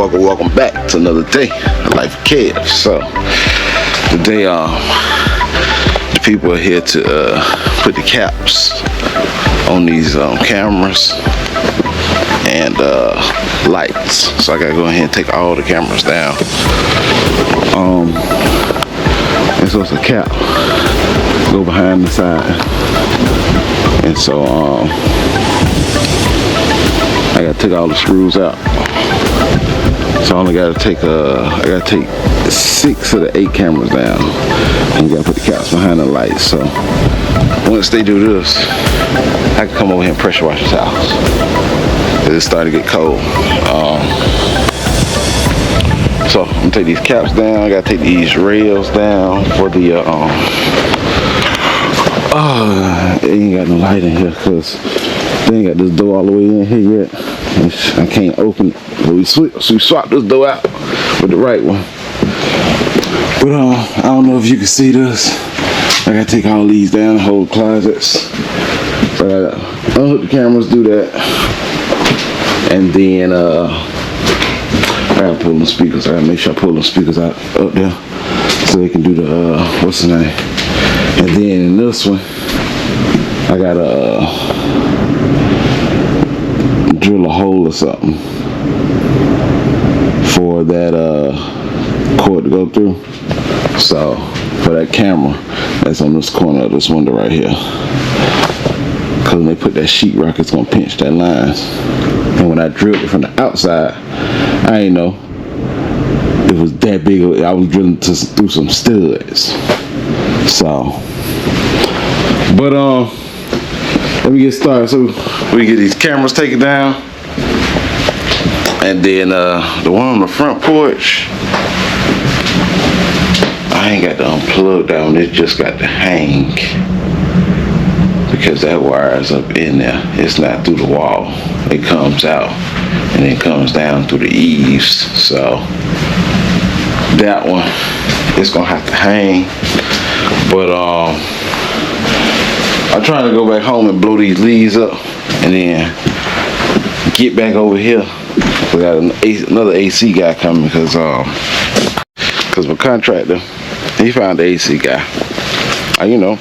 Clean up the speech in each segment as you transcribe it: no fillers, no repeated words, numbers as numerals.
welcome back to another day of Life of Kev. So today the people are here to put the caps on these cameras and lights. So I gotta go ahead and take all the cameras down. And so it's a cap go behind the side, and so I gotta take all the screws out. So I only gotta take I gotta take 6 of the 8 cameras down, and you gotta put the caps behind the lights. So once they do this, I can come over here and pressure wash this house, cause it's starting to get cold. So I'm gonna take these caps down. I gotta take these rails down for the it ain't got no light in here because they ain't got this door all the way in here yet. I can't open it. But we swapped this door out with the right one. But I don't know if you can see this. I gotta take all these down, whole closets. So I gotta unhook the cameras, do that, and then I gotta pull them speakers. I gotta make sure I pull them speakers out up there so they can do the what's the name. And then in this one, I gotta drill a hole or something for that cord to go through. So for that camera that's on this corner of this window right here, because when they put that sheetrock, it's gonna pinch that lines. And when I drilled it from the outside, I ain't know it was that big. I was drilling through some studs. So, but let me get started. So we get these cameras taken down, and then the one on the front porch, I ain't got to unplug that one. It just got to hang because that wire is up in there. It's not through the wall. It comes out and then comes down through the eaves. So that one, it's gonna have to hang. But I'm trying to go back home and blow these leaves up and then get back over here. We got another AC guy coming because my contractor, he found the AC guy. You know,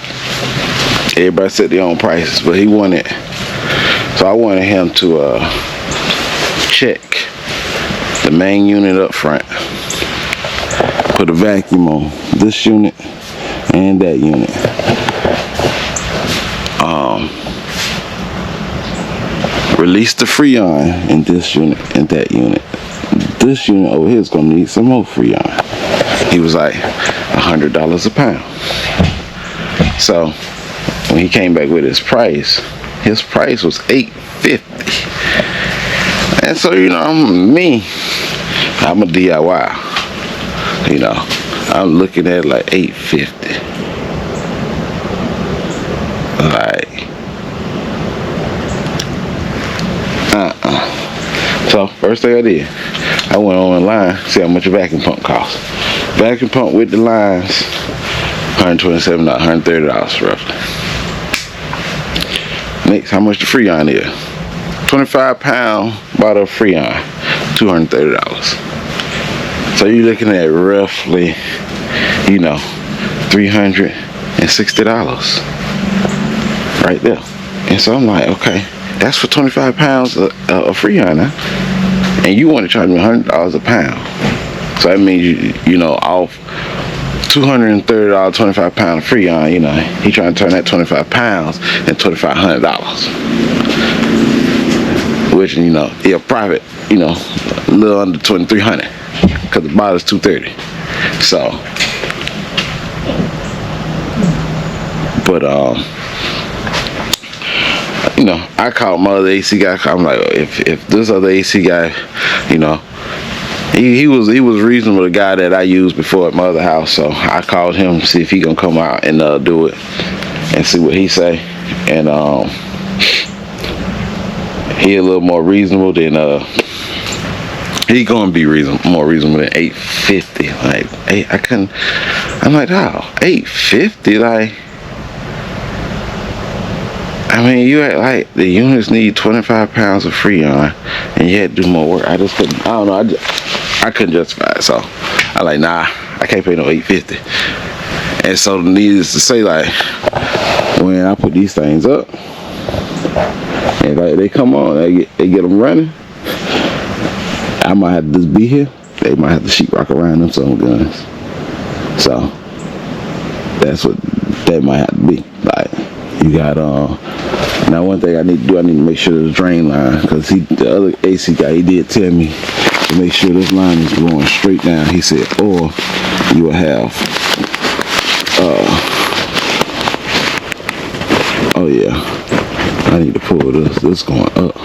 everybody set their own prices, but he wanted, so I wanted him to check the main unit up front, put a vacuum on this unit and that unit. Release the Freon in this unit and that unit. This unit over here is gonna need some more Freon. He was like $100 a pound. So when he came back with his price was $850. And so, you know, I'm a DIY. You know, I'm looking at like $850. Like, So first thing I did, I went online, see how much a vacuum pump costs. Vacuum pump with the lines, $127, $130 roughly. Next, how much the Freon is? 25-pound bottle of Freon, $230. So you're looking at roughly, you know, $360 right there. And so I'm like, okay, that's for 25 pounds of Freon now. And you want to charge me $100 a pound. So that means you know, off $230, 25 pound of Freon, you know, he trying to turn that 25 pounds into $2,500. Which, you know, he'll profit, you know, a little under $2,300 because the bottle's $230. So, but you know, I called my other AC guy. I'm like, if this other AC guy, you know, he was reasonable, the guy that I used before at my other house. So I called him to see if he gonna come out and do it and see what he say. And he a little more reasonable than he gonna be more reasonable than $850. Like, I'm like, oh, $850, like. I mean, you act like the units need 25 pounds of Freon, and you had to do more work. I just couldn't. I don't know. I couldn't justify it, so I like, nah, I can't pay no $850. And so needless to say, like, when I put these things up, and like they come on, they get them running, I might have to just be here. They might have to sheetrock around them some guns. So that's what that might have to be. Like, you got now one thing I need to do, I need to make sure the drain line, because the other AC guy, he did tell me to make sure this line is going straight down. He said, or you will have oh yeah, I need to pull this going up,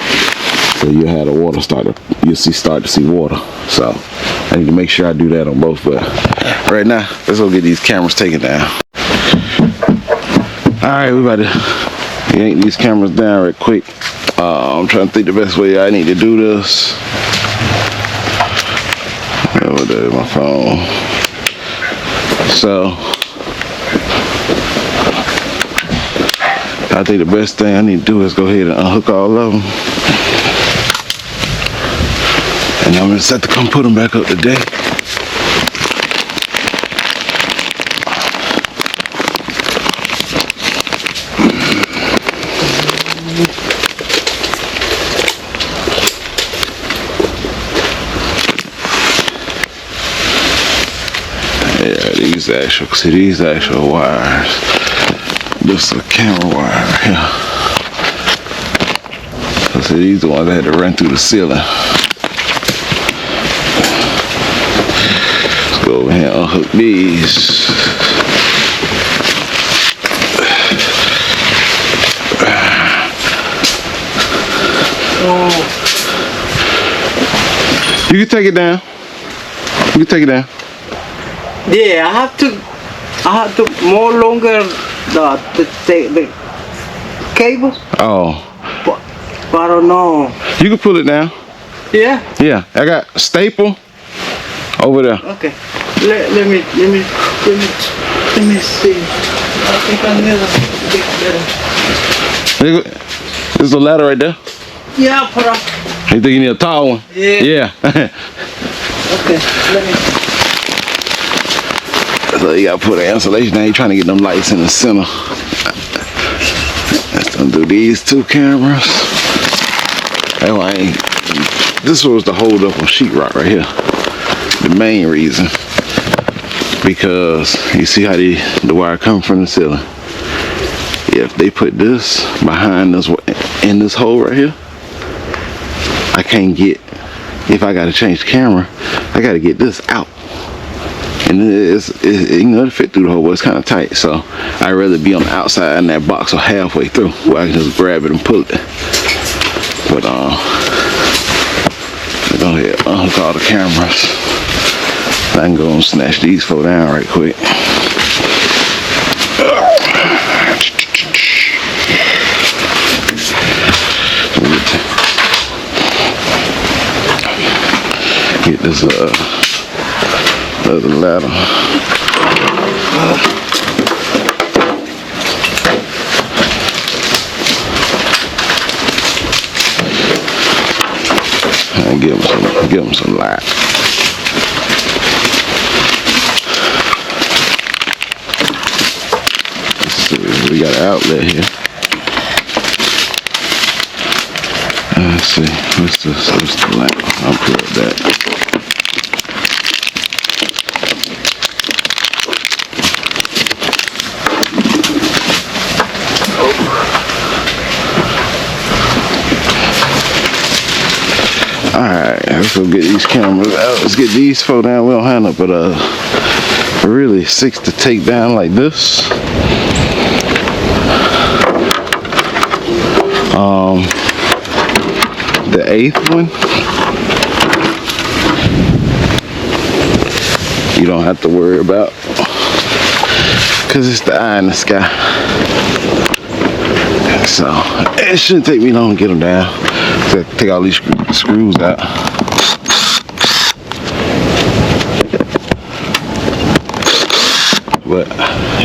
so you have the water start to see water. So I need to make sure I do that on both. But right now, let's go get these cameras taken down. All right, we about to yank these cameras down right quick. I'm trying to think the best way I need to do this. Oh, there's my phone. So I think the best thing I need to do is go ahead and unhook all of them, and I'm gonna set to come put them back up today. Yeah, these actual wires. This is a camera wire right here. So see, these are the ones that had to run through the ceiling. Let's go over here and unhook these. You can take it down. You can take it down. Yeah, I have to more longer the cable. Oh. But I don't know. You can pull it down. Yeah. Yeah, I got a staple over there. Okay. Let me see. I think I need a bit better. There's a ladder right there. Yeah, put up. You think you need a tall one? Yeah. Yeah. Okay. Let me. So you gotta put an insulation down. You're trying to get them lights in the center. Let's undo these two cameras. This was the hold up on sheetrock right here. The main reason. Because you see how the wire coming from the ceiling. If they put this behind this, in this hole right here, I can't get, if I gotta change the camera, I gotta get this out. And it fit through the hole, but it's kind of tight. So I'd rather be on the outside in that box or halfway through, where I can just grab it and pull it. But go ahead, unhook all the cameras. I can go and snatch these four down right quick. Get this other ladder. And give them some light. So we got an outlet here. Let's see, what's the lamp? I'll put that. Alright, let's go get these cameras out. Let's get these four down. We don't have no but really 6 to take down like this. The 8th one, you don't have to worry about, because it's the eye in the sky. So it shouldn't take me long to get them down. So take all these screws out. But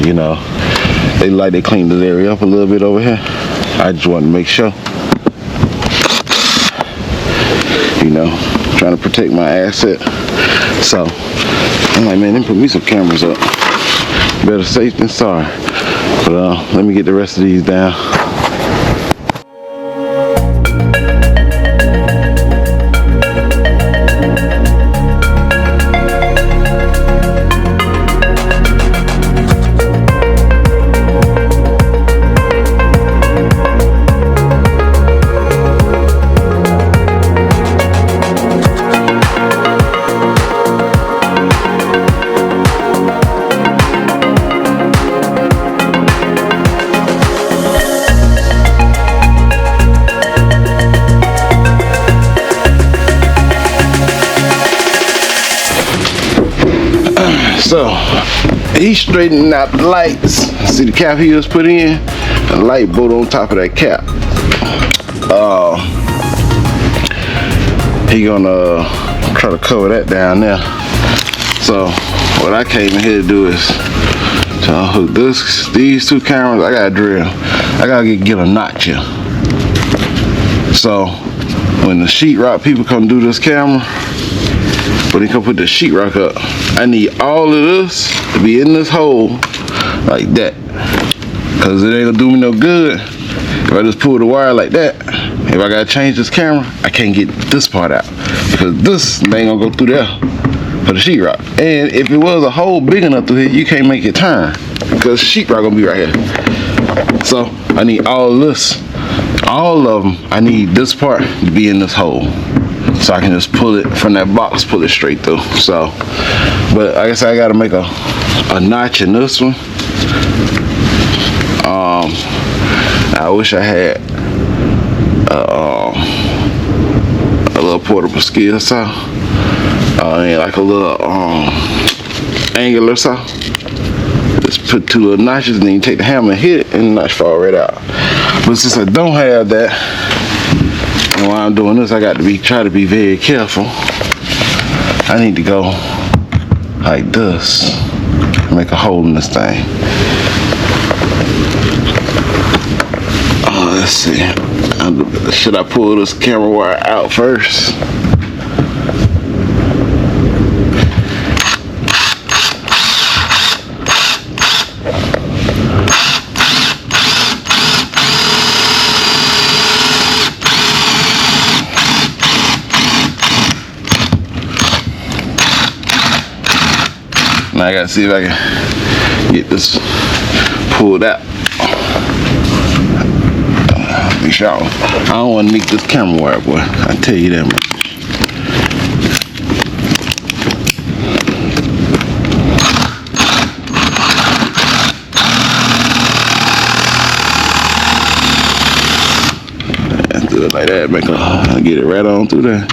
you know, they cleaned this area up a little bit over here. I just wanted to make sure. You know, trying to protect my asset. So I'm like, man, they put me some cameras up. Better safe than sorry. But let me get the rest of these down. So he's straightening out the lights. See the cap he was put in? The light bolt on top of that cap. He gonna try to cover that down there. So what I came in here to do is to unhook these two cameras. I gotta drill. I gotta get a notch here. So when the sheetrock people come do this camera, when they come put the sheetrock up, I need all of this to be in this hole like that, cause it ain't gonna do me no good if I just pull the wire like that. If I gotta change this camera, I can't get this part out because this ain't gonna go through there for the sheetrock. And if it was a hole big enough through here, you can't make it turn because the sheetrock gonna be right here. So I need all of this, all of them. I need this part to be in this hole, so I can just pull it from that box, pull it straight through. So, but I guess I gotta make a notch in this one. I wish I had a little portable skill saw, and like a little angular saw. Just put two little notches, and then you take the hammer and hit it, and the notch fall right out. But since I don't have that, and while I'm doing this, I got to try to be very careful. I need to go like this, make a hole in this thing. Let's see. Should I pull this camera wire out first? Now I gotta see if I can get this pulled out. Be sure. I don't want to nick this camera wire, boy. I tell you that much. Let's do it like that. Get it right on through there.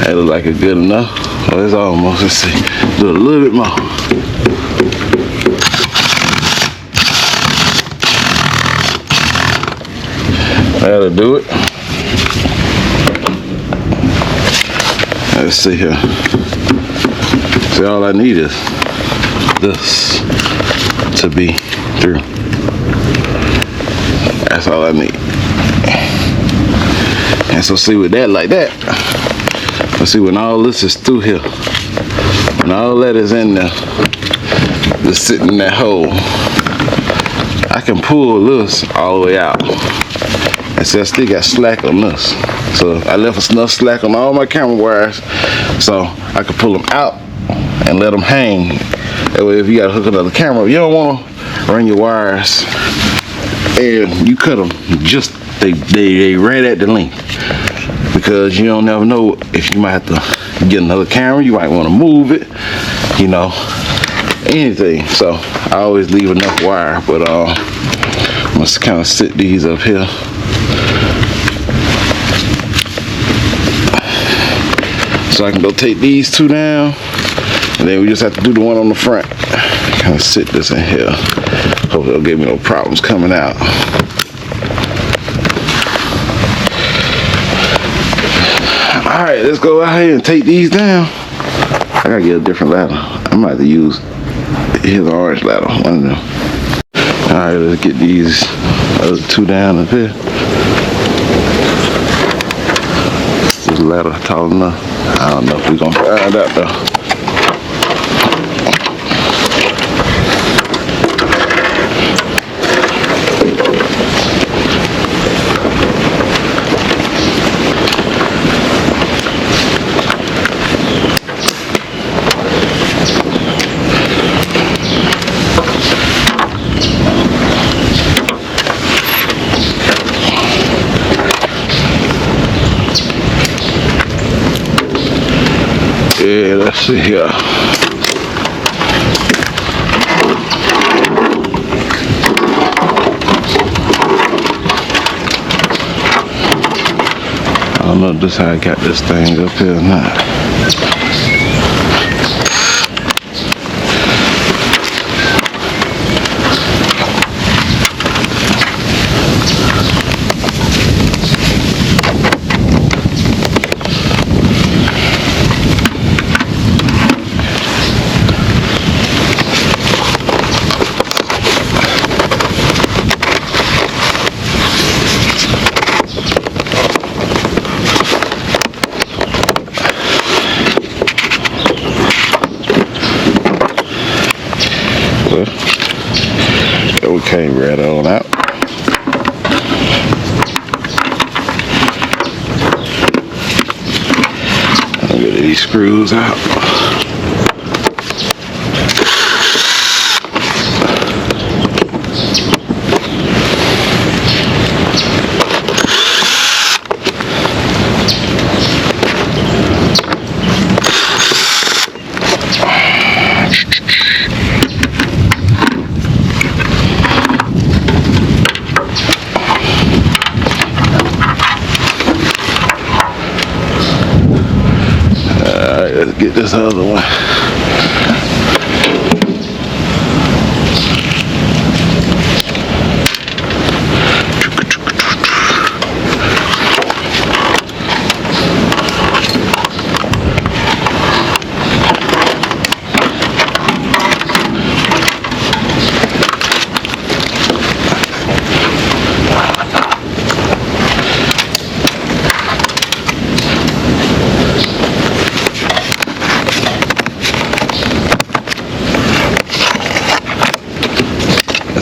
That looks like it's good enough. Oh, it's almost. Let's see. Do a little bit more. That'll do it. Let's see here. See, all I need is this to be through. That's all I need. And so see with that like that. Let's see, when all this is through here, when all that is in there, just sitting in that hole, I can pull this all the way out. And see, I still got slack on this. So I left enough slack on all my camera wires, so I can pull them out and let them hang. That way, if you got to hook another camera, you don't want to run your wires and you cut them just, they right at the length. Because you don't never know if you might have to get another camera, you might want to move it, you know, anything. So I always leave enough wire, but I must kind of sit these up here. So I can go take these two down, and then we just have to do the one on the front. Kind of sit this in here. Hope they'll give me no problems coming out. Alright, let's go out here and take these down. I gotta get a different ladder. I might have to use his orange ladder, one of them. Alright, let's get these other two down up here. This ladder tall enough. I don't know if we're gonna find out though. Yeah, let's see here. I don't know just how I got this thing up here or not. We came right on out. I'll get these screws out. Let's get this other one.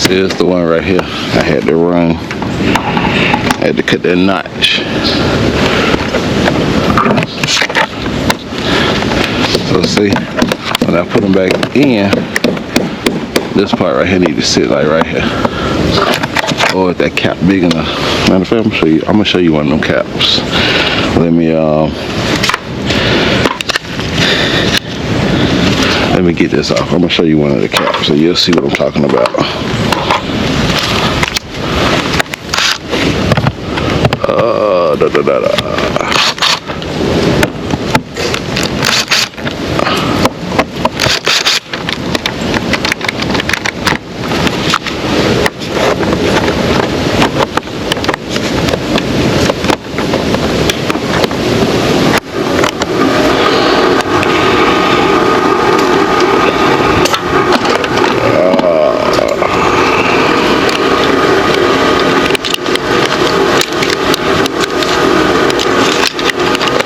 Here's the one right here. I had to run. I had to cut that notch. So see, when I put them back in, this part right here need to sit like right here. Or is that cap big enough? Matter of fact, I'm gonna show you one of them caps. Let me get this off. I'm gonna show you one of the caps so you'll see what I'm talking about.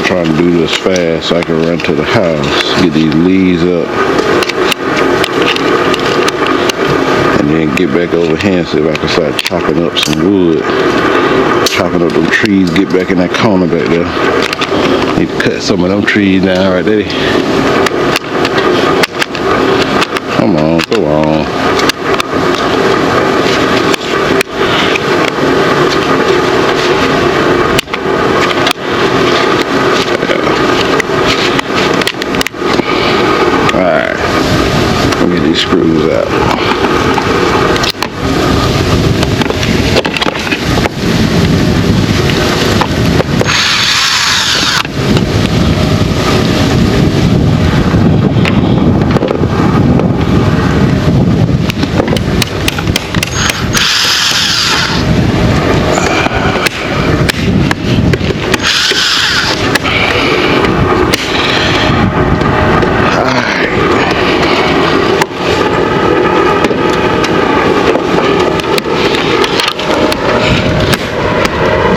Trying to do this fast so I can run to the house, get these leaves up, and then get back over here and see if I can start chopping up some wood, chopping up them trees, get back in that corner back there. Need to cut some of them trees down right there. Come on, go on. Screws out.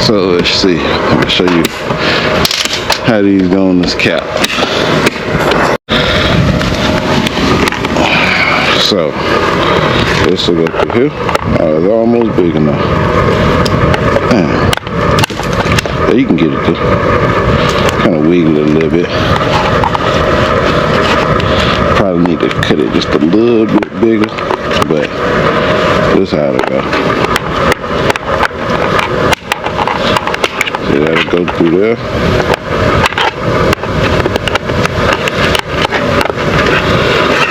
So let's see. I'm gonna show you how these go on this cap. So this will go through here. It's almost big enough. Yeah, you can get it too. Kind of wiggle it a little bit. Probably need to cut it just a little bit bigger, but this is how it'll go. See, that'll go through there.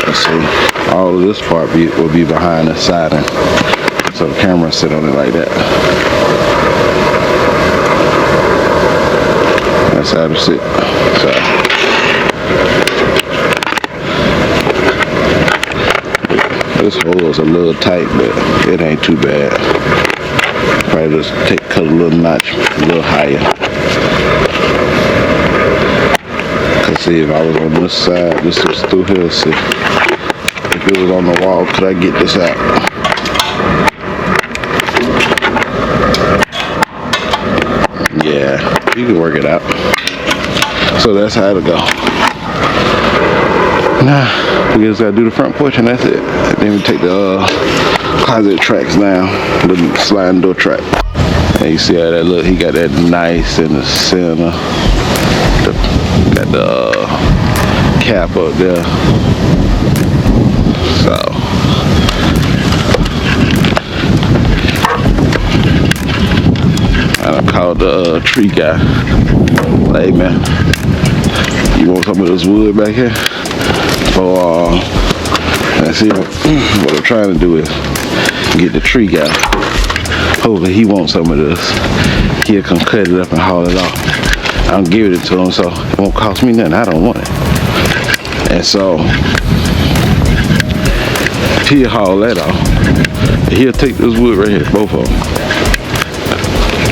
Let's see. All of this part will be behind the siding, so the camera sit on it like that. That's how to sit. So this hole is a little tight, but it ain't too bad. Probably just cut a little notch a little higher. Cause see, if I was on this side, this was through here. See, if it was on the wall, could I get this out? Yeah, you can work it out. So that's how it'll go. Now, we just gotta do the front porch and that's it. Then we take the closet tracks down, the sliding door track. And you see how that look, he got that nice in the center. Got the cap up there. So I called the tree guy. Like, hey man, you want some of this wood back here? For and see what I'm trying to do is get the tree guy. Hopefully he wants some of this. He'll come cut it up and haul it off. I'll give it to him so it won't cost me nothing. I don't want it. And so he'll haul that off. He'll take this wood right here, both of them.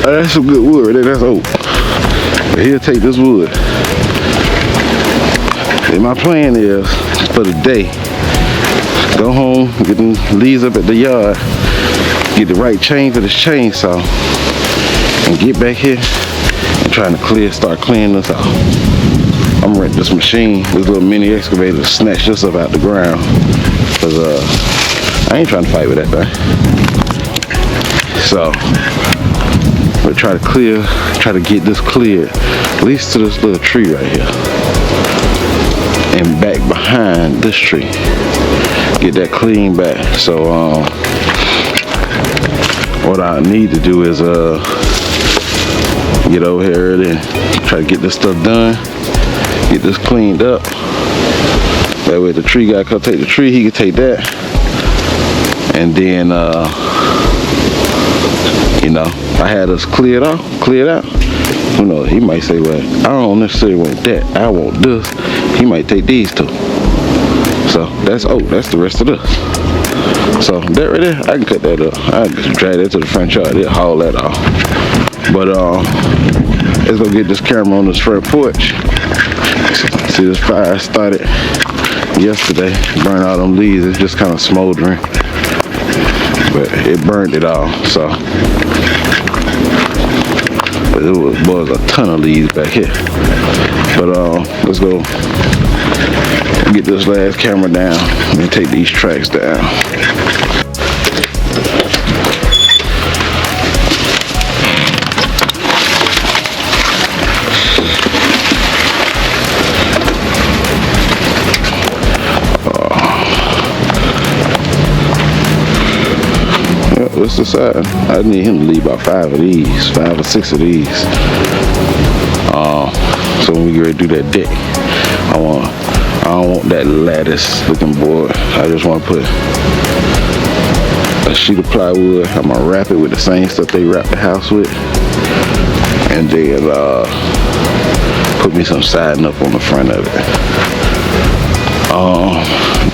That's some good wood right there, that's oak. But he'll take this wood. And my plan is for the day, go home, get them leaves up at the yard, get the right chain for this chainsaw, and get back here and trying to start cleaning this out. I'm gonna rent this machine, this little mini excavator to snatch this up out the ground. Cause I ain't trying to fight with that thing. So, but try to get this cleared, at least to this little tree right here. And back behind this tree. Get that clean back. So what I need to do is get over here early and try to get this stuff done. Get this cleaned up. That way the tree guy come take the tree, he can take that. And then you know, I had us cleared out. Who knows, he might say, well, I don't necessarily want that, I want this. He might take these two. So that's that's the rest of this. So that right there, I can cut that up. I can just drag that to the front yard, they'll haul that off. But let's go get this camera on this front porch. See, this fire started yesterday, burned all them leaves. It's just kind of smoldering, but it burned it all. So but it was a ton of leaves back here. But let's go get this last camera down and take these tracks down. What's the side? I need him to leave about 5 or 6 of these. So when we get ready to do that deck, I don't want that lattice looking board. I just want to put a sheet of plywood. I'm gonna wrap it with the same stuff they wrap the house with, and then put me some siding up on the front of it.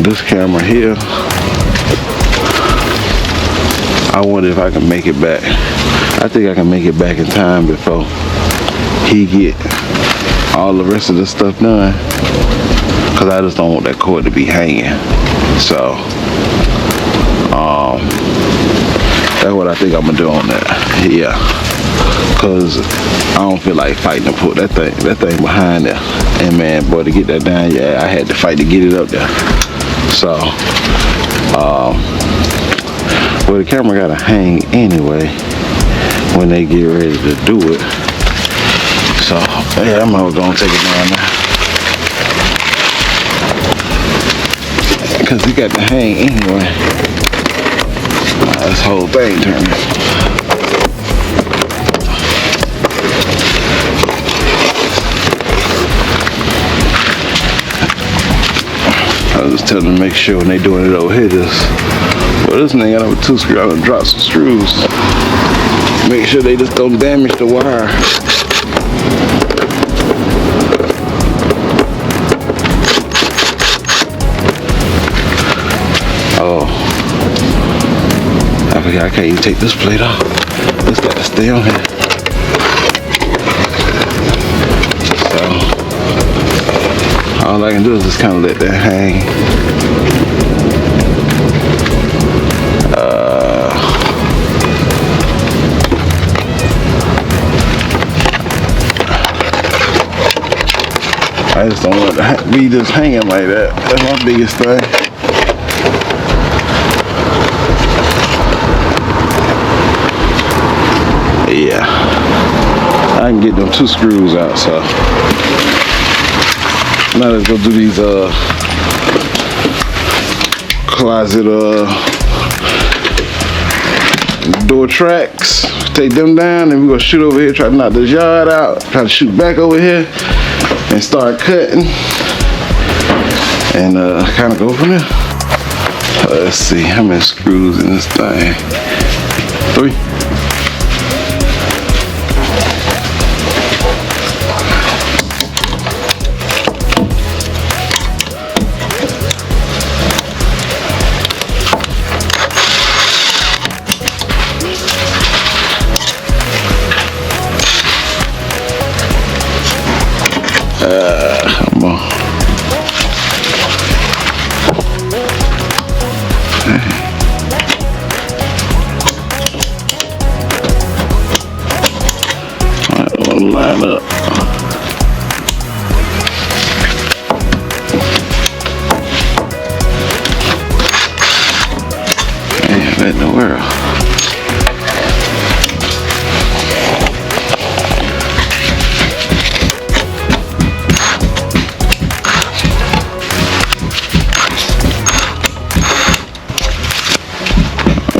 This camera here, I wonder if I can make it back. I think I can make it back in time before he get all the rest of the stuff done, because I just don't want that cord to be hanging. So that's what I think I'm gonna do on that. Yeah, cause I don't feel like fighting to put that thing behind there. And man, boy, to get that down, yeah, I had to fight to get it up there. So, well, the camera gotta hang anyway when they get ready to do it. So, yeah, I'm gonna take it down now. Cause it got to hang anyway. This whole thing turning. I was just telling them to make sure when they doing it over here, well, this thing got over 2 screws. I'm gonna drop some screws. Make sure they just don't damage the wire. Oh, I forgot I can't even take this plate off. This got to stay on here. So, all I can do is just kind of let that hang. I just don't want it to be just hanging like that. That's my biggest thing. Yeah, I can get them 2 screws out, so now let's go do these closet door tracks. Take them down, and we're gonna shoot over here, try to knock this yard out, try to shoot back over here and start cutting and kind of go from there. Let's see how many screws in this thing. 3. Come on. I don't want to line up. Man, what in the world?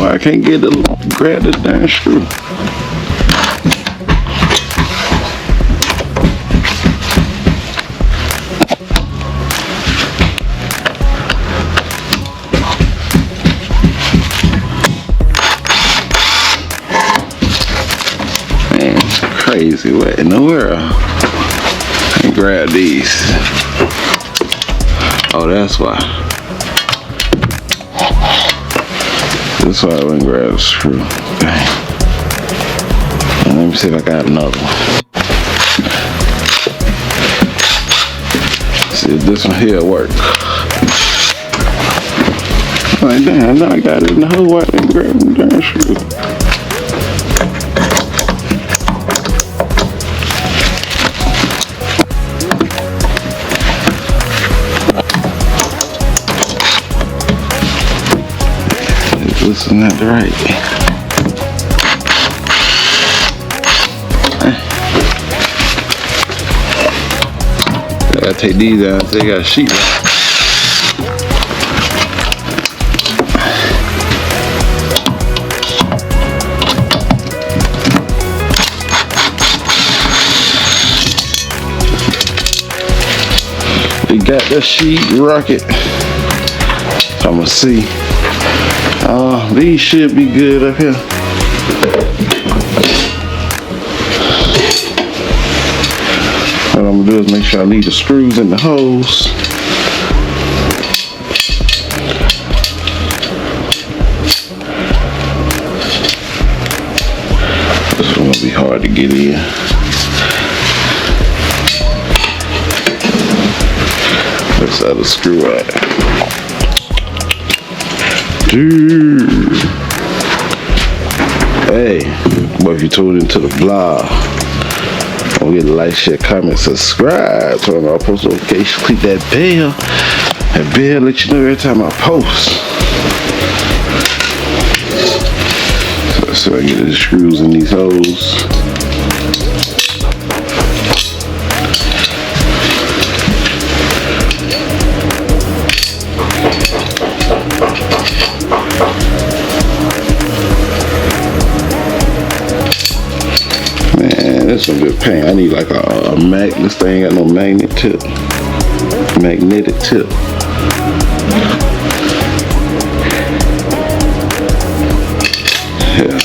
I can't get to grab this darn screw. Man, it's crazy. What in the world? And grab these. Oh, that's why. That's why I went and grabbed a screw. Okay. And let me see if I got another one. See if this one here work. Like, damn, now I got it in the hole. Why I didn't grab the darn screw? This is not the right. I gotta take these out. They got a sheet. We got the sheet rocket. So I'm gonna see. These should be good up here. What I'm gonna do is make sure I leave the screws in the holes. This one will be hard to get in. Where's the other screw at? Dude. Hey, boy, or if you tuned into the vlog. Don't forget to like, share, comment, subscribe, turn on all post notifications, click that bell. That bell let you know every time I post. So I get the screws in these holes. Man, that's some good paint. I need like a magnet. This thing ain't got no magnetic tip. Yeah.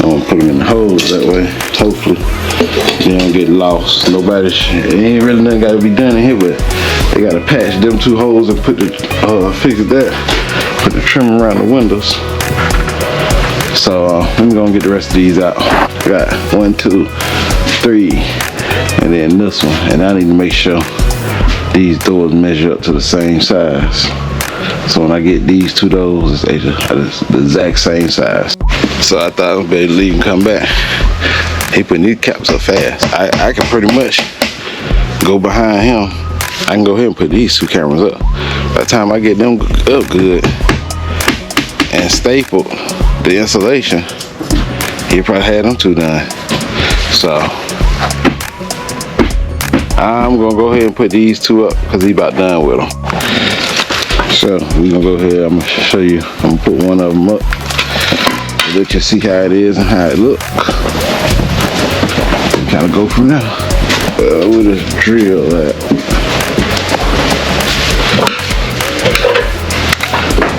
I'm gonna put them in the holes that way. Hopefully they don't get lost. Nobody, it ain't really nothing gotta be done in here, but they gotta patch them 2 holes and put the, fix that. Put the trim around the windows. So let me go and get the rest of these out. I got 1, 2, 3, and then this one. And I need to make sure these doors measure up to the same size. So when I get these 2 doors, it's the exact same size. So I thought I was better to leave and come back. He putting these caps up fast. I can pretty much go behind him. I can go ahead and put these 2 cameras up. By the time I get them up good and stapled the insulation, he probably had them 2 done. So I'm gonna go ahead and put these 2 up because he about done with them. So we gonna go ahead. I'm gonna show you. I'm gonna put one of them up. Let you see how it is and how it look. Kind of go from there. With this drill at.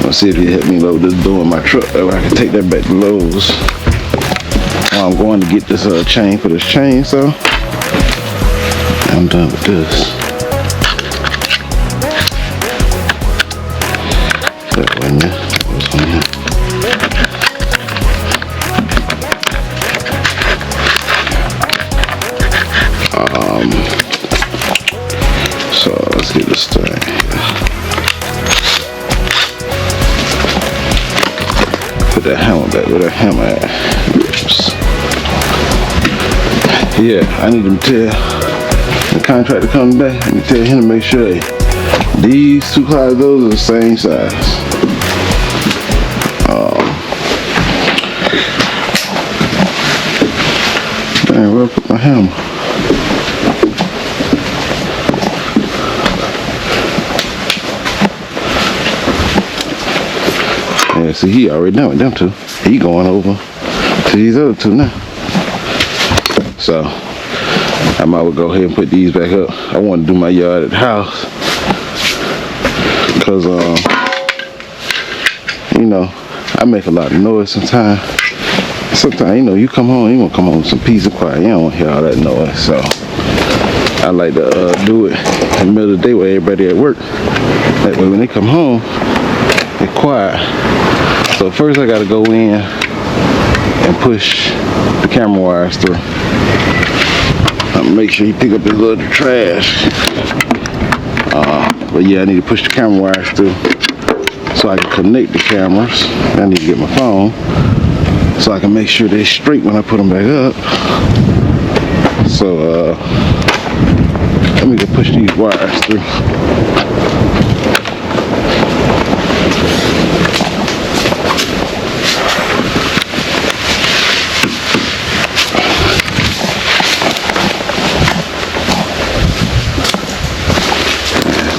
Let's see if you help me load this door in my truck. That way I can take that back to Lowe's. I'm going to get this chain for this chainsaw. I'm done with this. That one there. This one here. So let's get this thing here. Put that hammer back. Where that hammer at? Oops. Yeah, I need him to tell the contractor coming back. Let me tell him to make sure these 2 closet doors are the same size. Man, where I put my hammer? Yeah, see, he already done with them 2. He going over to these other 2 now. So I might well go ahead and put these back up. I want to do my yard at the house because you know, I make a lot of noise sometimes. Sometimes, you know, you come home, you want to come home with some peace and quiet. You don't want to hear all that noise. So I like to do it in the middle of the day where everybody at work. That way when they come home, they're quiet. So first I gotta go in and push the camera wires through. Make sure you pick up his little trash. But yeah, I need to push the camera wires through so I can connect the cameras. I need to get my phone so I can make sure they're straight when I put them back up. So let me go push these wires through.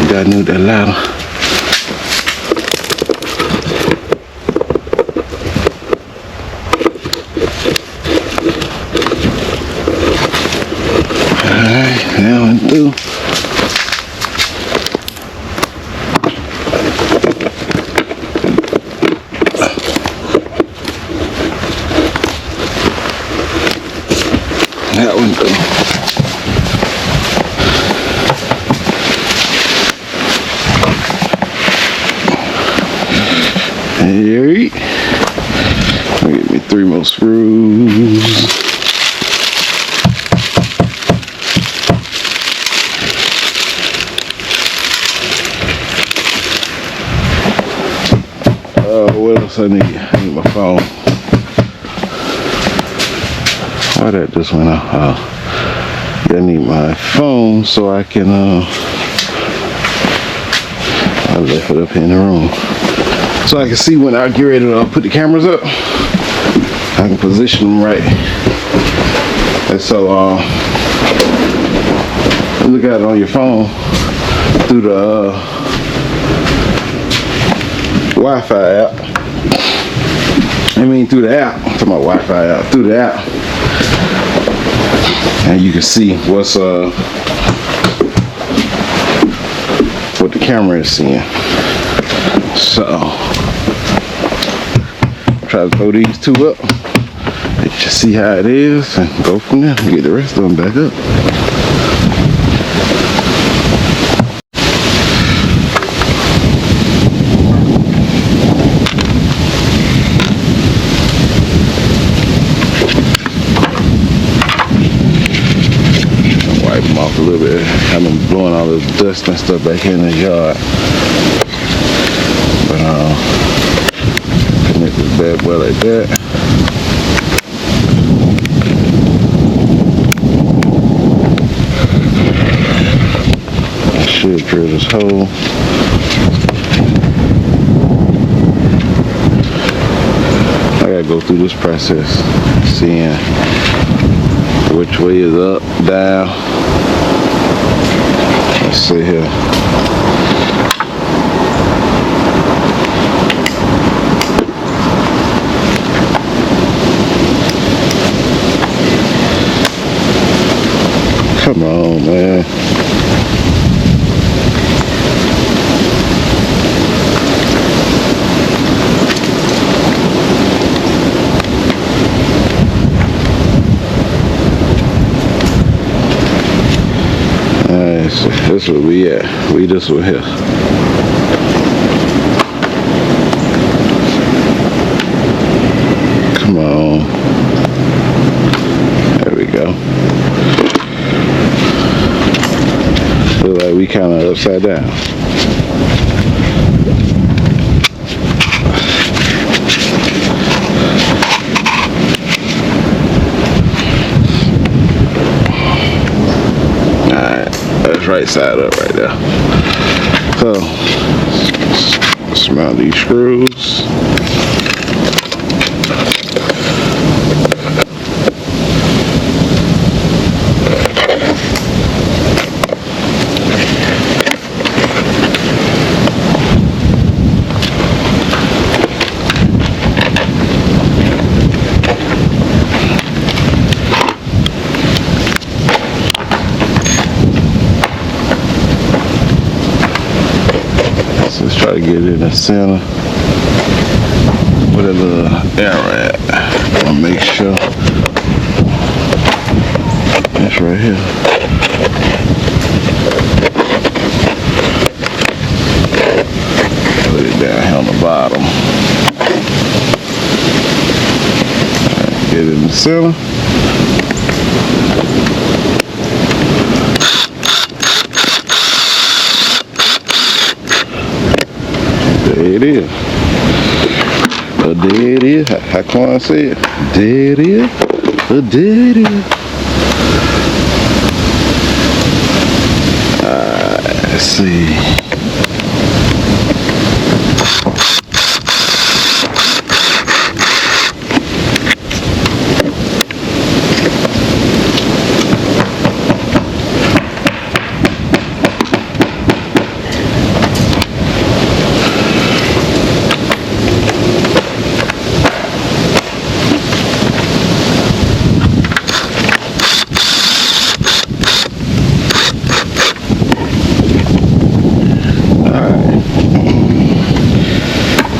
I knew that ladder. Alright, now I'm through. That one through. Alright, get me 3 more screws. What else I need? I need my phone. Why that just went out? Oh, I need my phone so I can, I left it up here in the room. So I can see when I get ready to put the cameras up, I can position them right. And so, look at it on your phone through the Wi-Fi app. I mean through the app. I'm talking about Wi-Fi app. Through the app. And you can see what's what the camera is seeing. So try to throw these two up. Just see how it is and go from there and get the rest of them back up. Wipe them off a little bit. I've been blowing all this dust and stuff back in the yard. But connect this bad boy like that. Should drill this hole. I gotta go through this process, seeing which way is up, down. Let's see here. Come on, man. That's where we at. We just were here. Come on. There we go. Look like we kind of upside down. Right side up right there. So smell these screws. Try to get it in the center with a little arrow at. I want to make sure it's right here. Put it down here on the bottom. Right, get it in the center. There it is. There it is. How can I say it? There it is. There it is. Let's see.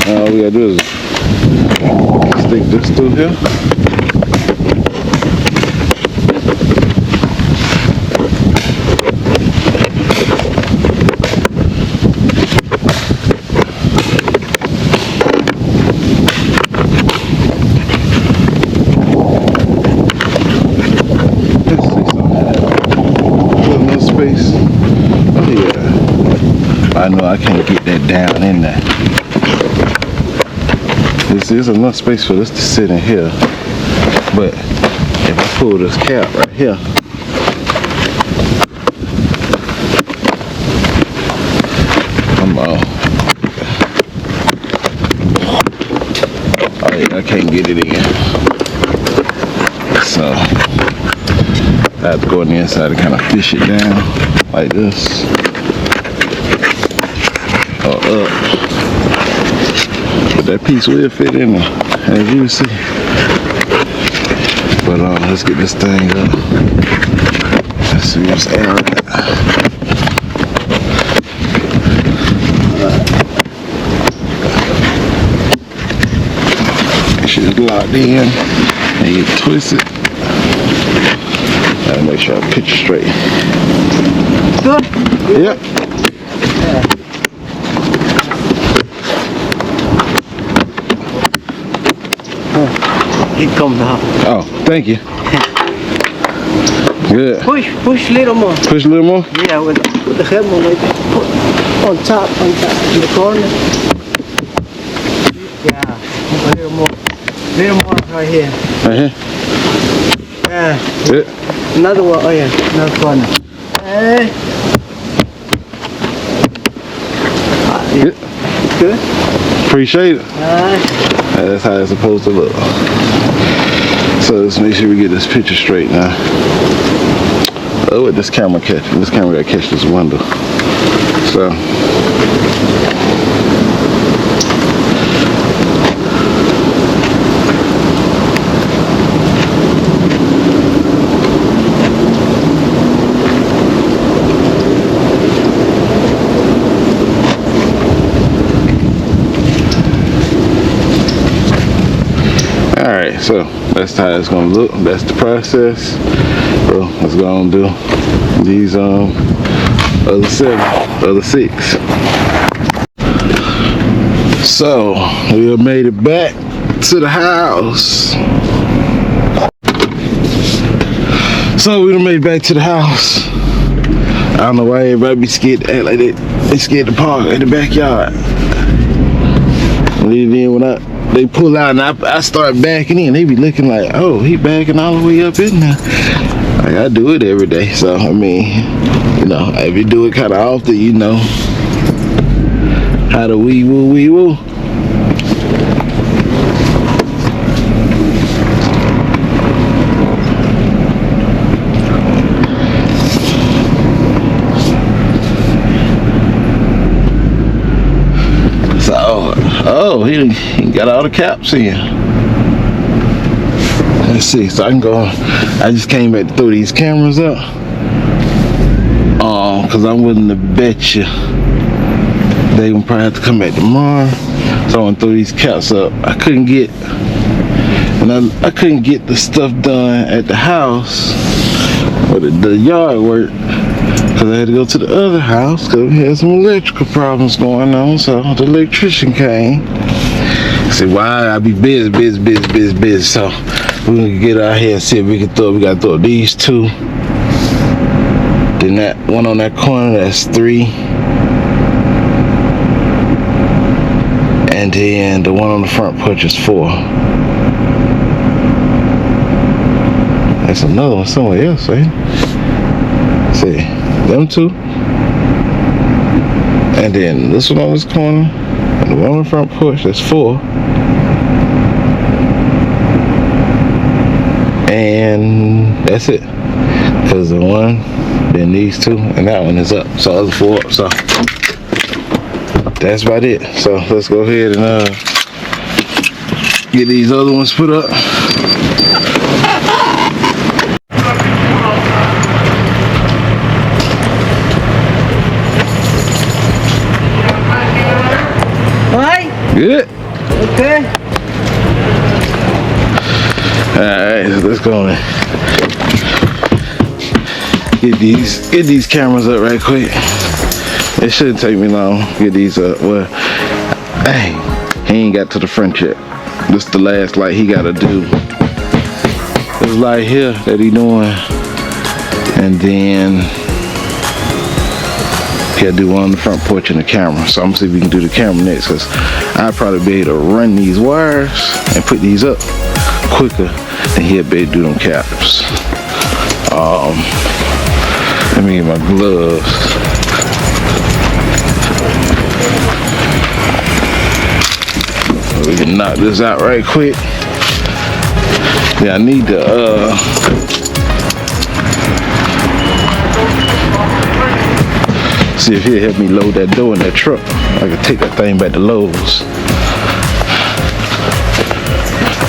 All we gotta do is stick this through here. Let's see something. Put no space. Oh yeah. I know I can't get that down in there. This is enough space for this to sit in here, but if I pull this cap right here, I'm on. Oh yeah, I can't get it in. So I have to go on the inside and kind of fish it down like this. Or up. But that piece will fit in there, as you see. But let's get this thing up. Let's see what's air at. It's locked in and you twist it. Gotta make sure I picture straight. Good? Yep. It comes out. Oh, thank you. Good. Push a little more. Push a little more? Yeah, with the hammer like that. Put on top, in the corner. Yeah, a little more. Little more right here. Right here? Yeah. Good. Another one, oh yeah, another corner. Hey. Good. Good. Appreciate it. Alright. That's how it's supposed to look. So let's make sure we get this picture straight now. Oh, what this camera catch? This camera gotta catch this window. So. Alright, so that's how it's gonna look. That's the process. So let's go and do these other 6. So we have made it back to the house. So we done made it back to the house. I don't know why everybody be scared to act like that. They scared to park in the backyard. And then when they pull out and I start backing in, they be looking like, oh, he backing all the way up in there. Like, I do it every day, so I mean, you know, if you do it kind of often, you know how to wee woo. So, oh, he got all the caps in. Let's see, so I can go, I just came back to throw these cameras up. Cause I'm willing to bet you they gonna probably have to come back tomorrow. So I'm gonna throw these caps up. I couldn't get the stuff done at the house or the yard work, cause I had to go to the other house cause we had some electrical problems going on. So the electrician came. I said, why I be busy. So we're gonna get out here and see if we can throw. We gotta throw these 2. Then that one on that corner, that's 3. And then the one on the front porch is 4. That's another one somewhere else, right? See, them 2. And then this one on this corner, and the one on the front porch, that's 4. And that's it. Cause the one, then these 2, and that one is up. So other 4 up. So that's about it. So let's go ahead and get these other ones put up. Alright? Good. Okay. Alright, so let's go on. Get these cameras up right quick. It shouldn't take me long. Get these up. Well, hey, he ain't got to the front yet. This is the last light he gotta do. This light here that he doing, and then he gotta do one on the front porch and the camera. So I'm gonna see if we can do the camera next, cause I'll probably be able to run these wires and put these up quicker and he'll be able to do them caps. Let me get my gloves. We can knock this out right quick. Yeah, I need to see if he'll help me load that door in that truck. I can take that thing back to Lowe's.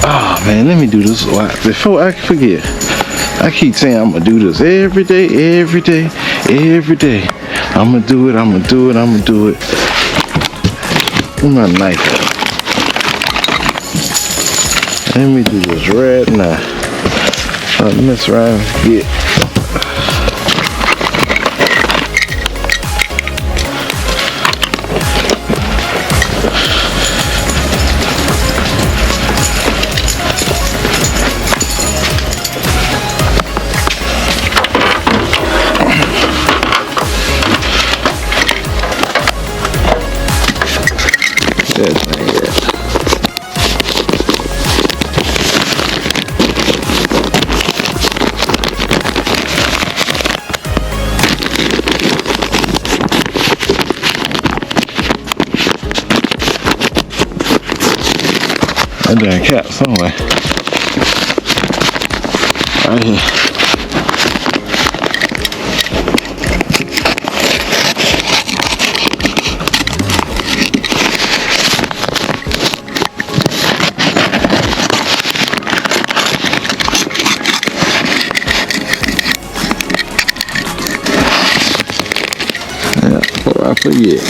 Oh man, let me do this before I forget. I keep saying I'm gonna do this every day. I'm gonna do it. Where's my knife at? Let me do this right now. I'll mess around and forget. That thing at? That damn cat somewhere. Right here. I forget.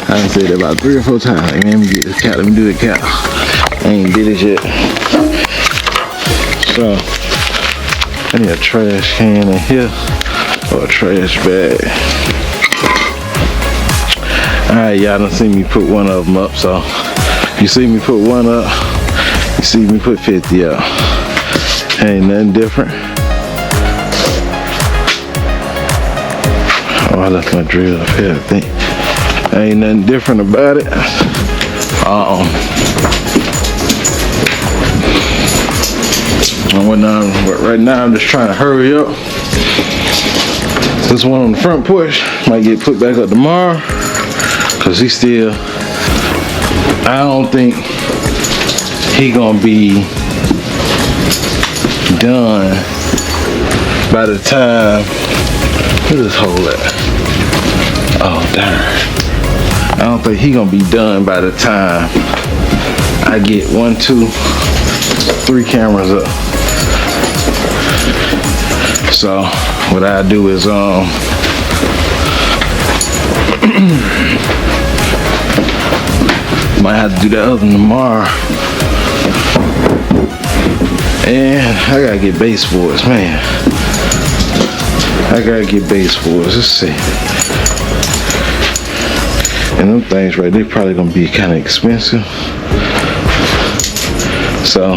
I done said it about 3 or 4 times. Like, man, let me get this cat. Let me do the cat. I ain't did it yet. So I need a trash can in here or a trash bag. Alright, y'all done see me put one of them up. So you see me put one up, you see me put 50 up. Ain't nothing different. Oh, I left my drill up here, I think. Ain't nothing different about it. Right now I'm just trying to hurry up. This one on the front porch might get put back up tomorrow, cause he still, I don't think he gonna be done by the time, where's this hole at? Oh darn. I don't think he gonna be done by the time I get 1, 2, 3 cameras up. So what I do is might have to do that other tomorrow. And I gotta get baseboards, man. I gotta get baseboards. Let's see. And them things right, they probably gonna be kind of expensive. So,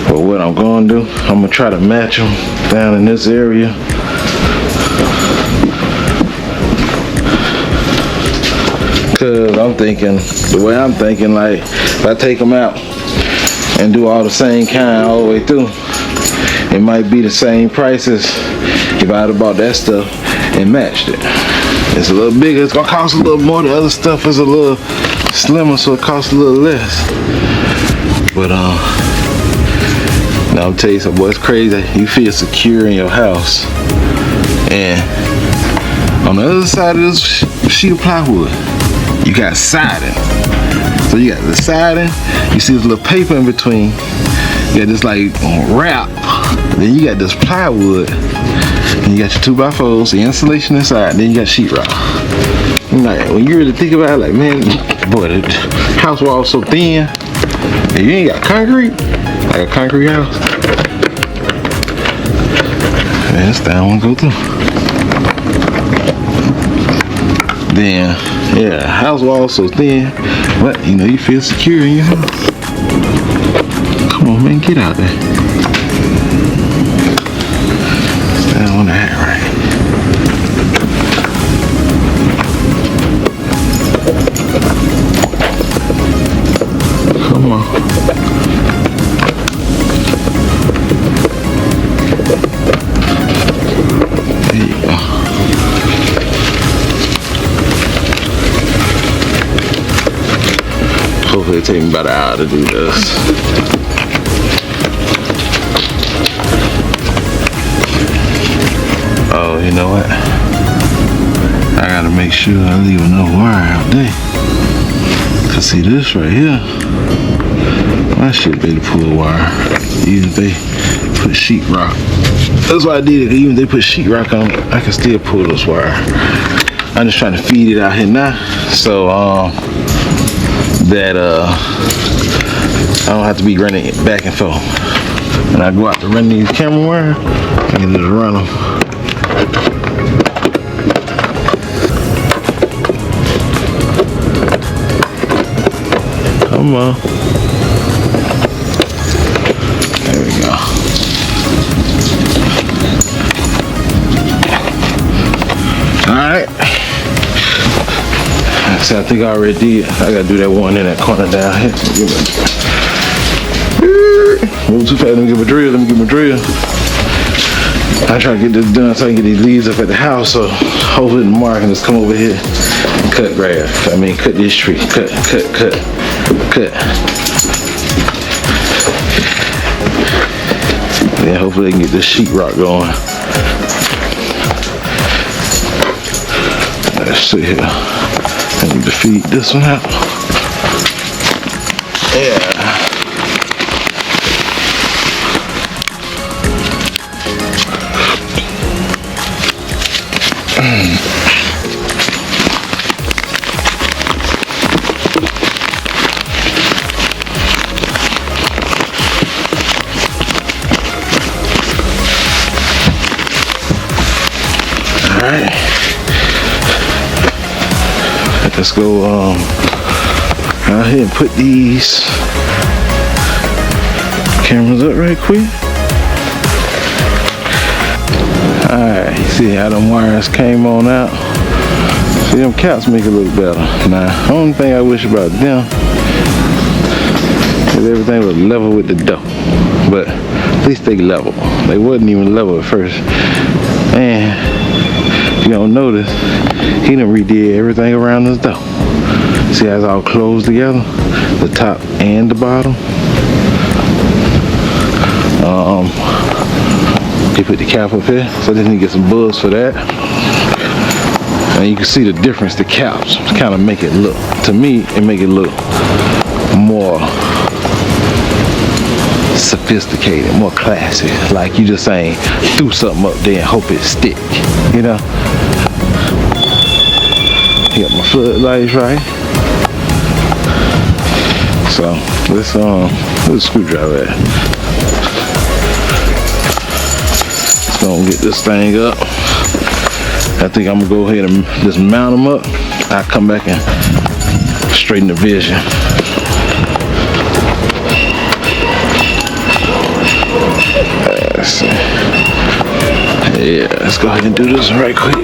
but what I'm gonna do, I'm gonna try to match them down in this area. Cause I'm thinking, the way I'm thinking, like, if I take them out and do all the same kind all the way through, it might be the same prices if I'd have bought that stuff and matched it. It's a little bigger, it's gonna cost a little more. The other stuff is a little slimmer, so it costs a little less. But now I'm telling you something, boy, it's crazy. You feel secure in your house, and on the other side of this sheet of plywood, you got siding. So you got the siding, you see this little paper in between, you got this like wrap, then you got this plywood, and you got your 2x4s, the insulation inside, then you got sheetrock. Like, when you really think about it, like, man, boy, the house wall so thin, and you ain't got concrete, like a concrete house. Man, this thing won't go through. Then, yeah, house wall so thin, but you know, you feel secure in your house. Come on, man, get out there. Stand on that right. Come on. Hopefully it take me about an hour to do this. Oh, you know what? I gotta make sure I leave enough wire out there. Cause see this right here, I should be able to pull wire. Even if they put sheetrock. That's why I did it. Even if they put sheetrock on it, I can still pull this wire. I'm just trying to feed it out here now. So that I don't have to be running it back and forth. When I go out to run these camera wire, I can just run them. Come on. There we go. Alright. See, I think I already did. I gotta do that one in that corner down here. Move too fast. Let me get my drill. I'm trying to get this done so I can get these leaves up at the house. So hopefully tomorrow I can just come over here and cut grass. I mean, cut this tree. Cut. Then hopefully they can get this sheetrock going. Let's see here. I need to feed this one out. Yeah. Alright. Let's go out here and put these cameras up right quick. Alright, see how them wires came on out? See, them caps make it look better. Now, the only thing I wish about them is everything was level with the door. But at least they level. They wasn't even level at first. And if you don't notice, he done redid everything around this door. See how it's all closed together? The top and the bottom. He put the cap up here, so I just need to get some bulbs for that. And you can see the difference, the caps kind of make it look, to me, it make it look more sophisticated, more classy. Like you just ain't threw something up there and hope it stick, you know? Got my floodlights right. So let's where's the screwdriver at? Let's go and get this thing up. I think I'm gonna go ahead and just mount them up. I'll come back and straighten the vision. Let's see. Yeah, let's go ahead and do this right quick.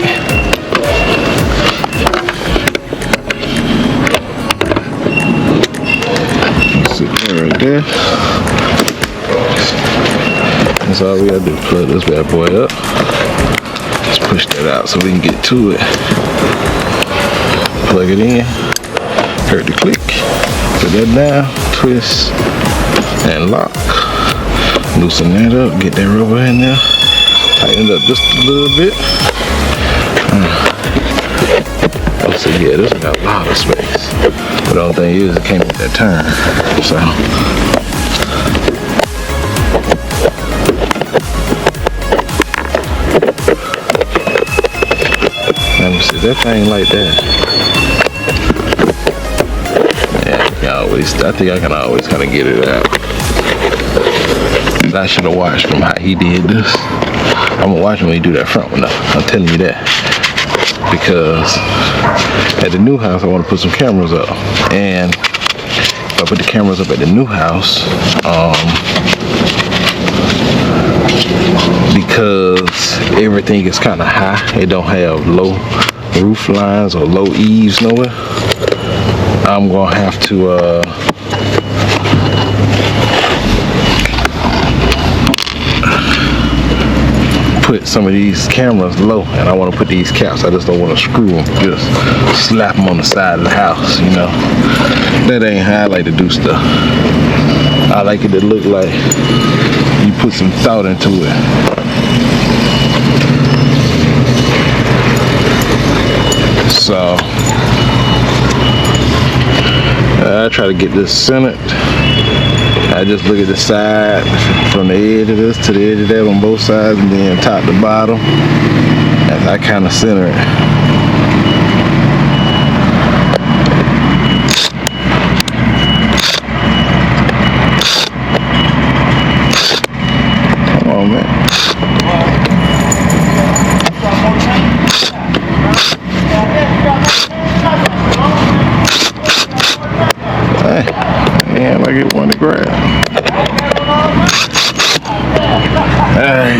Right there. That's all we gotta do. Plug this bad boy up. Just push that out so we can get to it. Plug it in. Heard the click. Put that down. Twist and lock. Loosen that up. Get that rubber in there. Tighten it up just a little bit. Oh, so yeah, this one got a lot of space. But the only thing is, it can't make that turn. So, let me see, that thing like that. Yeah, I think I can always kind of get it out. I should have watched him how he did this. I'm gonna watch him when he do that front one though. I'm telling you that. Because at the new house I want to put some cameras up, and if I put the cameras up at the new house, because everything is kind of high, it don't have low roof lines or low eaves nowhere, I'm gonna have to put some of these cameras low, and I want to put these caps. I just don't want to screw them. Just slap them on the side of the house, you know. That ain't how I like to do stuff. I like it to look like you put some thought into it. So I try to get this centered. I just look at the side from the edge of this to the edge of that on both sides, and then top to bottom, and I kind of center it. Come on, man. Hey, man, I get one to grab. Hey,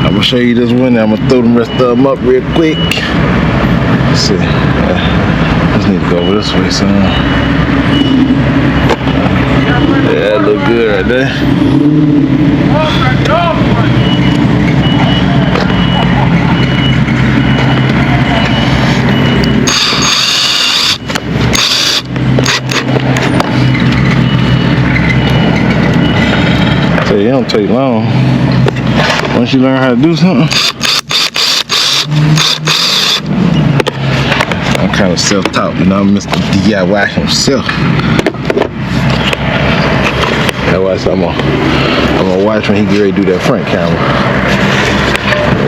I'm gonna show you this window. I'm gonna throw the rest of them up real quick. Let's see. Just need to go over this way, son. Yeah, that look good right there. So it don't take long. Once you learn how to do something. I'm kind of self-taught, you know, I'm Mr. DIY himself. That's why I'm gonna watch when he get ready to do that front camera.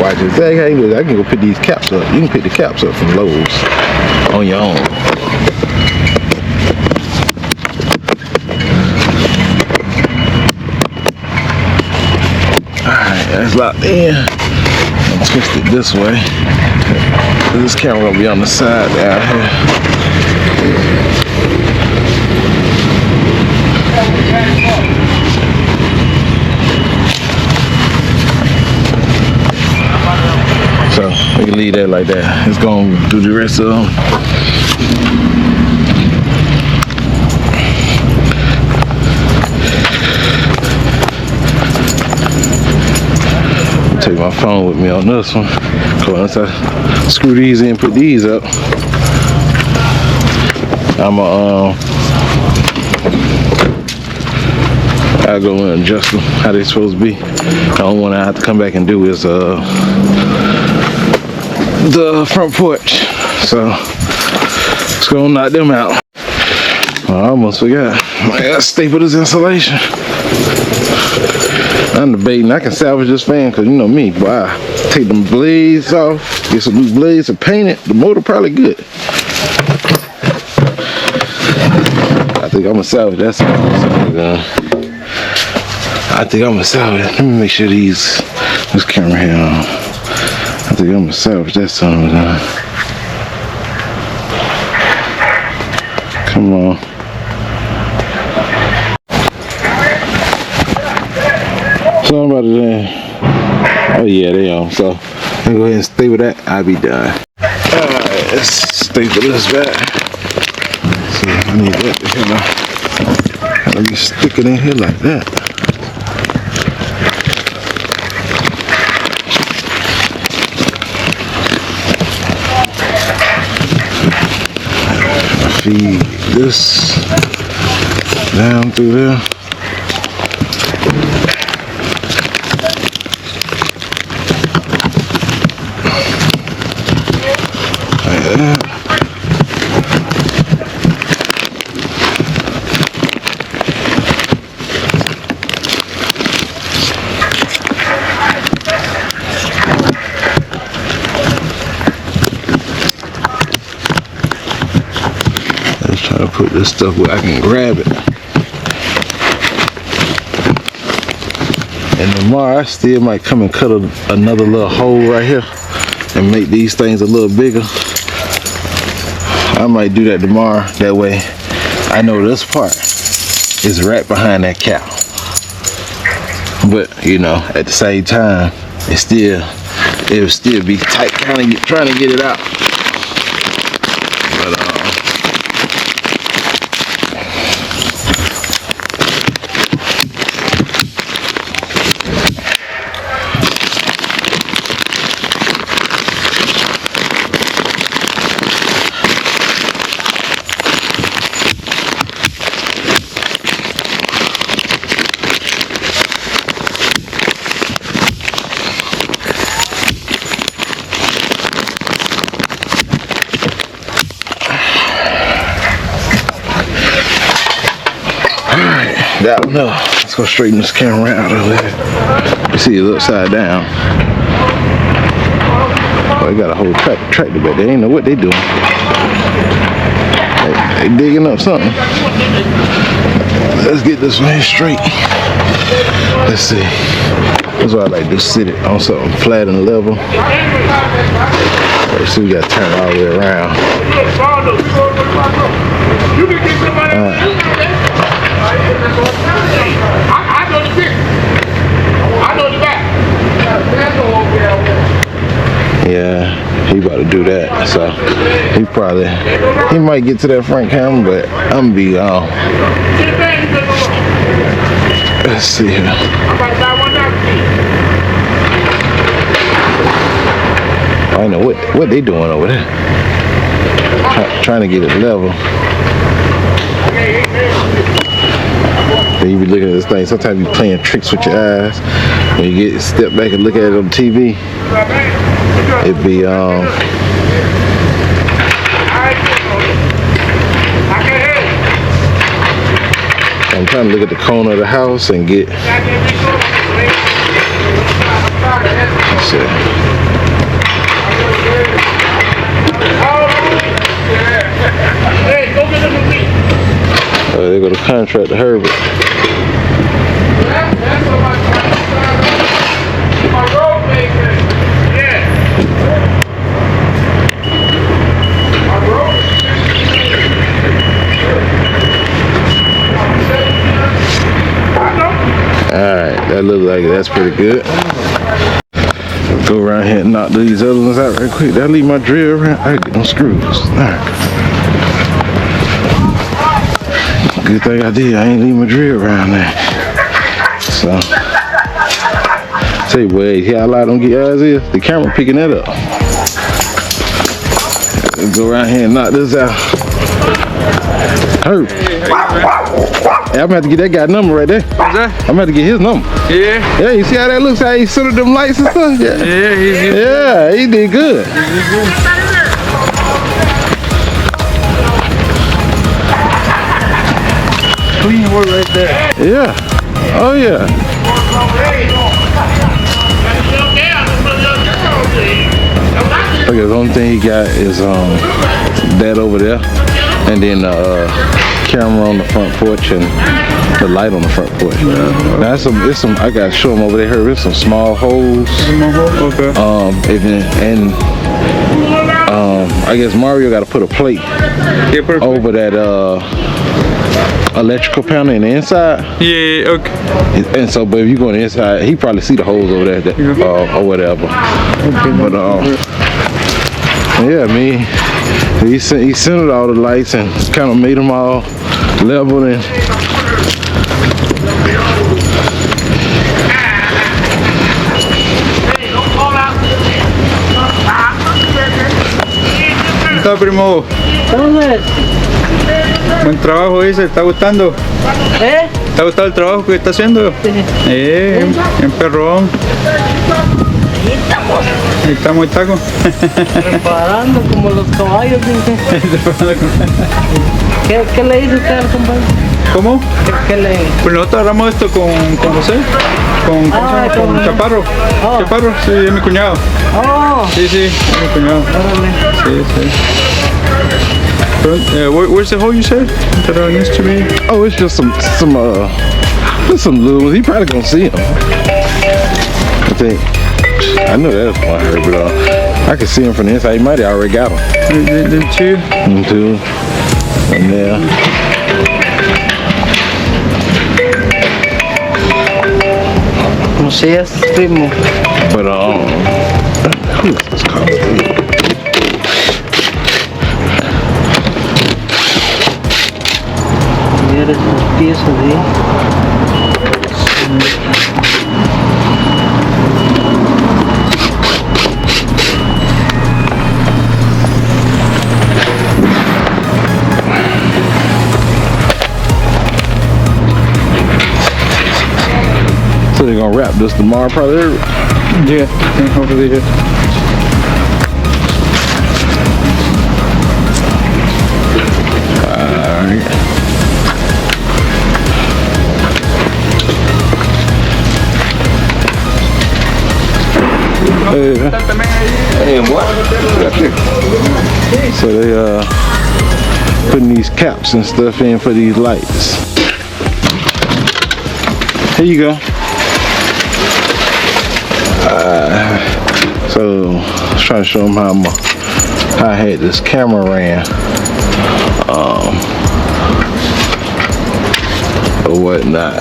Watch it. Say, hey, look, I can go pick these caps up. You can pick the caps up from Lowe's on your own. That's locked in. I'm twist it this way. This camera gonna be on the side down here. So we can leave that like that. It's gonna do the rest of them. Take my phone with me on this one. Once I screw these in, put these up, I'll go in and adjust them how they supposed to be. The only one I have to come back and do is the front porch. So let's go knock them out. I almost forgot. I gotta staple this insulation. I'm debating. I can salvage this fan because you know me, boy. I take them blades off, get some new blades and paint it. The motor probably good. I think I'm gonna salvage that. I think I'm gonna salvage. Let me make sure this camera here on. I think I'm gonna salvage that son of a gun. Come on. So I'm about to oh yeah, they on. So I'm gonna go ahead and staple that. I'll be done. Alright, let's staple this back. See, I need that to here now. Let me stick it in here like that. Feed this down through there. Let's try to put this stuff where I can grab it. And tomorrow I still might come and cut another little hole right here and make these things a little bigger. I might do that tomorrow. That way I know this part is right behind that cow. But you know, at the same time, it'll still be tight, kind of trying to get it out. But That one up. Let's go straighten this camera out over there. You see it's upside down. Oh, they got a whole tractor back there. They ain't know what they doing. They digging up something. Let's get this man straight. Let's see. That's why I like to sit it on something flat and level. Let's see, we gotta turn it all the way around. Yeah, he about to do that. So he might get to that front camera, but I'm gonna be gone. Let's see here. I don't know what they doing over there. Trying to get it level. Then you be looking at this thing. Sometimes you playing tricks with your eyes. When you step back and look at it on TV, it be I'm trying to look at the corner of the house and get. Let's see. They go to contract to Herbert. Alright, that looks like that's pretty good. Go around here and knock these other ones out right quick. Did I leave my drill around? I get them screws. Alright. Good thing I did. I ain't leave my drill around there. So, tell you what, see how loud them get eyes is? The camera picking that up. Let's go around here and knock this out. Hurt. Hey, I'm gonna have to get that guy number right there. What's that? I'm gonna have to get his number. Yeah. Yeah, you see how that looks? How he centered them lights and stuff? Yeah. Yeah, He did good. Clean work right there. Yeah. Oh yeah. Okay, the only thing he got is that over there, and then camera on the front porch and the light on the front porch. Now it's some. I gotta show them over there. There's some small holes. Okay. I guess Mario got to put a plate over that electrical panel in the inside. Yeah. Okay. And so, but if you go on the inside, he probably see the holes over there or whatever. Okay. But yeah, I mean, he centered all the lights and kind of made them all level and. ¿Cómo está, primo? Entonces, Buen trabajo, dice. ¿Está gustando? ¿Te ha gustado el trabajo que está haciendo? Bien perrón. Ahí estamos, el taco. preparando como los caballos, dice. ¿Qué le dice usted al compañero? ¿Cómo? ¿Qué le? Pues nosotros agarramos esto con José, con Chaparro. Chaparro, sí, es mi cuñado. Oh. Sí, es mi cuñado. Sí. Where's the hole you said that needs to be? Oh, it's just some little ones. He probably gonna see them. I think. I know that's one I heard, but I can see him from the inside. He might have already got them. The two? Two. And there. No sé, primo. But who is this called? Mira esas piezas ahí. So they're gonna wrap this tomorrow, probably. Yeah, hopefully it. So they putting these caps and stuff in for these lights. Here you go. So I was trying to show them how I had this camera ran. Or whatnot.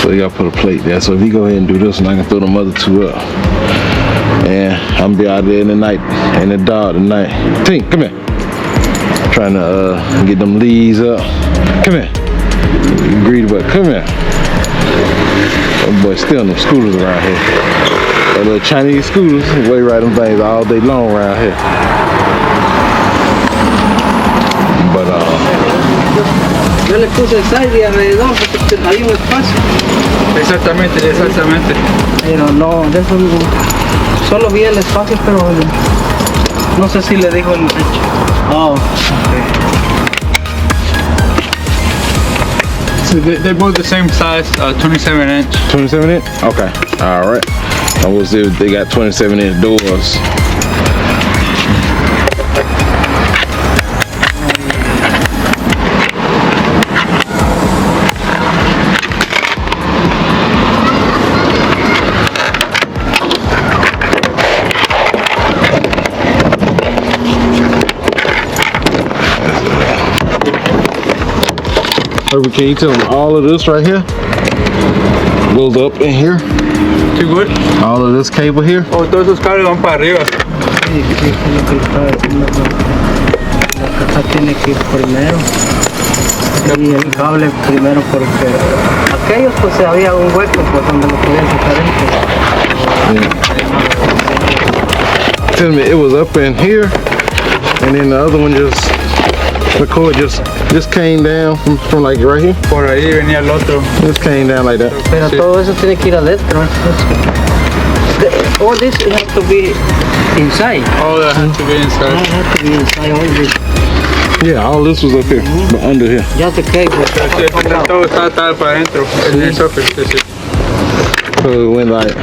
So you gotta put a plate there. So if you go ahead and do this, and I can throw them other two up. And I'm gonna be out there in the night, in the dark tonight. Tink, come here. Trying to get them leaves up. Come here. You greedy, but come here. Them boys stealing them scooters around here. That little Chinese scooters, way right them things all day long around here. But Yo le puse el side y alrededor porque hay un espacio. Exactamente. Pero no, de eso no. Solo vi el espacio, pero no sé si le dijo el hecho. Oh, okay. So they're both the same size, 27 inch. 27 inch? Okay. Alright. I will see if they got 27 inch doors. Can you tell them all of this right here goes up in here? Too good? All of this cable here? Oh, todos esos cables van para arriba. La caja tiene que ir primero. Y el cable primero porque aquellos pues había un hueco pues donde lo podían sacar. Tell me it was up in here and then the other one the cord just came down from like right here. Por ahí venía el otro. Just came down like that. Pero Sí. todo eso tiene que ir adentro. All this has to be inside. Oh, that has to be All inside. has to be inside. All this. Yeah, all this was up here, but under here. Just the cable. Todo está para adentro. En el socket, sí. So it went like.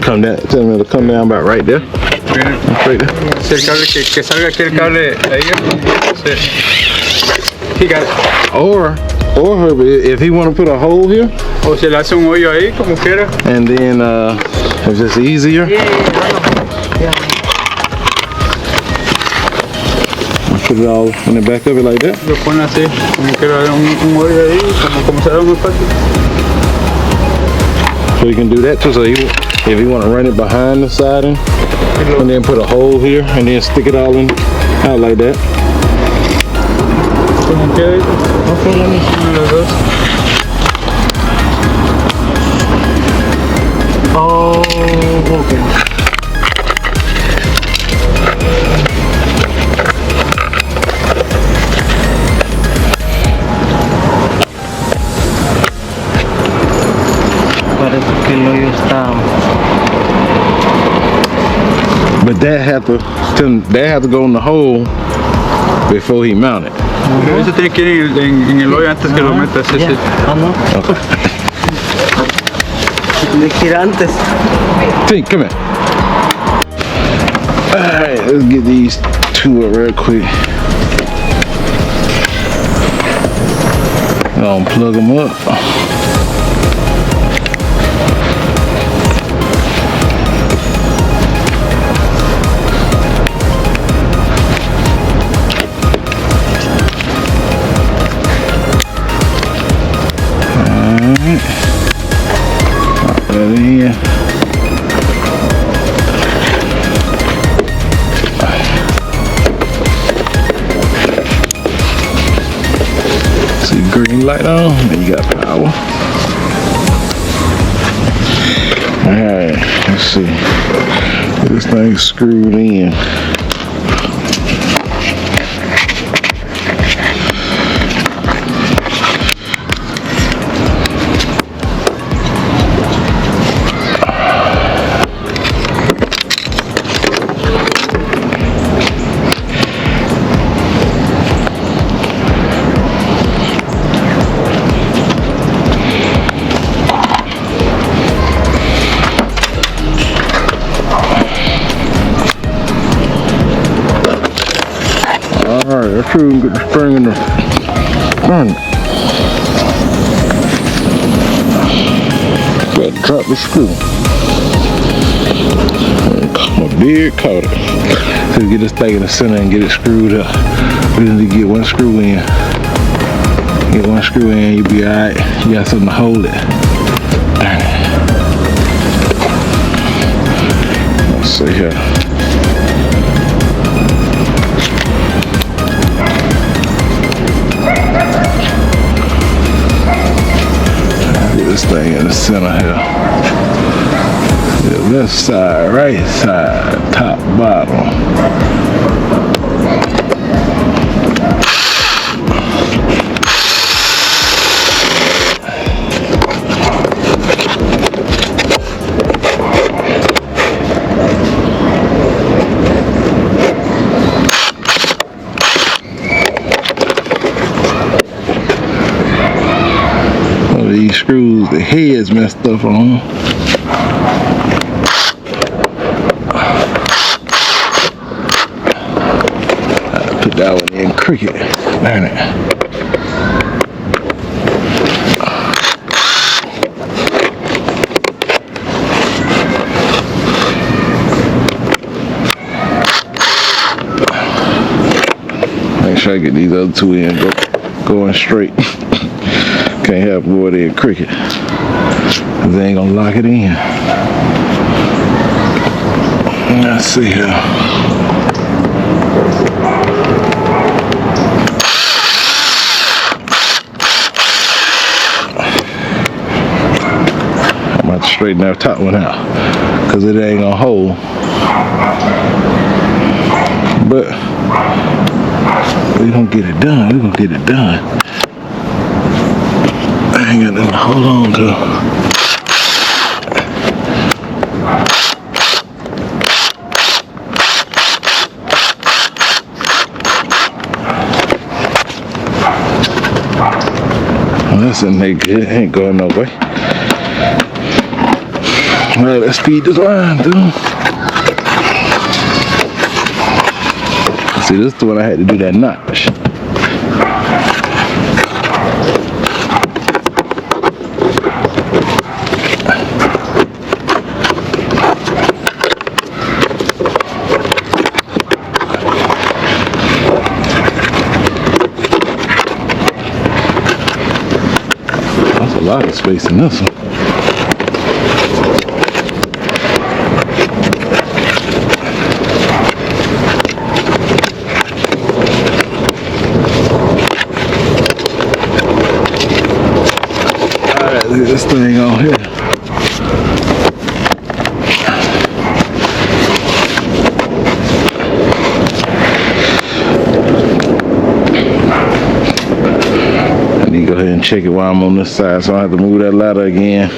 Come down, tell me to come down about right there. Right there. Si el cable que salga aquí el cable ahí. Sí. He got it. Or if he want to put a hole here, O si le hace un hoyo ahí, como quiera. and then if it's easier, put it all in the back of it like that. Lo pone así, como quiera, un hoyo ahí, como se da muy fácil. So you can do that too. So if you want to run it behind the siding, and then put a hole here, and then stick it all in out like that. Como quiera. Okay, let me see. Los dos. Oh, okay. Parece que el hoyo está. But that have to go in the hole before he mount it. Pero eso tiene que ir en el hoyo antes que lo metas. Sí, sí. Ah, no. Okay. Tiene que ir antes. Tink, come here. Alright, let's get these two up real quick. Gonna plug them up. That in. See green light on, then you got power. Alright, let's see. This thing's screwed in. Alright, let's see if we can get the spring in the front. Gotta drop the screw. My beard caught it. So get this thing in the center and get it screwed up. We just need to get one screw in. Get one screw in, you'll be alright. You got something to hold it. Darn it. Let's see here. Get this thing in the center here. The left side, right side, top, bottom. One of these screws, the head's messed up on. Put that one in cricket. Darn it. Make sure I get these other two in going straight. Can't have more than cricket. Cause they ain't gonna lock it in. Let's see here. Straighten that top one out because it ain't gonna hold, but we gonna get it done. I ain't got nothing to hold on to. Well, that's in there good. It ain't going no way. Alright, let's feed this line, dude. See, this is the one I had to do that notch. That's a lot of space in this one. Look at this thing on here. I need to go ahead and check it while I'm on this side so I don't have to move that ladder again.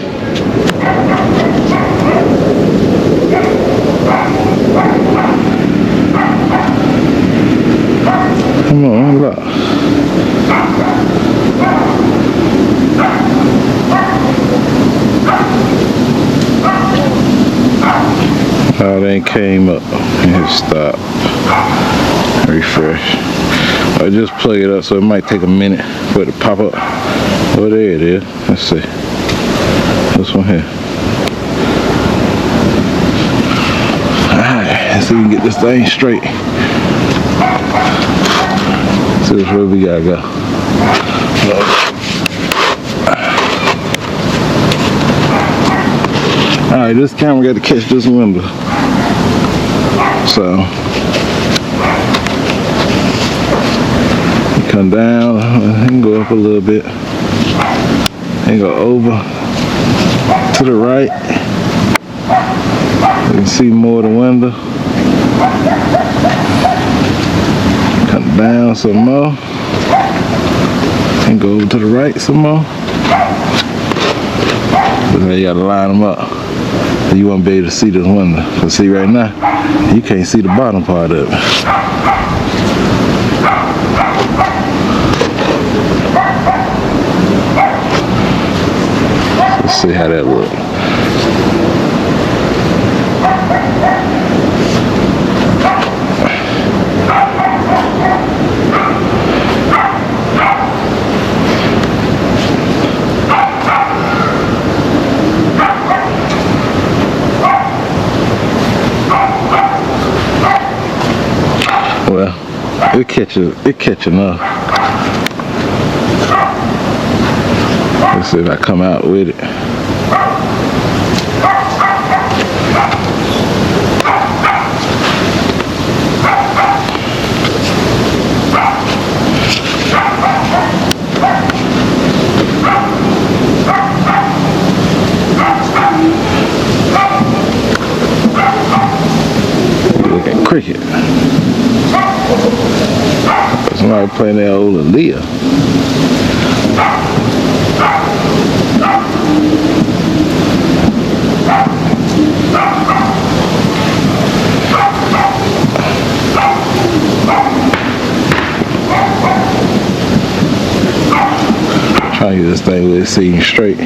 Come on, look. Oh, they came up and stop. Refresh. I just plug it up, so it might take a minute for it to pop up. Oh, there it is. Let's see. This one here. Alright, let's see if we can get this thing straight. See which way we gotta go. Alright, this camera got to catch this window. So you come down and go up a little bit and go over to the right. You can see more of the window. Come down some more and go over to the right some more. But now you gotta line them up. You won't be able to see this window. Cause see right now, you can't see the bottom part of it. Let's see how that looks. catch enough. Let's see if I come out with it. Look at cricket. Somebody playing that old Aaliyah. Trying to get this thing with it sitting straight.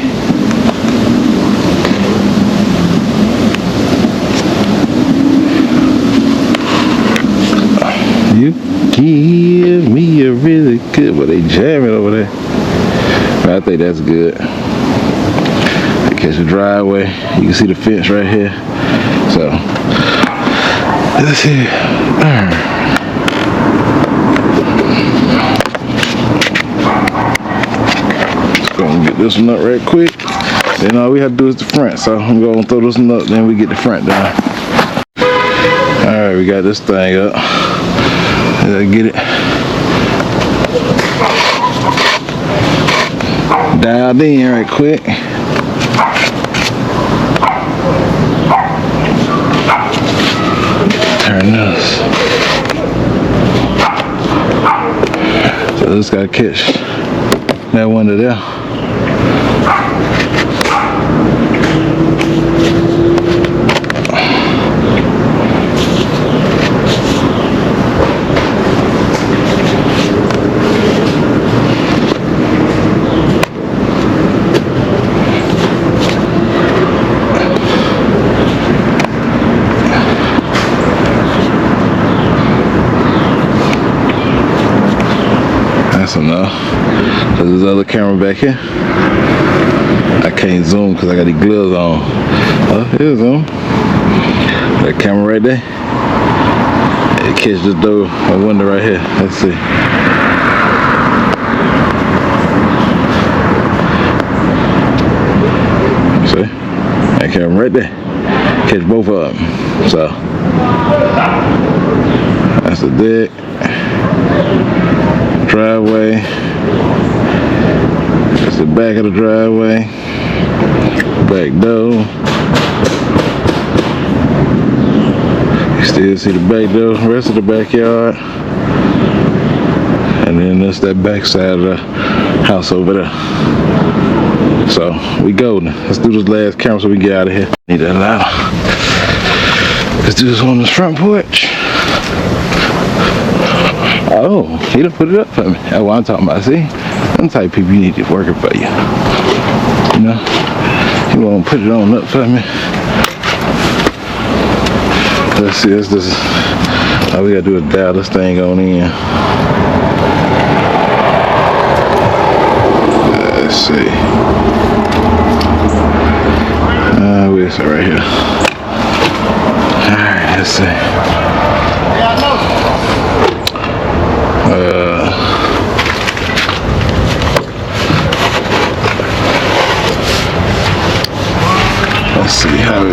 You give me a really good, but they jamming over there. But I think that's good. They catch the driveway. You can see the fence right here. So let's see. Just gonna get this one up right quick. Then all we have to do is the front. So I'm gonna throw this one up, then we get the front down. Alright, we got this thing up. Let's get it dialed in right quick. Turn this. So this gotta catch that window there. Enough. So there's other camera back here. I can't zoom because I got the gloves on. Oh, here's zoom. That camera right there. It catch this door, a window right here. Let's see. See? That camera right there. Catch both of them. So that's the deck. Driveway. That's the back of the driveway. Back door. You still see the back door, rest of the backyard. And then that's that back side of the house over there. So we golden. Let's do this last camera so we can get out of here. Need that ladder. Let's do this on this front porch. Oh, he done put it up for me. That's what I'm talking about. See, them type of people you need to work it for you. You know, he won't put it on up for me. Let's see. This is all we gotta do is dial this thing on in. Let's see. Where's it right here? All right, let's see. Let's see how it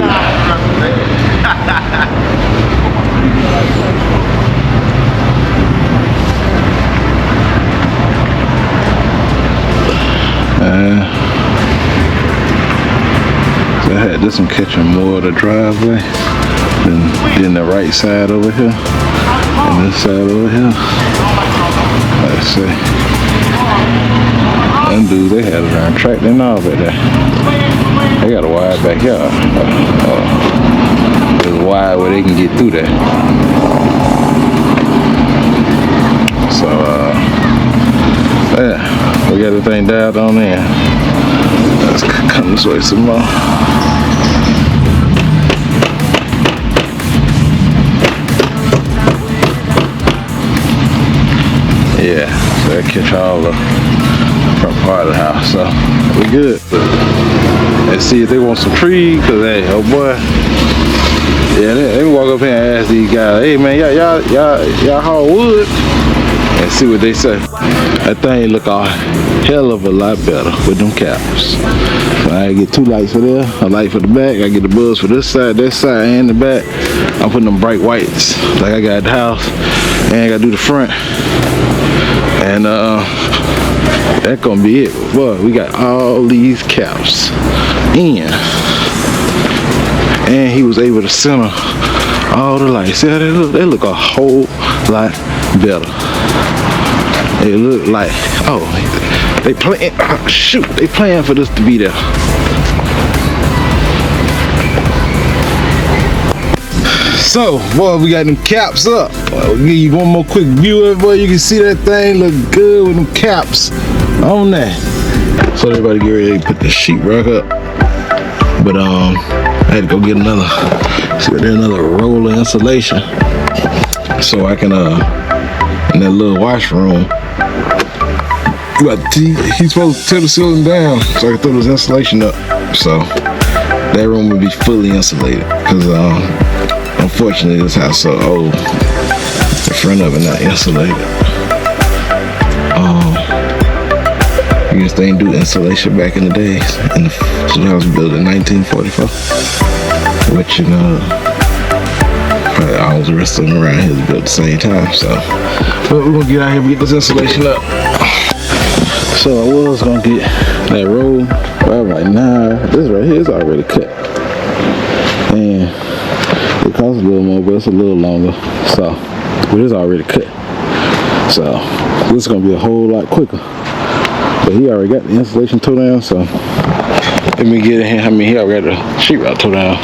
so I had this one catching more of the driveway than the right side over here and this side over here. Let's see. Them dudes, they had it around track and all back there. They got a wide backyard. It's wide where they can get through there. So, yeah, we got the thing dialed on in. Let's come this way some more. Yeah, so that catch all the front part of the house. So we good. Let's see if they want some trees, cause hey, oh boy, yeah, they walk up here and ask these guys, hey man, y'all haul wood? and see what they say. That thing look a hell of a lot better with them caps. So I get 2 lights for there, a light for the back. I get the bulbs for this side, and the back. I'm putting them bright whites like I got at the house, and I gotta do the front. And that gonna be it. Boy, we got all these caps in, and he was able to center all the lights. See how they look? They look a whole lot better. They look like, oh, they playing. Shoot, they playing for this to be there. So, boy, we got them caps up. I'll give you one more quick view of it, boy. You can see that thing look good with them caps on that. So everybody get ready to put the sheetrock up. But I had to go get another roll of insulation so I can in that little washroom. He's supposed to tear the ceiling down so I can throw this insulation up. So that room will be fully insulated because unfortunately this house is so old. The front of it not insulated. I guess they didn't do insulation back in the days. And the house was built in 1944. Which, you know, probably all the rest of them around here was built at the same time. So, but we're gonna get out here and get this insulation up. So I was gonna get that roll, but I'm like, nah, this right here is already cut. And it costs a little more, but it's a little longer. So, but it's already cut. So, this is gonna be a whole lot quicker. But he already got the insulation tore down, so let me get in here. I mean, he already got the sheetrock tore down.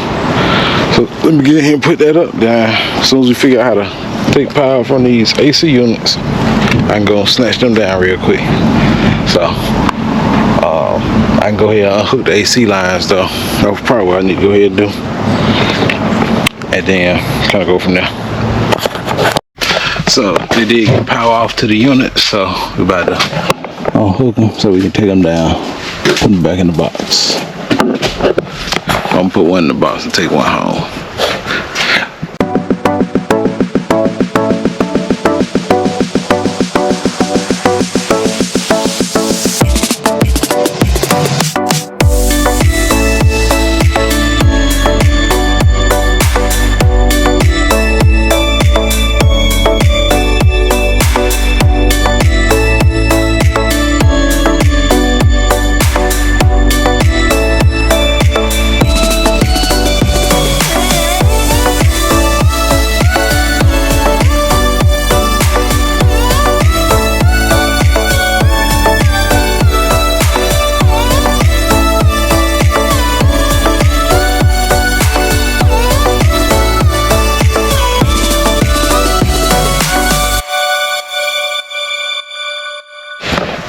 So let me get in here and put that up down. As soon as we figure out how to take power from these AC units, I can go and snatch them down real quick. So I can go ahead and unhook the AC lines though. That's probably what I need to go ahead and do. And then kind of go from there. So they did get power off to the unit, so we're about to unhook them so we can take them down, put them back in the box. I'm gonna put one in the box and take one home.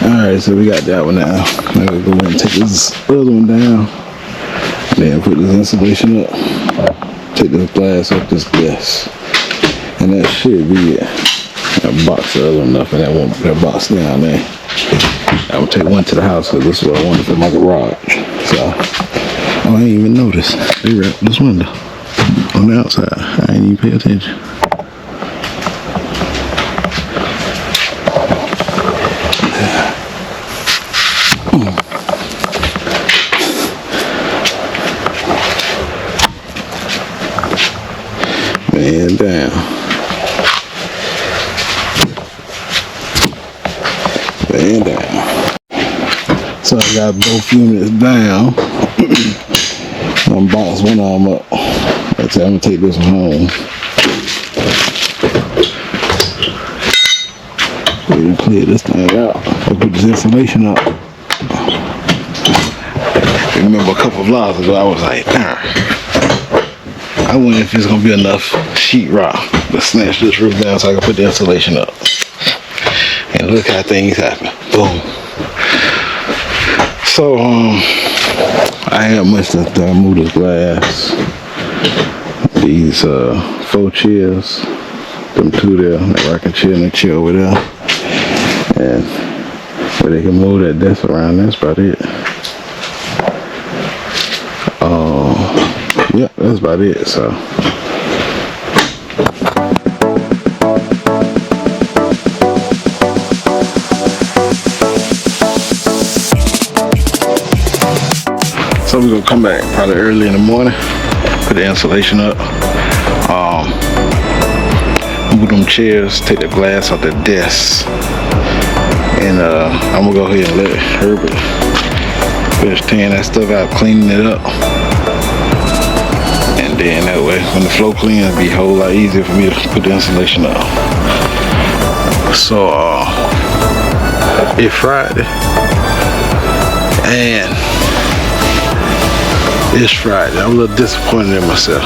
Alright, so we got that one now. Now we'll go ahead and take this other one down. Then put this insulation up. Take this glass up this glass. And that should be it. That box the other one up and that box down there. I'm gonna take one to the house because this is what I wanted for my garage. So, oh, I didn't even notice. They wrapped this window on the outside. I didn't even pay attention. Man down. Man down. So I got both units down. I'm box one of them up. Like I said, I'm gonna take this one home. We can clear this thing out. I'll put this insulation up. I remember a couple of vlogs ago, I was like, I wonder if it's gonna be enough sheetrock to snatch this roof down so I can put the insulation up. And look how things happen. Boom. So I ain't got much to move this glass. These 4 chairs, them 2 there, that rocking chair and that chair over there. And where they can move that desk around, that's about it. Yeah, that's about it, so. gonna come back probably early in the morning, put the insulation up, move them chairs, take the glass off the desk, and I'm gonna go ahead and let Herbert finish tearing that stuff out, cleaning it up, and then that way when the floor cleans, it'll be a whole lot easier for me to put the insulation up. So it's Friday, and it's Friday. I'm a little disappointed in myself.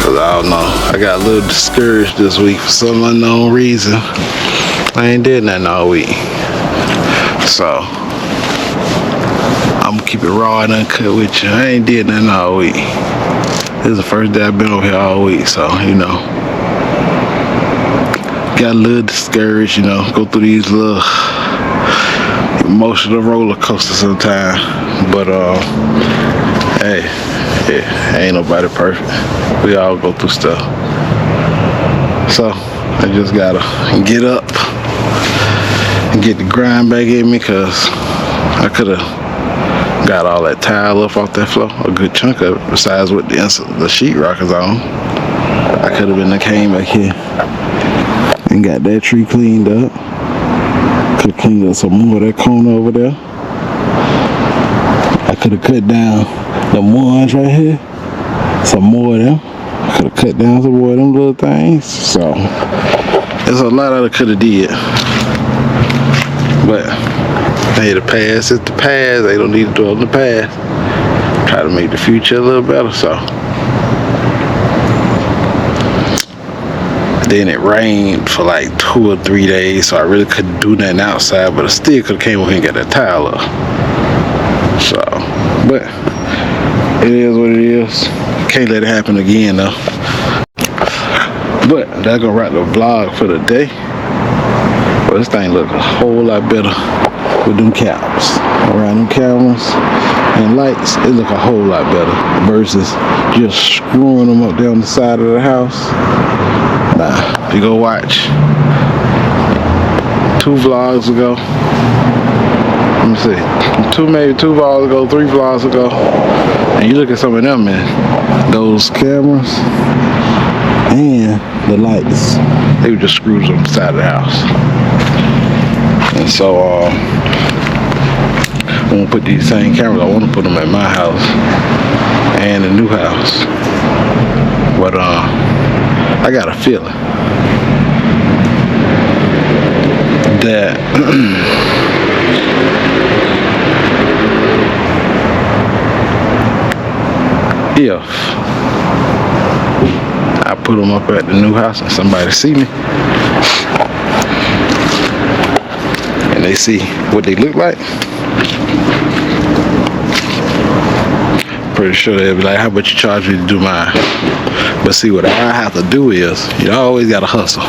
Cause I don't know, I got a little discouraged this week for some unknown reason. I ain't did nothing all week. So I'm gonna keep it raw and uncut with you. I ain't did nothing all week. This is the first day I've been over here all week, so you know. Got a little discouraged, you know, go through these little emotional roller coasters sometimes. But hey, yeah, ain't nobody perfect. We all go through stuff. So I just gotta get up and get the grind back in me, cause I could've got all that tile up off that floor, a good chunk of it, besides what the sheetrock is on. I could've been came back here and got that tree cleaned up. Could've cleaned up some more of that corner over there. I could've cut down the ones right here, some more of them. I could've cut down some more of them little things. So there's a lot I could've did. But hey, the past is the past. They don't need to dwell on the past. Try to make the future a little better. So then it rained for like 2 or 3 days, so I really couldn't do nothing outside, but I still could have came over here and got that tile up. So, but it is what it is. Can't let it happen again though. But that's gonna wrap the vlog for the day. Well, this thing look a whole lot better with them caps. Around them cameras and lights, it look a whole lot better versus just screwing them up down the side of the house. Nah, if you go watch 2 vlogs ago, let me see, maybe 2 vlogs ago, 3 vlogs ago, and you look at some of them, man, those cameras and the lights, they were just screws on the side of the house. And so I want to put these same cameras, I want to put them at my house and the new house. But I got a feeling that if I put them up at the new house and somebody see me and they see what they look like, pretty sure they'll be like, how about you charge me to do mine? But see, what I have to do is, you always gotta hustle.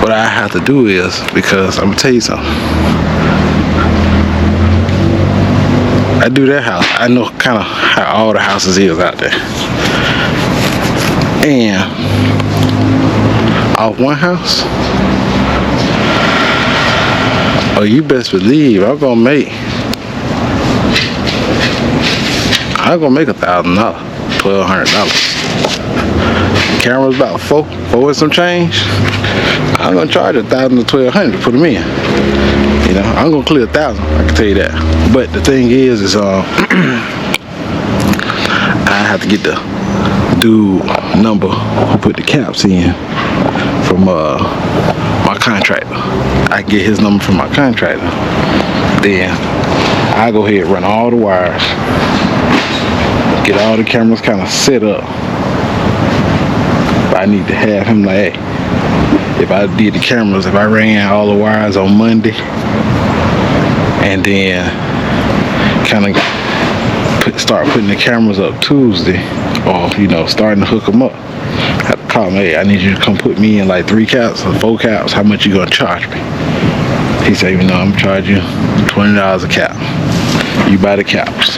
What I have to do is, because I'm gonna tell you something, I do that house, I know kind of how all the houses is out there, and off one house, oh, you best believe I'm gonna make $1,000, $1,200. Camera's about four and some change. I'm gonna charge $1,000 to $1,200 to put them in. You know, I'm gonna clear $1,000. I can tell you that. But the thing is I have to get the dude number who put the caps in from my contractor. I can get his number from my contractor. Then I go ahead and run all the wires, get all the cameras kind of set up. But I need to have him like, hey, if I did the cameras, if I ran all the wires on Monday and then kind of start putting the cameras up Tuesday, or you know, starting to hook them up, I have to call him, hey, I need you to come put me in like 3 caps or 4 caps. How much you gonna charge me? He said, you know, I'm charging you $20 a cap. You buy the caps.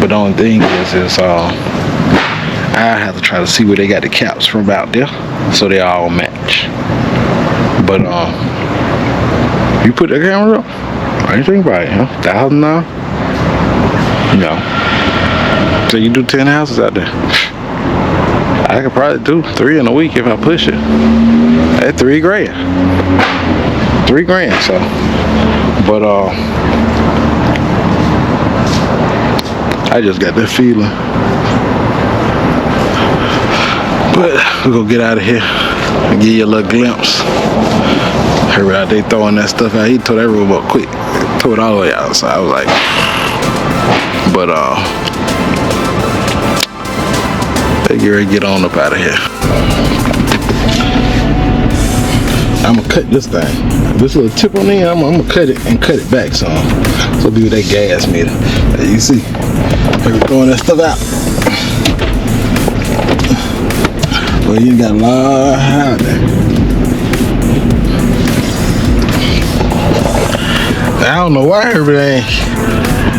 But the only thing is I have to try to see where they got the caps from out there, so they all match. But you put the camera up, Anything right, huh? $1,000 now? No. So you do 10 houses out there. I could probably do 3 in a week if I push it. That's $3 grand. $3 grand, so. But I just got that feeling. But we're gonna get out of here and give you a little glimpse. Heard out there throwing that stuff out. He tore that room up quick. Tore it all the way out. So I was like, but they get ready to get on up out of here. I'm gonna cut this thing. This little tip on there, I'm gonna cut it and cut it back some. So be with that gas meter. As you see, we're throwing that stuff out. Well, you got a lot out there. I don't know why everything.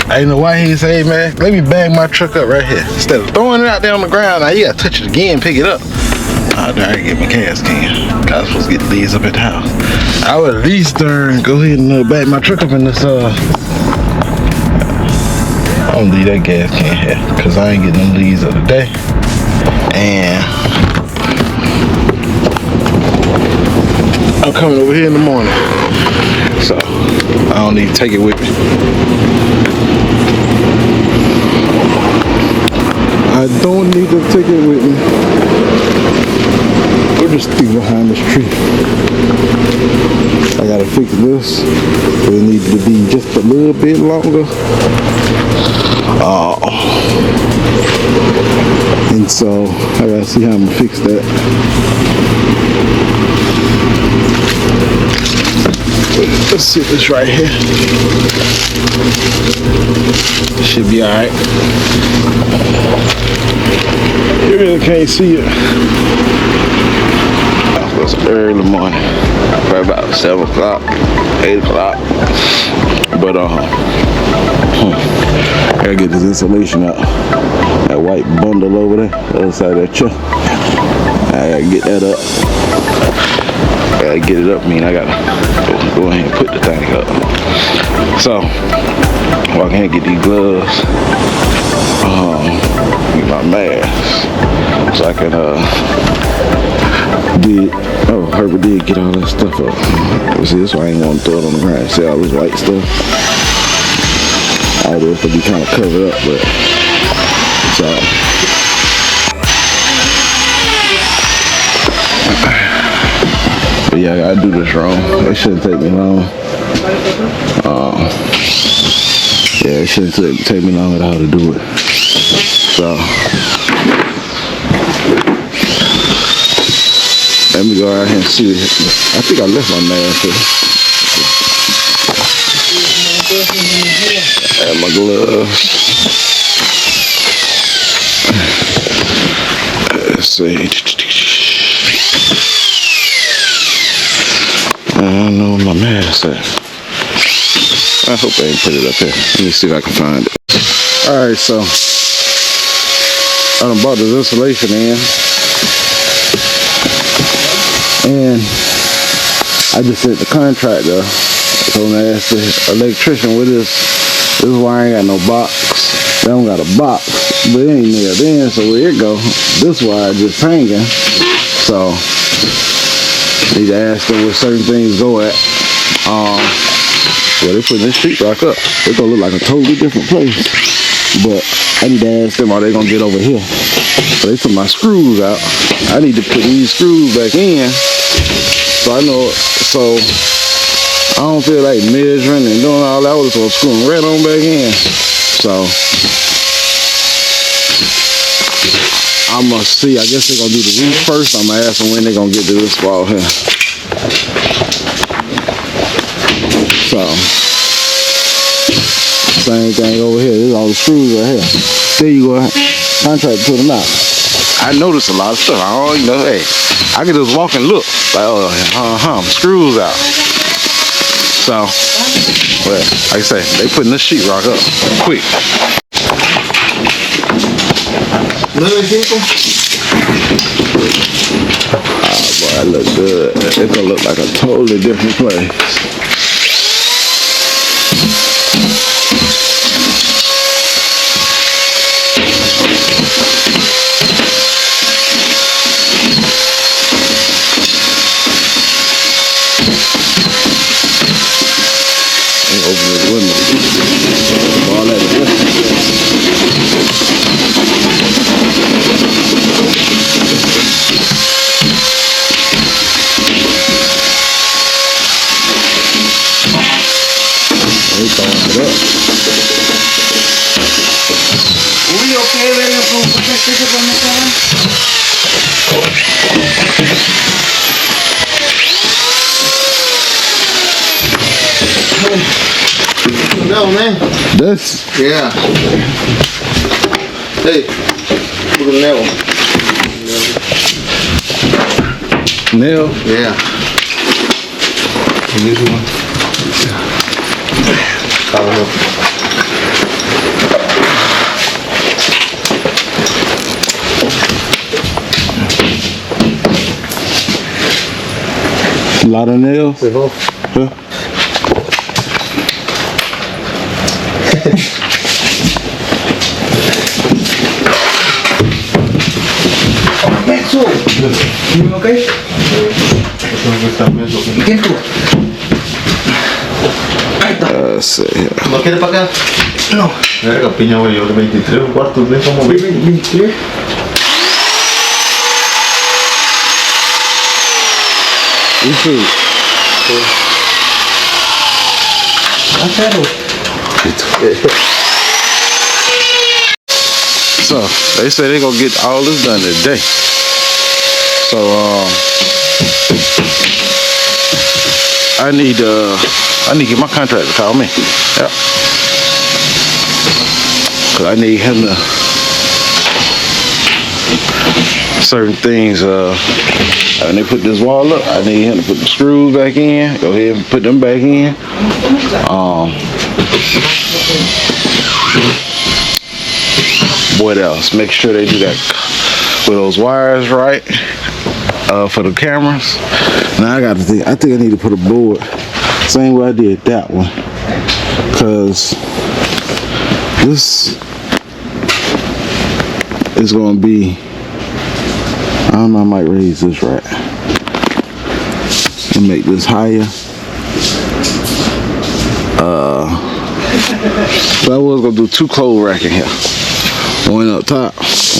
I don't know why he say, hey, man, let me bag my truck up right here. Instead of throwing it out there on the ground, now you gotta touch it again, pick it up. There I can get my gas can. I was supposed to get these up at the house. I would at least go ahead and bag my truck up in this. I'm gonna leave that gas can here because I ain't getting them leaves of the day. And I'm coming over here in the morning, so I don't need to take it with me. I don't need to take it with me. We'll just be behind this tree. I gotta fix this. It needs to be just a little bit longer. And so I gotta see how I'm gonna fix that. Let's see this right here. Should be alright. You really can't see it. It was early morning. Probably about 7 o'clock, 8 o'clock. But I gotta get this insulation out. That white bundle over there, the other side of that chair. I gotta get that up. I gotta get it up, I gotta go ahead and put the thing up. So, walk in and get these gloves, get my mask, so I can Herbert did get all that stuff up. See, this why I ain't want to throw it on the ground. See all this white stuff? All this will be kind of covered up, but it's all. But yeah, I gotta do this wrong. It shouldn't take me long. Yeah, it shouldn't take me long at all to do it. So let me go out here and see. I think I left my mask here. And my gloves. Let's see. I don't know where my mask at. I hope I ain't put it up here. Let me see if I can find it. Alright, so I done bought this insulation in. And I just sent the contractor. So when I asked the electrician with this wire ain't got no box. They don't got a box, but it ain't nailed in, so where it go? This wire just hanging. So need to ask them where certain things go at. Well, they putting this sheetrock up. It's gonna look like a totally different place. But I need to ask them, are they gonna get over here? So they took my screws out. I need to put these screws back in. So I know, so I don't feel like measuring and doing all that. I was gonna screw them right on back in. So I must see. I guess they're gonna do the roof first. I'm gonna ask them when they're gonna get to this wall here. So same thing over here. There's all the screws right here. There you go. Contract put them out. I noticed a lot of stuff. I don't know. Hey, I can just walk and look. Like, screws out. So, well, like I say, they putting this sheetrock up quick. Little people. Oh boy, that looks good. It's gonna look like a totally different place. Julio, ¿qué verga con qué se pone acá? No, man. This? Yeah. Hey, look at the nail. Nail? Yeah. And this one. Cover up. A lot of nails? Huh? Menso. ¿You okay? ¿Quién tú? Let's see here. ¿No quieres para acá? No. Verga, piña, güey, yo de 23 cuartos, ven cómo vive. 23. You too. Acero. So they say they gonna get all this done today. So I need to get my contractor to call me. Yep. Cause I need him to certain things. When they put this wall up, I need him to put the screws back in. Go ahead and put them back in. What else? Make sure they do that with those wires right for the cameras. Now I got to think. I think I need to put a board same way I did that one, cause this is gonna be. I don't know. I might raise this right and make this higher. So I was gonna do 2 clothes rack in here. One up top,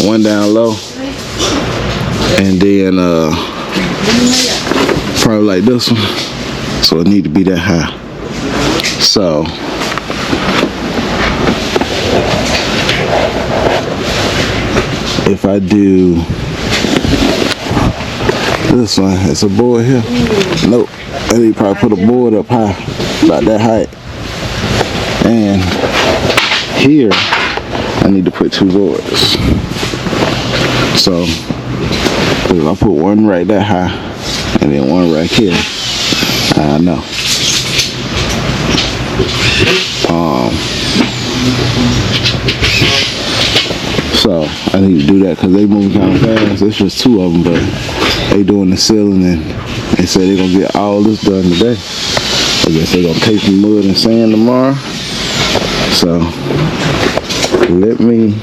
one down low, and then probably like this one. So it need to be that high. So if I do this one, it's a board here. Nope, I need to probably put a board up high, about that height. And here I need to put 2 boards. So if I put one right that high and then one right here, I know. So I need to do that because they moving kind of fast. It's just 2 of them, but they doing the ceiling and they say they're gonna get all this done today. I guess they're gonna take some mud and sand tomorrow. So let me.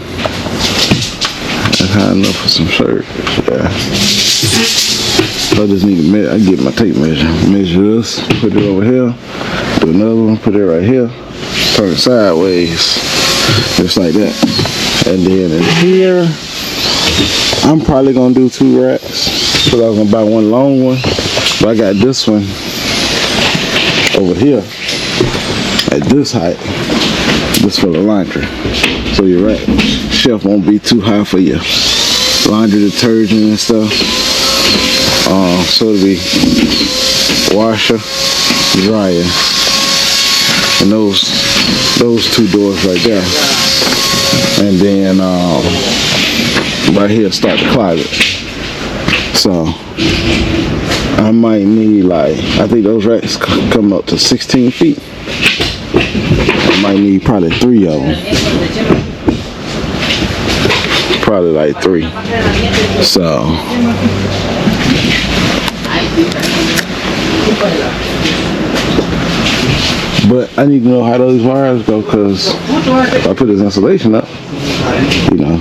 That's high enough for some shirts. Yeah. So I just need to measure. I get my tape measure. Measure this. Put it over here. Do another one. Put it right here. Turn it sideways, just like that. And then in here, I'm probably gonna do 2 racks. So I was gonna buy one long one, but I got this one over here at this height. This for the laundry. So you're right. Shelf won't be too high for your laundry detergent and stuff. So it'll be washer, dryer, and those 2 doors right there. And then right here start the closet. So I might need like, I think those racks come up to 16 feet. I might need probably 3 of them. Probably like 3. So but I need to know how those wires go, because if I put this insulation up, you know,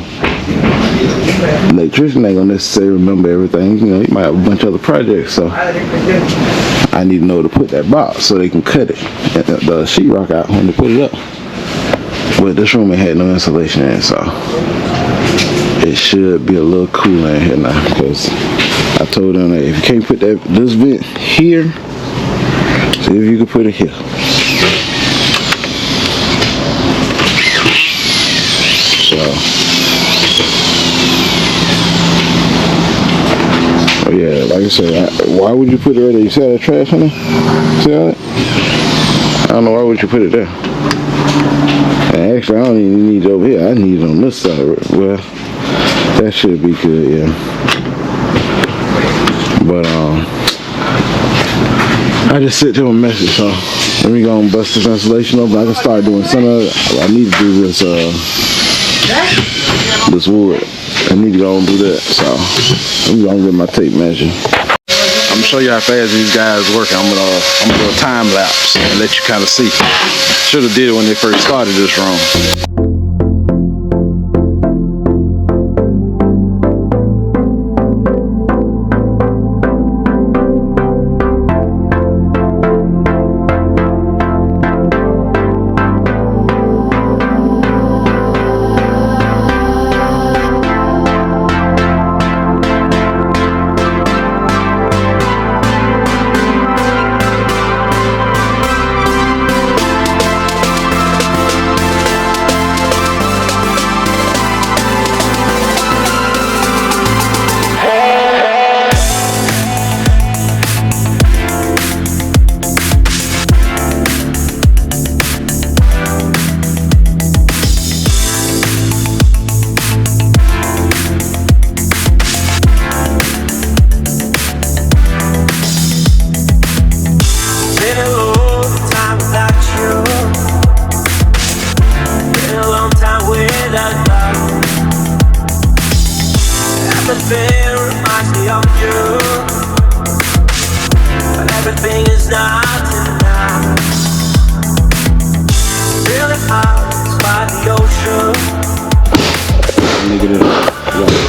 electrician ain't gonna necessarily remember everything. You know, he might have a bunch of other projects, so I need to know to put that box so they can cut it, the sheetrock out when they put it up. But this room ain't had no insulation in it, so it should be a little cooler in here now, because I told them that if you can't put this vent here, see if you can put it here. Oh yeah, like I said, why would you put it right there? You see all that trash in there? See all that? I don't know, why would you put it there? And actually, I don't even need it over here. I need it on this side. Well, that should be good, yeah. But, I just sit there with a message, so let me go and bust this insulation open. I can start doing some of it. I need to do this, this wood. I need to go and do that, so I'm gonna get my tape measure. I'm gonna show you how fast these guys work. I'm gonna do a time lapse and let you kind of see. Should have did it when they first started this room.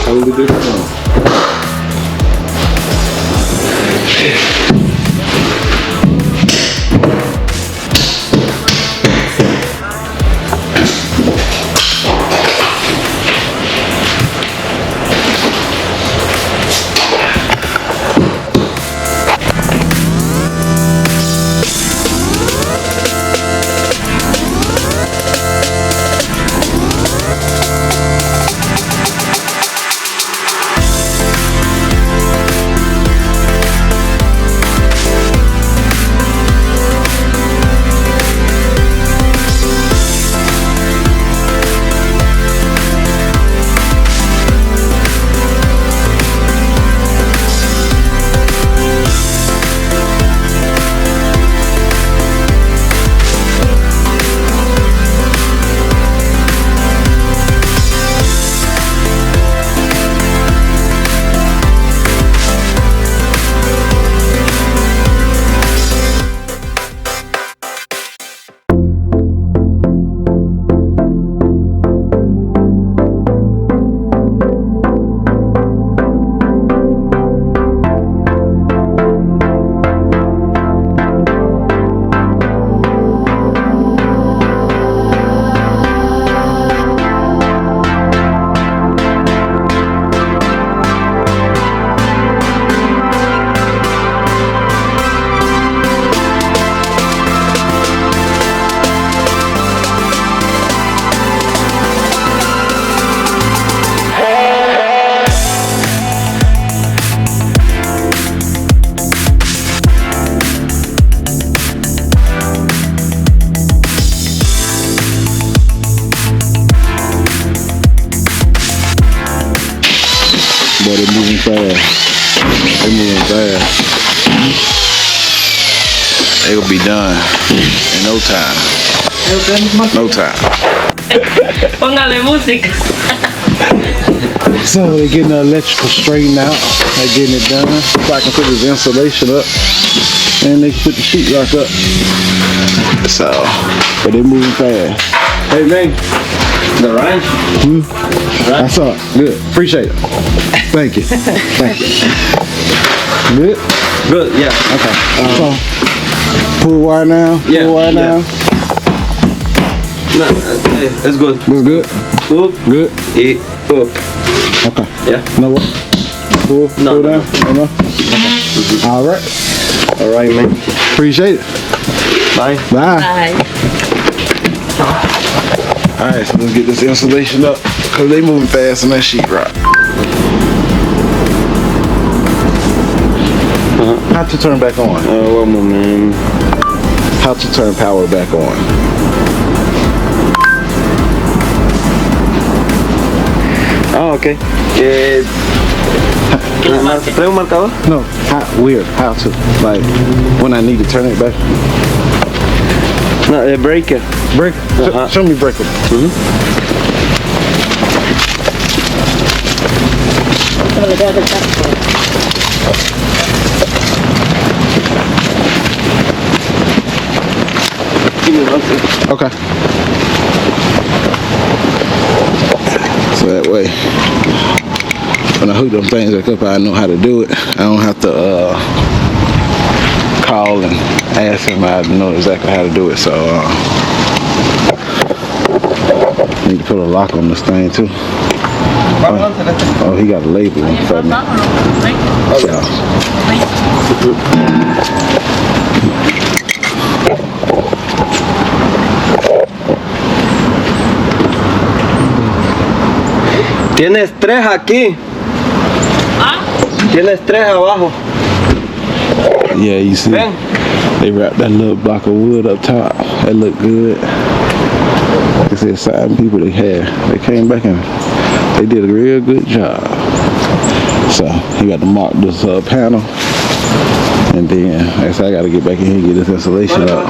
Totally different one. Boy, they're moving fast. They're moving fast. They'll be done in no time. No time. Póngale música. So they're getting the electrical straightened out. They're getting it done. So I can put this insulation up. And they can put the sheetrock up. So, but they're moving fast. Hey man. The ranch? I saw it. Good. Appreciate it. Thank you. Thank you. Good? Good, yeah. Okay. So, pull wire now? Yeah. Pull wire now? No, that's good. That's good? Up. Good? Up. Okay. Yeah. No what? Pull No. down? No? Okay. Alright. Alright, man. Appreciate it. Bye. Bye. Bye. Alright, so let's get this insulation up because they moving fast on that sheetrock. How to turn back on? One moment. How to turn power back on? Ah, ok. ¿Trae un marcador? No, how to, like, when I need to turn it back. No, the breaker. Break, show me breaker. Okay. So that way, when I hook them things back up, I know how to do it. I don't have to call and ask him. I know exactly how to do it. So need to put a lock on this thing too. Oh, he got a label on for me. So. Tienes 3 aquí. Tienes 3 abajo. Yeah, you see, they wrapped that little block of wood up top. That looked good. They said sign people they came back and they did a real good job. So he got to mark this panel, and then I said I got to get back in here and get this insulation up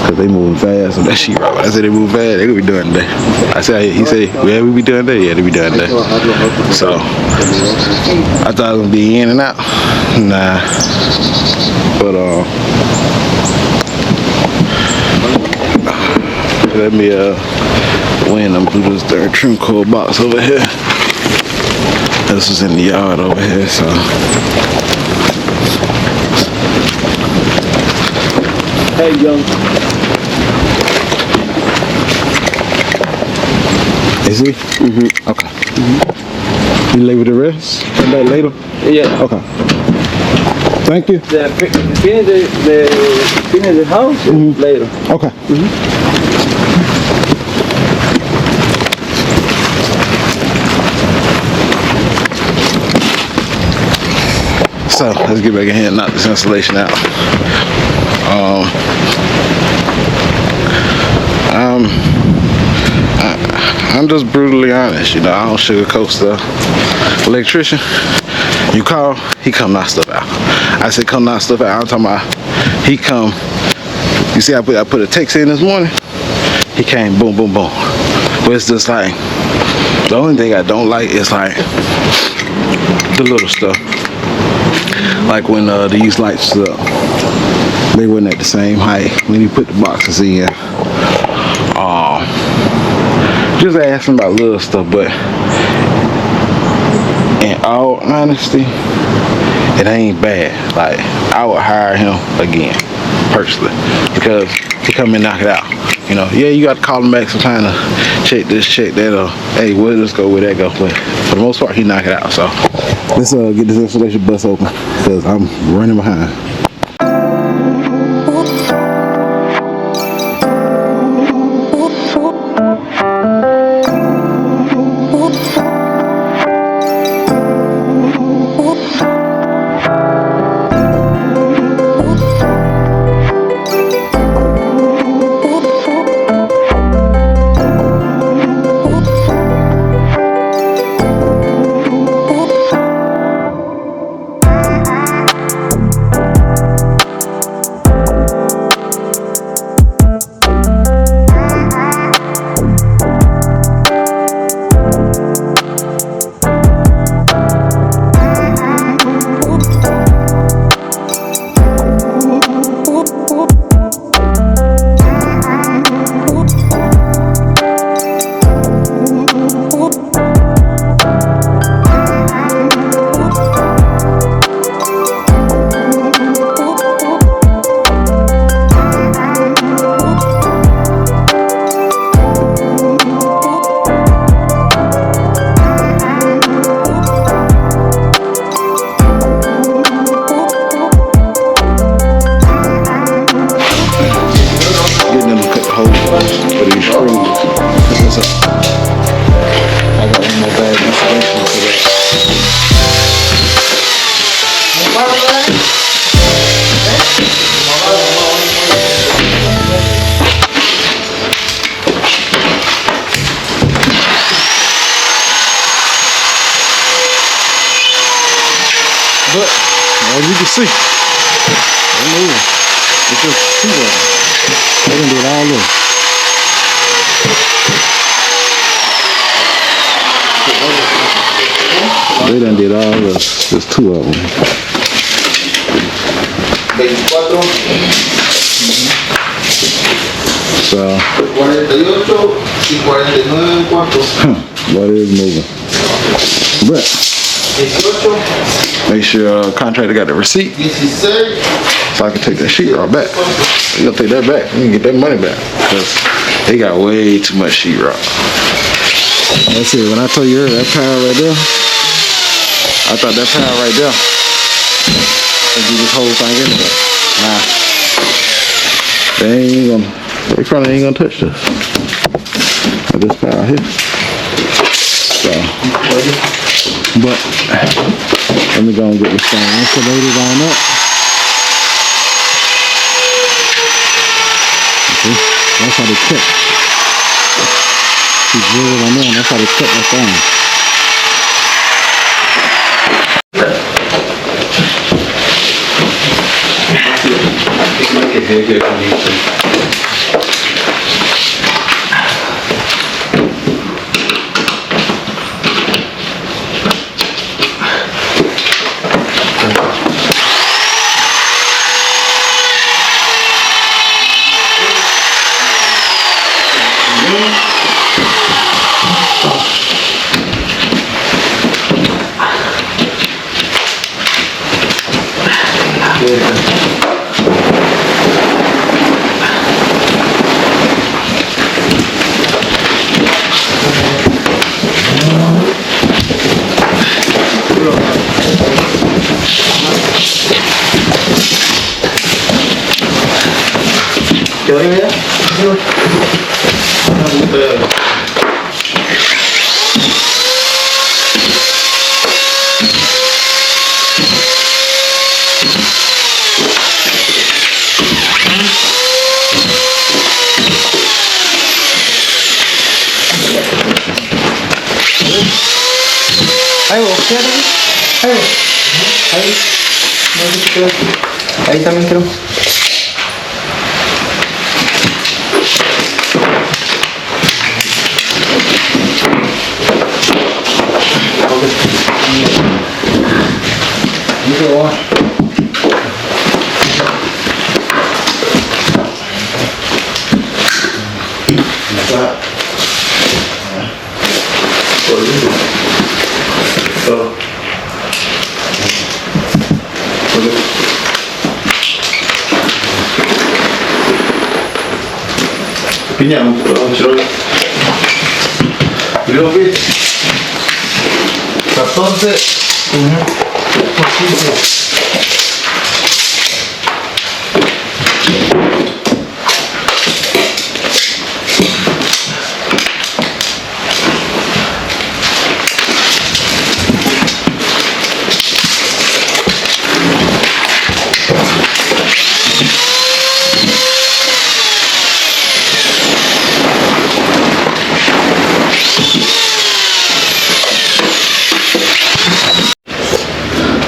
because they moving fast on that sheetrock. I said they move fast, they gonna be doing today. I said he said, yeah, we be doing that. Yeah, they be doing that. So I thought it was gonna be in and out. Nah, but let me win them through this third trim cord box over here. This is in the yard over here, so. Hey, young. Is he? Okay. You lay with the rest? Come back later? Yeah. Okay. Thank you. Finish the house later. Okay. So let's get back in here and knock this insulation out. I'm just brutally honest, you know, I don't sugarcoat stuff. Electrician, you call, he come knock stuff out. I said come knock stuff out, I'm talking about he come, you see I put a text in this morning, he came boom, boom, boom. But it's just like, the only thing I don't like is like the little stuff. Like when these lights up, they weren't at the same height when you put the boxes in. Just asking about little stuff, but in all honesty, it ain't bad. Like I would hire him again, personally, because he come and knock it out. You know, yeah, you got to call him back sometime to check this, check that, or hey, where this go, where that go. But for the most part, he knock it out. So let's get this insulation bus open because I'm running behind. see. They moving. It's just two of them. They done did all this. They done did all this. There's two of them. 24 So, 48 y 49 cuartos. what is moving? But 18, make sure contractor got the receipt 16. so I can take that sheetrock back. You gonna take that back? You can get that money back because they got way too much sheetrock. That's it. When I told you that pile right there, I thought that pile right there would do this whole thing in there. Nah, they probably ain't gonna touch this. This pile here. So, but let me go and get this thing insulated on up. Okay, that's how they cut. You drill it on there, and that's how they cut that thing. Make it bigger if you need to. ¿Quedó bien ya? Ahí vos, quédate ahí. Ahí vos. Ahí. No sé si quedó aquí. Ahí también creo. Piña, vamos a ver. Creo que 14.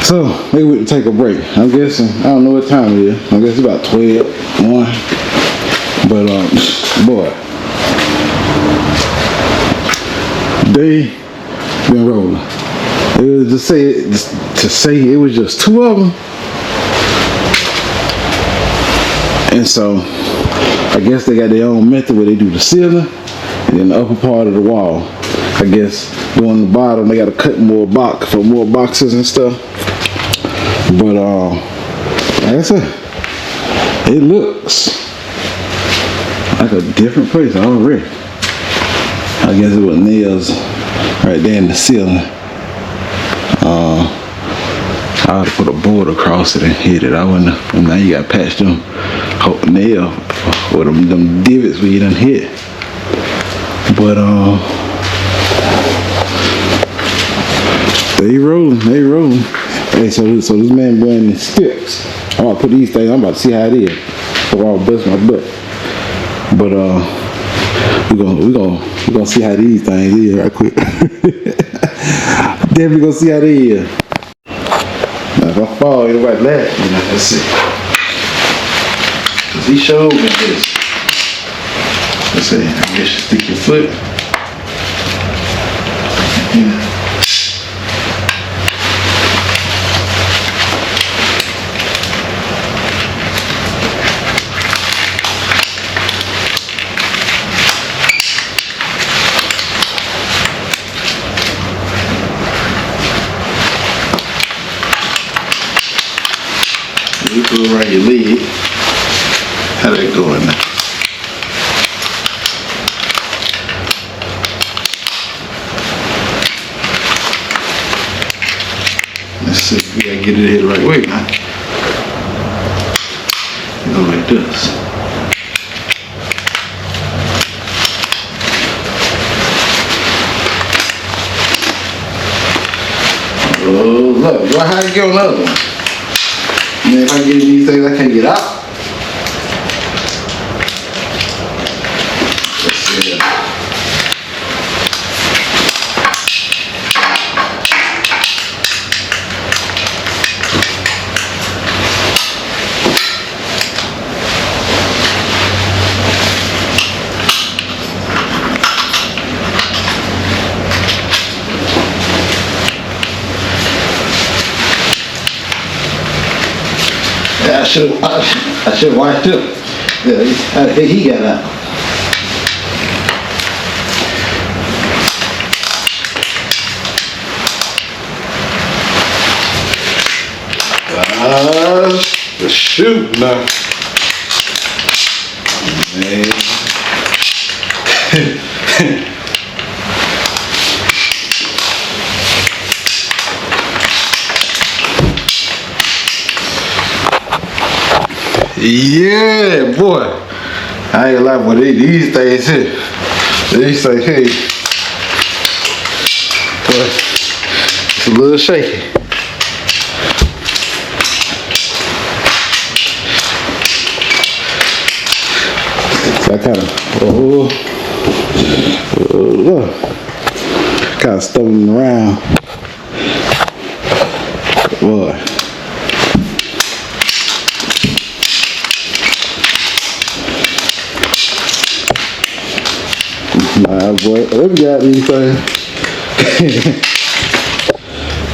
So, they went to take a break. I'm guessing, I don't know what time it is. I guess it's about 12, 1. But, boy, they been rolling. It was to say it was just two of them. And so, I guess they got their own method where they do the ceiling and then the upper part of the wall. I guess doing the bottom, they got to cut more box for more boxes and stuff. But like I said, it looks like a different place already. I guess it was nails right there in the ceiling. I would have put a board across it and hit it. I wouldn't have, and now you got to patch them nail or them divots where you done hit. But they rolling. Hey, so this man wearing the sticks. I'm about to put these things, I'm about to see how it is. So I'll bust my butt. But we're gonna see how these things is right quick. Definitely gonna see how they is. if I fall, everybody laugh, you know, that's it. Cause he showed me this. Let's see, I guess you stick your foot. Yeah. You put it around your leg. How that going now? Let's see, we gotta get it here the right way now. Go like this. Oh, look, do I have to get another one? Man, if I get these things, I can't get out. Let's see. Yeah, I should watch too. Yeah, he got out. Shoot now. Man. Yeah, boy. I ain't gonna lie, boy. These things here. These things here. Boy, it's a little shaky. So I kind of stumbling around. Boy. Nah, boy, let me got these things.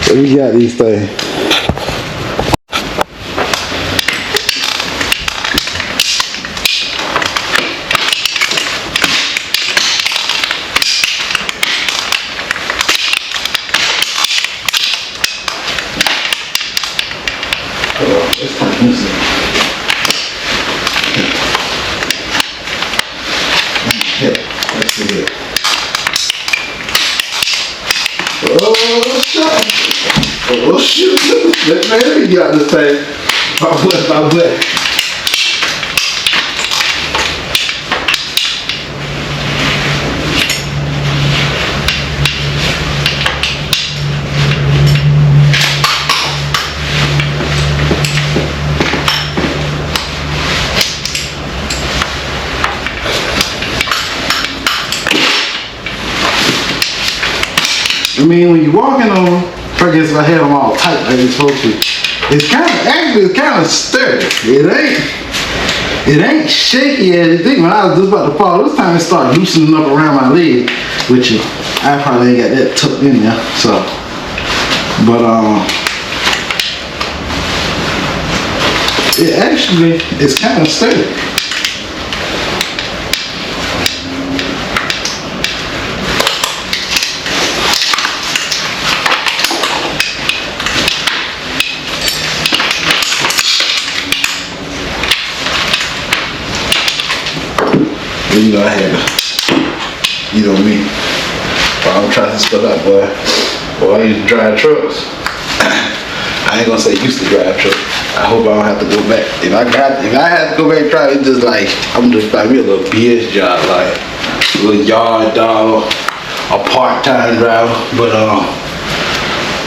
Let me got these things. Let's tighten this up. Let's see it. Oh, shit. Oh, shoot. Let me get out this thing. My butt. I mean, when you're walking on them, I guess if I have them all tight like it's supposed to, it's kind of sturdy. It ain't shaky as you think. When I was just about to fall, this time it started loosening up around my leg, which I probably ain't got that tucked in there. So, but it actually is kind of sturdy. You know, I had to, you know me, while I'm trying to stuff out, boy. Boy, I used to drive trucks. I ain't gonna say used to drive trucks. I hope I don't have to go back. If I had to go back and drive, it's just like, I'm just find me a little BS job, like a little yard dog, a part-time driver. But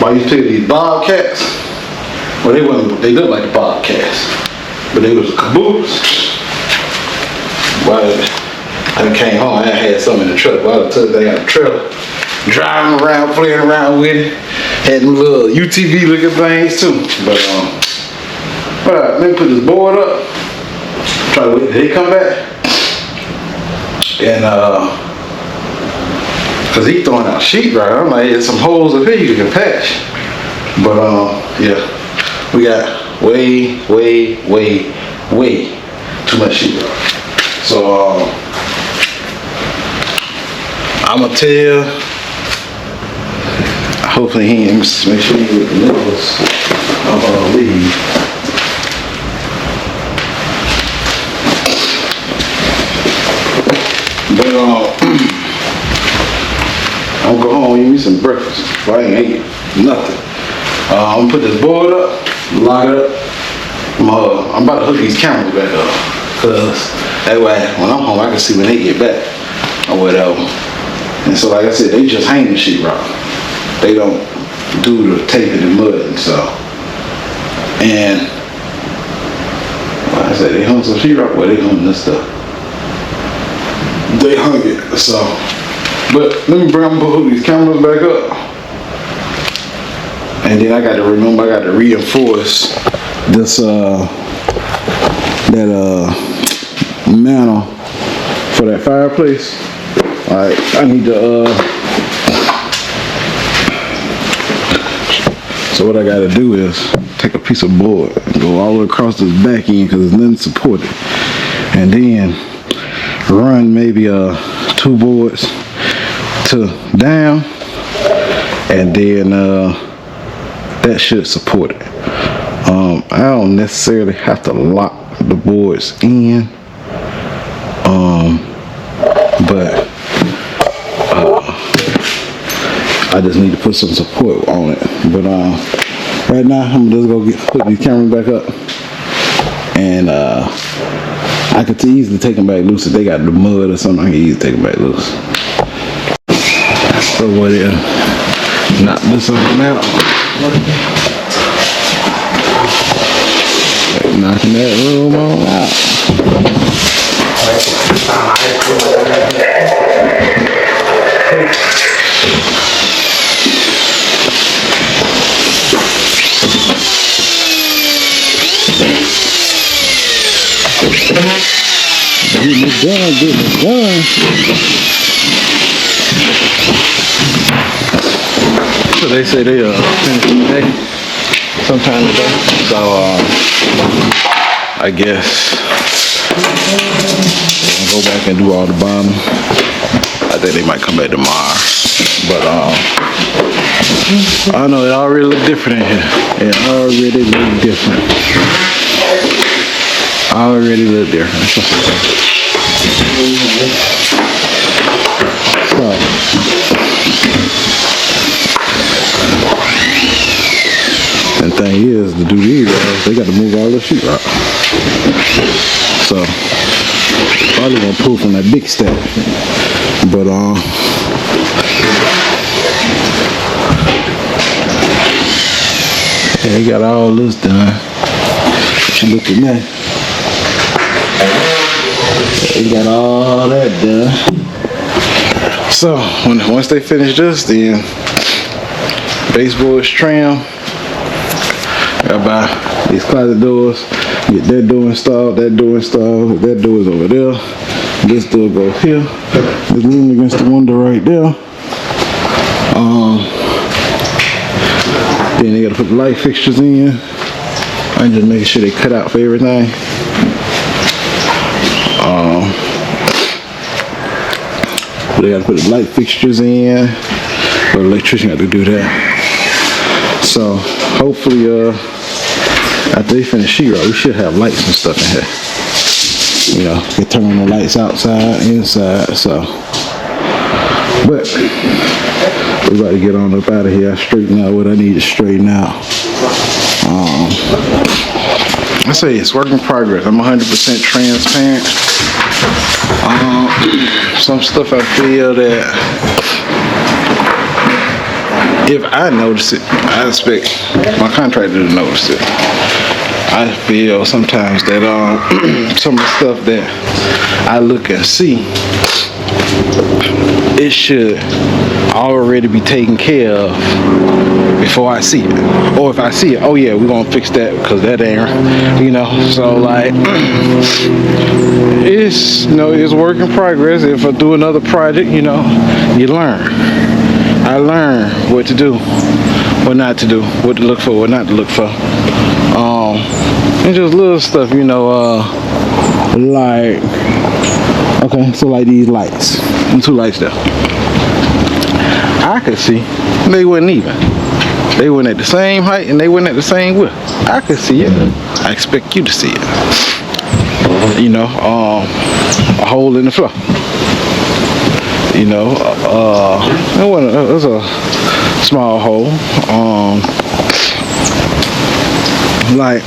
I used to take these Bobcats. Well, they look like the Bobcats, but they was a caboose. But I came home, I had some in the truck. Well, I took they got a trailer, driving around, playing around with it. Had them little UTV looking things too. But let me put this board up. Try to wait till they come back. And cause he throwing out sheetrock. I'm like, there's some holes up here you can patch. But yeah, we got way too much sheetrock. So I'ma tell. Hopefully he ain't make sure he get the nipples. I'm gonna leave. But I'm gonna go home and eat me some breakfast. Well, I ain't ate nothing. I'm gonna put this board up, lock it up. I'm about to hook these cameras back up. Cause that way when I'm home I can see when they get back or whatever. And so like I said, they just hang the sheetrock. They don't do the taping and mud and stuff. And like I said, they hung some sheetrock. Well, they hung this stuff. They hung it. So, but let me put these cameras back up. And then I got to remember, I got to reinforce this mantle for that fireplace. Alright, I need to so what I gotta do is take a piece of board and go all the way across this back end because there's nothing supported, and then run maybe 2 boards to down, and then that should support it. I don't necessarily have to lock the boards in, but I just need to put some support on it. But right now I'm just gonna put these cameras back up, and I could easily take them back loose if they got the mud or something. I can easily take them back loose. So what is knock this one out? Knocking that room on out. Getting it done. So they say they finish today, sometime today. So I guess we'll go back and do all the bottom. I think they might come back tomorrow. But I know it already look different in here. It already look different. Already look different. So, and the thing is, to do these guys, they got to move all the sheetrock. So, probably gonna pull from that big stack. But yeah, they got all this done. If you look at that, they got all that done. So once they finish this, then baseboards trim. Gotta buy these closet doors. Get that door installed. That door installed. That door is over there. This door goes here. This leaning against the window right there. Then they gotta put the light fixtures in. I'm just making sure they cut out for everything. They gotta put the light fixtures in. But the electrician got to do that. So hopefully after they finish sheetrock, we should have lights and stuff in here. You know, they turn on the lights outside, inside. So, but we about to get on up out of here. I straighten out what I need to straighten out. I say it's work in progress. I'm 100% transparent. Some stuff I feel that if I notice it, I expect my contractor to notice it. I feel sometimes that some of the stuff that I look and see it should already be taken care of before I see it. Or if I see it, oh yeah, we're gonna fix that because that ain't, you know. So like, it's, you know, it's work in progress. If I do another project, you know, you learn. I learn what to do, what not to do, what to look for, what not to look for. And just little stuff, you know, like, okay, so like these lights, and 2 lights there. I could see they wasn't even. They weren't at the same height and they weren't at the same width. I could see it. I expect you to see it. You know, a hole in the floor. You know, it was a small hole. Like,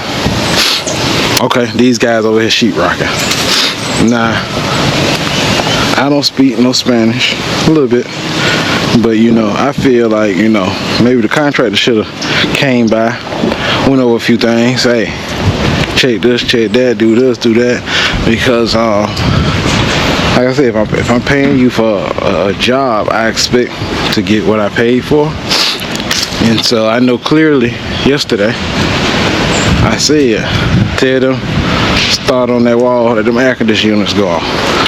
okay, these guys over here sheetrocking. Nah, I don't speak no Spanish, a little bit, but you know, I feel like, you know, maybe the contractor should have came by, went over a few things. Hey, check this, check that, do this, do that, because like I said, if I'm paying you for a job, I expect to get what I paid for. And so I know clearly yesterday I said, tell them start on that wall that them air conditioning units go on,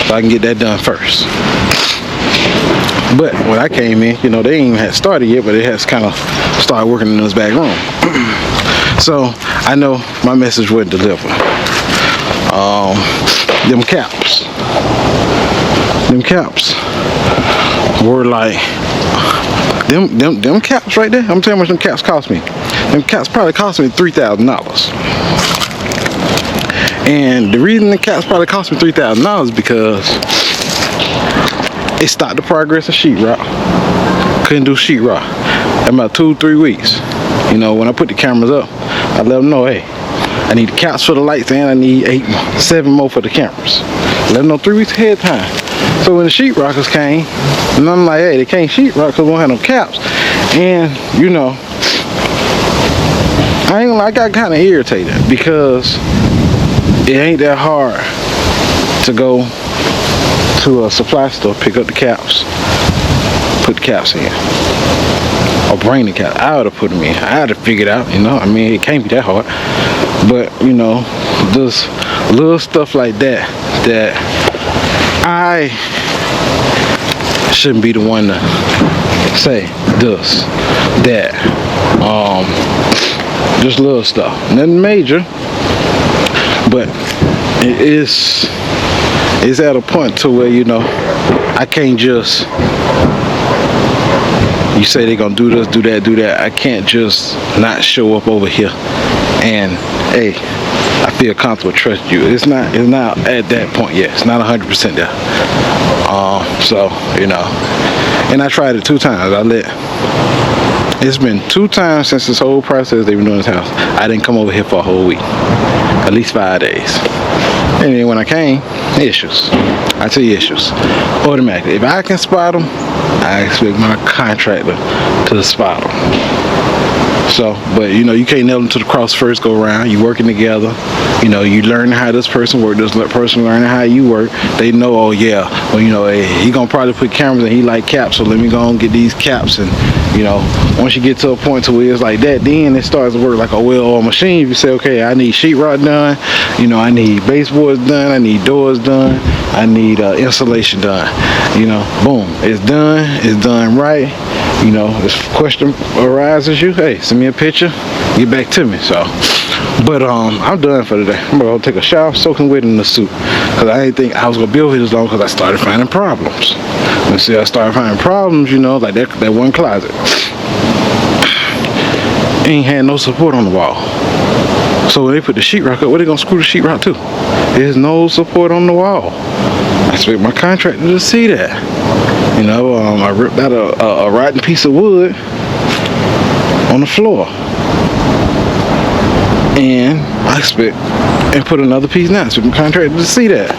so I can get that done first. But when I came in, you know, they ain't even had started yet, but it has kind of started working in this back room. So I know my message wouldn't deliver. Them caps were like, them caps right there. I'm telling you how much them caps cost me. Them caps probably cost me $3,000. And the reason the caps probably cost me $3,000 is because it stopped the progress of sheetrock. Couldn't do sheetrock in about 2-3 weeks. You know, when I put the cameras up, I let them know, hey, I need the caps for the lights and I need 7 more for the cameras. Let them know 3 weeks ahead of time. So when the sheetrockers came, and I'm like, hey, they can't sheetrock because we don't have no caps. And, you know, I got kind of irritated because it ain't that hard to go to a supply store, pick up the caps, put the caps in, or bring the caps. I would have put them in. I had to figure it out, you know. I mean, it can't be that hard. But, you know, just little stuff like that, that I shouldn't be the one to say this, that. Just little stuff. Nothing major, but it's at a point to where, you know, I can't just, you say they're gonna do this, do that, do that. I can't just not show up over here and, hey, I feel comfortable, trust you. It's not at that point yet. It's not 100% there. So, you know, and I tried it 2 times. It's been 2 times since this whole process they've been doing this house. I didn't come over here for a whole week, at least 5 days. And then when I came, issues. I tell you, issues automatically. If I can spot them, I expect my contractor to spot them. So, but you know, you can't nail them to the cross first go around. You working together. You know, you learn how this person works, this person learning how you work. They know, oh yeah, well, you know, hey, he gonna probably put cameras and he like caps, so let me go and get these caps. And you know, once you get to a point to where it's like that, then it starts to work like a well-oiled machine. If you say, okay, I need sheetrock done, you know, I need baseboards done, I need doors done, I need insulation done. You know, boom, it's done right. You know, if question arises you, hey, send me a picture, get back to me. So, but I'm done for today. I'm gonna take a shower, soaking wet in the suit, because I didn't think I was gonna be over here this long, because I started finding problems. And see, I started finding problems, you know, like that one closet ain't had no support on the wall. So when they put the sheetrock up, where they gonna screw the sheetrock to? There's no support on the wall. I expect my contractor to see that. You know, I ripped out a rotten piece of wood on the floor, and I expect and put another piece now. So my contractor to see that.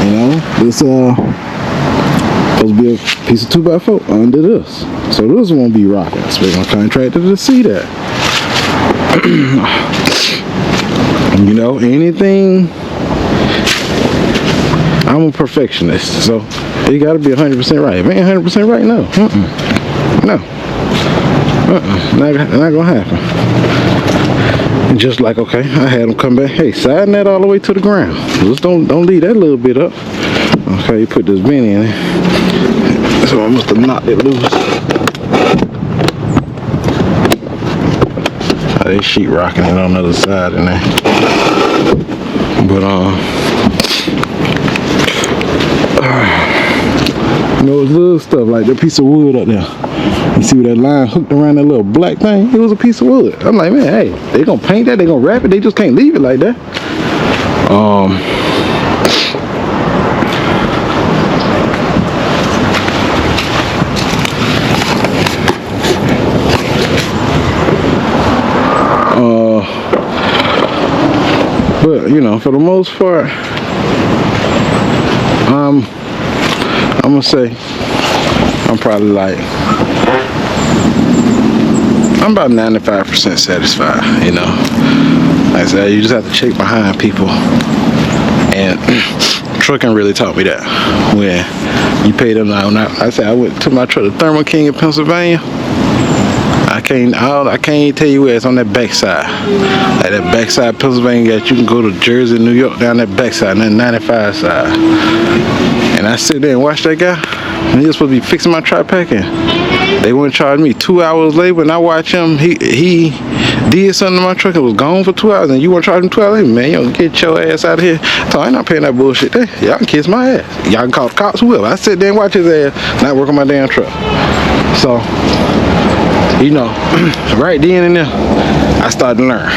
You know, this supposed to be a piece of 2x4 under this, so this won't be rocking. I expect my contractor to see that. You know, anything. I'm a perfectionist, so It gotta be 100% right. If it ain't 100% right, no. No. Not gonna happen. And just like, okay, I had them come back. Hey, siding that all the way to the ground. Just don't leave that little bit up. Okay, you put this vent in it. So I must have knocked it loose. Oh, they sheet rocking it on the other side in there. But you know, it's little stuff like that piece of wood up there. You see where that line hooked around that little black thing? It was a piece of wood. I'm like, man, hey, they gonna paint that, they gonna wrap it, they just can't leave it like that. But you know, for the most part, I'm gonna say I'm probably like, I'm about 95% satisfied, you know. Like I said, you just have to check behind people, and trucking really taught me that. When you pay them now, I said I went to my truck to Thermo King in Pennsylvania. I can't even tell you where it's on that backside. Like that backside Pennsylvania that you can go to Jersey, New York, down that backside, and that 95 side. And I sit there and watch that guy, and he was supposed to be fixing my tri-pack, and they wouldn't charge me 2 hours later. And I watch him, he did something to my truck and was gone for 2 hours, and you want to charge him 2 hours later? Man, you don't get your ass out of here. So I ain't not paying that bullshit there. Y'all can kiss my ass. Y'all can call the cops, whoever. I sit there and watch his ass not work on my damn truck. So, you know, right then and there, I started to learn.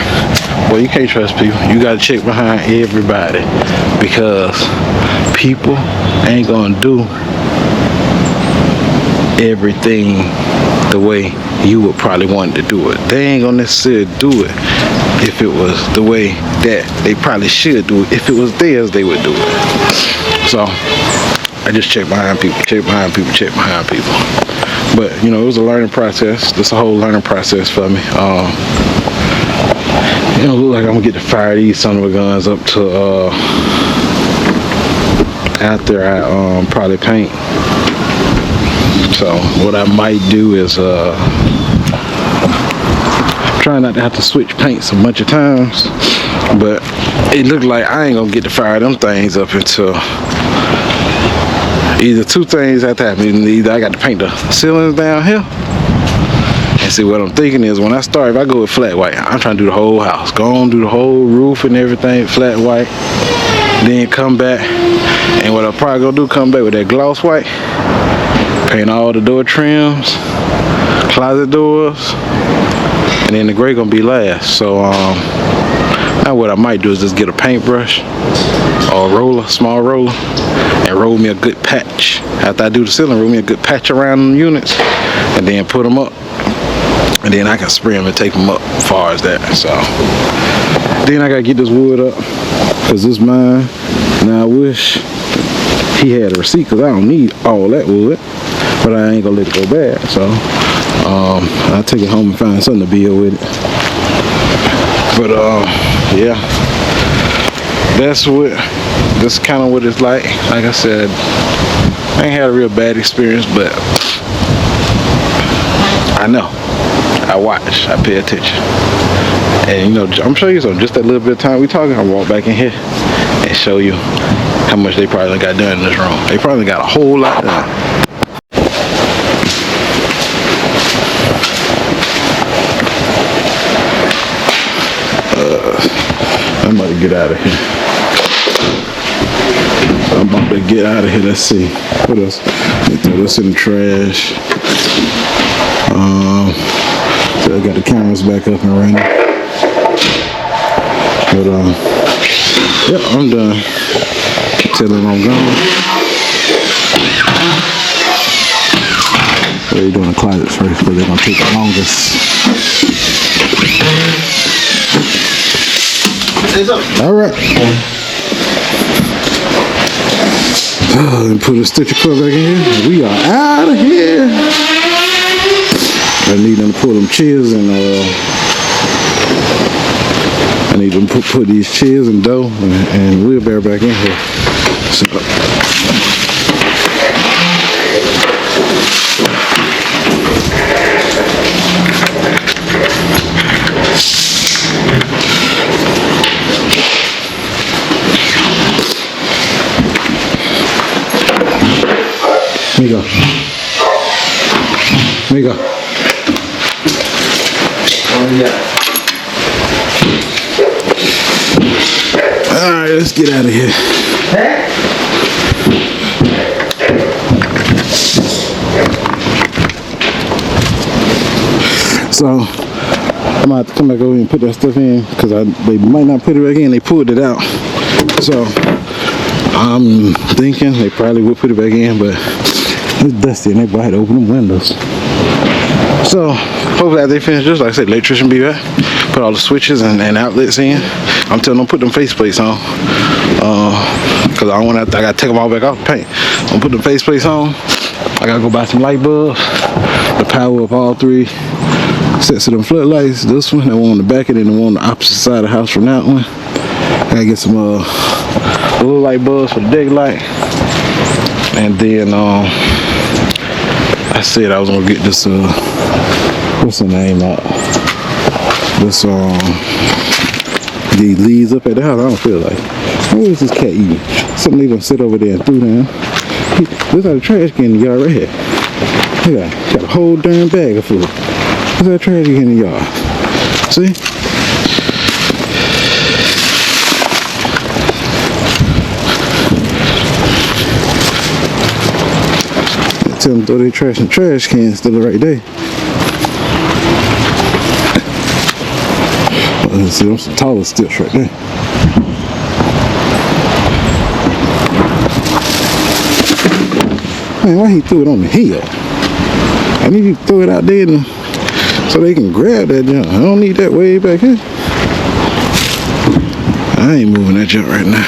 Well, you can't trust people. You got to check behind everybody, because people ain't gonna do everything the way you would probably want to do it. They ain't gonna necessarily do it if it was the way that they probably should do it. If it was theirs, they would do it. So I just check behind people, check behind people, check behind people. But you know, it was a learning process. This a whole learning process for me. You know, look like I'm gonna get to fire these son of a guns up to after I probably paint. So what I might do is try not to have to switch paints a bunch of times. But it looked like I ain't gonna get to fire them things up until either two things have to happen. Either I got to paint the ceilings down here, and see, what I'm thinking is, when I start, if I go with flat white, I'm trying to do the whole house, go on, do the whole roof and everything flat white, then come back, and what I'm probably gonna do, come back with that gloss white, paint all the door trims, closet doors, and then the gray gonna be last. So now what I might do is just get a paintbrush or a roller, small roller, and roll me a good patch. After I do the ceiling, roll me a good patch around them units, and then put them up, and then I can spray them and take them up as far as that. So then I gotta get this wood up, because this mine. Now I wish he had a receipt, because I don't need all that wood, but I ain't gonna let it go bad. So I'll take it home and find something to build with it. But yeah, that's kind of what it's like. Like I said, I ain't had a real bad experience, but I know, I watch, I pay attention, and you know, I'm showing you something. Just that little bit of time we talking, I'll walk back in here and show you how much they probably got done in this room. They probably got a whole lot done. I'm about to get out of here. I'm about to get out of here. Let's see. What else? Let me throw this in the trash. So I got the cameras back up and running. But yeah, I'm done. Tell them I'm gone. They're doing the closet first, because they're gonna take the longest. All right. And put a stitcher cord back in here. We are out of here. I need them to pull them chairs, and I need them to put these chairs and dough and wheelbarrow back in here. So Here you go. Here you go. Alright, let's get out of here. So I'm gonna have to come back over and put that stuff in because they might not put it back in. They pulled it out. So I'm thinking they probably will put it back in, but it's dusty and they probably had to open the windows. So hopefully after they finish this, like I said, electrician be back, put all the switches and outlets in. I'm telling them put them faceplates on, cause I gotta take them all back off the paint. I'm gonna put the faceplates on. I gotta go buy some light bulbs to power up all 3 sets of them floodlights. This one, the one on the back, and then the one on the opposite side of the house from that one. I gotta get some little light bulbs for the deck light, and then I said I was gonna get this what's the name of this these leaves up at the house. I don't feel like. What is this cat eating? Something they gonna sit over there and threw down. Look at the trash can in the yard right here. Look at that. Got a whole darn bag of food. Look at that trash can in the yard. See? Tell them to throw their trash in the trash can instead of right there. See, them some taller sticks right there. Man, why he threw it on the hill? I need you to throw it out there so they can grab that junk. I don't need that way back here. I ain't moving that junk right now.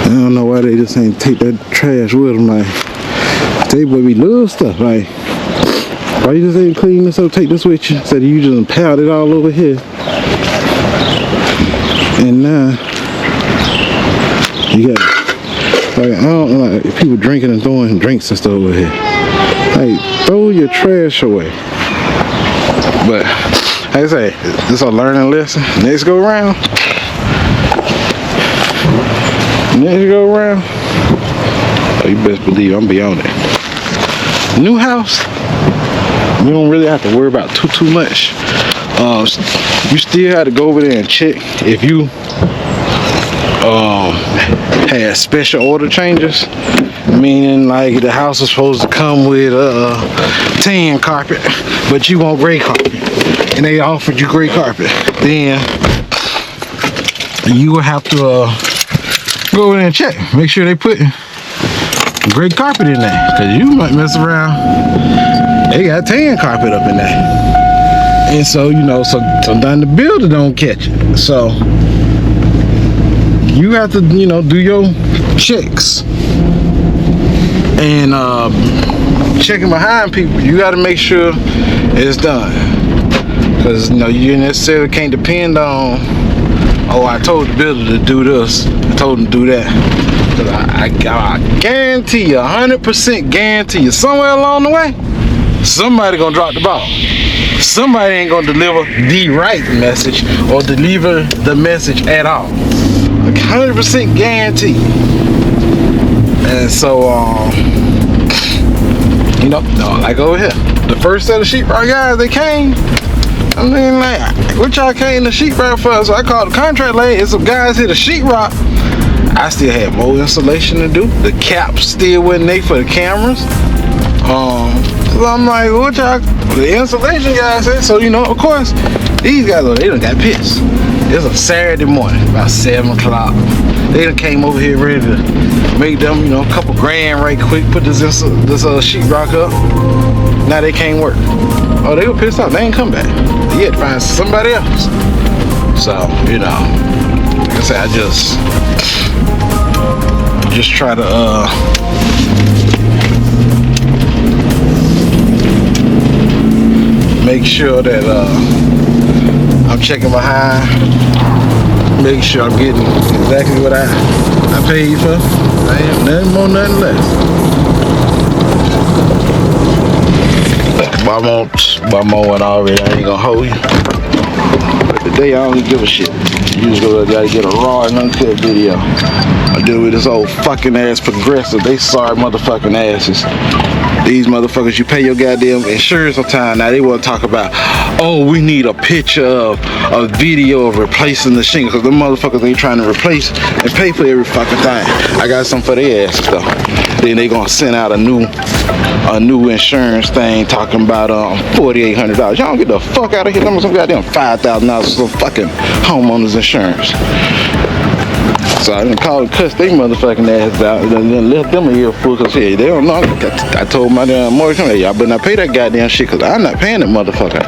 I don't know why they just ain't take that trash with them. Like, they boy be little stuff. Like, why you just ain't clean this up, take the switch instead of you just piled it all over here. And now you got, like, I don't like people drinking and throwing drinks and stuff over here. Like, throw your trash away. But like I say, this is a learning lesson. Next go around. Oh, you best believe I'm beyond it. New house, you don't really have to worry about too much. You still have to go over there and check if you had special order changes, meaning like the house is supposed to come with tan carpet, but you want gray carpet, and they offered you gray carpet. Then you will have to go over there and check, make sure they put gray carpet in there, because you might mess around, they got tan carpet up in there. And so, you know, so sometimes the builder don't catch it. So you have to, you know, do your checks. And checking behind people, you got to make sure it's done. Because, you know, you necessarily can't depend on, oh, I told the builder to do this, I told him to do that. Because I guarantee you, 100% guarantee you, somewhere along the way, somebody gonna drop the ball. Somebody ain't gonna deliver the right message or deliver the message at all. Like 100% guarantee. And so, you know, like over here, the first set of sheetrock guys, they came. I mean, like, what y'all came to sheetrock for? So I called the contract lady, and some guys hit a sheetrock. I still had more insulation to do. The caps still wasn't there for the cameras. So I'm like, what y'all, the insulation guys said. So, you know, of course, these guys, they done got pissed. It was a Saturday morning, about 7 o'clock. They done came over here ready to make them, you know, a couple grand right quick, put this sheetrock up. Now they can't work. Oh, they were pissed off. They ain't come back. They had to find somebody else. So, you know, like I said, I just try to make sure that I'm checking behind, make sure I'm getting exactly what I paid for. I ain't nothing more, nothing less. By mowing already, I ain't gonna hold you. Put the day, I don't even give a shit. Usually I gotta get a raw and uncut video. I deal with this old fucking ass Progressive. They sorry motherfucking asses. These motherfuckers, you pay your goddamn insurance on time. Now they want to talk about, oh, we need a picture of a video of replacing the shingle, because them motherfuckers ain't trying to replace and pay for every fucking thing. I got something for their asses though. Then they gonna send out a new insurance thing talking about $4,800. Y'all don't get the fuck out of here. Them some goddamn $5,000 for some fucking homeowners insurance. So I didn't call and cuss they motherfucking ass out and then left them a earful, because hey, they don't know. I told my damn mortgage company, y'all better not pay that goddamn shit, because I'm not paying that motherfucker.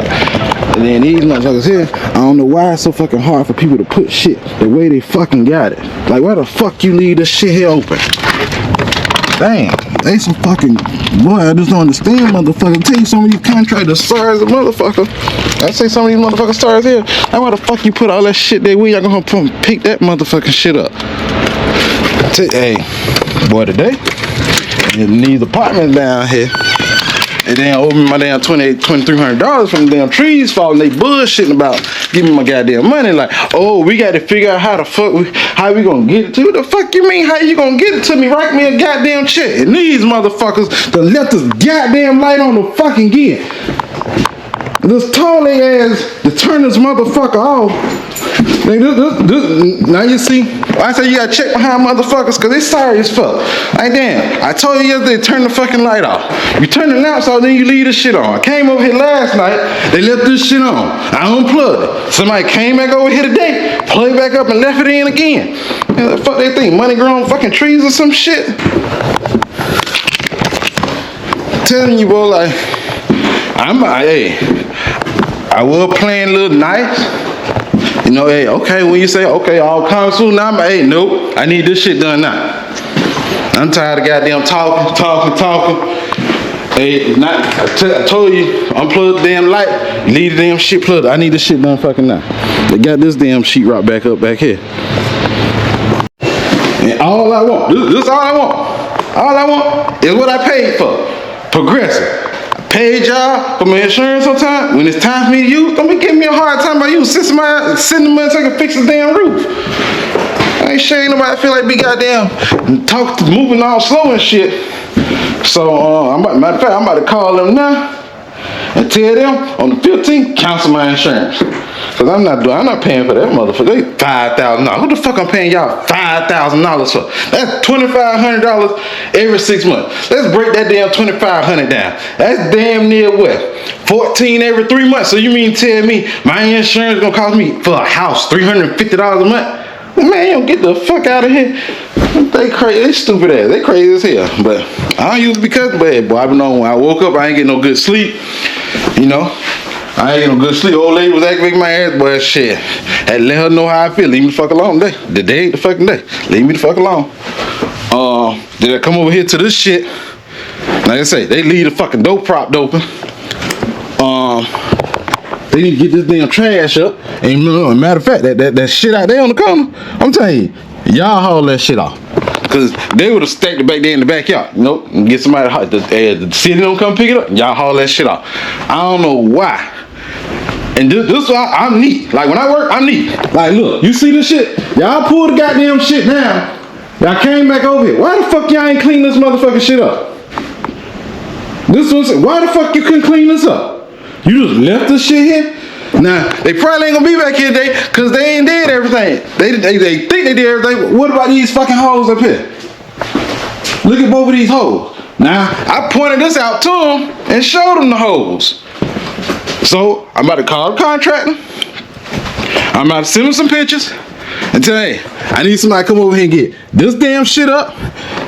And then these motherfuckers here, I don't know why it's so fucking hard for people to put shit the way they fucking got it. Like, why the fuck you leave this shit here open? Damn, they some fucking, boy, I just don't understand, motherfucker. Tell you some of these contractors stars a motherfucker. I say some of these motherfucking stars here. Like, why the fuck you put all that shit there? We y'all gonna pick that motherfucking shit up. Hey, boy, today, in these apartments down here, they damn owe me my damn $2,300 from the damn trees falling. They bullshitting about giving me my goddamn money. Like, oh, we got to figure out how the fuck how we gonna get it to you. The fuck you mean? How you gonna get it to me? Write me a goddamn check. And these motherfuckers done left this goddamn light on the fucking gear. This tall ass to turn this motherfucker off. Now you see, I say you gotta check behind motherfuckers, because they sorry as fuck. Like, damn, I told you yesterday, turn the fucking light off. You turn the lamps off, then you leave this shit on. I came over here last night, they left this shit on. I unplugged it. Somebody came back over here today, plugged it back up and left it in again. Man, the fuck they think, money grown fucking trees or some shit? Telling you, bro, like, I was playing a little nice. You know, hey, okay, when you say, okay, all come soon now, but hey, nope, I need this shit done now. I'm tired of goddamn talking. Hey, I told you, unplug the damn light, leave the damn shit plugged. I need this shit done fucking now. They got this damn sheetrock back up back here. And all I want, this is all I want. All I want is what I paid for. Progressive. Paid y'all for my insurance on time. When it's time for me to use, don't be giving me a hard time about you. Send the money so I can fix the damn roof. I ain't sure ain't nobody feel like be goddamn moving all slow and shit. So matter of fact, I'm about to call them now and tell them on the 15th cancel my insurance. Cause I'm not paying for that motherfucker. They $5,000. Who the fuck I'm paying y'all $5,000 for? That's $2,500 every 6 months. Let's break that damn $2,500 down. That's damn near what? $14 every 3 months. So you mean tell me my insurance gonna cost me for a house $350 a month? Man, you don't get the fuck out of here. They crazy, they stupid ass. They crazy as hell. But I don't usually be cussing, but boy, I know when I woke up, I ain't getting no good sleep. You know. I ain't getting no good sleep. Old lady was activating my ass, boy, shit. Had to let her know how I feel. Leave me the fuck alone today. The day ain't the fucking day. Leave me the fuck alone. Did I come over here to this shit? Like I say, they leave the fucking dope propped open. They need to get this damn trash up. And matter of fact, that shit out there on the corner, I'm telling you, y'all haul that shit off. Cause they would have stacked it back there in the backyard. Nope, get somebody, the city don't come pick it up, y'all haul that shit off. I don't know why. And this why I'm neat. Like when I work, I'm neat. Like look, you see this shit? Y'all pull the goddamn shit down. Y'all came back over here. Why the fuck y'all ain't clean this motherfucking shit up? This one said, why the fuck you couldn't clean this up? You just left this shit here? Now, they probably ain't gonna be back here today because they ain't did everything. They think they did everything. What about these fucking holes up here? Look at both of these holes. Now, I pointed this out to them and showed them the holes. So, I'm about to call the contractor. I'm about to send them some pictures and tell them, hey, I need somebody to come over here and get this damn shit up,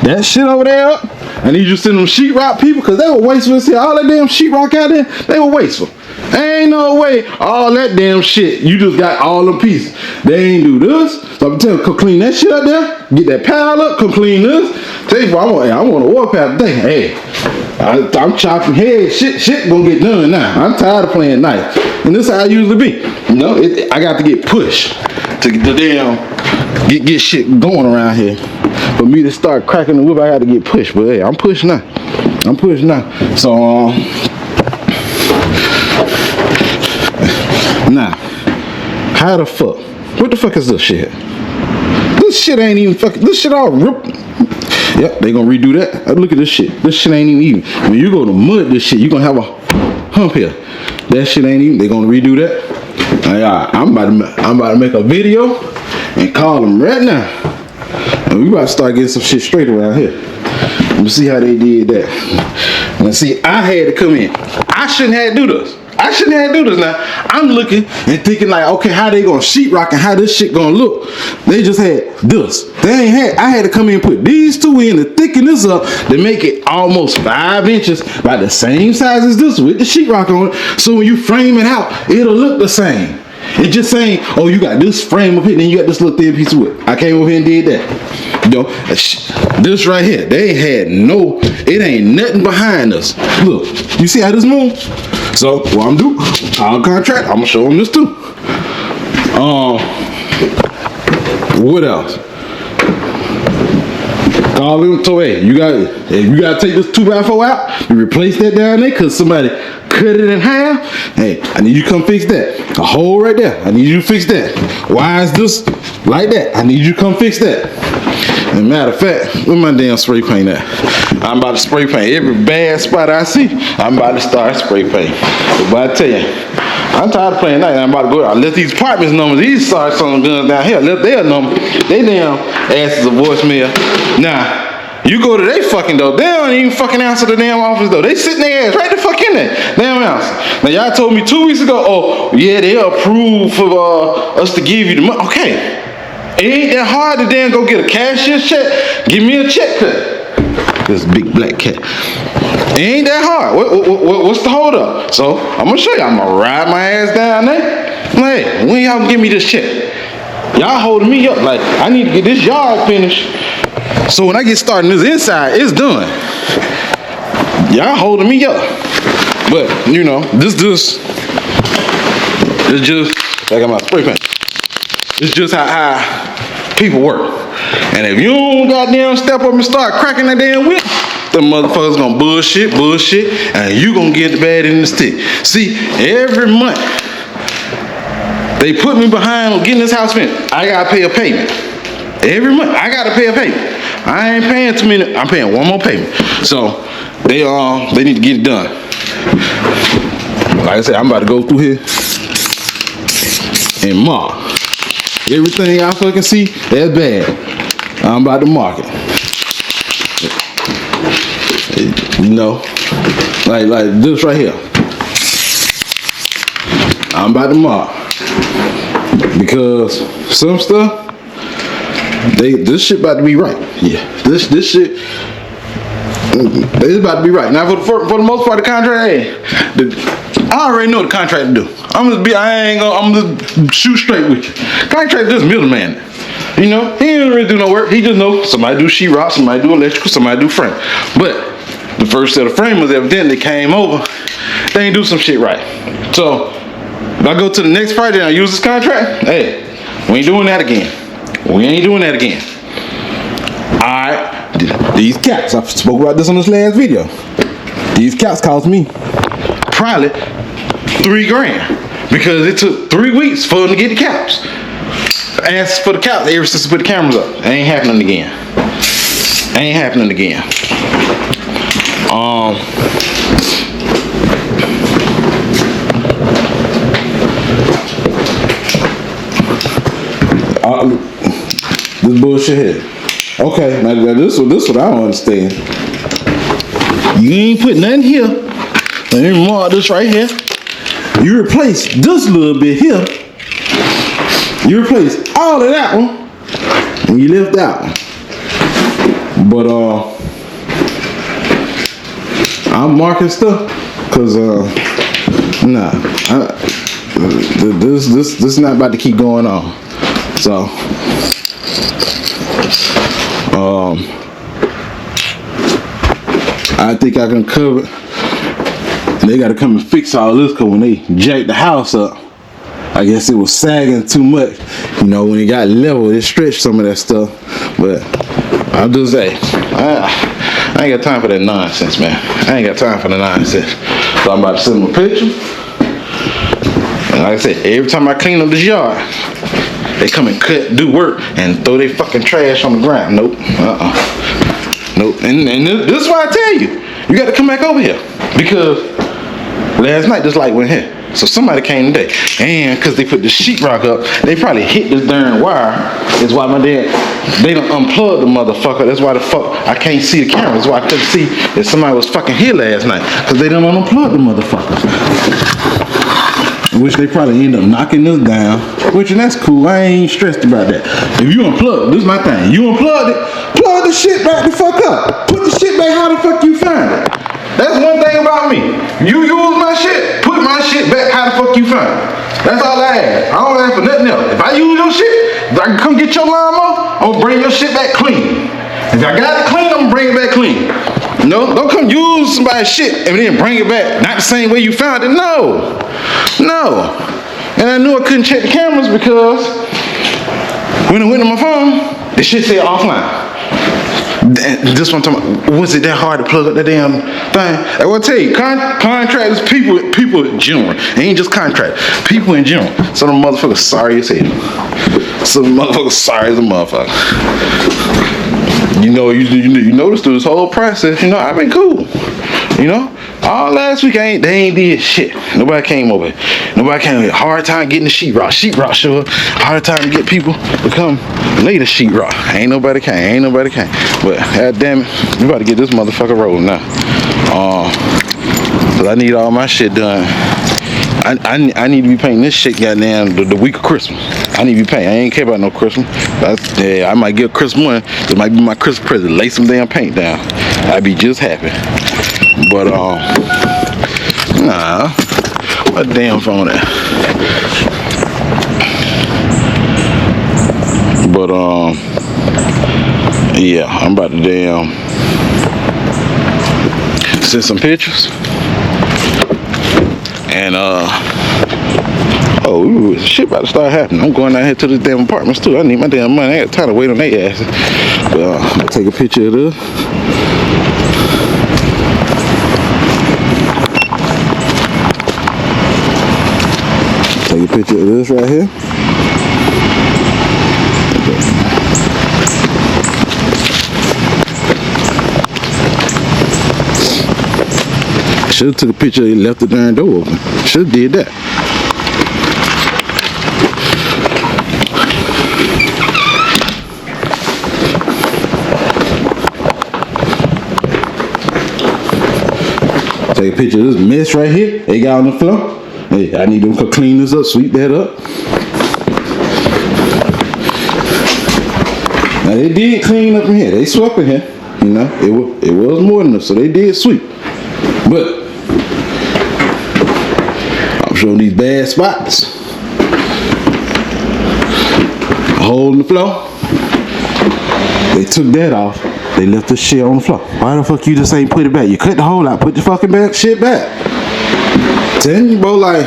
that shit over there up. I need you to send them sheetrock people because they were wasteful. See, all that damn sheetrock out there, they were wasteful. Ain't no way all that damn shit, you just got all the pieces. They ain't do this. So I'm telling you, come clean that shit up there, get that pile up, come clean this. Tell you, I want a warpath thing. Hey, I'm chopping heads. Shit gonna get done now. I'm tired of playing nice. And this is how I usually be. You know, I got to get pushed to get the damn, get shit going around here. For me to start cracking the whip, I got to get pushed. But hey, I'm pushing now. So, now, How the fuck? What the fuck is this shit? This shit ain't even fucking. This shit all ripped. Yep, they gonna redo that. Look at this shit. This shit ain't even. When you go to mud this shit, you gonna have a hump here. That shit ain't even. They gonna redo that. I'm about to make a video and call them right now. And we about to start getting some shit straight around here. Let me see how they did that. Now see, I had to come in. I shouldn't have to do this. Now. I'm looking and thinking like, okay, how they gonna sheetrock and how this shit gonna look? They just had this. I had to come in and put these two in to thicken this up to make it almost 5 inches, about the same size as this with the sheetrock on it. So when you frame it out, it'll look the same. It's just saying, oh, you got this frame up here, then you got this little thin piece of wood. I came over here and did that. You know, this right here, they had it ain't nothing behind us. Look, you see how this moves? So what I'm doing, I'll contract. I'm gonna show them this too. What else? Call them to hey, you gotta take this 2x4 out and replace that down there because somebody cut it in half. Hey, I need you to come fix that. A hole right there. I need you to fix that. Why is this like that? I need you to come fix that. And matter of fact, where my damn spray paint at? I'm about to spray paint every bad spot I see. I'm about to start spray paint. But I tell you, I'm tired of playing that. I'm about to go out. I left these apartments numbers, these start selling guns down here. I left their number. They damn asses a voicemail. Nah. You go to they fucking door, they don't even fucking answer the damn office though. They sitting their ass right the fuck in there. Damn answer. Now y'all told me 2 weeks ago, oh yeah, they approved for us to give you the money. Okay. It ain't that hard to damn go get a cashier's check. Give me a check cut. This big black cat. It ain't that hard. What's the hold up? So I'm gonna show you. I'm gonna ride my ass down there. Hey, when y'all gonna give me this check? Y'all holding me up like I need to get this yard finished. So when I get started this inside, it's done. Y'all holding me up. But you know, this just I got my spray paint. It's just how people work. And if you don't goddamn step up and start cracking that damn whip, the motherfuckers gonna bullshit, and you gonna get the bad in the stick. See, every month they put me behind on getting this house finished. I gotta pay a payment. Every month I gotta pay a payment. I ain't paying too many. I'm paying one more payment. So they need to get it done. Like I said, I'm about to go through here and mark everything I fucking see that's bad. I'm about to mark it. You know, like this right here. I'm about to mark because some stuff. This shit about to be right. Yeah, this shit it's about to be right. Now for the most part, the contract, I already know the contract to do. I'm just shoot straight with you. Contract just middleman. You know, he didn't really do no work. He just know somebody do sheetrock, somebody do electrical, somebody do frame. But the first set of framers evidently came over. They ain't do some shit right. So if I go to the next project and I use this contract, hey, we ain't doing that again. Alright, these caps, I spoke about this on this last video. These caps cost me probably $3,000 because it took 3 weeks for them to get the caps. I asked for the caps ever since I put the cameras up. It ain't happening again. This bullshit here. Okay, now this what I don't understand. You ain't put nothing here. Let me mark this right here. You replace this little bit here. You replace all of that one, and you left that one. But I'm marking stuff because this is not about to keep going on. So I think I can cover it. They gotta come and fix all this because when they jacked the house up, I guess it was sagging too much. You know, when it got level, it stretched some of that stuff. But I'll just say, I ain't got time for that nonsense, man. I ain't got time for the nonsense. So I'm about to send them a picture. And Like I said, every time I clean up this yard, they come and cut, do work, and throw their fucking trash on the ground. Nope. Nope. And this is why I tell you, you got to come back over here. Because last night this light went here. So somebody came today, and because they put the sheetrock up, they probably hit this darn wire. That's why my dad, they done unplugged the motherfucker. That's why the fuck I can't see the camera. That's why I couldn't see if somebody was fucking here last night, because they done unplugged the motherfucker. Which they probably end up knocking this down. Which, and that's cool. I ain't stressed about that. If you unplug, this is my thing. You unplugged it, plug the shit back the fuck up. Put the shit back how the fuck you find it. That's one thing about me. You use my shit, put my shit back how the fuck you find it. That's all I ask. I don't ask for nothing else. If I use your shit, if I can come get your lawnmower, I'm gonna bring your shit back clean. If I got it clean, I'm gonna bring it back clean. No, don't come use somebody's shit and then bring it back not the same way you found it. No. And I knew I couldn't check the cameras because when I went to my phone, the shit said offline. This one time, was it that hard to plug up that damn thing? I will tell you, contractors, people in general, it ain't just contractors, people in general. Some of them motherfuckers sorry as hell. Some of them motherfuckers sorry as a motherfucker. You know, you notice through this whole process, you know, I've been cool. You know, all last week they ain't did shit. Nobody came over. Nobody came with a hard time getting the sheetrock. Sheetrock sure hard time to get people to come lay the sheetrock. Ain't nobody came. But god damn it, we about to get this motherfucker rolling now. Cause I need all my shit done. I need to be painting this shit goddamn the week of Christmas. I need to be painting. I ain't care about no Christmas. I might get a Christmas one. This might be my Christmas present. Lay some damn paint down. I'd be just happy. But nah. What damn phone that? But yeah, I'm about to damn send some pictures. And shit about to start happening. I'm going out here to the damn apartments too. I need my damn money. I ain't got time to wait on their asses. But I'll take a picture of this. Take a picture of this right here. Should've took a picture and left the darn door open. Should've did that. Take a picture of this mess right here. They got on the floor. Hey, I need them to clean this up, sweep that up. Now they did clean up in here. They swept in here. You know, it was more than enough, so they did sweep. But I'm showing these bad spots. A hole in the floor. They took that off. They left the shit on the floor. Why the fuck you just ain't put it back? You cut the hole out. Put the fucking back shit back. Tell you, bro, like.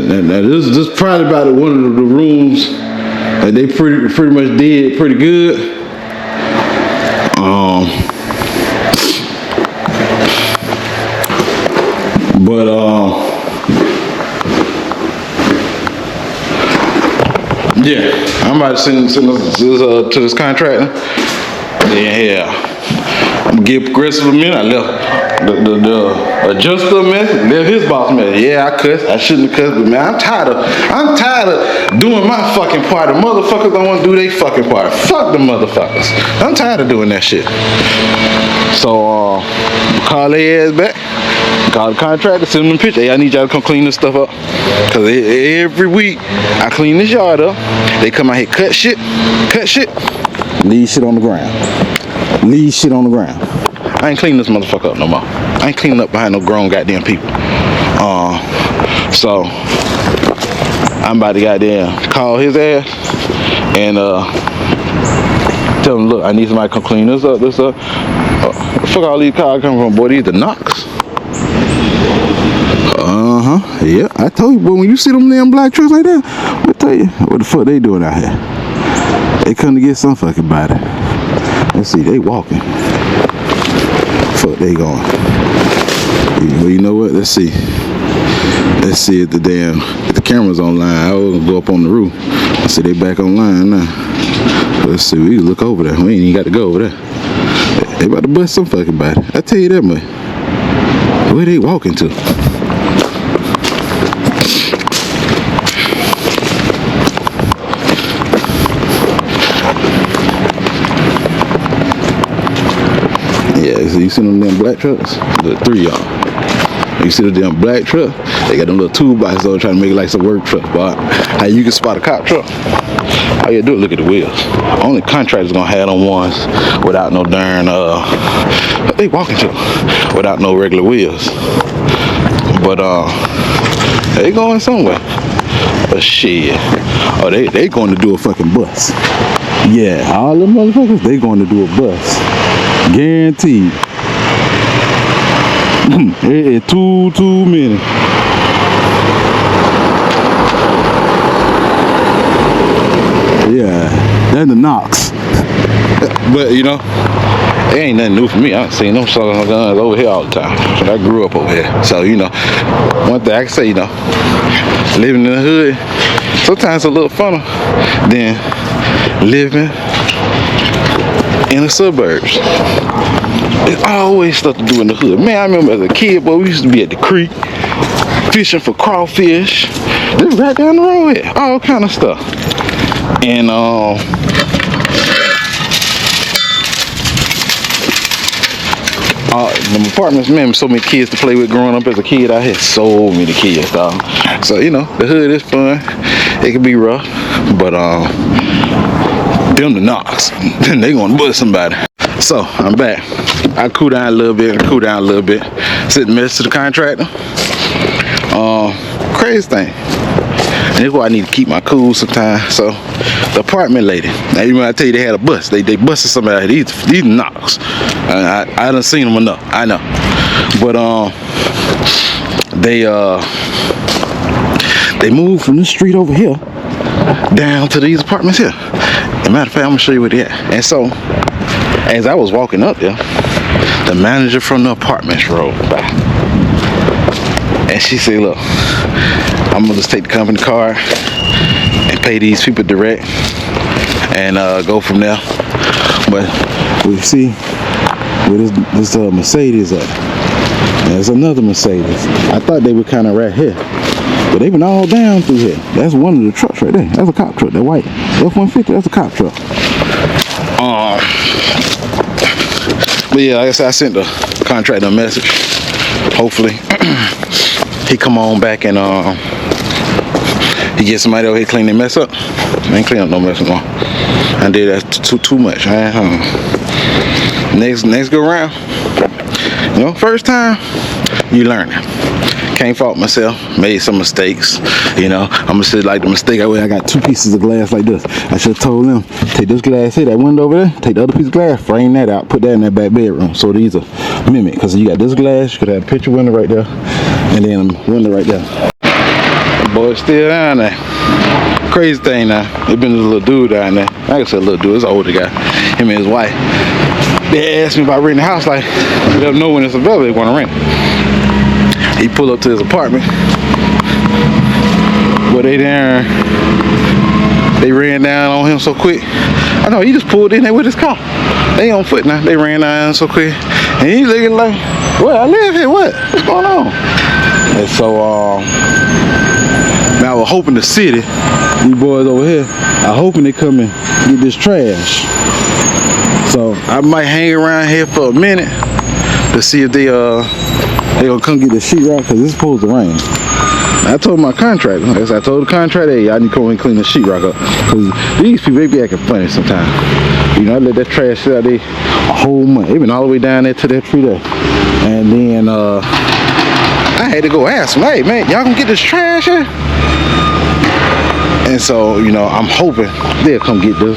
Now this is probably about one of the rooms that they pretty much did pretty good. Yeah, I'm about to send this to this contractor. Yeah, I'm gonna give Progressive a minute. I left the adjuster a message, left his boss a message. Yeah, I cussed. I shouldn't have cussed, but man, I'm tired of doing my fucking part. The motherfuckers don't want to do their fucking part. Fuck the motherfuckers. I'm tired of doing that shit. So call their ass back. Call the contractor, send them a picture. Hey, I need y'all to come clean this stuff up. Cause every week I clean this yard up. They come out here, cut shit, leave shit on the ground. I ain't cleaning this motherfucker up no more. I ain't cleaning up behind no grown goddamn people. So I'm about to goddamn call his ass and tell him, look, I need somebody to come clean this up. Fuck all these cars coming from, boy. These the knocks. Yeah, I told you, boy, when you see them damn black trucks like that, I'll tell you what the fuck they doing out here. They come to get some fucking body. Let's see, they walking. Fuck, they going. Well, you know what? Let's see. Let's see if the camera's online. I was gonna go up on the roof. I see they back online now. Let's see, we can look over there. We ain't even got to go over there. They about to bust some fucking body. I tell you that much. Where they walking to? Yeah, so you see them damn black trucks? The 3 of y'all. You see the damn black truck? They got them little toolboxes on trying to make it like some work truck. But how you can spot a cop truck? All you do is look at the wheels. Only contractors gonna have them ones without no darn they walking to without no regular wheels. But they going somewhere. But shit. Oh, they going to do a fucking bus. Yeah, all them motherfuckers, they going to do a bus. Guaranteed. It is too many. Yeah, that's the Knox. But you know, it ain't nothing new for me. I done seen them shotgun guns over here all the time. I grew up over here. So, you know, one thing I can say, you know, living in the hood, sometimes it's a little funner than living in the suburbs. It's always stuff to do in the hood. Man, I remember as a kid, boy, we used to be at the creek fishing for crawfish. This right down the road here. All kind of stuff. And the apartments, man, so many kids to play with growing up as a kid. I had so many kids, dog. So, you know, the hood is fun. It can be rough, but them the Knox. They gonna bust somebody. So I'm back. I cool down a little bit. Sit and mess to the contractor. Crazy thing. And this is why I need to keep my cool sometimes. So the apartment lady. Now you might tell you they had a bus. They busted somebody. These Knocks. I done seen them enough. I know. But they moved from this street over here down to these apartments here. As a matter of fact, I'm gonna show you where they at. And so, as I was walking up there, the manager from the apartments rolled by. And she said, look, I'm gonna just take the company card and pay these people direct and go from there. But we see where this Mercedes at. There's another Mercedes. I thought they were kind of right here, but they've been all down through here. That's one of the trucks right there. That's a cop truck. That white F-150. That's a cop truck. But yeah, like I said, I sent the contractor a message. Hopefully, he come on back and he get somebody over here clean their mess up. I ain't clean up no mess no more. I did that too much. Next go round. You know, first time you learn it. Can't fault myself. Made some mistakes. You know, I'm gonna say like the mistake I got 2 pieces of glass like this. I should have told them, take this glass here, that window over there, take the other piece of glass, frame that out, put that in that back bedroom. So these are mimic, because you got this glass, you could have a picture window right there, and then a window right there. Boy, it's still down there. Crazy thing now. There's been a little dude down there. I can say a little dude, it's an older guy. Him and his wife. They asked me about renting the house, like, they don't know when it's available, they want to rent. He pulled up to his apartment. But they ran down on him so quick. I know, he just pulled in there with his car. They on foot now. They ran down so quick. And he's looking like, well, I live here, what's going on? And so, man, I was hoping the city, these boys over here, I hoping they come and get this trash. So I might hang around here for a minute to see if they gonna come get the sheetrock, because it's supposed to rain. I told my contractor, I told the contractor, hey, I need to come and clean the sheetrock up, because these people, they be acting funny sometimes. You know, I let that trash sit out there a whole month. They been all the way down there to that tree there. And then I had to go ask them, hey man, y'all gonna get this trash here? And so, you know, I'm hoping they'll come get the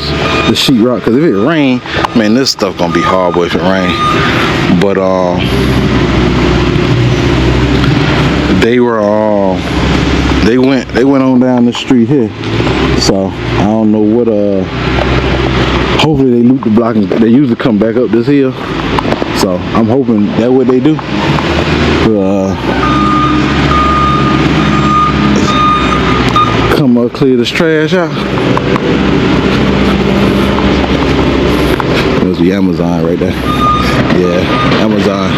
sheetrock, because if it rain, man, this stuff gonna be horrible if it rain. But they went on down the street here. So I don't know what hopefully they loot the block, and they usually come back up this hill. So I'm hoping that's what they do. Come up, clear this trash out. Must be Amazon right there. Yeah, Amazon.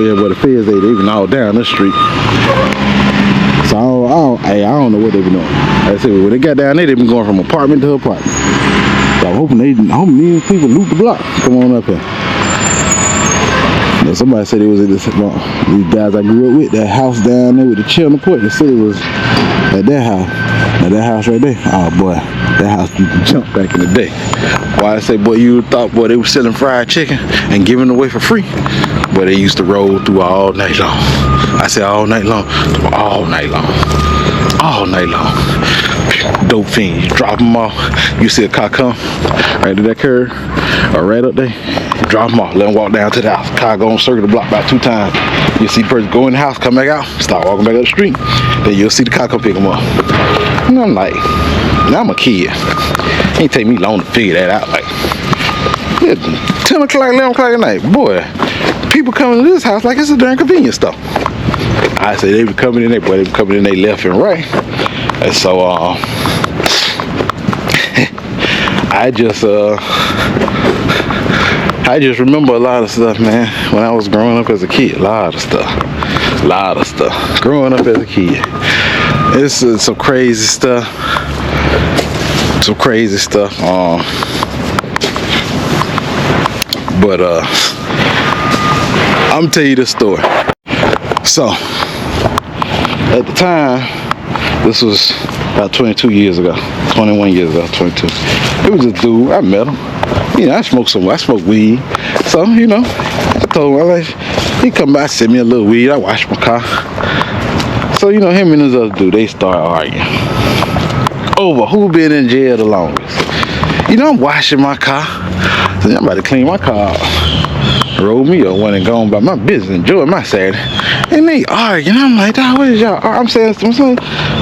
Yeah, but the feds, they even all down this street. So I don't know what they been doing. Like I said, when they got down there, they been going from apartment to apartment. So I'm hoping these people loot the block. Come on up here. Now, somebody said it was in this, these guys I grew up with, that house down there with the chair on the porch. They said it was at that house. Now that house right there, oh boy, that house used to jump back in the day. Why I say, boy, you thought, boy, they were selling fried chicken and giving it away for free. But they used to roll through all night long. I say all night long, all night long, all night long. Dope fiends, you drop them off, you see a car come right to that curb or right up there, drop them off, let them walk down to the house. Car go and circle the block about 2 times. You see the person go in the house, come back out, start walking back up the street, then you'll see the car come pick them up. And I'm like, now I'm a kid. It ain't take me long to figure that out. Like, yeah, 10 o'clock, 11 o'clock at night, boy, people coming to this house like it's a darn convenience store. I say they be coming in there, boy, they be coming in there left and right. And so I just remember a lot of stuff, man, when I was growing up as a kid. A lot of stuff growing up as a kid. It's some crazy stuff, but I'm gonna tell you this story. So at the time, this was about 22 years ago, 21 years ago, 22. It was a dude, I met him. You know, I smoke weed. So, you know, I told him, he come by, send me a little weed, I wash my car. So, you know, him and this other dude, they start arguing over who been in jail the longest. You know, I'm washing my car, so I'm about to clean my car out. Roll me up, went and gone by my business, enjoying my Saturday. And they arguing. I'm like, dog, what is y'all? I'm saying to myself,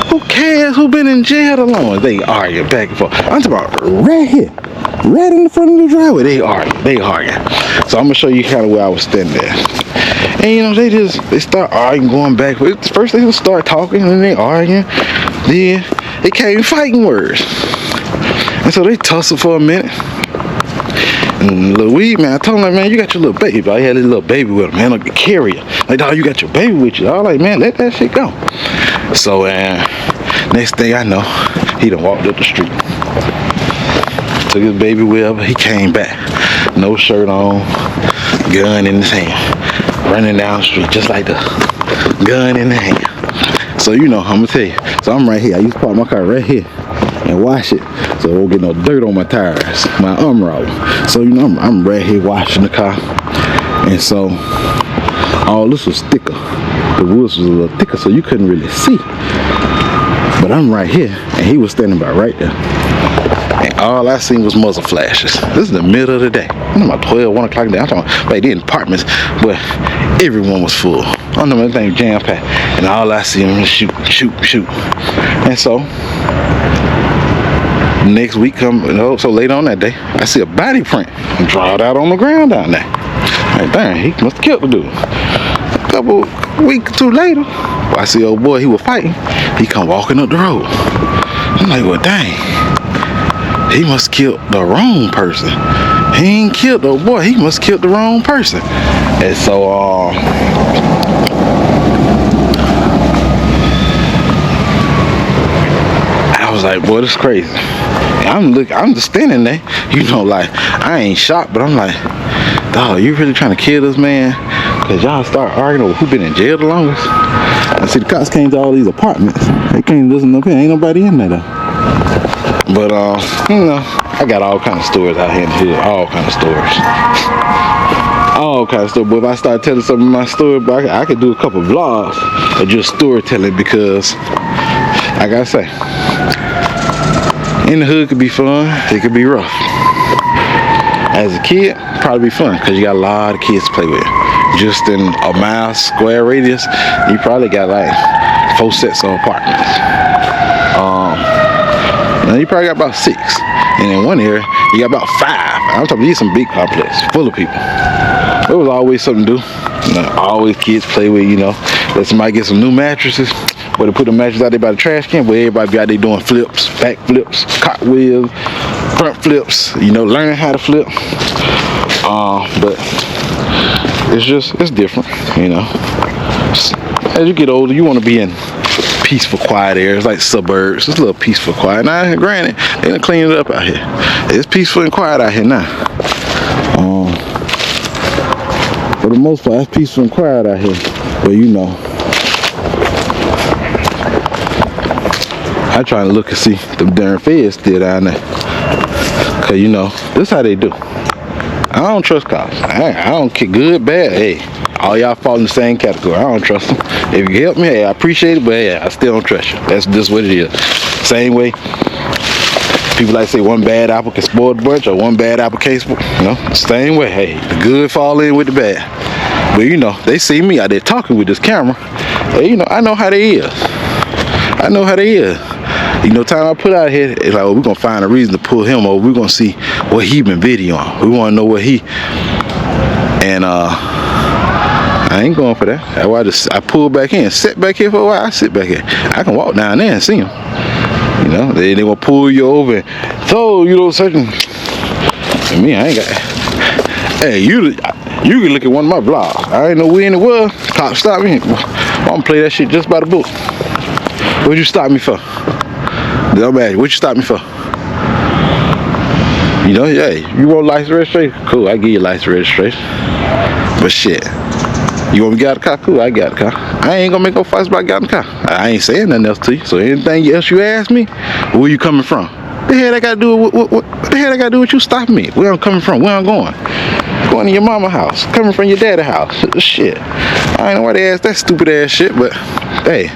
who cares who been in jail the longest? They arguing back and forth. I'm talking about right here, right in the front of the driveway. They arguing. So I'm gonna show you kind of where I was standing there. And you know, they start arguing, going back. First they just start talking, and then they arguing. Then they came fighting words. And so they tussle for a minute. And little weed man, I told him, like, man, you got your little baby. He had his little baby with him, man, like a carrier. Like, dog, you got your baby with you. I was like, man, let that shit go. So, next thing I know, he done walked up the street. Took his baby with him. He came back, no shirt on, gun in his hand, running down the street just like the gun in the hand. So, you know, I'm gonna tell you. So I'm right here. I used to park my car right here and wash it so it won't get no dirt on my tires, my armor. So, you know, I'm right here washing the car. And so all this was thicker. The woods was a little thicker, so you couldn't really see. But I'm right here, and he was standing by right there. And all I seen was muzzle flashes. This is the middle of the day. I'm about 12, 1 o'clock in the day. I'm talking about, like, they in apartments, but everyone was full. I don't know, everything jam-packed. And all I see was shoot. And so next week so later on that day, I see a body print drawn out on the ground down there. Like, dang, he must have killed the dude. A couple weeks or two later, I see old boy, he was fighting. He come walking up the road. I'm like, well, dang, he must have killed the wrong person. He ain't killed the old boy, he must have killed the wrong person. And so I was like, boy, this is crazy. I'm just standing there, you know, like, I ain't shocked, but I'm like, dog, you really trying to kill this man? Cause y'all start arguing over who been in jail the longest. I see the cops came to all these apartments. They came to listen up here, ain't nobody in there though. But you know, I got all kind of stories out here in the hood, all kind of stories. But if I start telling some of my story, but I could do a couple vlogs of just storytelling, because like I say, in the hood could be fun, it could be rough. As a kid, probably be fun, because you got a lot of kids to play with. Just in a mile square radius, you probably got like 4 sets of apartments. Now you probably got about 6. And in one area, you got about 5. I'm talking these some big complex full of people. There was always something to do. Always kids play with, let somebody get some new mattresses. Where they put the mattress out there by the trash can, where everybody be out there doing flips, back flips, cartwheels, front flips, learning how to flip. But it's different, As you get older, you want to be in peaceful, quiet areas like suburbs. It's a little peaceful, quiet. Now, granted, they done cleaned it up out here. It's peaceful and quiet out here now. For the most part, it's peaceful and quiet out here. But I try to look and see them darn feds still down there. Cause this is how they do. I don't trust cops. I don't care, good, bad. Hey, all y'all fall in the same category. I don't trust them. If you help me, hey, I appreciate it, but hey, I still don't trust you. That's just what it is. Same way. People like to say one bad apple can spoil the bunch, or one bad apple can't spoil. Same way. Hey, the good fall in with the bad. But they see me out there talking with this camera. Hey, I know how they is. I know how they is. Time I put out here, it's like, we're gonna find a reason to pull him over. We're gonna see what he been videoing. We wanna know what he. And I ain't going for that. That's why I pull back in, sit back here for a while. I sit back here. I can walk down there and see him. They gonna pull you over. So certain. And me, I ain't got. Hey, you can look at one of my vlogs. I ain't know where in the world. Cops stop me. I'm gonna play that shit just by the book. What'd you stop me for? Don't matter. What you stop me for? Hey, you want license registration? Cool, I give you license registration. But shit, you want me to get out the car? Cool, I got the car. I ain't gonna make no fuss about getting the car. I ain't saying nothing else to you. So anything else you ask me, where you coming from? The hell I gotta do with what the hell I gotta do with you stopping me? Where I'm coming from? Where I'm going? Going to your mama's house. Coming from your daddy's house. Shit. I ain't know why they ask that stupid ass shit, but hey.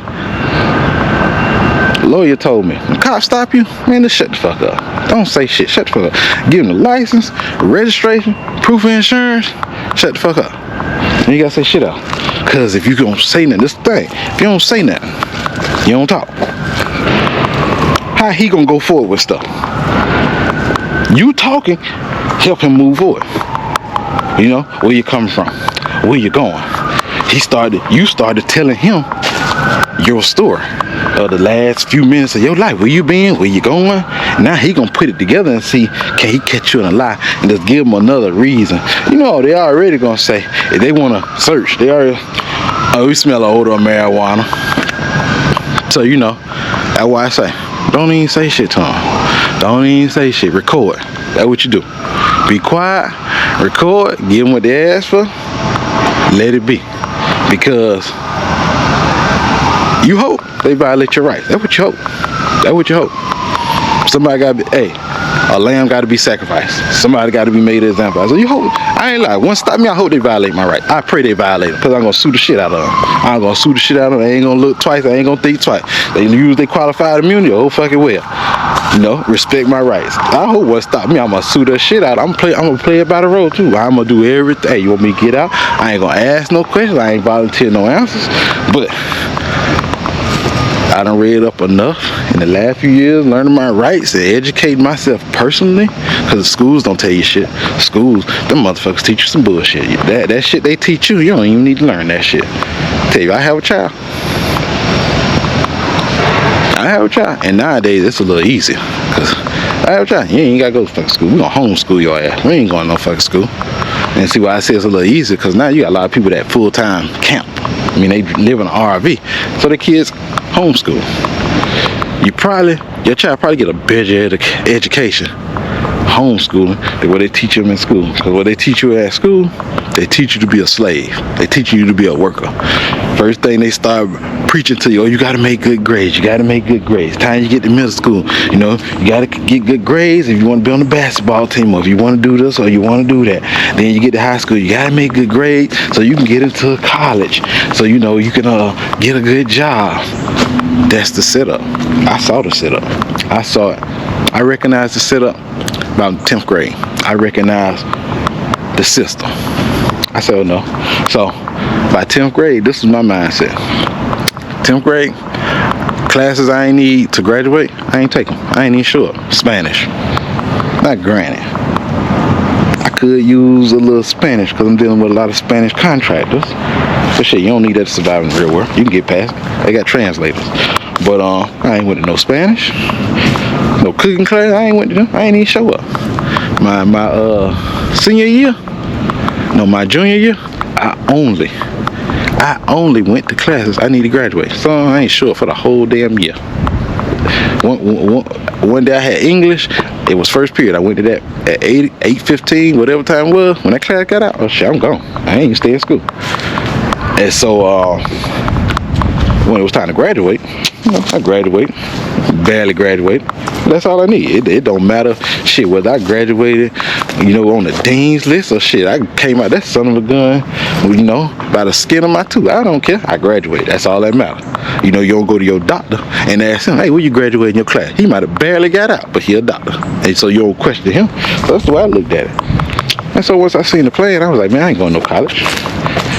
Lawyer told me, the cops stop you, man, just shut the fuck up. Don't say shit, shut the fuck up. Give them the license, registration, proof of insurance, shut the fuck up. And you gotta say shit out. Cause if you don't say nothing, this thing, if you don't say nothing, you don't talk. How he gonna go forward with stuff? You talking, help him move forward. Where you coming from, where you going. You started telling him your story of the last few minutes of your life. Where you been? Where you going? Now he gonna put it together and see, can he catch you in a lie, and just give him another reason. They already gonna say, if they wanna search, they already, we smell an odor of marijuana. So that's why I say, don't even say shit to him. Don't even say shit. Record. That's what you do. Be quiet, record, give them what they ask for, let it be. Because you hope they violate your rights. That's what you hope. That's what you hope. Somebody gotta be, a lamb gotta be sacrificed. Somebody gotta be made an example. So you hope, I ain't lying. Once stop me, I hope they violate my rights. I pray they violate it, because I'm gonna sue the shit out of them. I'm gonna sue the shit out of them. They ain't gonna look twice. I ain't gonna think twice. They use their qualified immunity. Oh fucking well. Respect my rights. I hope what stop me, I'm gonna sue the shit out. I'm gonna play it by the road too. I'm gonna do everything. Hey, you want me to get out? I ain't gonna ask no questions. I ain't volunteer no answers. But I done read up enough in the last few years, learning my rights and educating myself personally. Cause the schools don't tell you shit. Schools, them motherfuckers teach you some bullshit. That shit they teach you, you don't even need to learn that shit. Tell you, I have a child. And nowadays it's a little easier. Cause I have a child. You ain't gotta go to fucking school. We gonna homeschool your ass. We ain't going to no fucking school. And see why I say it's a little easier, cause now you got a lot of people that full-time camp. I mean, they live in an RV. So the kids homeschool. Your child probably get a better education homeschooling than what they teach them in school. Because what they teach you at school, they teach you to be a slave. They teach you to be a worker. First thing they start preaching to you, you got to make good grades. You got to make good grades. Time you get to middle school, you got to get good grades if you want to be on the basketball team, or if you want to do this or you want to do that. Then you get to high school, you got to make good grades so you can get into college. So you can get a good job. That's the setup. I saw the setup. I saw it. I recognized the setup about 10th grade. I recognized the system. I said, oh no. So by 10th grade, this was my mindset. 10th grade, Classes I ain't need to graduate, I ain't taking. I ain't even sure. Spanish. Not granted. I could use a little Spanish because I'm dealing with a lot of Spanish contractors. But shit, you don't need that to survive in the real world. You can get past it. They got translators. But I ain't went to no Spanish. No cooking class, I ain't went to them. I ain't even show up. My senior year, no, my junior year, I only went to classes I need to graduate. So I ain't sure for the whole damn year. One day I had English. It was first period. I went to that at 8:15, whatever time it was. When that class got out, oh shit, I'm gone. I ain't even stay in school. And so when it was time to graduate, you know, I graduated. Barely graduated. That's all I need. It don't matter shit whether I graduated, you know, on the dean's list or shit. I came out that son of a gun, you know, by the skin of my tooth. I don't care. I graduated. That's all that matters. You know, you don't go to your doctor and ask him, hey, where you graduate in your class? He might have barely got out, but he a doctor. And so you don't question him. So that's the way I looked at it. And so once I seen the plan, I was like, man, I ain't going to no college.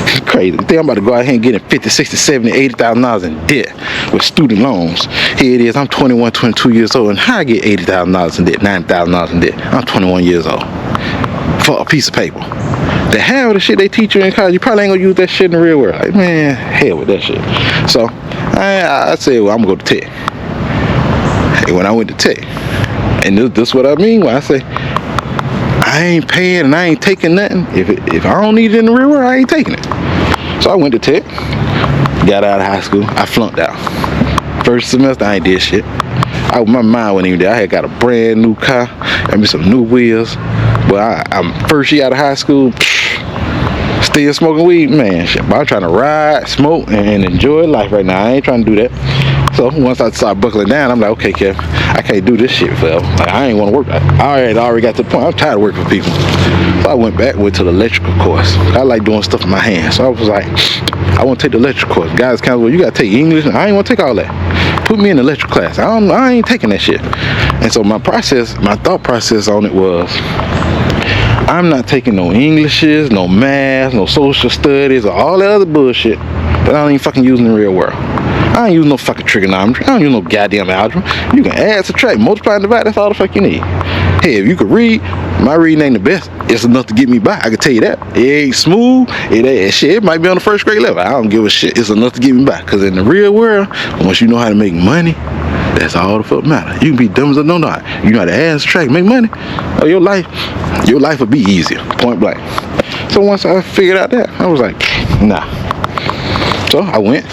It's crazy. You think I'm about to go out here and get in 50, 60, 70, $80,000 in debt with student loans. Here it is. I'm 21, 22 years old, and how I get $80,000 in debt, $90,000 in debt? I'm 21 years old for a piece of paper. The hell of the shit they teach you in college, you probably ain't gonna use that shit in the real world. Like, man, hell with that shit. So I said, well, I'm gonna go to Tech. And when I went to Tech, and this is what I mean when I say I ain't paying and I ain't taking nothing. If I don't need it in the real world, I ain't taking it. So I went to Tech, got out of high school, I flunked out. First semester, I ain't did shit. My mind wasn't even there. I had got a brand new car, got me some new wheels. But I'm first year out of high school, still smoking weed, man. Shit, but I'm trying to ride, smoke, and enjoy life right now. I ain't trying to do that. So once I start buckling down, I'm like, okay, Kev, I can't do this shit forever. Like, I ain't want to work. I already got to the point. I'm tired of working for people. So I went to the electrical course. I like doing stuff with my hands. So I was like, I want to take the electrical course. Guys kind of, well, you got to take English. I ain't want to take all that. Put me in the electrical class. I ain't taking that shit. And so my thought process on it was, I'm not taking no Englishes, no math, no social studies, or all that other bullshit that I don't even fucking use in the real world. I don't use no fucking trigonometry. I don't use no goddamn algebra. You can add, subtract, multiply, and divide. That's all the fuck you need. Hey, if you could read, my reading ain't the best. It's enough to get me by. I can tell you that. It ain't smooth. It ain't shit. It might be on the first grade level. I don't give a shit. It's enough to get me by. Because in the real world, once you know how to make money, that's all the fuck matter. You can be dumb as a no-not. You know how to add, subtract, make money. Oh, your life will be easier. Point blank. So once I figured out that, I was like, nah. So I went,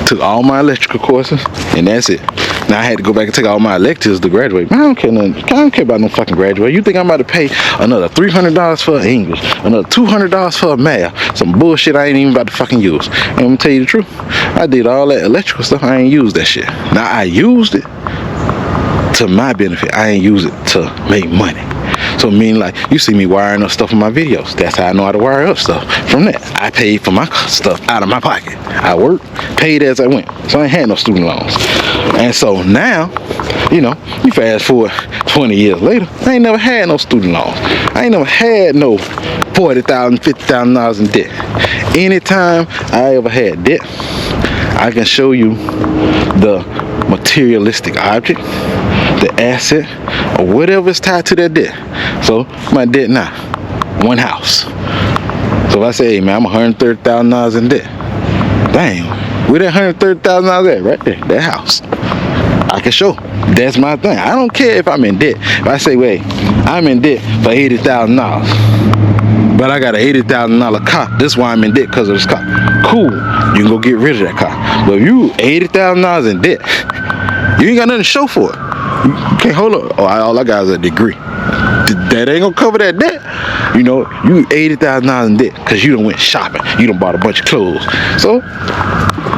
took all my electrical courses, and that's it. Now I had to go back and take all my electives to graduate. Man, I don't care nothing. I don't care about no fucking graduate. You think I'm about to pay another $300 for English, another $200 for math, some bullshit I ain't even about to fucking use. And I'm gonna tell you the truth. I did all that electrical stuff. I ain't used that shit. Now I used it to my benefit. I ain't use it to make money. So meaning like you see me wiring up stuff in my videos. That's how I know how to wire up stuff. From that, I paid for my stuff out of my pocket. I worked, paid as I went. So I ain't had no student loans. And so now, you know, you fast forward 20 years later, I ain't never had no student loans. I ain't never had no $40,000, $50,000 in debt. Anytime I ever had debt, I can show you the materialistic object, the asset, or whatever is tied to that debt. So my debt now, one house. So if I say, hey man, I'm $130,000 in debt. Dang, where that $130,000 at? Right there, that house. I can show. That's my thing. I don't care if I'm in debt. If I say, wait, I'm in debt for $80,000, but I got an $80,000 car. This is why I'm in debt, because of this car. Cool, you can go get rid of that car. But if you $80,000 in debt, you ain't got nothing to show for it. You can't hold up. Oh, all I got is a degree. That ain't gonna cover that debt. You know, you $80,000 in debt because you done went shopping. You done bought a bunch of clothes. So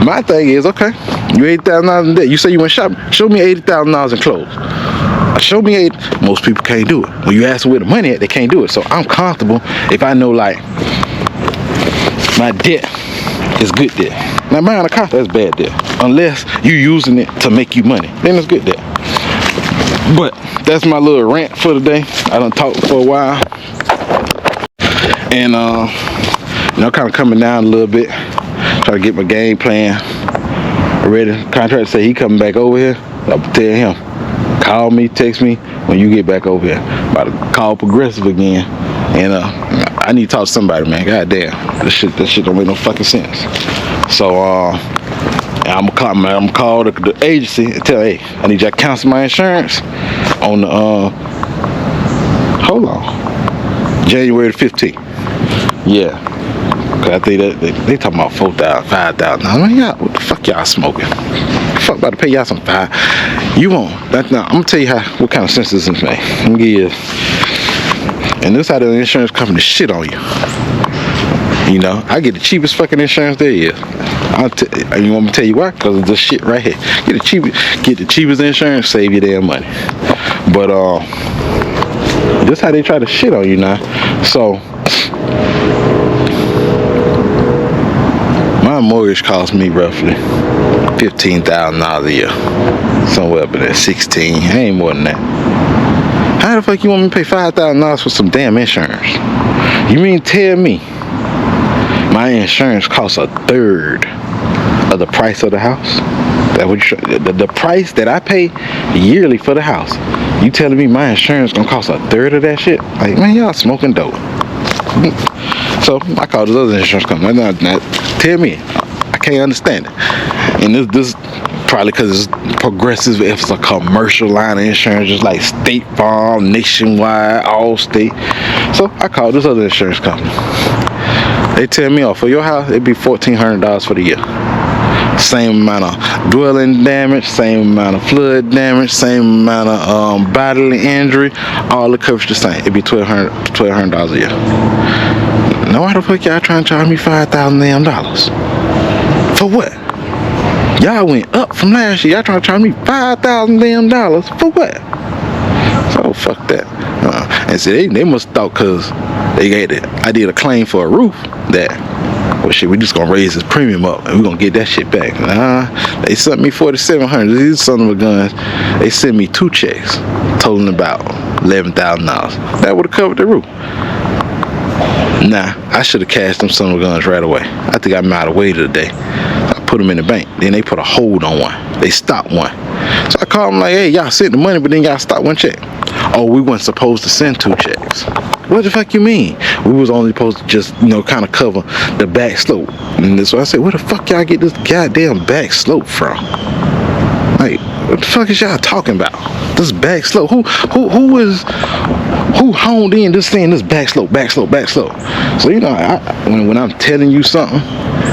my thing is, okay, you $80,000 in debt. You say you went shopping. Show me $80,000 in clothes. Show me 80. Most people can't do it. When you ask them where the money at, they can't do it. So I'm comfortable if I know like my debt is good debt. Now buying a car, that's bad debt. Unless you using it to make you money, then it's good debt. But that's my little rant for today. I done talked for a while. And you know, kind of coming down a little bit. Try to get my game plan ready. Contractor say he coming back over here. I'll tell him, call me, text me when you get back over here. About to call Progressive again, and I need to talk to somebody, man. God damn, this shit don't make no fucking sense. So I'm gonna call the agency and tell, hey, I need y'all to cancel my insurance on the hold on, January the 15th. Yeah, cause I think that they talking about 4,000, 5,000. I'm like, y'all, what the fuck y'all smoking? Fuck about to pay y'all some $5. You won't. Now I'm gonna tell you what kind of sense this is, man. I'm gonna give you. And this how the insurance company shit on you. You know, I get the cheapest fucking insurance there is. You want me to tell you why? Because of this shit right here. Get the cheapest insurance, save you damn money. But this how they try to shit on you now. So my mortgage cost me roughly $15,000 a year. Somewhere up in there, 16. Ain't more than that. How the fuck you want me to pay $5,000 for some damn insurance? You mean tell me my insurance costs a third of the price of the house? That what the price that I pay yearly for the house? You telling me my insurance gonna cost a third of that shit? Like, man, y'all smoking dope. So I called this other insurance company. Now, tell me, I can't understand it. And this probably because it's Progressive. If it's a commercial line of insurance, just like State Farm, Nationwide, Allstate. So I called this other insurance company. They tell me, for your house, it'd be $1,400 for the year. Same amount of dwelling damage, same amount of flood damage, same amount of bodily injury, all the coverage the same. It'd be $1,200 a year. Now why the fuck y'all trying to charge me $5,000? For what? Y'all went up from last year. Y'all trying to charge me $5,000 for what? So fuck that. And see, they must thought because I did a claim for a roof that, well shit, we just gonna raise this premium up and we gonna get that shit back. Nah, they sent me $4,700. These son of a guns, they sent me 2 checks totaling about $11,000. That would have covered the roof. Nah, I should have cashed them son of a guns right away. I think I'm out of way today. I put them in the bank. Then they put a hold on one. They stopped one. So I called them like, hey, y'all sent the money, but then y'all stopped one check. Oh, we weren't supposed to send 2 checks. What the fuck you mean? We was only supposed to just, kind of cover the back slope. And so I said, where the fuck y'all get this goddamn back slope from? Like, what the fuck is y'all talking about? This back slope? Who honed in this thing, this back slope? So, when I'm telling you something,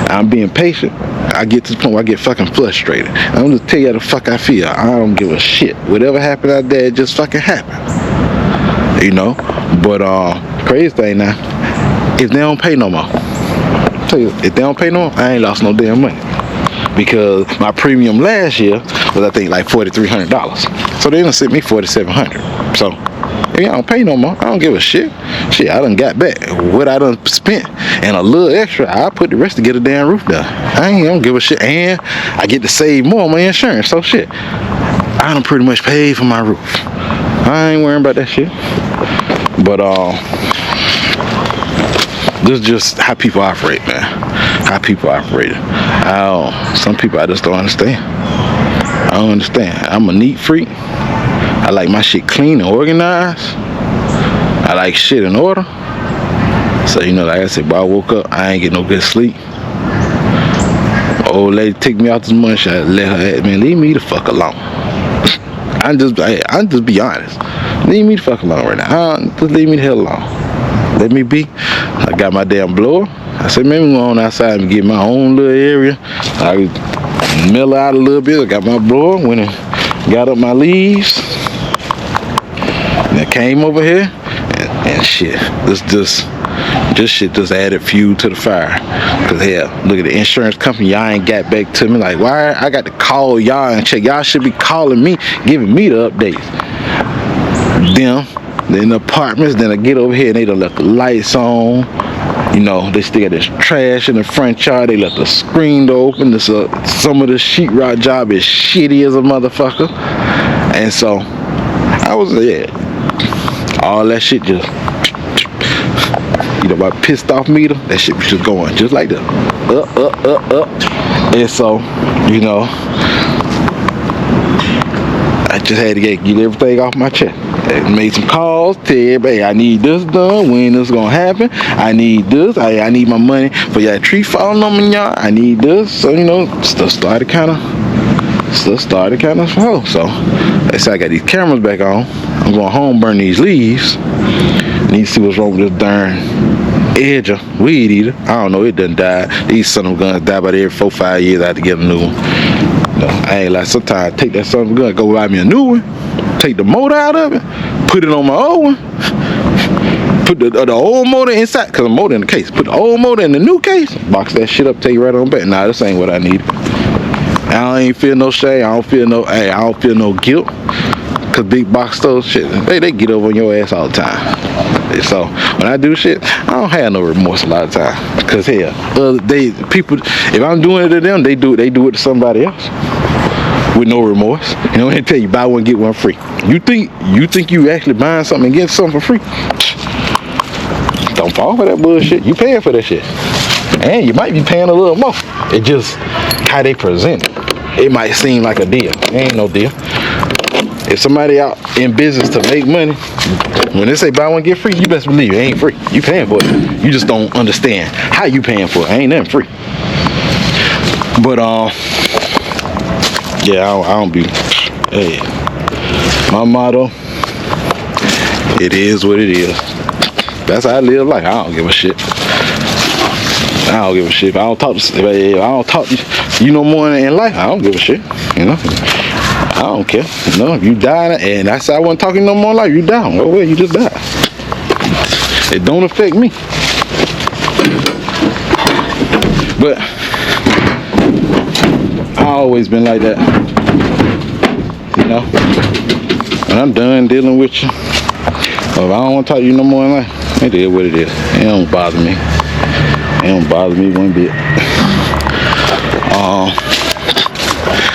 I'm being patient, I get to the point where I get fucking frustrated. I'm just tell you how the fuck I feel. I don't give a shit. Whatever happened out there, it just fucking happened. But crazy thing now, if they don't pay no more, I tell you, if they don't pay no more, I ain't lost no damn money. Because my premium last year was, I think, like $4,300. So they done sent me $4,700. So if y'all don't pay no more, I don't give a shit. Shit, I done got back what I done spent and a little extra. I put the rest to get a damn roof done. I don't give a shit, and I get to save more on my insurance. So shit, I done pretty much paid for my roof. I ain't worrying about that shit. But this is just how people operate, man. How people operate. Some people I just don't understand. I don't understand. I'm a neat freak. I like my shit clean and organized. I like shit in order. So like I said, I woke up, I ain't get no good sleep. Old lady took me out this morning. I let her, man, leave me the fuck alone. I'm just be honest. Leave me the fuck alone right now. Just leave me the hell alone. Let me be. I got my damn blower. I said, man, we go on outside and get my own little area. I mellow out a little bit. I got my blower. Went and got up my leaves. And I came over here and shit. This shit just added fuel to the fire. Cause hell, look at the insurance company. Y'all ain't got back to me. Like, why I got to call y'all and check? Y'all should be calling me, giving me the updates. Then the apartments, then I get over here and they done left the lights on. They still got this trash in the front yard. They left the screen door open. Some of the sheetrock job is shitty as a motherfucker. And so I was all that shit just my pissed off meter, that shit was just going just like that. Up. And so you know, I just had to get everything off my chest. I made some calls, tell everybody I need this done, when this gonna happen. I need this. I need my money for y'all tree falling on me, y'all. I need this. So you know, stuff started kind of slow. So they said I got these cameras back on. I'm going home, burn these leaves. Need to see what's wrong with this darn edge of weed eater. I don't know, it done died. These son of guns die about every 4-5 years. I have to get a new one. No, I ain't like, sometimes I take that son of a gun, go buy me a new one, take the motor out of it, put it on my old one, put the old motor inside, cause the motor in the case, put the old motor in the new case, box that shit up, take it right on back. Nah, this ain't what I need. I don't even feel no shame. I don't feel no guilt. Cause big box stores, shit, they get over on your ass all the time. So when I do shit, I don't have no remorse a lot of times. Cause hell, people, if I'm doing it to them, they do it to somebody else with no remorse. You know, they tell you buy one get one free. You think you actually buying something and getting something for free? Don't fall for that bullshit. You paying for that shit, and you might be paying a little more. It just how they present it. It might seem like a deal. It ain't no deal. If somebody out in business to make money, when they say buy one get free, you best believe it ain't free. You paying for it. You just don't understand how you paying for it. Ain't nothing free. But yeah, I don't be. Hey, my motto: it is what it is. That's how I live life. I don't give a shit. I don't give a shit. If I don't talk to you no more in life, I don't give a shit. You know. I don't care. You know, if you die and I said I wasn't talking no more life, you down. Oh well, you just died. It don't affect me. But I always been like that. You know, when I'm done dealing with you, or if I don't want to talk to you no more in life, it is what it is. It don't bother me. It don't bother me one bit.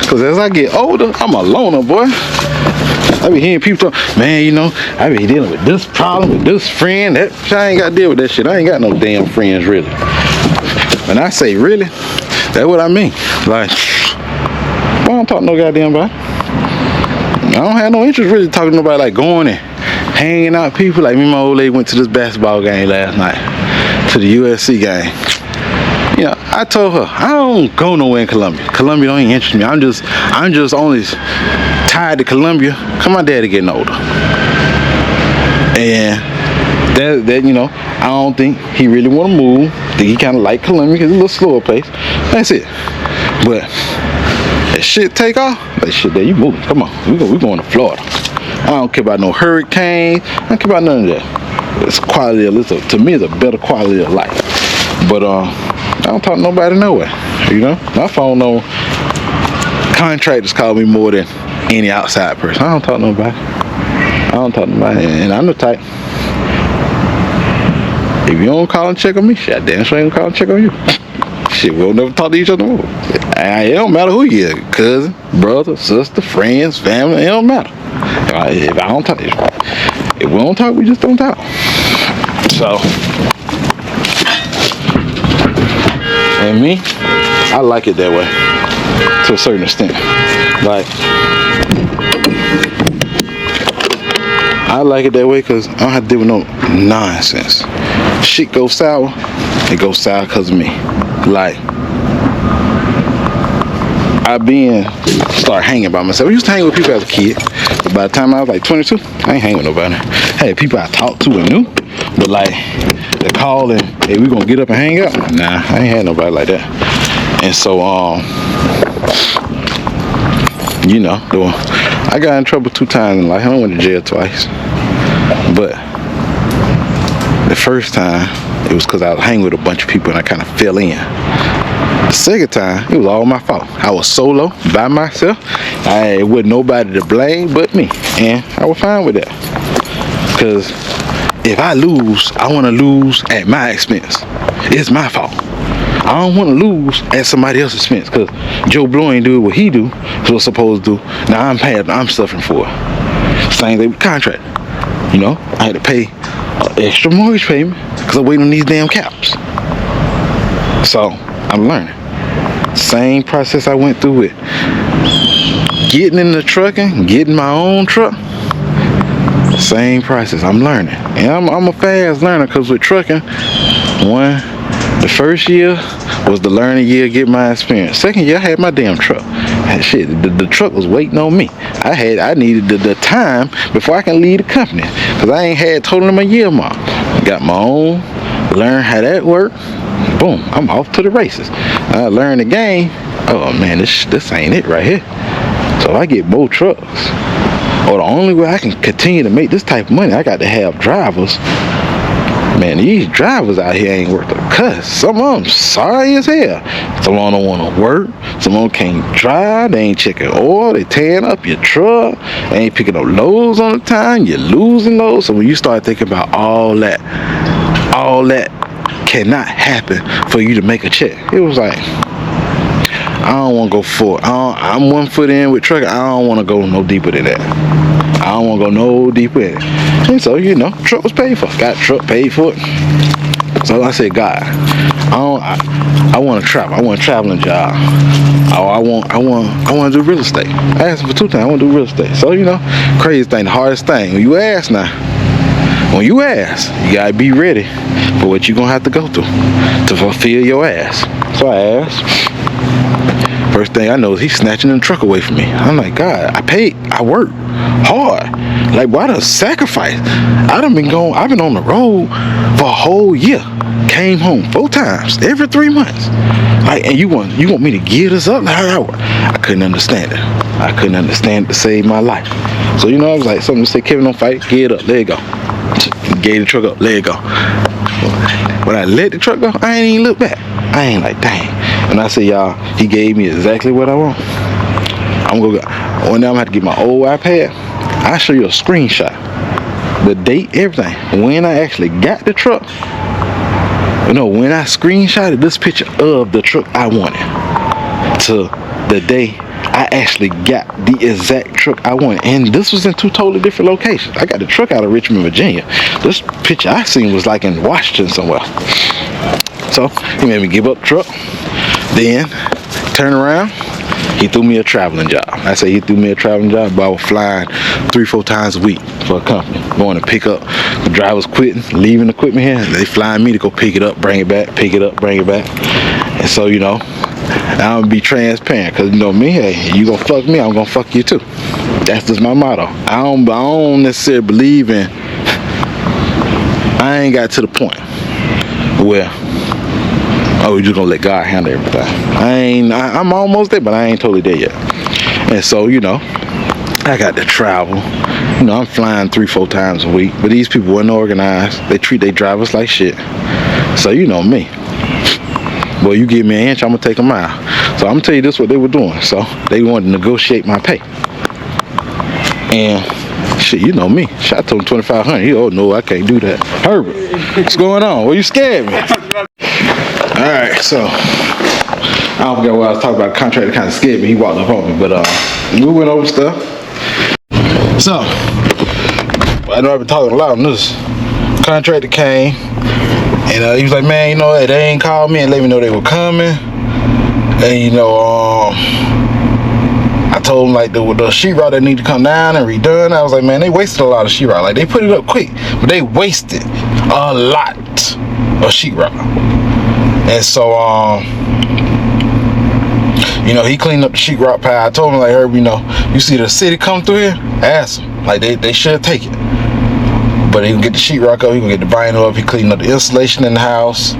Cause as I get older, I'm a loner, boy. I be hearing people talk, man, you know, I be dealing with this problem, with this friend, that I ain't got to deal with that shit. I ain't got no damn friends, really. When I say really, that's what I mean. Like, I don't talk to no goddamn body. I don't have no interest really talking to nobody, like going and hanging out with people. Like me and my old lady went to this basketball game last night, to the USC game. You know, I told her I don't go nowhere in Columbia. Columbia don't even interest me. I'm just only tied to Columbia cause my daddy getting older. And that you know, I don't think he really want to move. I think he kind of like Columbia cause it's a little slower place. That's it. But that shit take off. That shit there, you moving. Come on, we going to Florida. I don't care about no hurricanes. I don't care about none of that. It's quality of life. To me, it's a better quality of life. But I don't talk to nobody nowhere. You know, my phone no contractors call me more than any outside person. I don't talk to nobody. And I'm the type. If you don't call and check on me, shit, damn sure ain't gonna call and check on you. Shit, we'll never talk to each other more. It don't matter who you is, cousin, brother, sister, friends, family. It don't matter. If I don't talk, if we don't talk, we just don't talk. So. And me, I like it that way, to a certain extent. Like, I like it that way because I don't have to deal with no nonsense. Shit goes sour, it goes sour because of me. Like, I start hanging by myself. I used to hang with people as a kid, but by the time I was like 22, I ain't hang with nobody. I had people I talked to and knew, but like, they call and, hey, we gonna get up and hang out? Nah, I ain't had nobody like that. And so, you know, I got in trouble 2 times in life. I went to jail twice. But the first time, it was because I was hanging with a bunch of people and I kind of fell in. The second time, it was all my fault. I was solo, by myself. It wasn't nobody to blame but me. And I was fine with that. Because if I lose, I want to lose at my expense. It's my fault. I don't want to lose at somebody else's expense because Joe Blow ain't doing what he was supposed to do. Now I'm suffering for it. Same thing with contract. You know, I had to pay an extra mortgage payment because I'm waiting on these damn caps. So I'm learning. Same process I went through with getting in the trucking, getting my own truck. Same process. I'm learning, and I'm a fast learner, because with trucking, the first year was the learning year, get my experience. Second year, I had my damn truck. Shit, the truck was waiting on me. I needed the time before I can leave the company, because I ain't had told them a year mark. Got my own, learn how that worked. Boom, I'm off to the races. I learned the game. Oh man, this ain't it right here. So if I get more trucks, or the only way I can continue to make this type of money, I got to have drivers. Man, these drivers out here ain't worth a cuss. Some of them sorry as hell. Some of them don't want to work. Some of them can't drive. They ain't checking oil. They tearing up your truck. They ain't picking up loads on the time. You're losing loads. So when you start thinking about all that cannot happen for you to make a check. It was like, I don't want to go for it. I'm 1 foot in with trucking. I don't want to go no deeper than that. I don't want to go no deeper in it. And so, truck was paid for. Got truck paid for it. So I said, God, I want to travel. I want a traveling job. I want to do real estate. I asked him for 2 times. I want to do real estate. So, crazy thing, the hardest thing. When you ask, you gotta be ready for what you're gonna have to go through to fulfill your ask. So I asked. First thing I know is he's snatching the truck away from me. I'm like, God, I worked hard. Like, why the sacrifice? I've been on the road for a whole year. Came home 4 times every 3 months. Like, and you want me to give this up? Like, I couldn't understand it. I couldn't understand it to save my life. So I was like, something to say, Kevin, don't fight, give it up, let it go. Gave the truck up, let it go. When I let the truck go, I ain't even look back. I ain't like, dang. And I said, y'all, he gave me exactly what I want. One day I'm gonna have to get my old iPad. I'll show you a screenshot, the date, everything. When I actually got the truck, when I screenshotted this picture of the truck I wanted to the day I actually got the exact truck I wanted. And this was in 2 totally different locations. I got the truck out of Richmond, Virginia. This picture I seen was like in Washington somewhere. So he made me give up the truck. Then turn around, he threw me a traveling job. I say he threw me a traveling job, but I was flying 3-4 times a week for a company, going to pick up the drivers quitting, leaving the equipment here. They flying me to go pick it up, bring it back, pick it up, bring it back. And so I'm gonna be transparent, because me, hey, you gonna fuck me, I'm gonna fuck you too. That's just my motto. I don't necessarily believe in, I ain't got to the point where, we just gonna let God handle everything. I'm almost there, but I ain't totally there yet. And so, I got to travel. I'm flying 3-4 times a week, but these people weren't organized. They treat their drivers like shit. So me. Well, you give me an inch, I'm gonna take a mile. So I'm gonna tell you this, what they were doing. So they wanted to negotiate my pay. And shit, me. Shit, I told him $2,500. Oh no, I can't do that. Herbert, what's going on? Well, you scared me. All right, so I don't forget what I was talking about. The contractor kind of scared me. He walked up on me, but we went over stuff. So I know I've been talking a lot on this. Contractor came. And he was like, man, they ain't called me and let me know they were coming. And I told them like the sheetrock that need to come down and redone. I was like, man, they wasted a lot of sheetrock. Like, they put it up quick, but they wasted a lot of sheetrock. And so he cleaned up the sheetrock pile. I told him, like, Herb, you see the city come through here, ask them. Like, they should take it. But he can get the sheetrock up, he can get the vinyl up, he cleaned up the insulation in the house.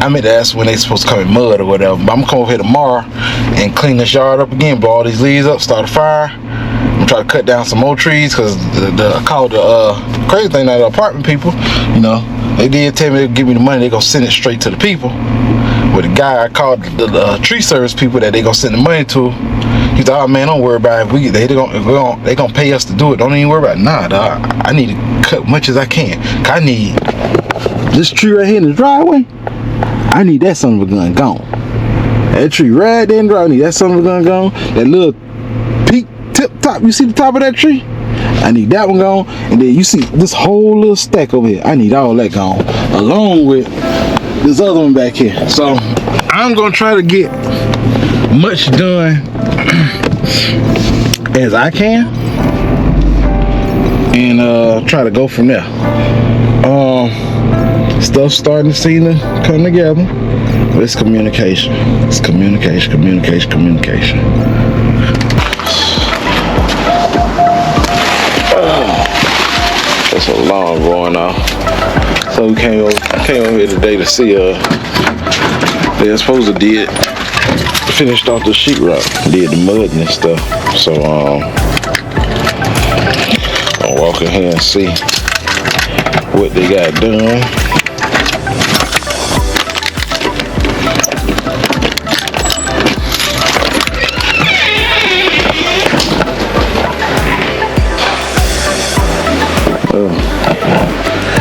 I meant to ask when they supposed to come in mud or whatever, but I'm gonna come over here tomorrow and clean this yard up again, blow all these leaves up, start a fire. I'm gonna try to cut down some more trees, because I called the crazy thing, that the apartment people, they did tell me they'd give me the money, they gonna send it straight to the people. With the guy I called the tree service people that they gonna send the money to, he's like, oh man, don't worry about it. They gonna pay us to do it. Don't even worry about it. Nah, dog, I need to cut much as I can. I need this tree right here in the driveway. I need that son of a gun gone. That tree right there in the driveway, I need that son of a gun gone. That little peak tip top, you see the top of that tree? I need that one gone, and then you see this whole little stack over here. I need all that gone, along with this other one back here. So I'm gonna try to get much done as I can, and try to go from there. Stuff starting to seem to come together. But it's communication. It's communication. That's a long going off. So we came over here today to see they're supposed to did finished off the sheetrock, did the mud and stuff. So I'll walk in here and see what they got done.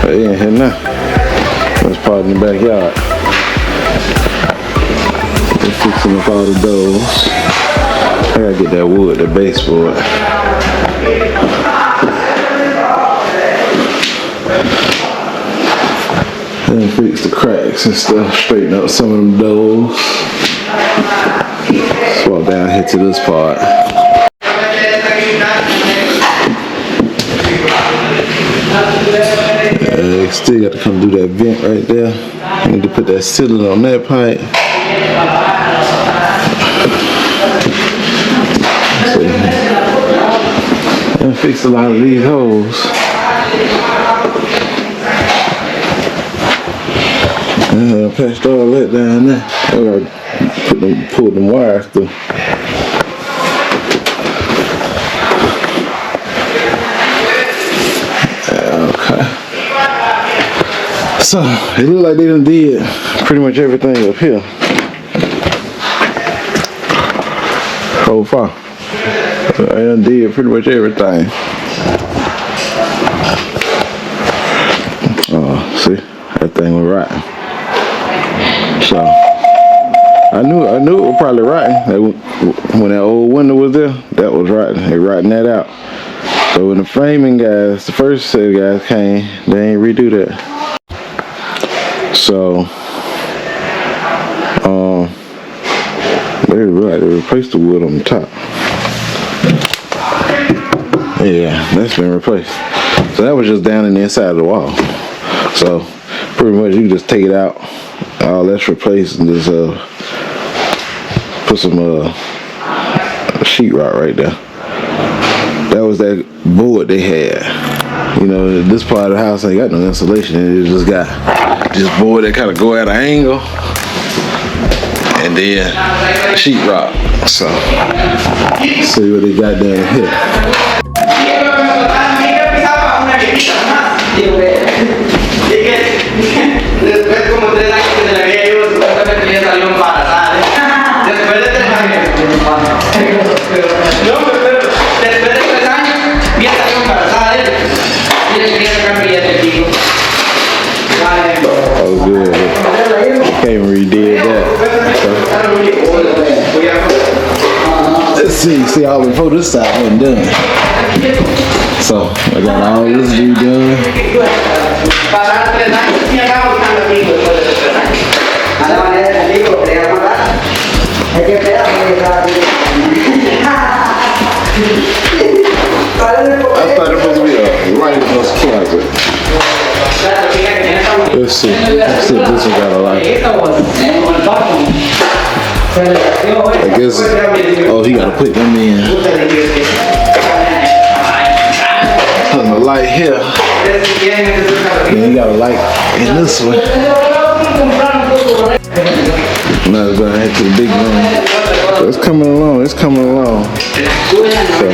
They in here now. That's part in the backyard. They're fixing up all the doors. I gotta get that wood, the baseboard. And fix the cracks and stuff. Straighten up some of them doors. Let's walk down here to this part. Still got to come do that vent right there. I need to put that ceiling on that pipe. And fix a lot of these holes. And I patched all that down there. I gotta pull them wires through. So it looked like they done did pretty much everything up here. So far, they done did pretty much everything. See, that thing was rotten. So I knew it was probably rotten. When that old window was there, that was rotten. They rotten that out. So when the framing guys, the first set of guys came, they ain't redo that. So, they replaced the wood on the top. Yeah, that's been replaced. So that was just down in the inside of the wall. So pretty much you just take it out, all that's replaced, and just put some sheetrock right there. That was that board they had. You know, this part of the house ain't got no insulation. It just got this board that kind of go at an angle, and then sheetrock. So, see what they got down here. Oh, good. Came and redid that. So, let's see all before this side wasn't done. So I got all this redone. I thought it was supposed to be right in this closet. Let's see. Let's see if this one got a light. I guess. Oh, he gotta put them in. Put the light here. Then he got a light in this one. Now it's gonna head to the big room. So it's coming along. It's coming along. So.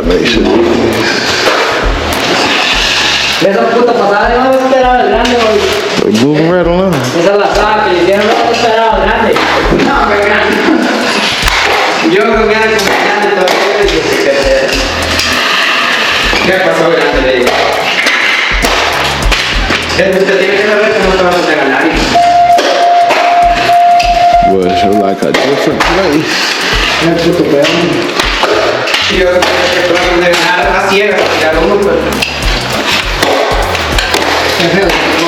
Make sure. Esa puta pasada no esperaba el grande hoy. They're moving right along. Esa es la sala que le hicieron, no esperaba el grande. No, me grande. Yo creo que era como grande. ¿Qué pasó delante de ella? Usted tiene que saber que no te vas a regalar. Well, it's like a different place. Y yo te voy a regalar a ciegas, ya lo uno.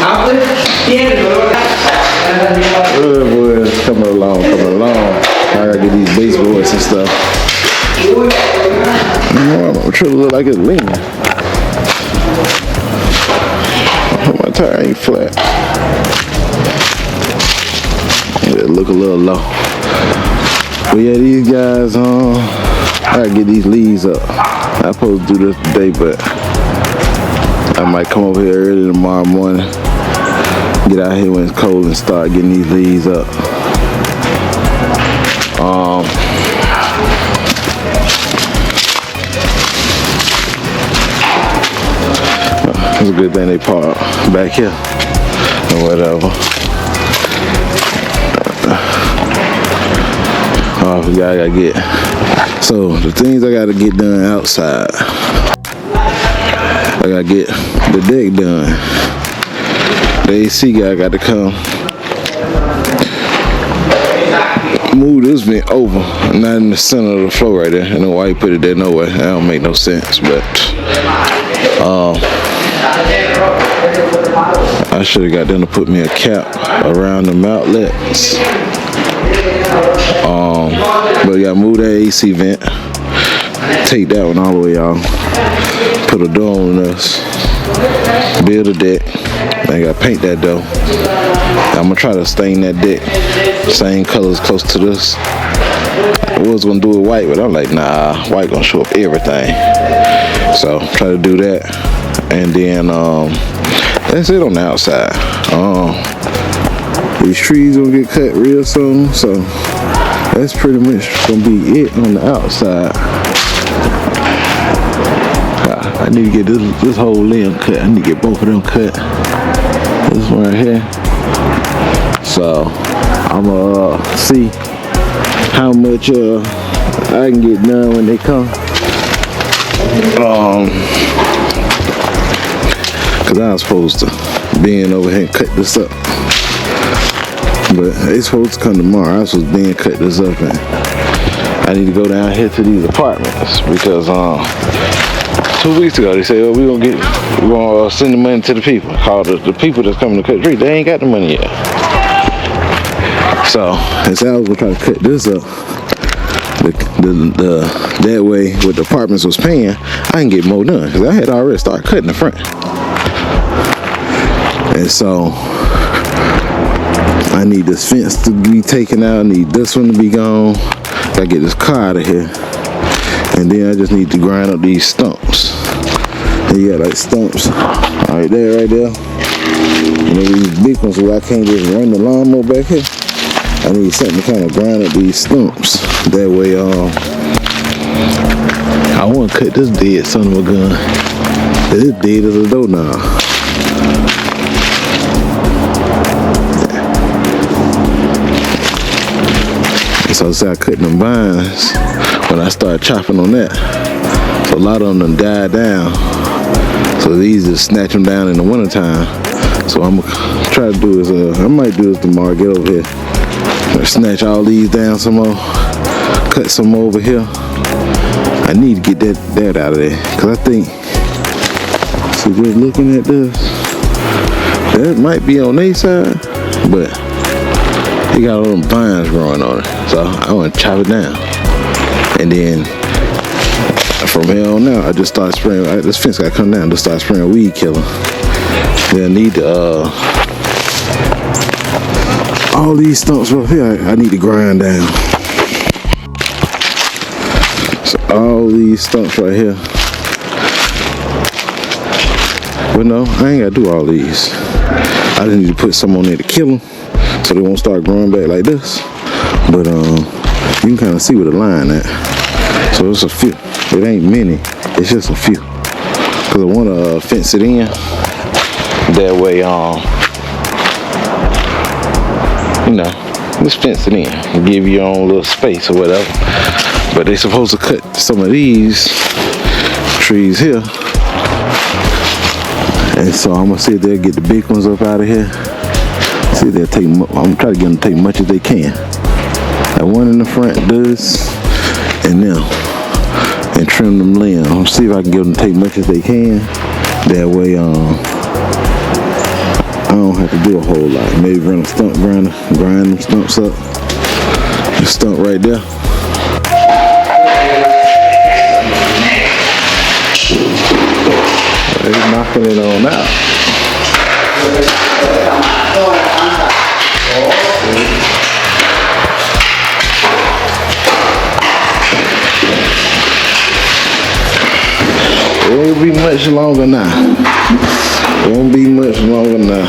Ah, pues, tiene dolor. Boy, it's coming along. I gotta get these baseboards and stuff. I'm trying to look like it's leaning. My tire ain't flat. It look a little low. But yeah, these guys, I gotta get these leaves up. I'm supposed to do this today, but I might come over here early tomorrow morning. Get out here when it's cold and start getting these leaves up. It's a good thing they park back here or whatever. Oh, I gotta get. So the things I gotta get done outside. I gotta get the deck done. The AC guy got to come move this vent over, not in the center of the floor right there. I don't know why he put it there nowhere. That don't make no sense, but I should have got them to put me a cap around them outlets. But I gotta move that AC vent, take that one all the way off, put a door on this, build a deck. I gotta paint that though. I'm gonna try to stain that deck same colors close to this. I was gonna do it white, but I'm like, nah, white gonna show up everything. So try to do that, and then that's it on the outside. These trees gonna get cut real soon, so that's pretty much gonna be it on the outside. I need to get this whole limb cut. I need to get both of them cut. This one right here. So I'm gonna see how much I can get done when they come. Cause I was supposed to be in over here and cut this up, but they supposed to come tomorrow. I was supposed to be and cut this up, and I need to go down here to these apartments because 2 weeks ago they said, oh, we're gonna send the money to the people. Call the people that's coming to cut the tree. They ain't got the money yet. So they said I was gonna try to cut this up. That way, what the apartments was paying, I can get more done because I had already started cutting the front. And so I need this fence to be taken out. I need this one to be gone. Gotta get this car out of here. And then I just need to grind up these stumps. And you got like stumps right there. You know, these big ones where I can't just run the lawnmower back here. I need something to kind of grind up these stumps. That way, I want to cut this dead son of a gun. It's dead as a doorknob. So I started cutting them vines when I started chopping on that. So a lot of them died down. So it's easy to snatch them down in the wintertime. So I'm gonna try to do is I might do this tomorrow. Get over here, snatch all these down some more, cut some over here. I need to get that out of there because I think. So just looking at this, that might be on their side, but it got all them vines growing on it. So I want to chop it down, and then from here on out, I just start spraying. This fence got to come down. Just start spraying weed killer. Then I need to all these stumps up here. I need to grind down. So all these stumps right here. But no, I ain't got to do all these. I just need to put some on there to kill them, so they won't start growing back like this. But you can kind of see where the line at. So it's a few. It ain't many. It's just a few. Cause I want to fence it in. That way, you know, just fence it in and give you your own little space or whatever. But they supposed to cut some of these trees here And so I'm gonna see if they'll get the big ones up out of here. See if they'll take. I'm gonna try to get them to take much as they can. That one in the front does, and now, and trim them limbs. I'm gonna see if I can get them to take much as they can. That way, I don't have to do a whole lot. Maybe run a stump grinder, grind them stumps up. The stump right there. They're knocking it on out. It won't be much longer now. Won't be much longer now.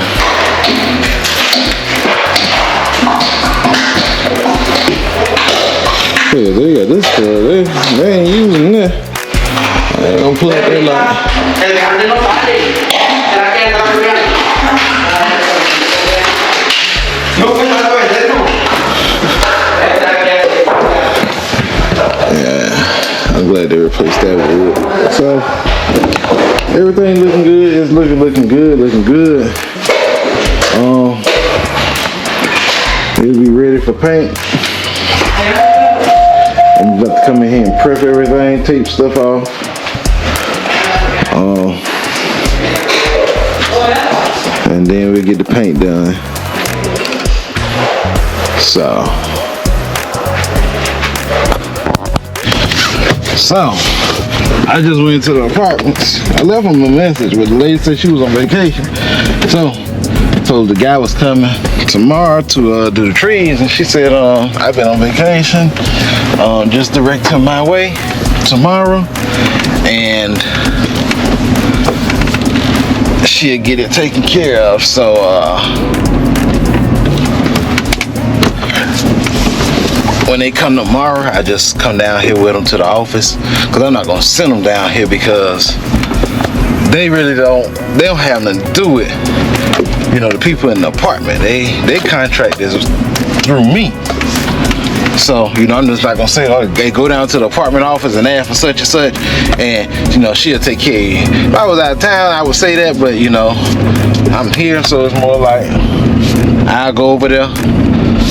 Yeah, they got this for they ain't using that. I ain't gonna plug that like. El grande no sale. ¿Será que está cambiando? No, pues no lo ves, ¿no? Yeah, I'm glad they replaced that with wood. So everything looking good. It's looking good. It'll be ready for paint. I'm about to come in here and prep everything, tape stuff off. And then we get the paint done. So I just went to the apartments. I left them a message, but the lady said she was on vacation. So told the guy was coming tomorrow to do the trees, and she said, I've been on vacation. Just direct him my way tomorrow, and she'll get it taken care of. So when they come tomorrow, I just come down here with them to the office, because I'm not gonna send them down here because they don't have nothing to do with, you know, the people in the apartment. They contract this through me. So, you know, I'm just not gonna say, oh, they go down to the apartment office and ask for such and such, and, you know, she'll take care of you. If I was out of town, I would say that, but, you know, I'm here, so it's more like I'll go over there,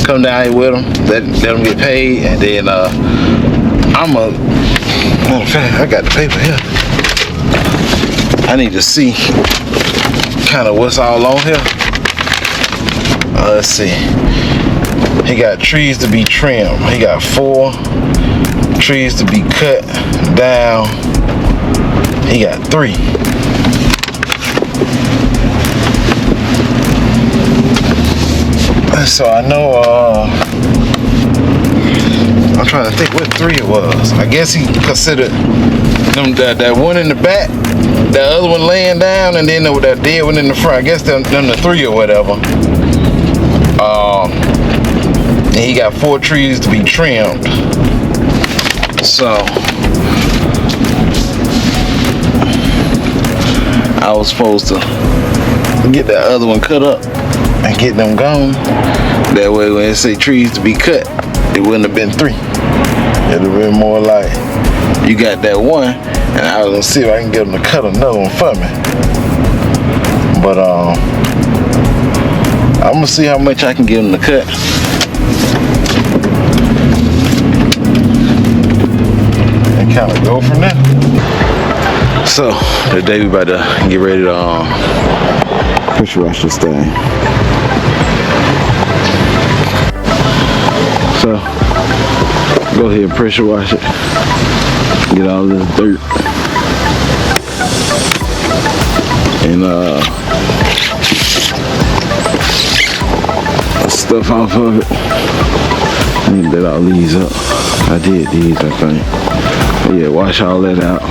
come down here with them, let them get paid, and then matter of fact, I got the paper here. I need to see kind of what's all on here. Let's see. He got trees to be trimmed. He got 4 trees to be cut down. He got 3. So I know, I'm trying to think what 3 it was. I guess he considered them that one in the back, the other one laying down, and then that dead one in the front. I guess them the 3 or whatever. And he got 4 trees to be trimmed. So I was supposed to get that other one cut up and get them gone. That way when it say trees to be cut, it wouldn't have been 3. It'd have been more like, you got that one, and I was gonna see if I can get them to cut another one for me. But I'm gonna see how much I can get them to cut. And kind of go from there. So today we about to get ready to pressure wash this thing. So go ahead and pressure wash it. Get all this dirt and stuff off of it. I need to let all these up. I did these, I think. But yeah, wash all that out.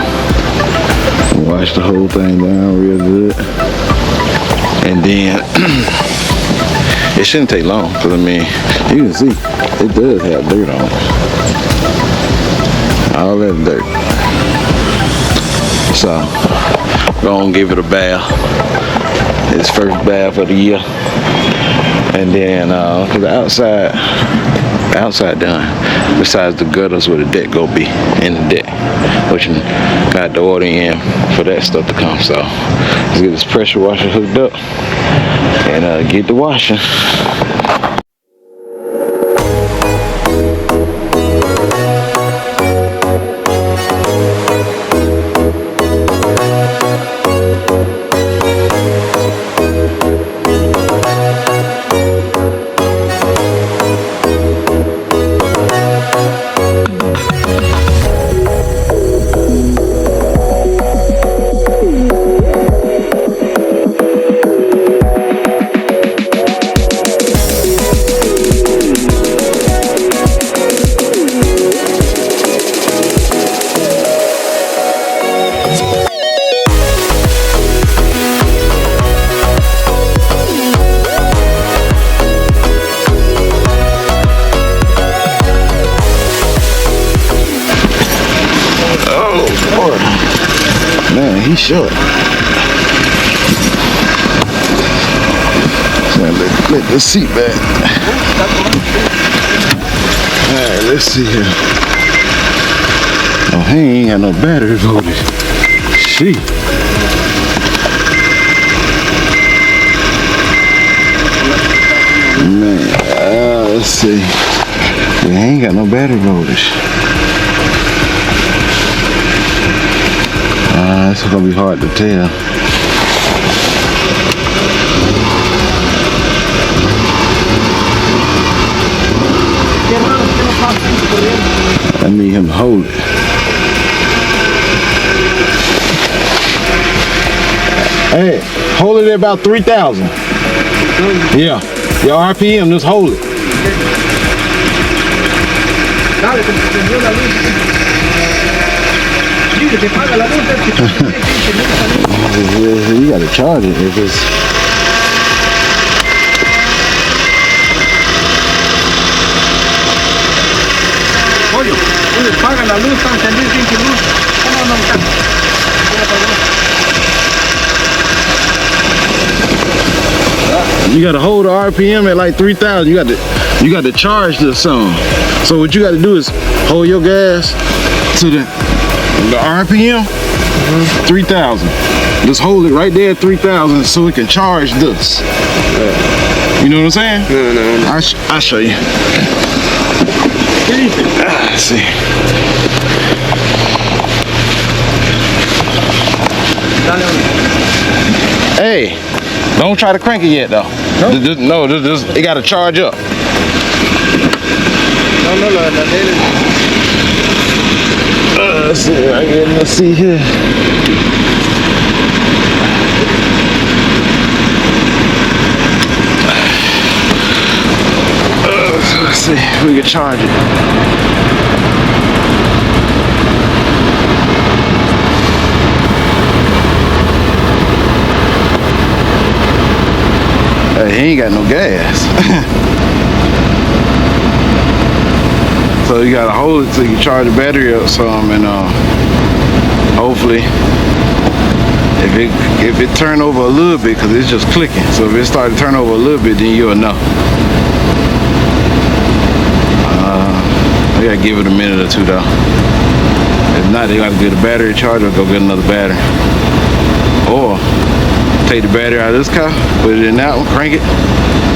Wash the whole thing down real good. And then it shouldn't take long, because I mean, you can see it does have dirt on it. All that dirt. So gonna give it a bath. It's first bath of the year. And then cause the outside outside done. Besides the gutters where the deck go be in the deck, which got the order in for that stuff to come. So let's get this pressure washer hooked up and get the washing. Man, he's short. Let the seat back. Alright, let's see here. Oh, he ain't got no battery voltage. Shit. Man, let's see. He ain't got no battery voltage. It's gonna be hard to tell. I need him to hold it. Hey, hold it at about 3,000. Yeah, your RPM, just hold it. You gotta charge it if it's. Oye, paga la luz, encendí sin luz. ¿Cómo no está? You gotta hold the RPM at like 3,000. You got to charge the song. So what you got to do is hold your gas to the RPM 3,000. Just hold it right there at 3,000 so it can charge this. You know what I'm saying? No. I'll show you. Let's see. Hey, don't try to crank it yet though. No, this it got to charge up. Let's see, let's see here. Let's see if we can charge it. Hey, he ain't got no gas. So you gotta hold it till you charge the battery up some, and hopefully if it turn over a little bit, because it's just clicking, so if it start to turn over a little bit, then you'll know. I gotta give it a minute or two though. If not, they gotta get a battery charger or go get another battery, or take the battery out of this car, put it in that one, crank it,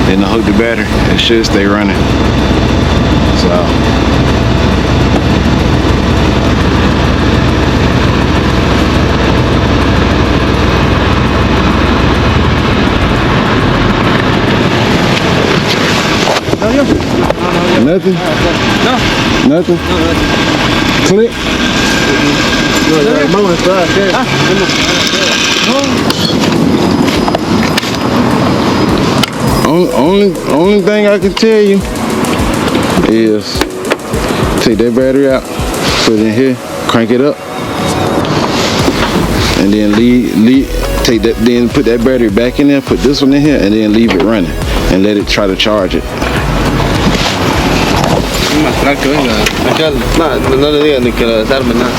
then hook the battery. It should stay running. So nothing? No. Nothing? Click? Vamos a entrar, ¿qué? Only thing I can tell you is take that battery out, put it in here, crank it up, and then take that, then put that battery back in there, put this one in here, and then leave it running and let it try to charge it. Que venga. Acá, no le digan ni que lo desarme nada.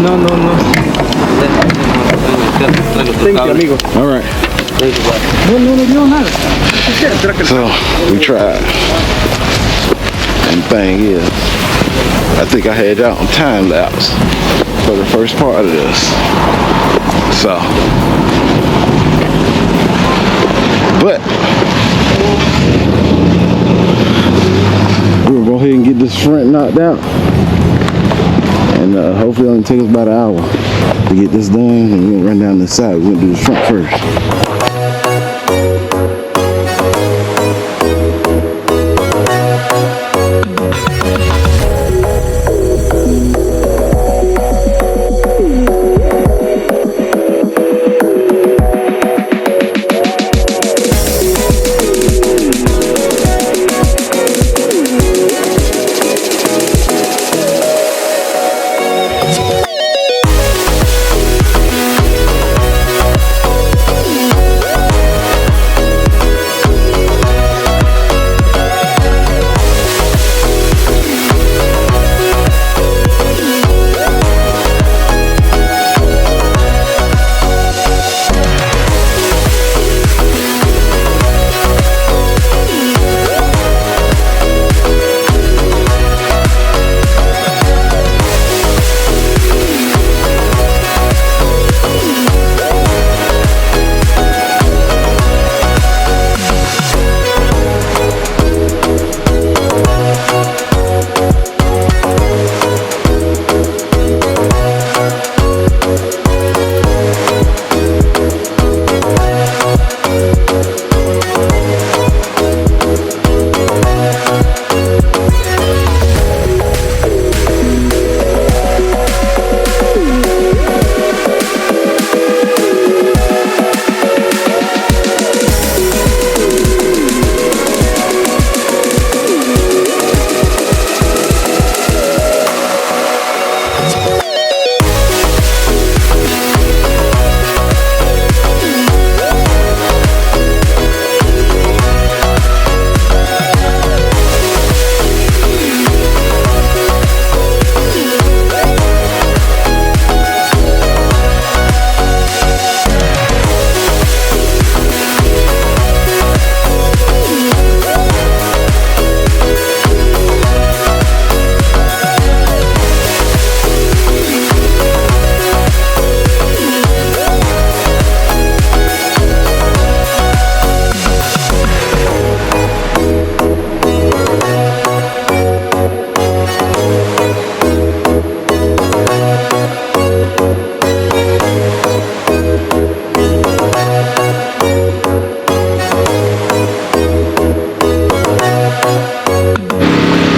No. Thank you, amigo. All right. So we tried. And the thing is, I think I had y'all on time lapse for the first part of this. So, but we'll go ahead and get this front knocked out, and hopefully it'll only take us about an hour to get this done. And we'll run down the side. We're gonna do the front first.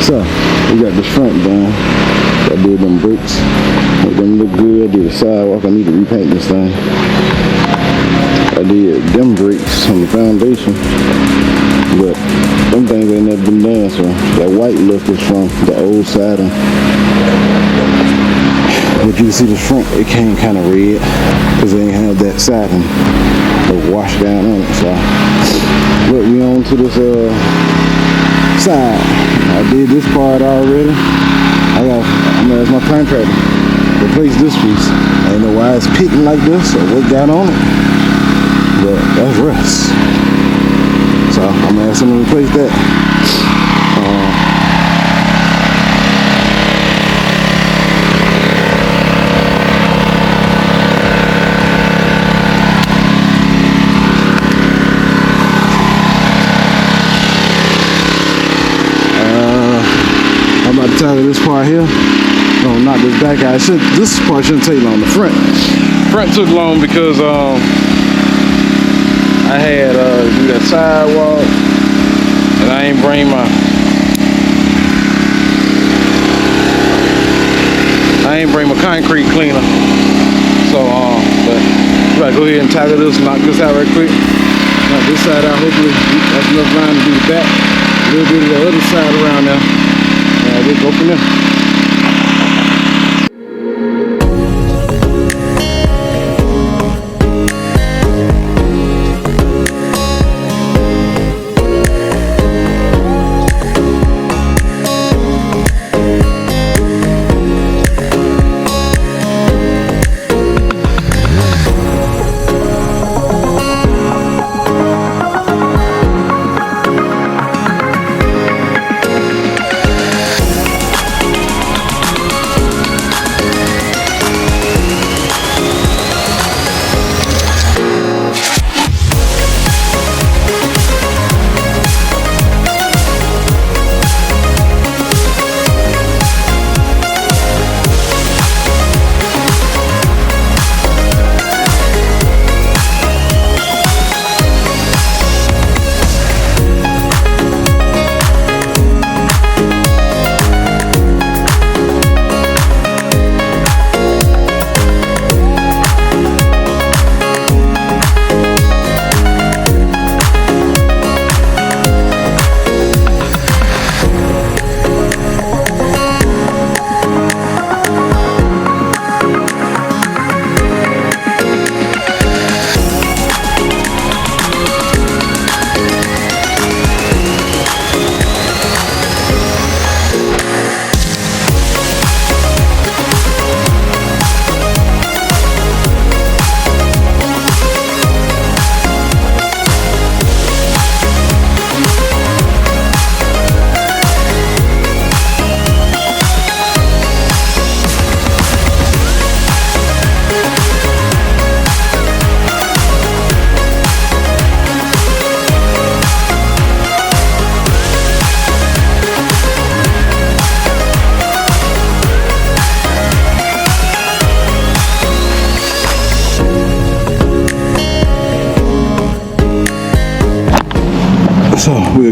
So we got the front done. I did them bricks, make them look good. I did the sidewalk. I need to repaint this thing. I did them bricks on the foundation, but them things ain't never been done. So that white look is from the old siding. But you can see the front, it came kind of red because they ain't have that siding the wash down on it. So look, we on to this side. I did this part already. I'm gonna ask my contractor to replace this piece. I don't know why it's pitting like this or what got on it, but that's rust. So I'm gonna ask him to replace that. I'm about to tackle this part here. No, not this back guy. This part shouldn't take long. The front took long because I had do that sidewalk, and I ain't bring my concrete cleaner. So but we gotta go ahead and tackle this, knock this out right quick. Knock this side out. Hopefully that's enough line to do the back. A little bit of the other side around there. We'll go from there.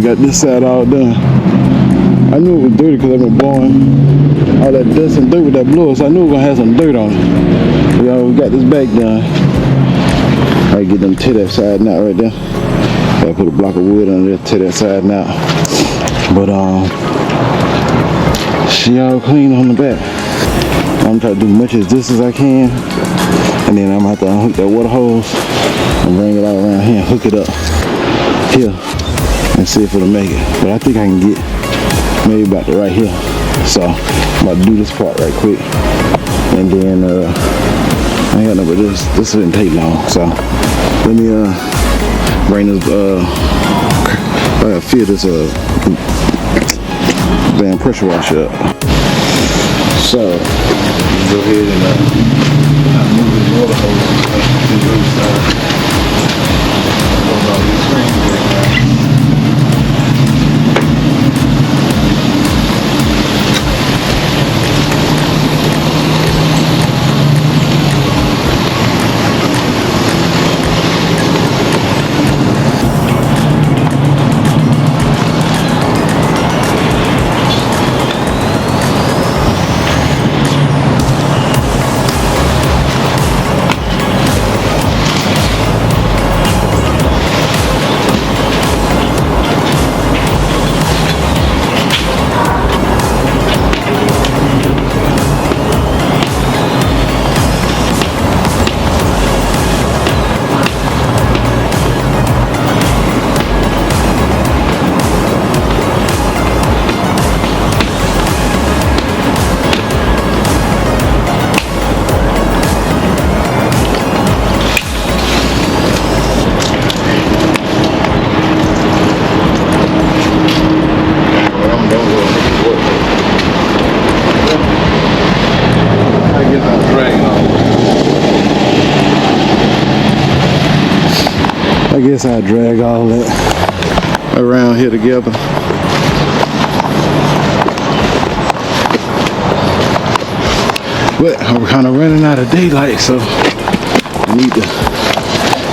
got this side all done. I knew it was dirty because I've been blowing all that dust and dirt with that blower, so I knew we were gonna have some dirt on it. We got this back done. I get them tear that side out right there. I put a block of wood on there, tear that side out. But she all clean on the back. I'm trying to do much as this as I can, and then I'm gonna have to unhook that water hose and bring it all around here and hook it up here and see if it'll make it. But I think I can get maybe about to right here. So I'm about to do this part right quick, and then I ain't got no, but this didn't take long. So let me bring this fill this damn pressure washer up. So go ahead and move this water hose to the other side. I guess I drag all that around here together. But I'm kind of running out of daylight, so I need to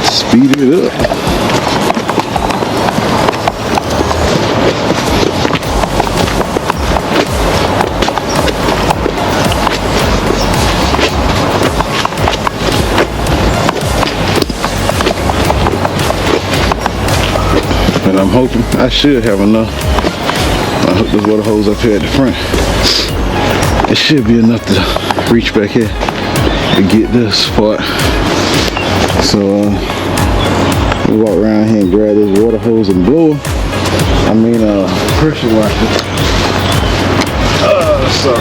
speed it up. And I'm hoping I should have enough. I hook this water hose up here at the front. It should be enough to reach back here to get this part. So we walk around here and grab this water hose and blower. I mean pressure washer. So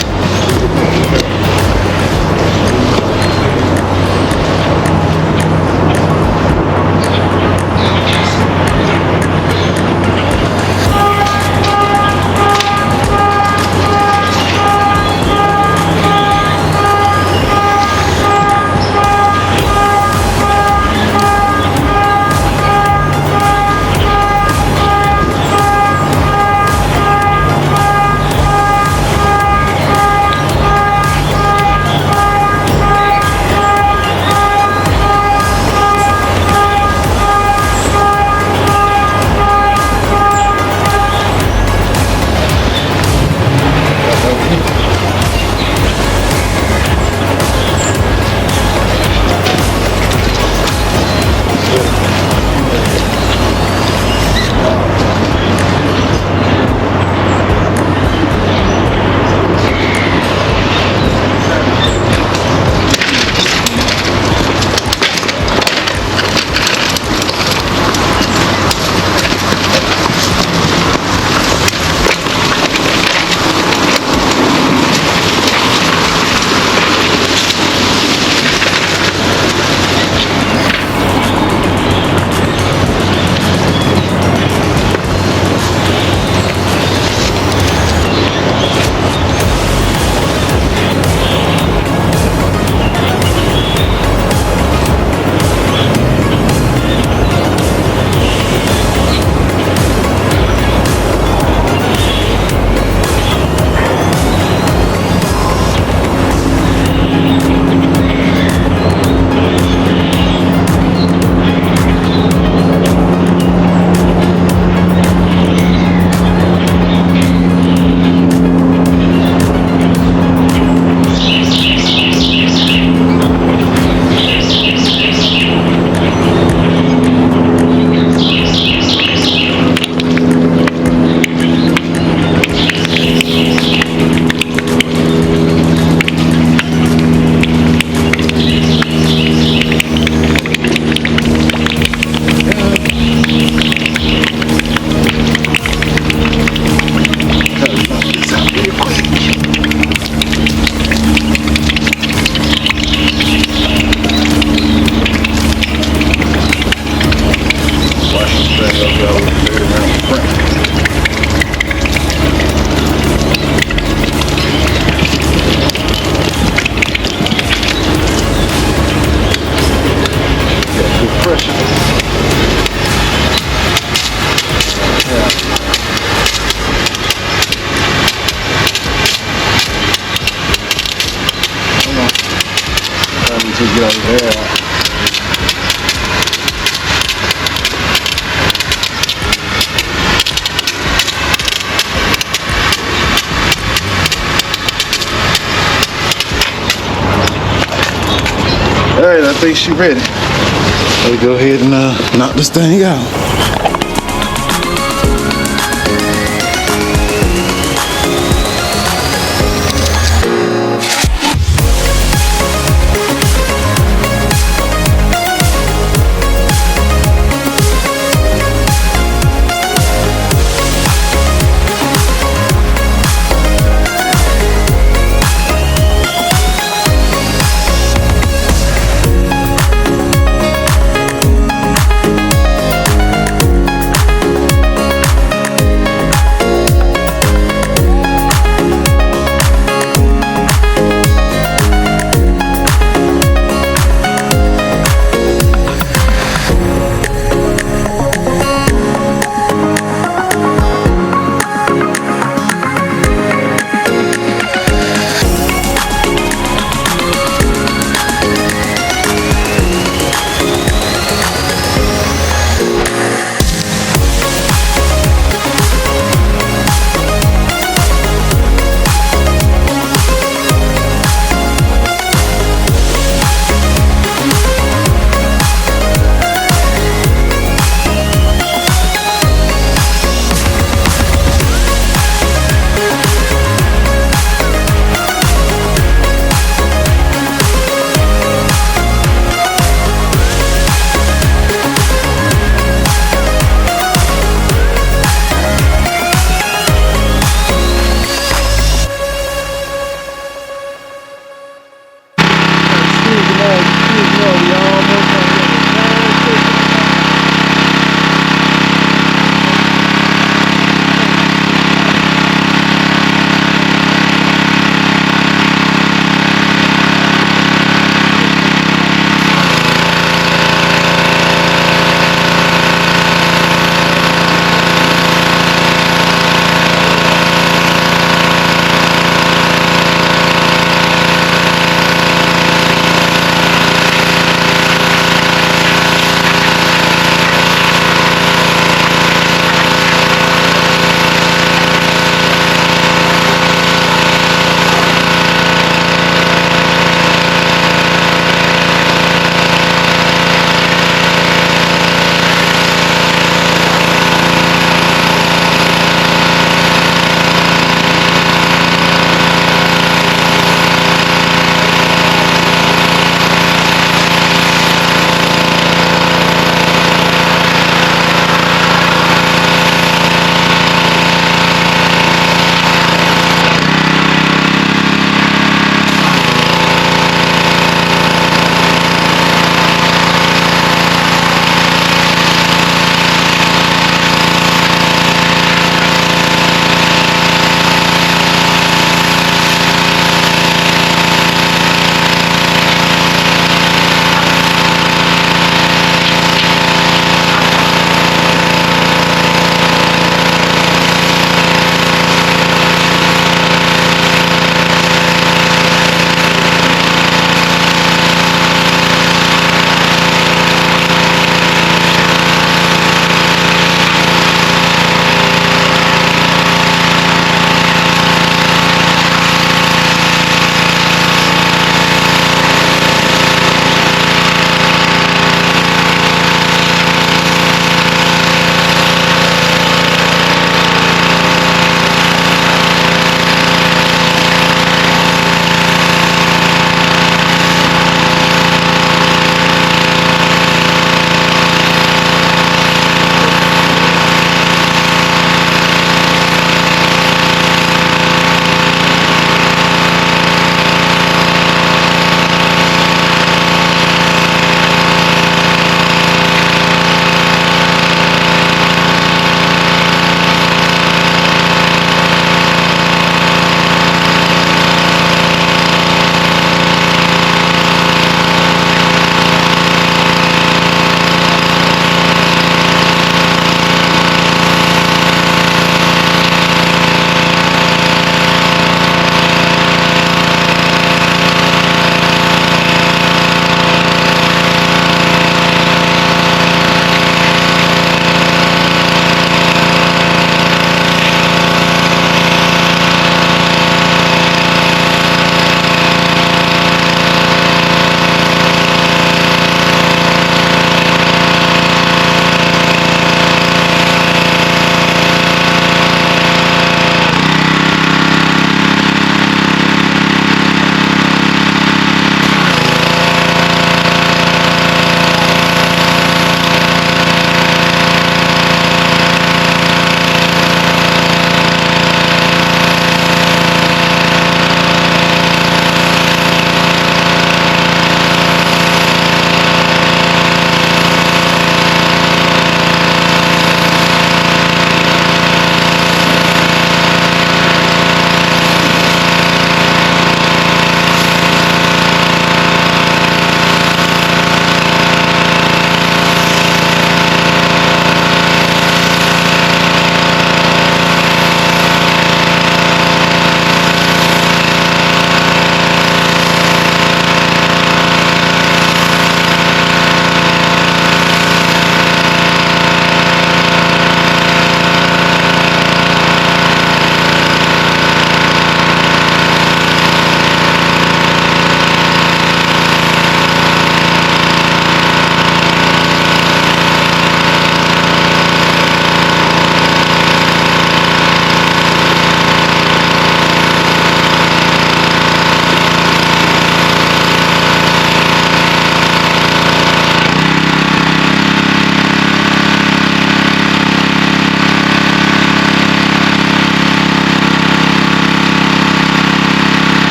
time to get out of there. Alright, I think she's ready. Let's go ahead and knock this thing out.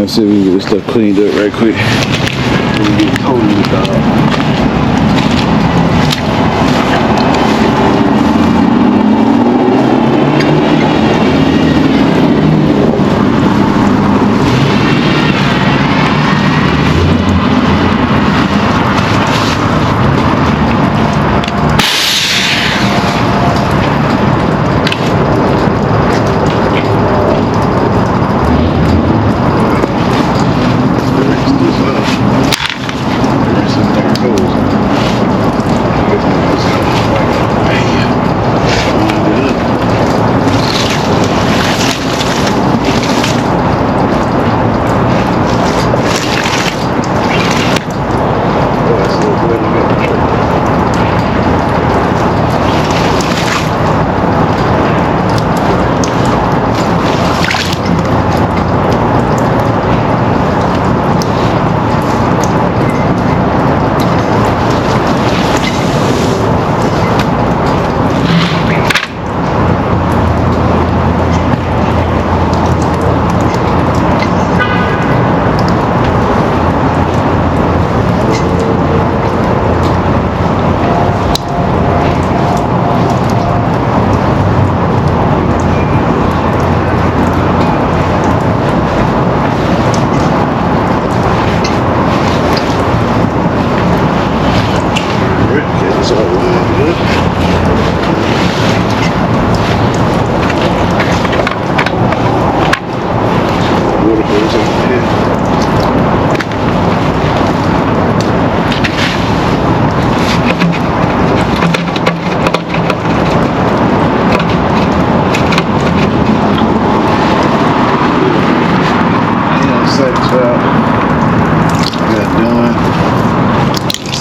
Let's see if we can get this stuff cleaned up right quick. We can get totally done.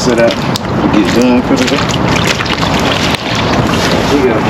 Set up and get done for the day. We got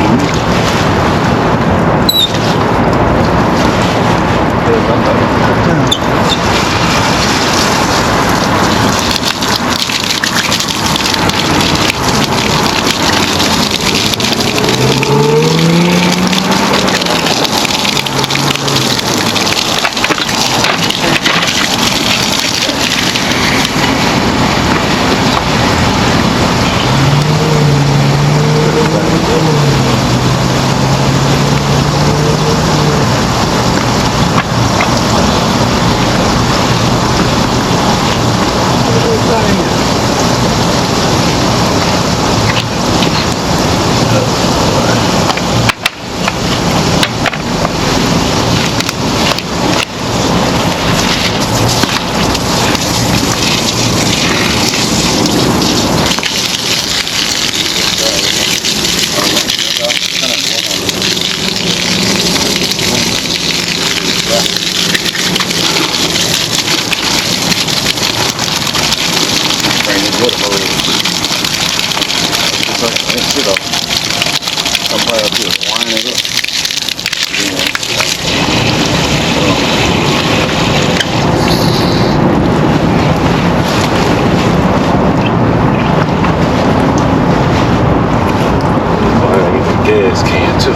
gas can too.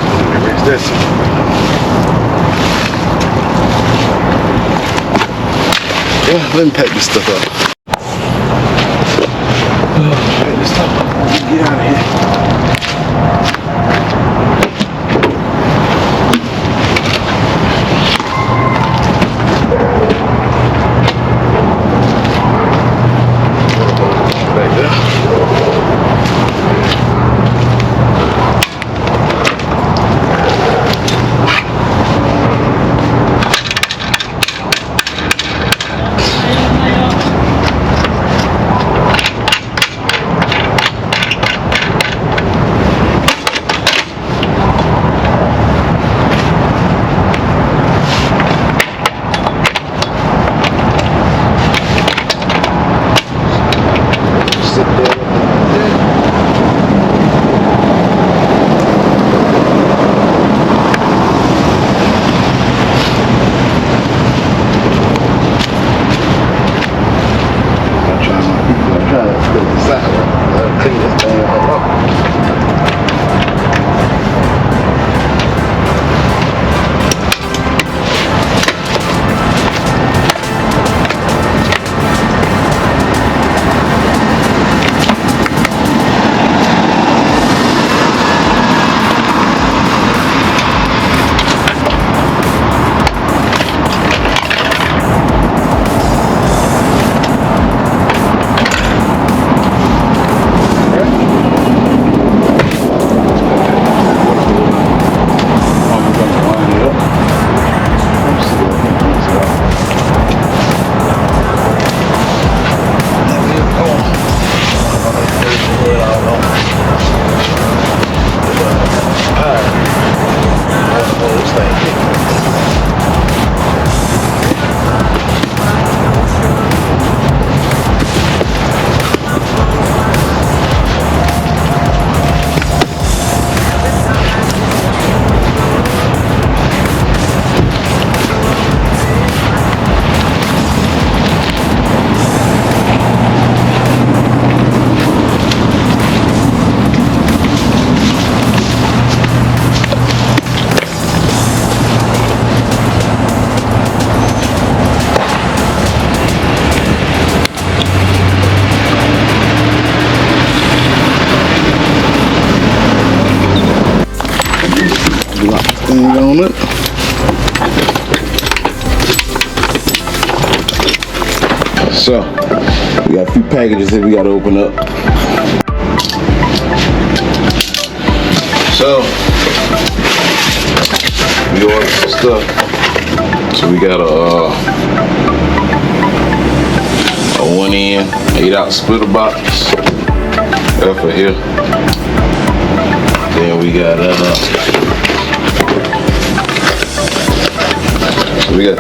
That's it. Yeah, let me pack this stuff up. Pack this stuff up. Get out of here. Back there. lock this thing on it. So, we got a few packages that we got to open up. So, we ordered some stuff. So we got a 1-in, 8-ounce splitter box. That's for here. Then we got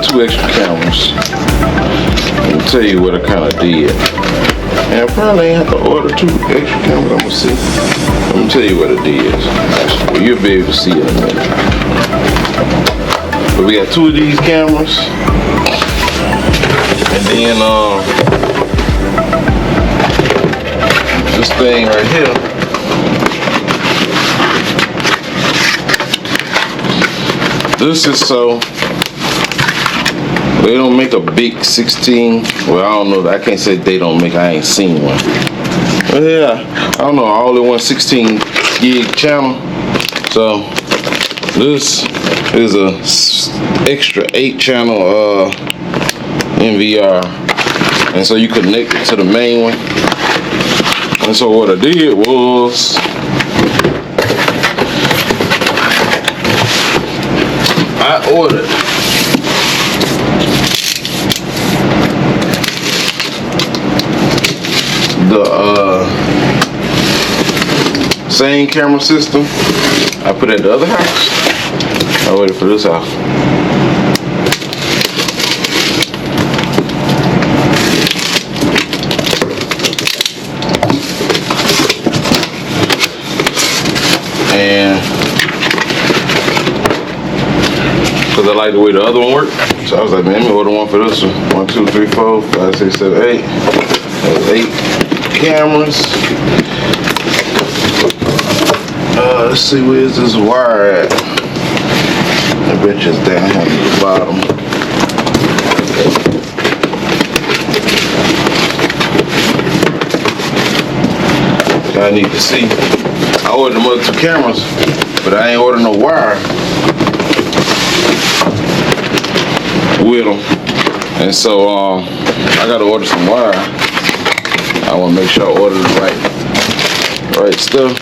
2 extra cameras. I'll tell you what I kind of did. And I probably ain't have to order 2 extra cameras. I'm gonna see. I'm gonna tell you what it is. Well, you'll be able to see in a minute. But we got 2 of these cameras, and then this thing right here. This is so. They don't make a big 16. Well, I don't know. I can't say they don't make. I ain't seen one. But yeah, I don't know. I only want 16 gig channel. So this is a extra 8 channel NVR, and so you connect it to the main one. And so what I did was I ordered the same camera system I put at the other house. I waited for this house. And because I like the way the other one worked, so I was like, man, let me order one for this one. 1, 2, 3, 4, 5, 6, 7, 8. That's 8 cameras. Let's see, where's this wire at? I bet you it's down here at the bottom. I need to see. I ordered them other 2 cameras, but I ain't ordered no wire with them. And so I gotta order some wire. I wanna make sure I order the right stuff.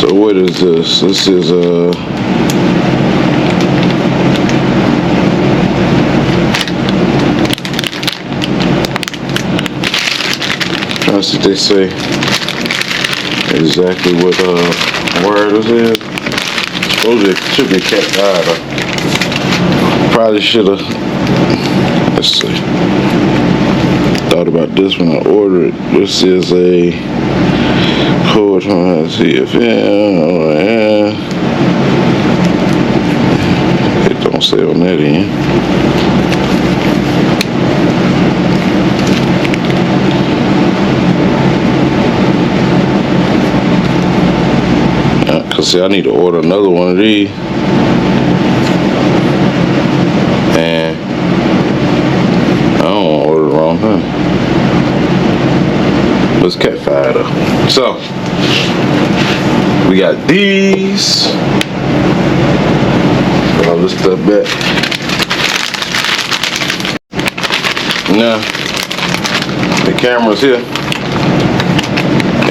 So what is this? This is trying to see if they say exactly what wire this is. Supposedly it should be Cat 5. Probably should have. Let's see. Thought about this when I ordered it. This is a code from CFN. It don't say on that end. Cause see, I need to order another one of these. And I don't want to order the wrong thing. Let's Cat 5 though. So we got these. I'll lift that back. Now the cameras here.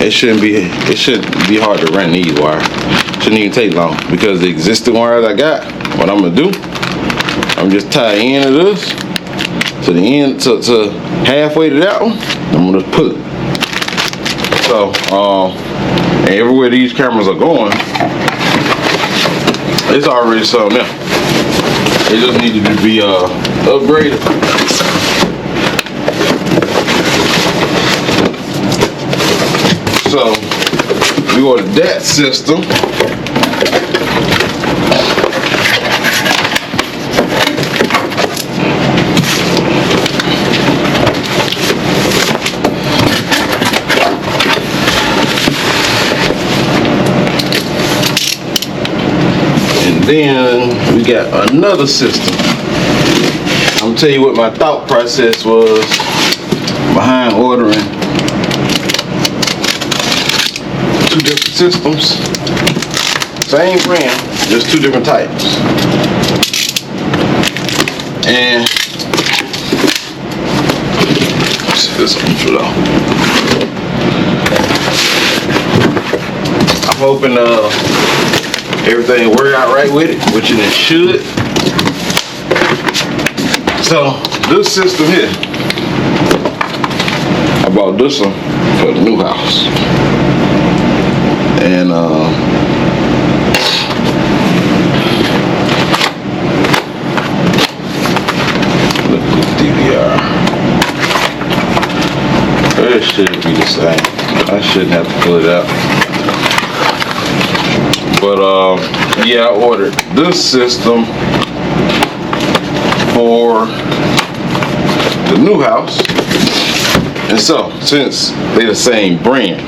It shouldn't be hard to run these wires. Shouldn't even take long because the existing wires I got. What I'm gonna do? I'm just tie the end of this to the end to halfway to that one. I'm gonna pull it. So and everywhere these cameras are going, it's already something there. They just need to be upgraded. So we ordered that system. And then we got another system. I'm gonna tell you what my thought process was behind ordering 2 different systems, same brand, There's two different types. And let's see this one through though. I'm hoping everything work out right with it, which it should. So this system here, I bought this one for the new house. And look at this DVR. It should be the same. I shouldn't have to pull it out. But yeah, I ordered this system for the new house. And so, since they're the same brand,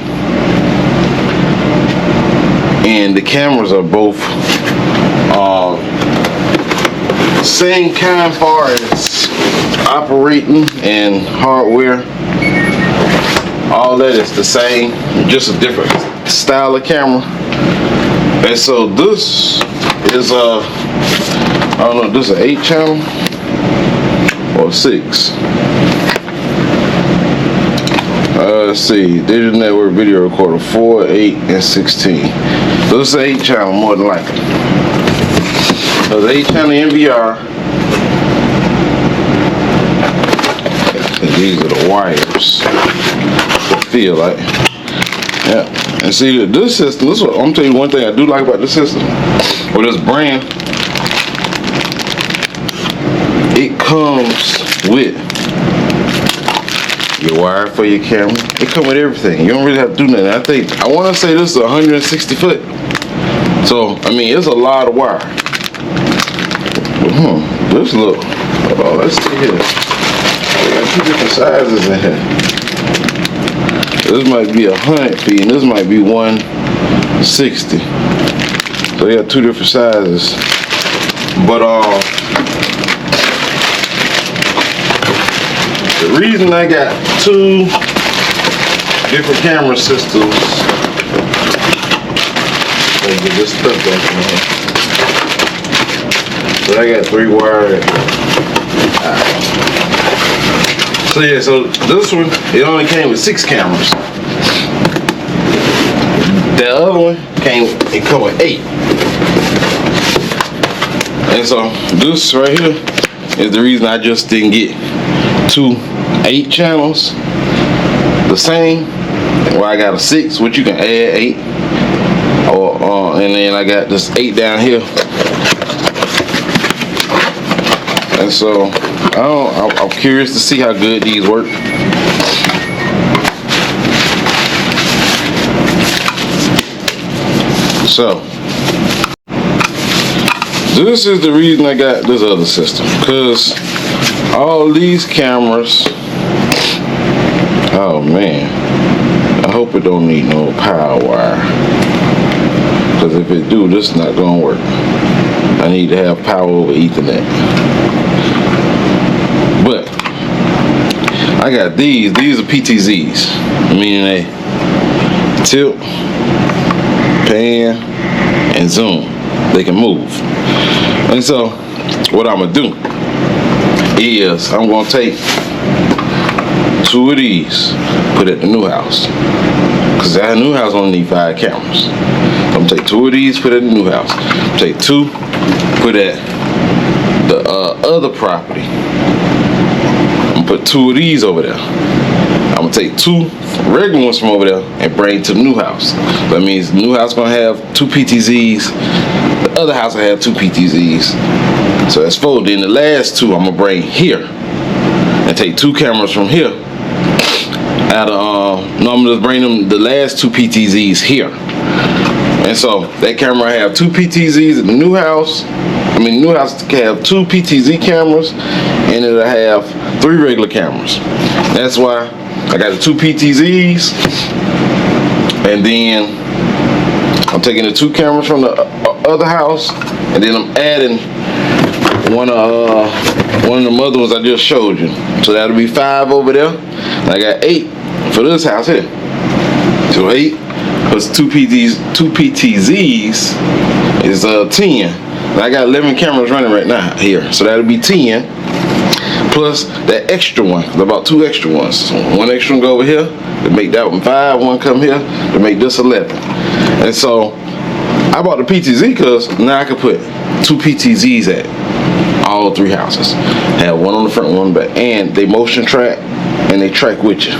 and the cameras are both same kind far as operating and hardware, all that is the same, just a different style of camera. And so this is I don't know, this is an 8 channel or 6. Let's see, digital network video recorder 4, 8, and 16. So this is an 8 channel more than likely. So the 8 channel NVR. These are the wires. I feel like. Yeah. And see this system, this is what I'm telling you one thing I do like about this system. With this brand, it comes with your wire for your camera. It comes with everything. You don't really have to do nothing. I want to say this is 160 foot. So, I mean, it's a lot of wire. This look. Oh, let's see here. They got 2 different sizes in here. This might be 100 feet and this might be 160. So they got 2 different sizes. But the reason I got 2 different camera systems, let me get this stuff back in here. So I got 3 wired. So yeah, so this one, it only came with 6 cameras. The other one it come with 8. And so this right here is the reason I just didn't get 2 8 channels the same. Well, I got a 6, which you can add 8, and then I got this 8 down here. And so I'm curious to see how good these work. So this is the reason I got this other system, because all these cameras, oh man, I hope it don't need no power wire, because if it do, this is not gonna work. I need to have power over Ethernet. But I got these are PTZs, meaning they tilt, pan, and zoom. They can move. And so what I'm gonna do is I'm gonna take 2 of these, put it at the new house, because that new house only need 5 cameras. So I'm gonna take 2 of these, put it at the new house. Take 2, put at the other property. I'm gonna put 2 of these over there. I'm gonna take 2 regular ones from over there and bring to the new house. That means the new house gonna have 2 PTZs. The other house will have 2 PTZs. So that's 4. Then the last 2 I'm gonna bring here and take 2 cameras from here. I'm gonna just bring them the last 2 PTZs here. And so that camera will have 2 PTZs in the new house. I mean, the new house can have 2 PTZ cameras, and it'll have 3 regular cameras. That's why I got the 2 PTZs, and then I'm taking the 2 cameras from the other house, and then I'm adding one of the other ones I just showed you. So that'll be 5 over there. And I got 8 for this house here. So 8 plus two PTZs is 10. And I got 11 cameras running right now here, so that'll be 10. Plus that extra one, about 2 extra ones. So one extra one go over here to make that one 5. One come here to make this 11. And so I bought the PTZ because now I can put 2 PTZs at all 3 houses. Have one on the front, one on the back, and they motion track and they track with you.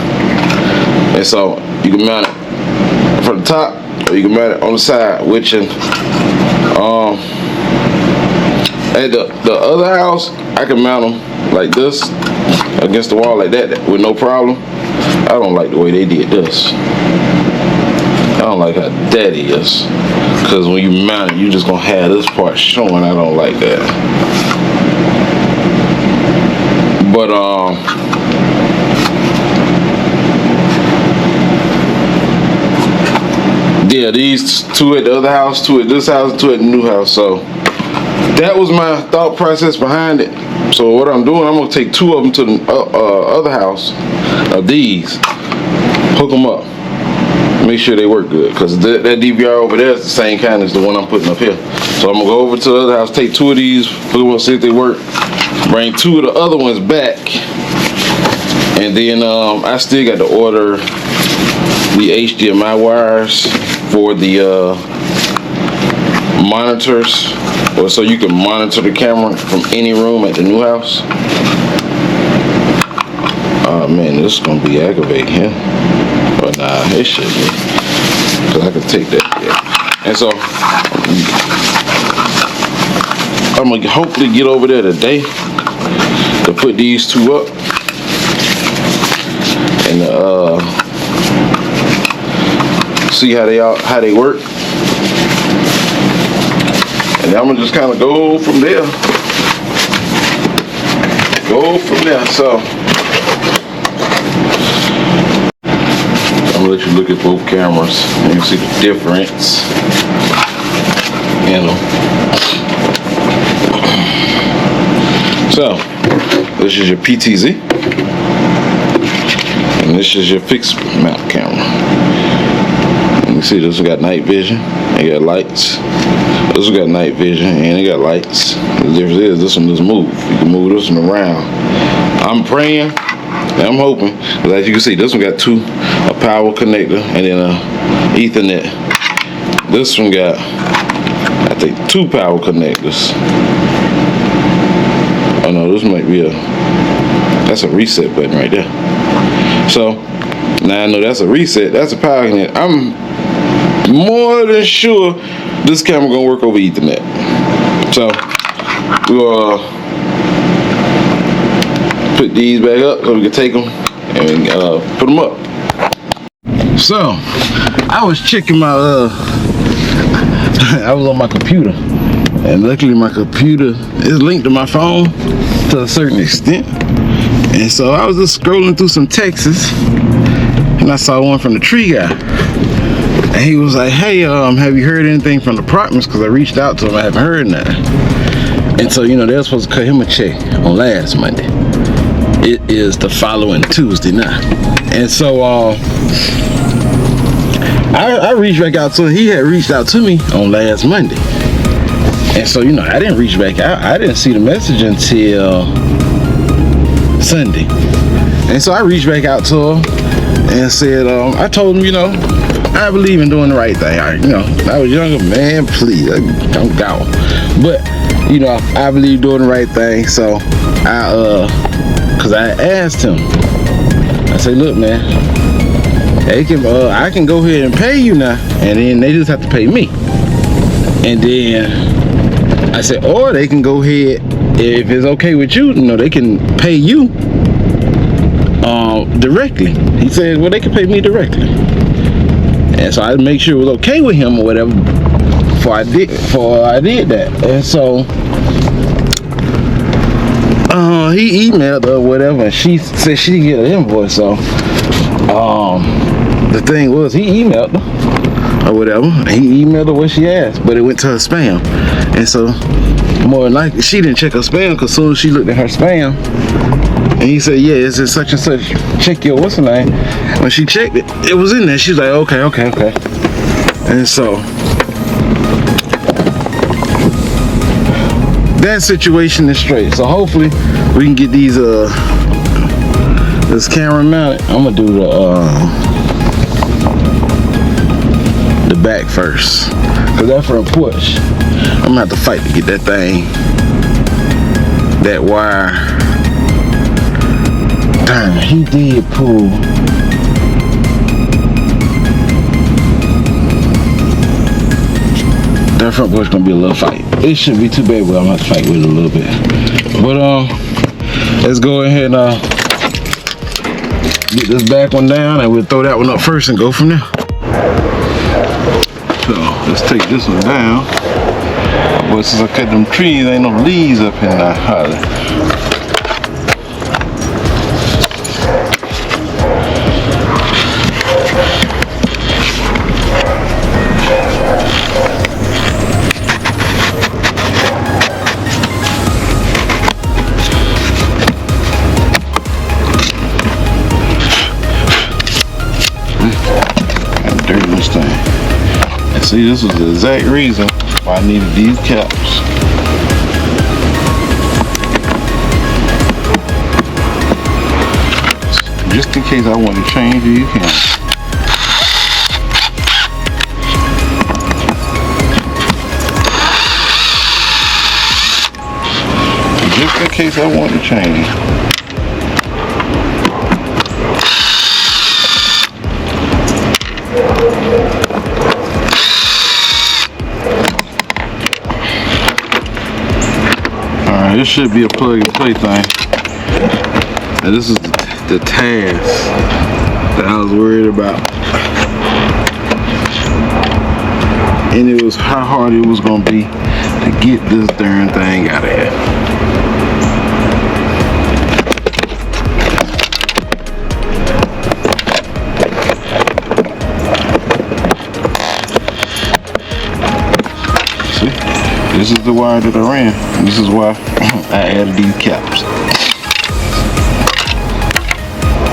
And so you can mount it from the top, or you can mount it on the side with you. At the other house, I can mount them like this against the wall like that with no problem. I don't like the way they did this. I don't like how that is, because when you mount it, you just gonna have this part showing. I don't like that. But yeah, these 2 at the other house, 2 at this house, 2 at the new house. So that was my thought process behind it. So what I'm doing, I'm gonna take 2 of them to the other house of these, hook them up, make sure they work good, because that DVR over there is the same kind as the one I'm putting up here. So I'm gonna go over to the other house, take 2 of these, hook them up, see if they work, bring 2 of the other ones back, and then I still got to order the HDMI wires for the monitors, or so you can monitor the camera from any room at the new house. Oh man, this is gonna be aggravating here. But nah, it shouldn't be, because I can take that. Yeah. And so I'm gonna hopefully get over there today to put these 2 up, and see how they work. And I'm gonna just kind of go from there. So I'm gonna let you look at both cameras and you see the difference in them. So this is your PTZ, and this is your fixed mount camera. And you see this one got night vision, it got lights. This one got night vision and it got lights. The difference is this one just move. You can move this one around. I'm praying and I'm hoping, but as you can see, this one got 2, a power connector and then a Ethernet. This one got, I think, 2 power connectors. Oh no, this might be that's a reset button right there. So now I know that's a reset, that's a power connector. I'm more than sure this camera gonna work over Ethernet. So we'll put these back up so we can take them and put them up. So I was checking my I was on my computer, and luckily my computer is linked to my phone to a certain extent. And so I was just scrolling through some texts and I saw one from the tree guy. And he was like, hey, have you heard anything from the apartments? Because I reached out to him, I haven't heard nothing. And so, you know, they were supposed to cut him a check on last Monday. It is the following Tuesday now. And so I reached back out to him. He had reached out to me on last Monday. And so, you know, I didn't reach back out. I didn't see the message until Sunday. And so I reached back out to him and said, I told him, you know, I believe in doing the right thing. I was younger, man, please, don't go. But, you know, I believe doing the right thing. So cause I asked him, I said, look, man, I can go ahead and pay you now, and then they just have to pay me. And then I said, or they can go ahead, if it's okay with you, you know, they can pay you directly. He said, well, they can pay me directly. And so I make sure it was okay with him or whatever before I did that. And so he emailed her or whatever, and she said she didn't get an invoice. So the thing was, he emailed her or whatever. He emailed her what she asked, but it went to her spam. And so more than likely she didn't check her spam, because as soon as she looked at her spam, and he said, yeah, it's just such and such, check your what's her name. When she checked it, it was in there. She's like, okay. And so that situation is straight. So hopefully we can get these this camera mounted. I'm gonna do the back first, cause that front porch, I'm gonna have to fight to get that thing, that wire. Darn, he did pull. That front porch gonna be a little fight. It shouldn't be too bad, but I'm gonna have to fight with it a little bit. But let's go ahead and get this back one down, and we'll throw that one up first and go from there. So let's take this one down. But since I cut them trees, ain't no leaves up in there hardly. See, this was the exact reason why I needed these caps. Just in case I want to change it, you can. Just in case I want to change. This should be a plug and play thing. And this is the task that I was worried about. And it was how hard it was gonna be to get this darn thing out of here. See? This is the wire that I ran. This is why I added these caps.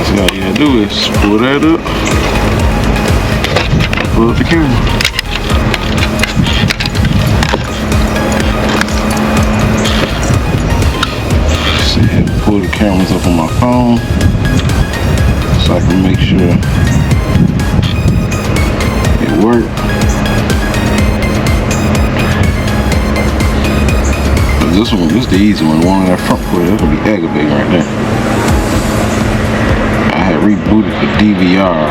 So all you gotta do is pull that up, pull up the camera. See, I had to pull the cameras up on my phone so I can make sure it works. This one, this is the easy one. One of that front foot, that's gonna be aggravating right there. I had rebooted the DVR.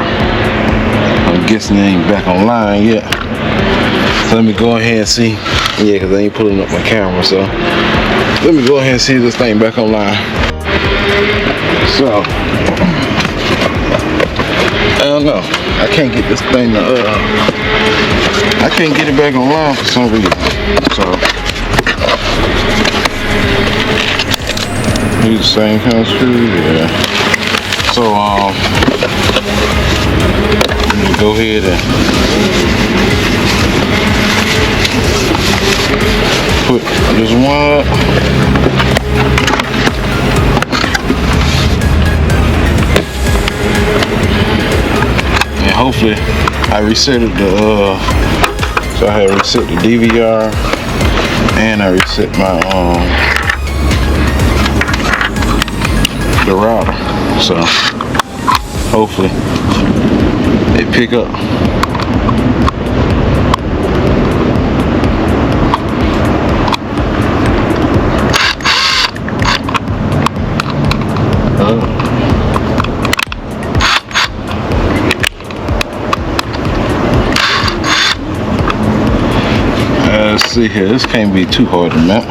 I'm guessing it ain't back online yet. So let me go ahead and see. Yeah, because I ain't pulling up my camera, so let me go ahead and see if this thing back online. So I don't know. I can't get this thing to I can't get it back online for some reason. So use the same kind of screw, yeah. So I'm gonna go ahead and put this one up. And hopefully I reset it so I had reset the DVR and I reset my the router, so hopefully they pick up. Let's see here, this can't be too hard to mount.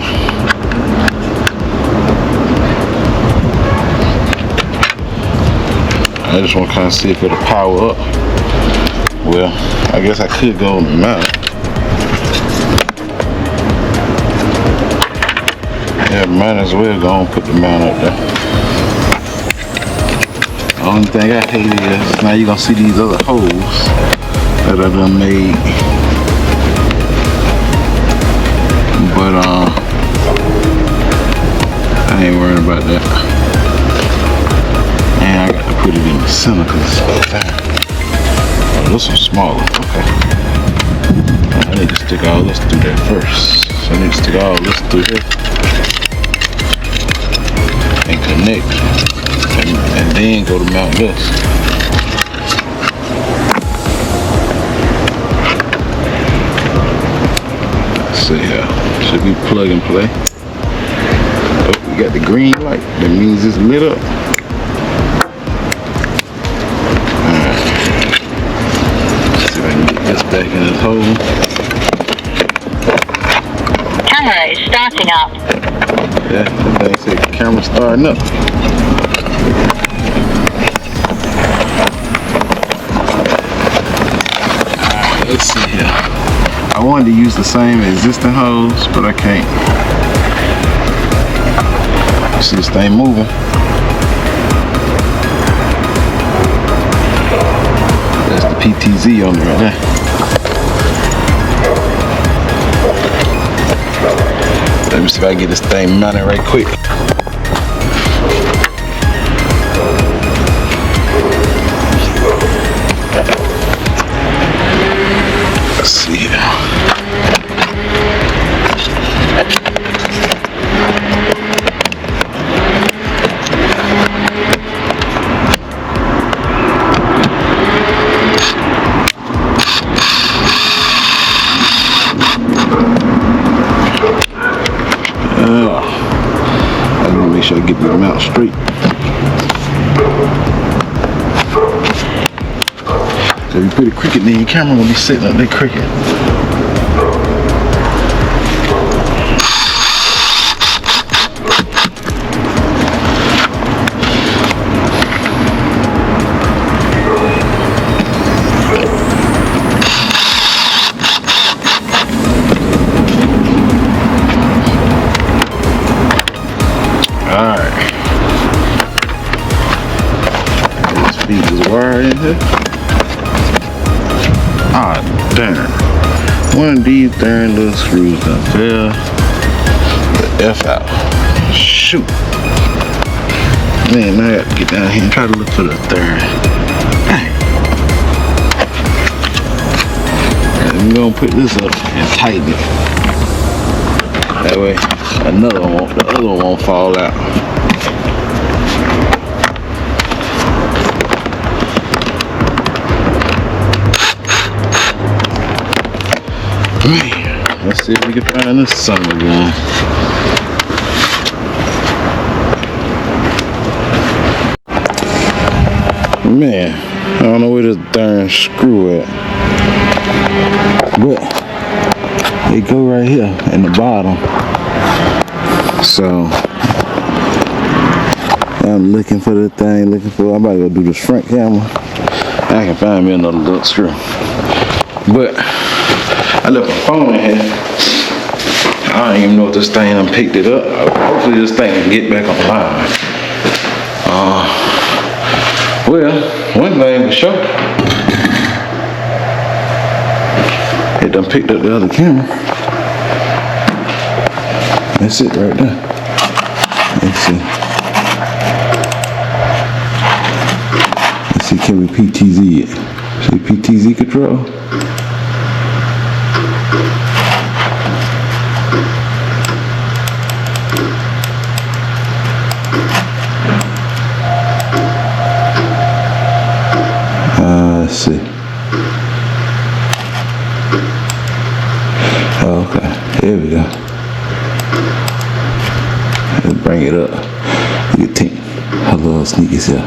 I just want to kind of see if it'll power up. Well, I guess I could go on the mount. Yeah, might as well go and put the mount up there. The only thing I hate is now you're gonna see these other holes that I done made. But I ain't worried about that. And I got to put it in the center because it's oh, this one's smaller. Okay. I need to stick all this through there first. So I need to stick all this through here and connect, and then go to mount this. Let's see here. Should be plug and play. Oh, we got the green light. That means it's lit up. Alright. Let's see if I can get this back in this hole. Camera is starting up. Yeah, the thing said camera starting up. Alright, let's see here. I wanted to use the same existing hose, but I can't. You see this thing moving? That's the PTZ on there right there. Let me see if I can get this thing mounted right quick. Let's see here. I need to make sure I get the mount straight. So if you put it crooked, then your camera will be sitting up there crooked. Alright. Let's feed this wire in here. Ah, darn. One of these darn little screws done fell the F out. Shoot. Man, now I got to get down here and try to look for the third. Dang. And I'm going to put this up and tighten it. That way, the other one won't fall out. Man, let's see if we can find this summer again. Man, I don't know where this darn screw at, but it go right here in the bottom. So I'm looking for the thing, I'm about to go do this front camera. I can find me another little screw. But I left my phone in here. I don't even know if this thing done picked it up. Hopefully this thing can get back online. Well, one thing for sure, it done picked up the other camera. That's it right there. Let's see. Let's see, can we PTZ it? See PTZ control? Let's see. Okay, here we go. Let's bring it up. You can take her little sneakers here.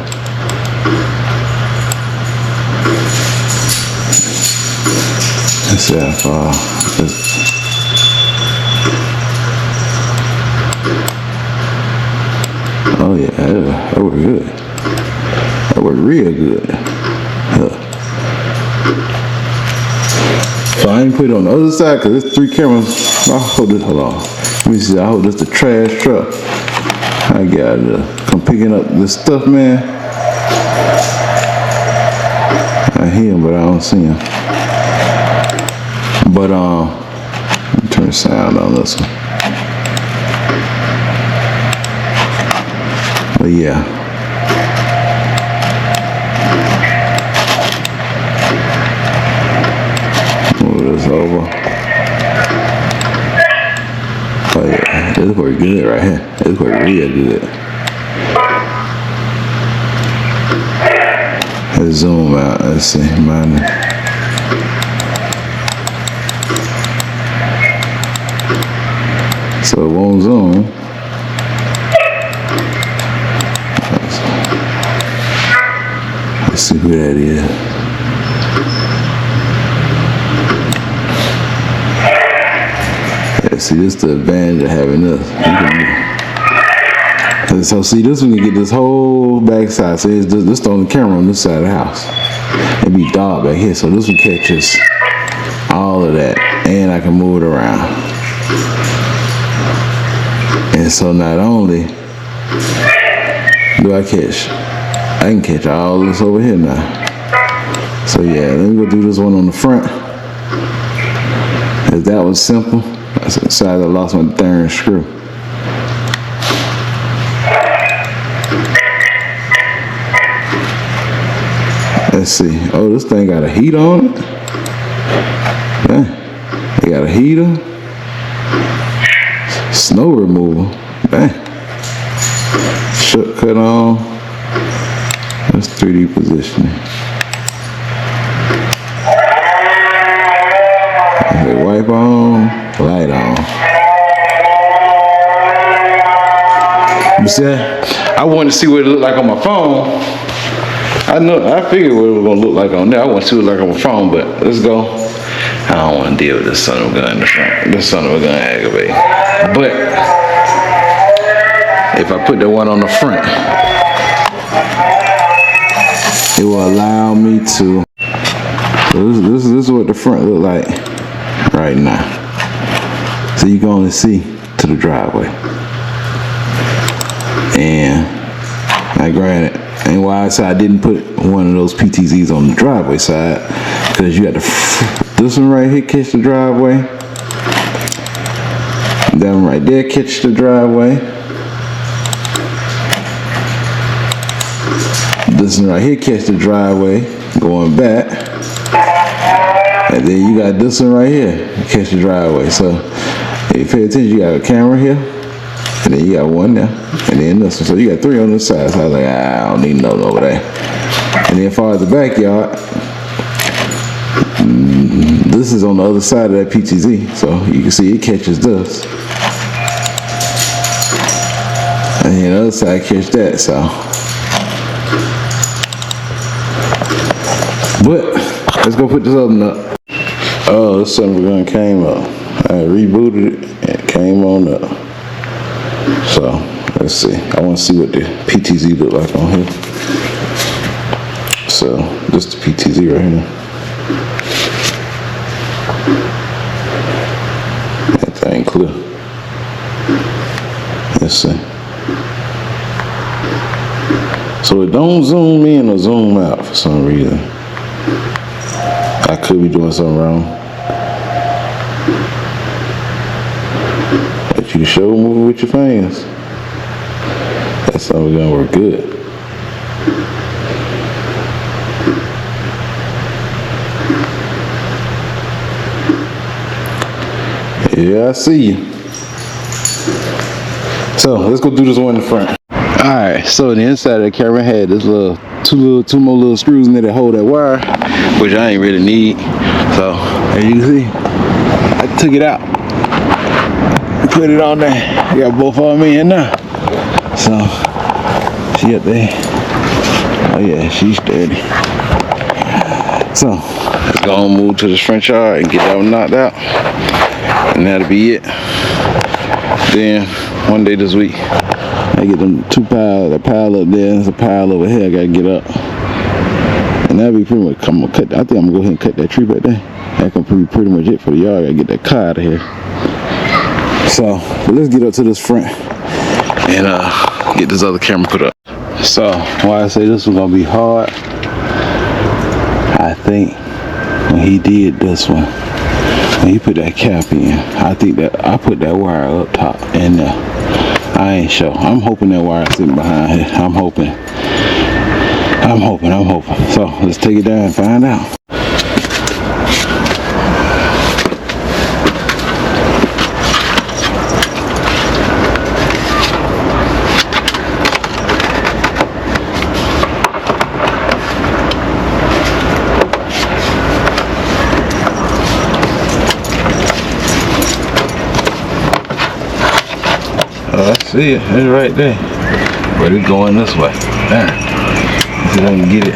Let's see how far. Oh yeah, that worked good. That worked real good. So I ain't put it on the other side because there's 3 cameras. I'll hold this, hold on. Let me see, I hold this the trash truck. I got come picking up this stuff, man. I hear him, but I don't see him. But let me turn the sound on this one. But yeah. Move this over. Oh yeah, this work good right here. This work real good. Let's zoom out. Let's see. Mine. So it won't zoom. Let's see who that is. Yeah, see, this is the advantage of having this. So see, this one you get this whole backside. See, it's this the only camera on this side of the house. It'd be dark back here, so this one catches all of that, and I can move it around. And so not only do I can catch all this over here now. So yeah, let me go do this one on the front. If that was simple, that's the side I lost my darn screw. Let's see. Oh, this thing got a heater on it. Yeah, it got a heater. Snow removal. Bang. Shortcut on. That's 3D positioning. Okay, wipe on, light on. You see that? I wanted to see what it looked like on my phone. I figured what it was gonna look like on there. I want to see what it looked like on my phone, but let's go. I don't want to deal with this son of a gun in the front. This son of a gun aggravate. But if I put the one on the front, it will allow me to. So this is what the front look like right now. So you can only see to the driveway. And I granted, and why I said I didn't put one of those PTZs on the driveway side, because you got this one right here catch the driveway. That one right there catch the driveway. This one right here catch the driveway going back. And then you got this one right here catch the driveway. So if you pay attention, you got a camera here. And then you got one there. And then this one. So you got 3 on this side. So I was like, I don't need no over there. And then as far as the backyard, this is on the other side of that PTZ. So you can see it catches this. And then the other side catch that. So. But let's go put this oven up. Oh, this son of a gun came up. I rebooted it and it came on up. So let's see. I want to see what the PTZ look like on here. So this is the PTZ right here. That thing clear. Let's see. So it don't zoom in or zoom out for some reason. I could be doing something wrong. But you can show moving with your fingers. That's how we're gonna work good. Yeah, I see you. So let's go do this one in the front. Alright, so the inside of the camera had this two more little screws in there that hold that wire, which I ain't really need. So as you can see, I took it out, put it on there. I got both of them in now. So she up there. Oh yeah, she's sturdy. So let's go and move to the front yard and get that one knocked out, and that'll be it. Then one day this week, I get them 2 piles, a pile up there, there's a pile over here I gotta get up. And that'll be pretty much, I'm gonna cut, I think I'm gonna go ahead and cut that tree back there. That can be pretty much it for the yard. I gotta get that car out of here. So, but let's get up to this front and get this other camera put up. So, why I say this was gonna be hard, I think when he did this one, when he put that cap in, I think that I put that wire up top and I ain't sure. I'm hoping that wire sitting behind here. I'm hoping. So let's take it down and find out. Oh, I see it. It's right there. But it's going this way. Damn. See if I can get it.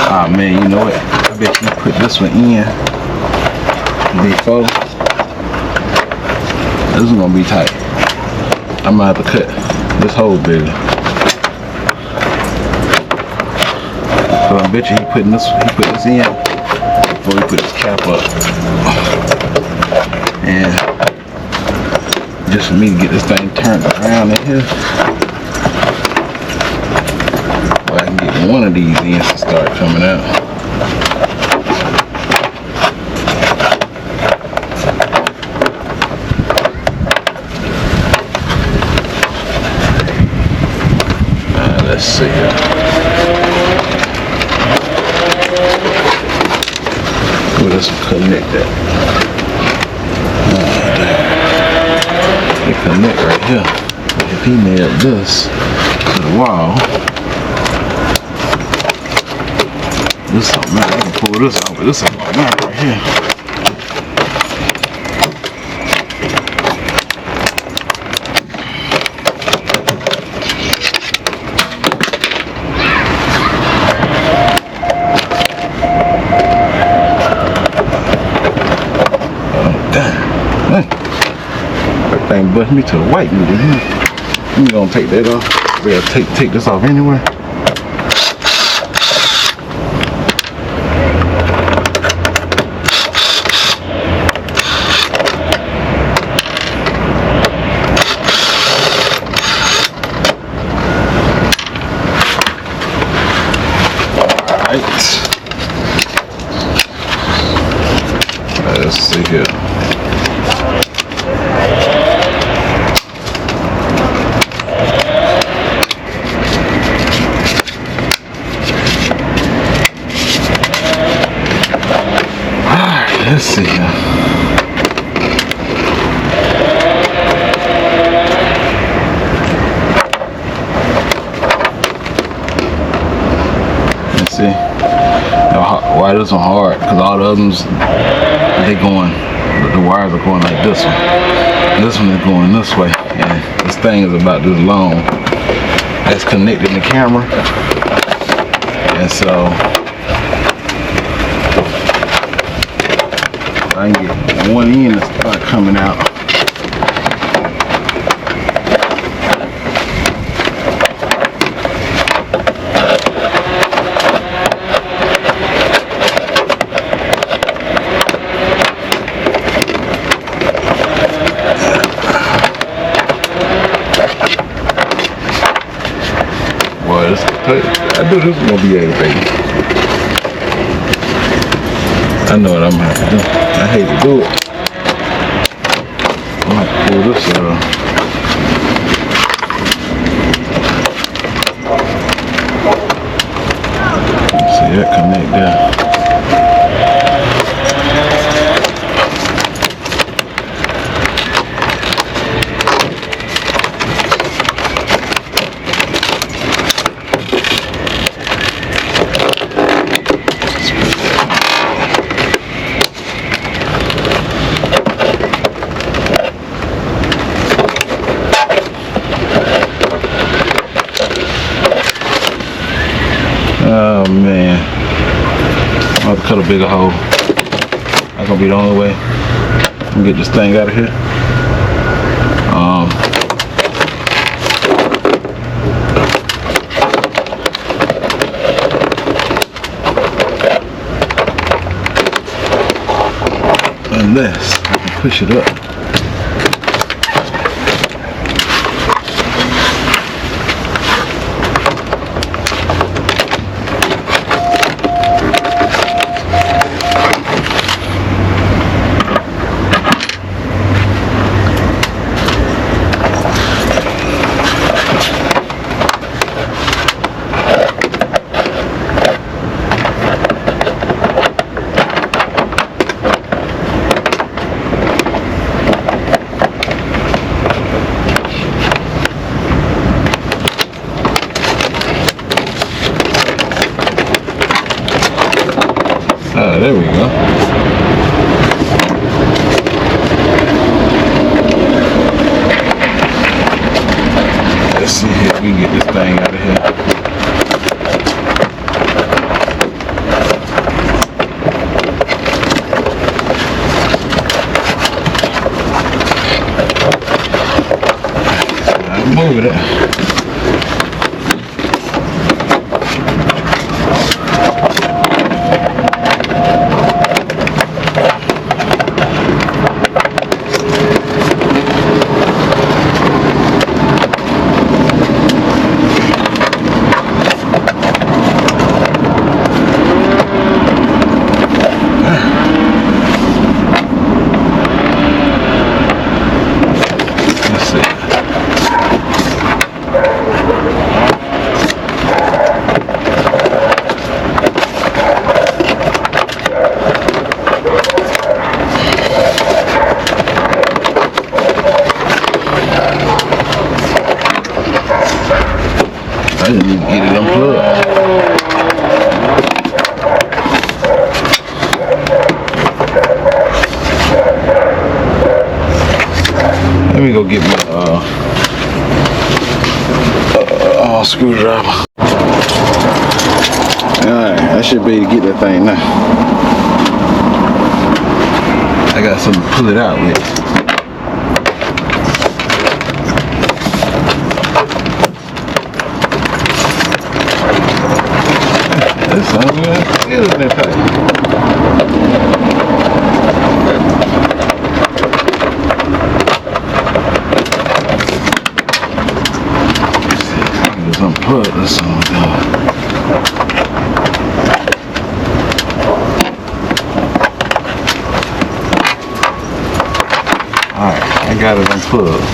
Ah man, you know what? I bet you put this one in before. This is gonna be tight. I'm gonna have to cut this hole bigger. So I bet you he put this in before he put his cap up. And just for me to get this thing turned around in here, well, I can get one of these ends to start coming out. Let's see here. Where does it connect that? It connect right here. If he nailed this to the wall, this is man, I can pull this out, but this is my map right here. Thing bust me to the white meter. I'm gonna take that off. We gotta take this off anyway. Alright. Let's see here. Let's see here. Let's see. Why this one hard? Because all the others, they going, the wires are going like this one. This one is going this way. And this thing is about this long. That's connecting the camera. And so I can get one end and start coming out. Boy, this, I knew this was gonna be aggravating. I know what I'm gonna have to do. I hate to do it. I'm gonna have to pull this see that connect there. Oh man, I'm about to cut a bigger hole. That's gonna be the only way I can get this thing out of here. Unless I can push it up. There we go. we can get this thing out of here. Move it. I didn't even get it unplugged. Let me go get my screwdriver. Alright, I should be able to get that thing now. I got something to pull it out with. This son of a gun is in that tight. Let's unplug this son of a gun. Alright, I got it unplugged.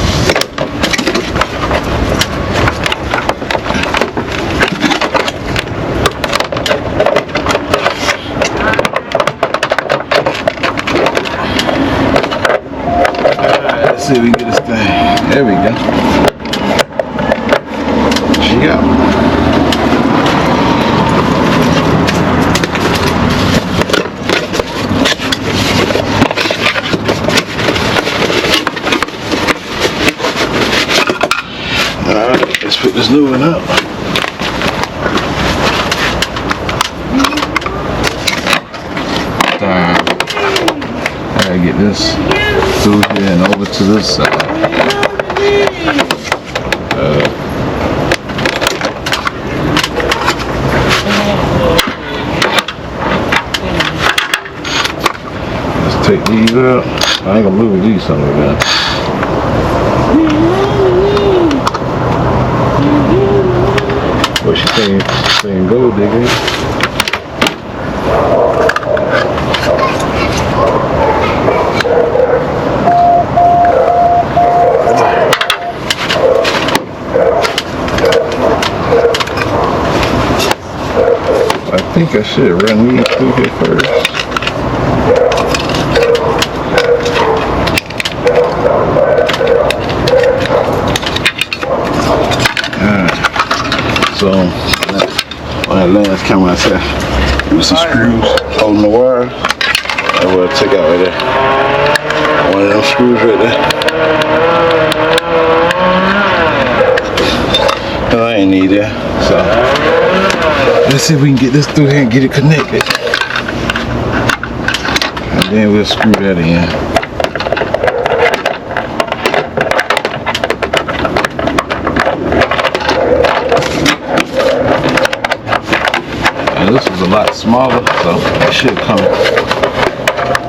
See if we can get this thing. There we go. She got it. Alright, let's put this new one up. I gotta get this through here and over to this side. Let's take these out. I ain't gonna move these somewhere down. What she saying gold digger? I think I should run these through here first. Alright, so on that last camera I said with some screws holding the wire. I will take out right there. One of them screws right there. I ain't need that, so let's see if we can get this through here and get it connected. And then we'll screw that in. And this was a lot smaller, so it should come.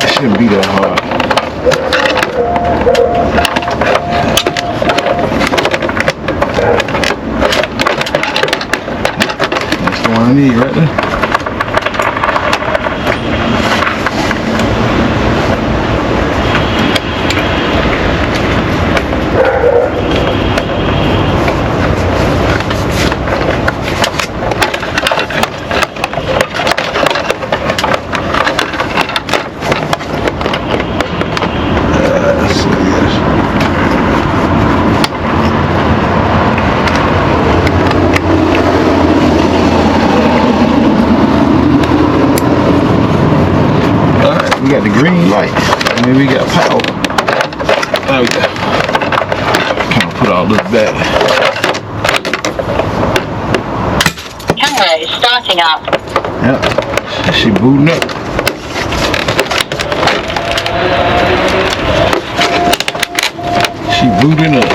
It shouldn't be that hard. That's the one I need right there. We got the green light. I mean, we got power. There we go. Kind of put all this back. is starting up. Yep, she booting up. She booting up.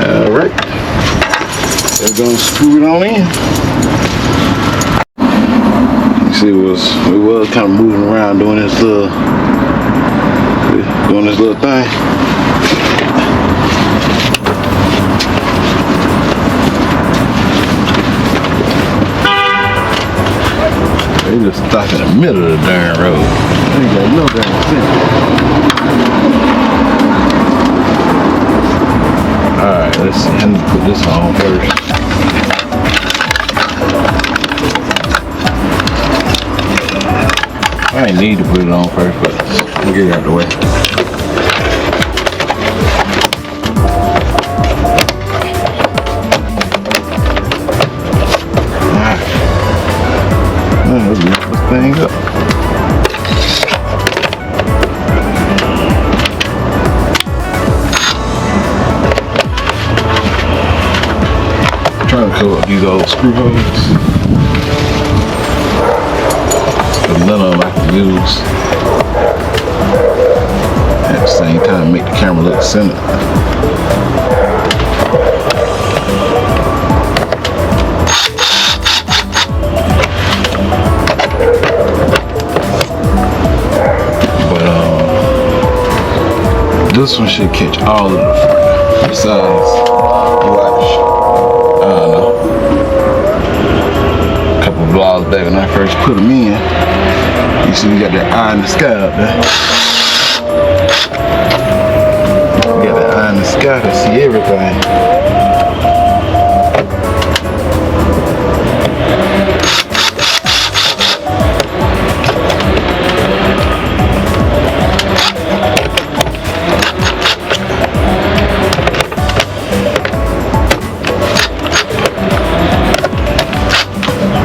Alright. We're gonna screw it on in. You see, we was kind of moving around doing this little thing. They just stop in the middle of the darn road. They ain't got no damn sense. Alright, let's see. I need to put this on first. I ain't need to put it on first, but we'll get it out of the way. Alright. Let's lift this thing up. I'm trying to cover up these old screw holes. None of them I can use. At the same time, make the camera look centered. But this one should catch all of the front. Besides, watch. I don't know. A couple vlogs back when I first put them in. You see we got that eye in the sky up there. We got that eye in the sky to see everything.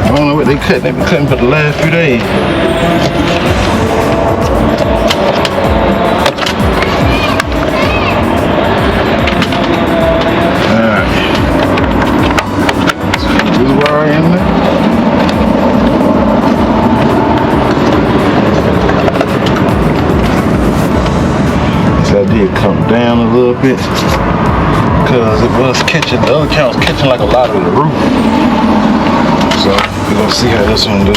I don't know what they cut. They've been cutting for the last few days. Come down a little bit because it was catching, the other count was catching like a lot of the roof. So we're gonna see how this one do.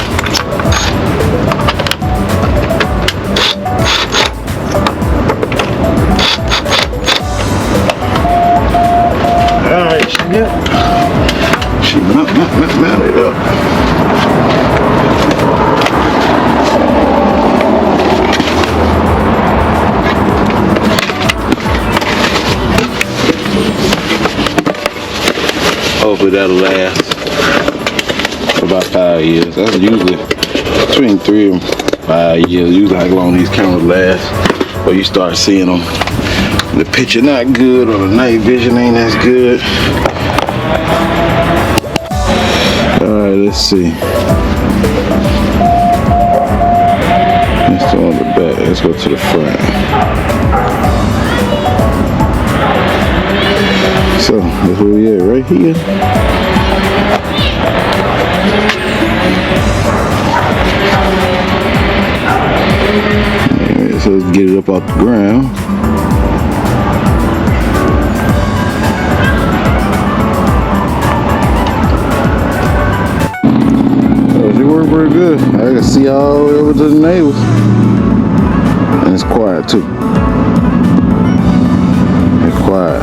Alright, she mounted up. Hopefully that'll last for about 5 years. That's usually between 3 and 5 years. Usually how long these cameras last. But you start seeing them. The picture not good or the night vision ain't as good. Alright, let's see. Let's go on the back. Let's go to the front. So that's where we at, right here. Alright, so let's get it up off the ground. Oh, she worked very good. I can see all the way over to the neighbors. And it's quiet too. It's quiet.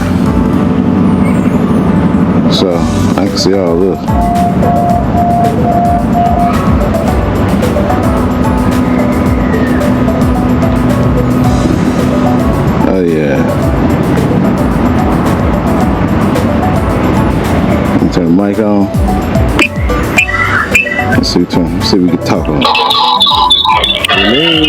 So I can see all this. Oh yeah. Turn the mic on. Let's see if we can talk on it. Hello.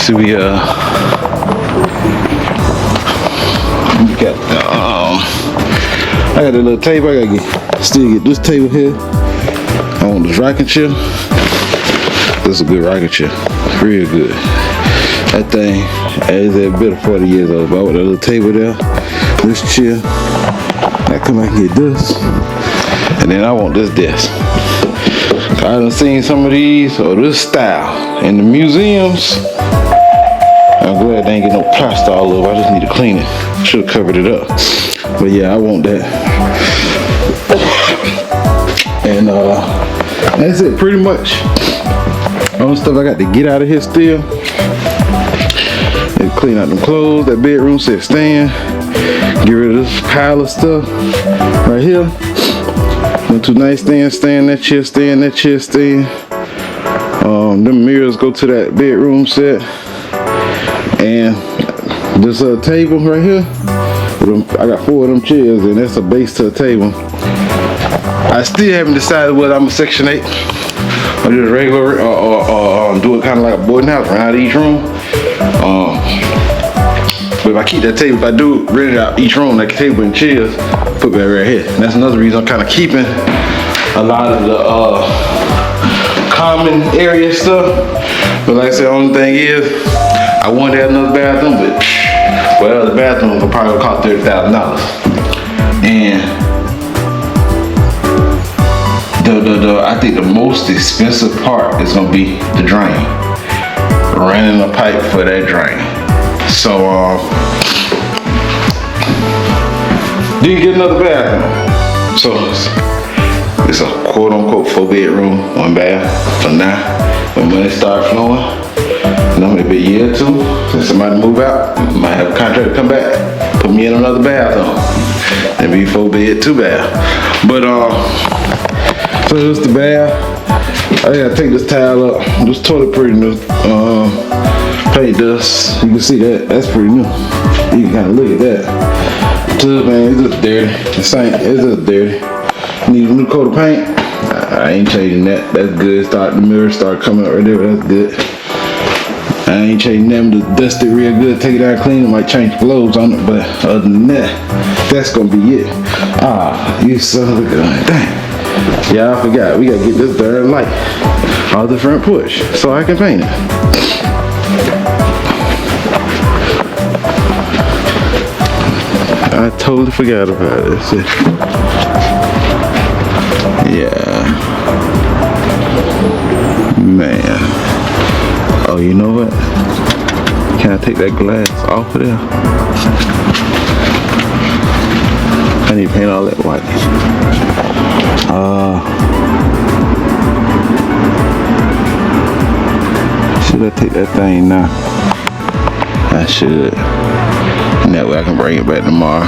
See, we got I got a little table. I gotta still get this table here. I want this rocking chair. This is a good rocking chair, real good. That thing is a bit of 40 years old. But I want a little table there, this chair. I come back and get this, and then I want this desk. I done seen some of these or this style in the museums. I'm glad they ain't get no plaster all over. I just need to clean it. Should have covered it up. But yeah, I want that. And that's it pretty much. All the stuff I got to get out of here still. And clean out them clothes, that bedroom set stand. Get rid of this pile of stuff right here. Them two nightstands, stand, that chair stand, that chair stand. Them mirrors go to that bedroom set. And this table right here. I got 4 of them chairs, and that's a base to a table. I still haven't decided whether I'm a Section 8 or do a regular or do it kind of like a boarding house around each room. But if I keep that table, if I do rent it out each room, like a table and chairs, put that right here. And that's another reason I'm kind of keeping a lot of the common area stuff. But like I said, the only thing is, I wanted to have another bathroom, but well, the bathroom will probably cost $30,000. And I think the most expensive part is gonna be the drain. Running a pipe for that drain. So didn't get another bathroom. So it's a quote unquote 4-bedroom, 1 bath for now. When money start flowing, maybe a year or 2, since somebody move out, might have a contractor come back, put me in another bathroom. And be 4-bed, 2 bath. But so this the bath. I gotta take this towel up. This toilet pretty new. Paint dust. You can see that. That's pretty new. You can kind of look at that. Tub, man, it's just dirty. The sink is just dirty. Need a new coat of paint. I ain't changing that. That's good. The mirror start coming up right there. That's good. I ain't changing them. To dust it real good. Take it out, clean it. Might change clothes on it, but other than that, that's gonna be it. Ah, you son of a gun. Dang. Yeah, I forgot. We gotta get this darn light off the front porch so I can paint it. I totally forgot about this. Yeah. Man. Oh, you know what? Can I take that glass off of there? I need to paint all that white. Should I take that thing now? I should. And that way I can bring it back tomorrow.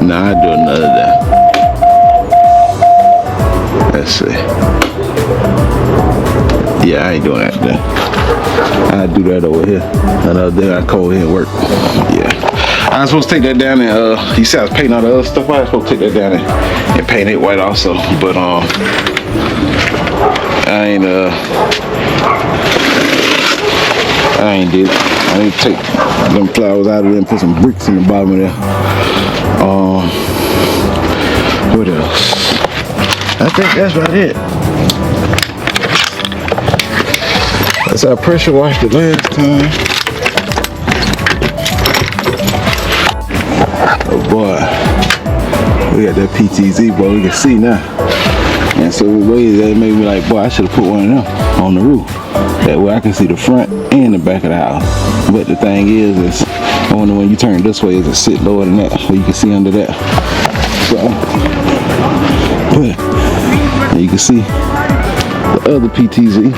Nah, I do another day. Let's see. Yeah, I ain't doing that then. I do that over here. Another day I come over here and work. Yeah. I was supposed to take that down and you see I was painting all the other stuff. I was supposed to take that down and paint it white also. But I ain't did it. I need to take them flowers out of there and put some bricks in the bottom of there. What else? I think that's about it. That's how I pressure washed it last time. Oh boy, we got that PTZ, boy. We can see now. And so the way that made me like, boy, I should have put one of them on the roof. That way I can see the front and the back of the house. But the thing is only when you turn this way is it sit lower than that, where you can see under that. So, but you can see the other PTZ.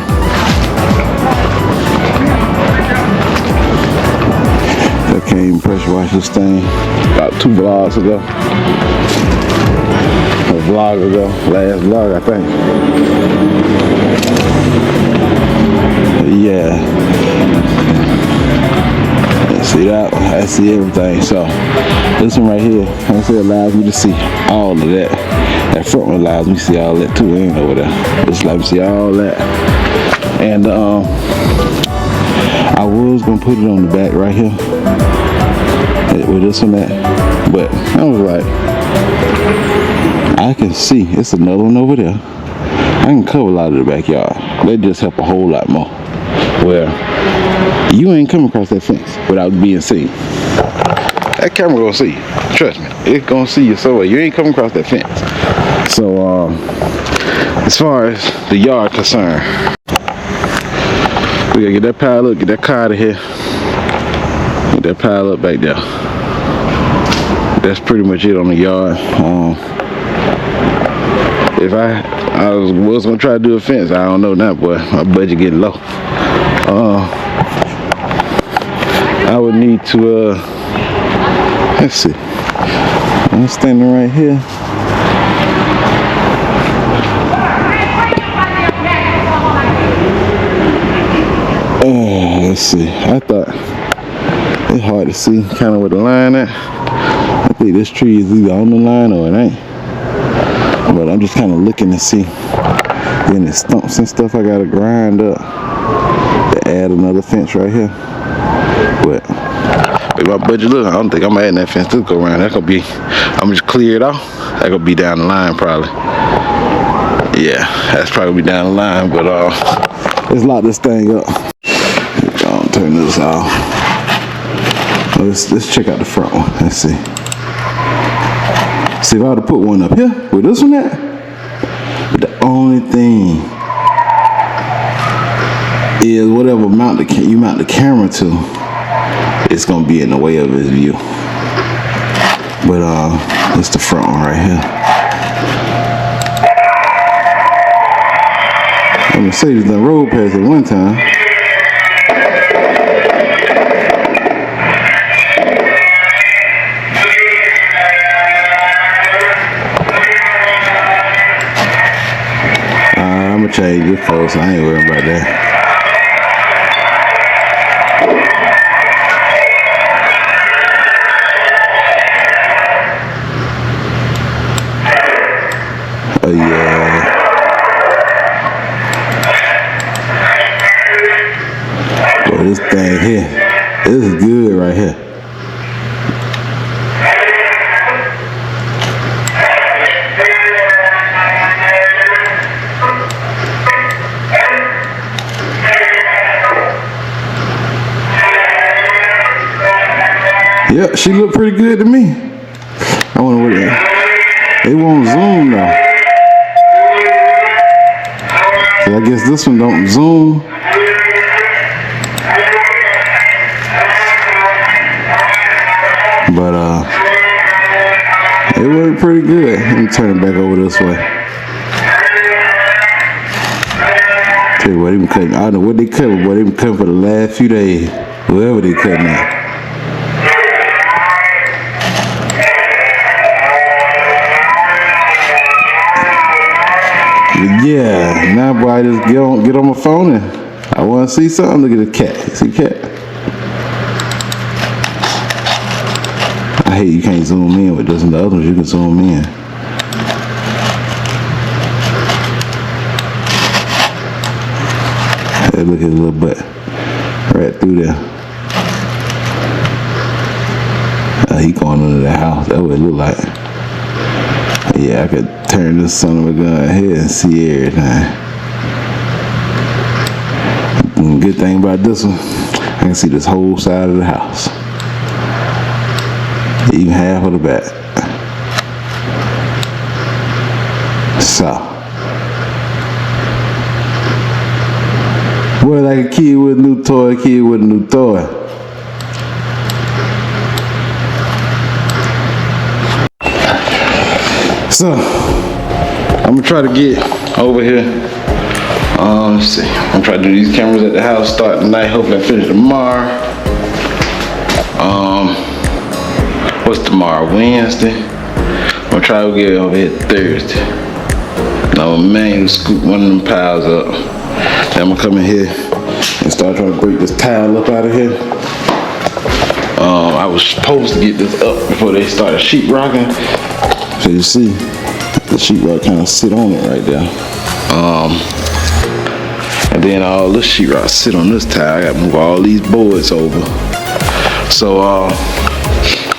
I came pressure wash this thing about 2 vlogs ago. A vlog ago, last vlog I think. Yeah. See that? I see everything. So This one right here, this allows me to see all of that. That front one allows me to see all that too. Ain't over there. This allows me to see all that. And I was gonna put it on the back right here with this one at, but I was like, I can see it's another one over there. I can cover a lot of the backyard. They just help a whole lot more. Where you ain't come across that fence without being seen. That camera gonna see you. Trust me, it's gonna see you somewhere. You ain't coming across that fence. So as far as the yard concerned, we gotta get that pile up, get that car out of here, get that pile up back there. That's pretty much it on the yard. If I was gonna try to do a fence, I don't know now, boy. My budget getting low. I would need to let's see. I'm standing right here. Let's see. I thought it's hard to see kind of where the line at. I think this tree is either on the line or it ain't. But I'm just kind of looking to see. Then the stumps and stuff I gotta grind up to add another fence right here. But if my budget look, I don't think I'm adding that fence to go around. That's gonna be, I'm just clear it off. That gonna be down the line probably. Yeah, that's probably gonna be down the line. But let's lock this thing up. I'll turn this off. Let's check out the front one. Let's see. See if I were to put one up here with this one at. But the only thing is whatever you mount the camera to, it's gonna be in the way of his view. But it's the front one right here. I'm gonna say the road past it one time. I'm gonna change this post, so I ain't worried about that. Oh yeah. Boy, this thing here, this is good right here. Yeah, she looked pretty good to me. I wonder what they won't zoom though. So I guess this one don't zoom. But it worked pretty good. Let me turn it back over this way. Tell you what, they been cutting. I don't know what they cut, but they been cutting for the last few days. Whoever they cutting at. Yeah, now boy, I just get on my phone and I want to see something. Look at the cat. See the cat? I hate you can't zoom in with this and the other ones you can zoom in. Hey, look at his little butt right through there. He going under the house. That's what it look like. Yeah, I could turn this son of a gun here and see everything. And good thing about this one, I can see this whole side of the house. Even half of the back. So. Boy, like a kid with a new toy, So, I'm gonna try to get over here. Let's see. I'm trying to do these cameras at the house, start tonight. Hopefully I finish tomorrow. What's tomorrow? Wednesday? I'm gonna try to get over here Thursday. Now my man scoop one of them piles up. Then I'm gonna come in here and start trying to break this tile up out of here. I was supposed to get this up before they started sheetrocking. So you see, the sheetrock kind of sit on it right there. And then all this sheetrock sit on this tile. I gotta move all these boards over. So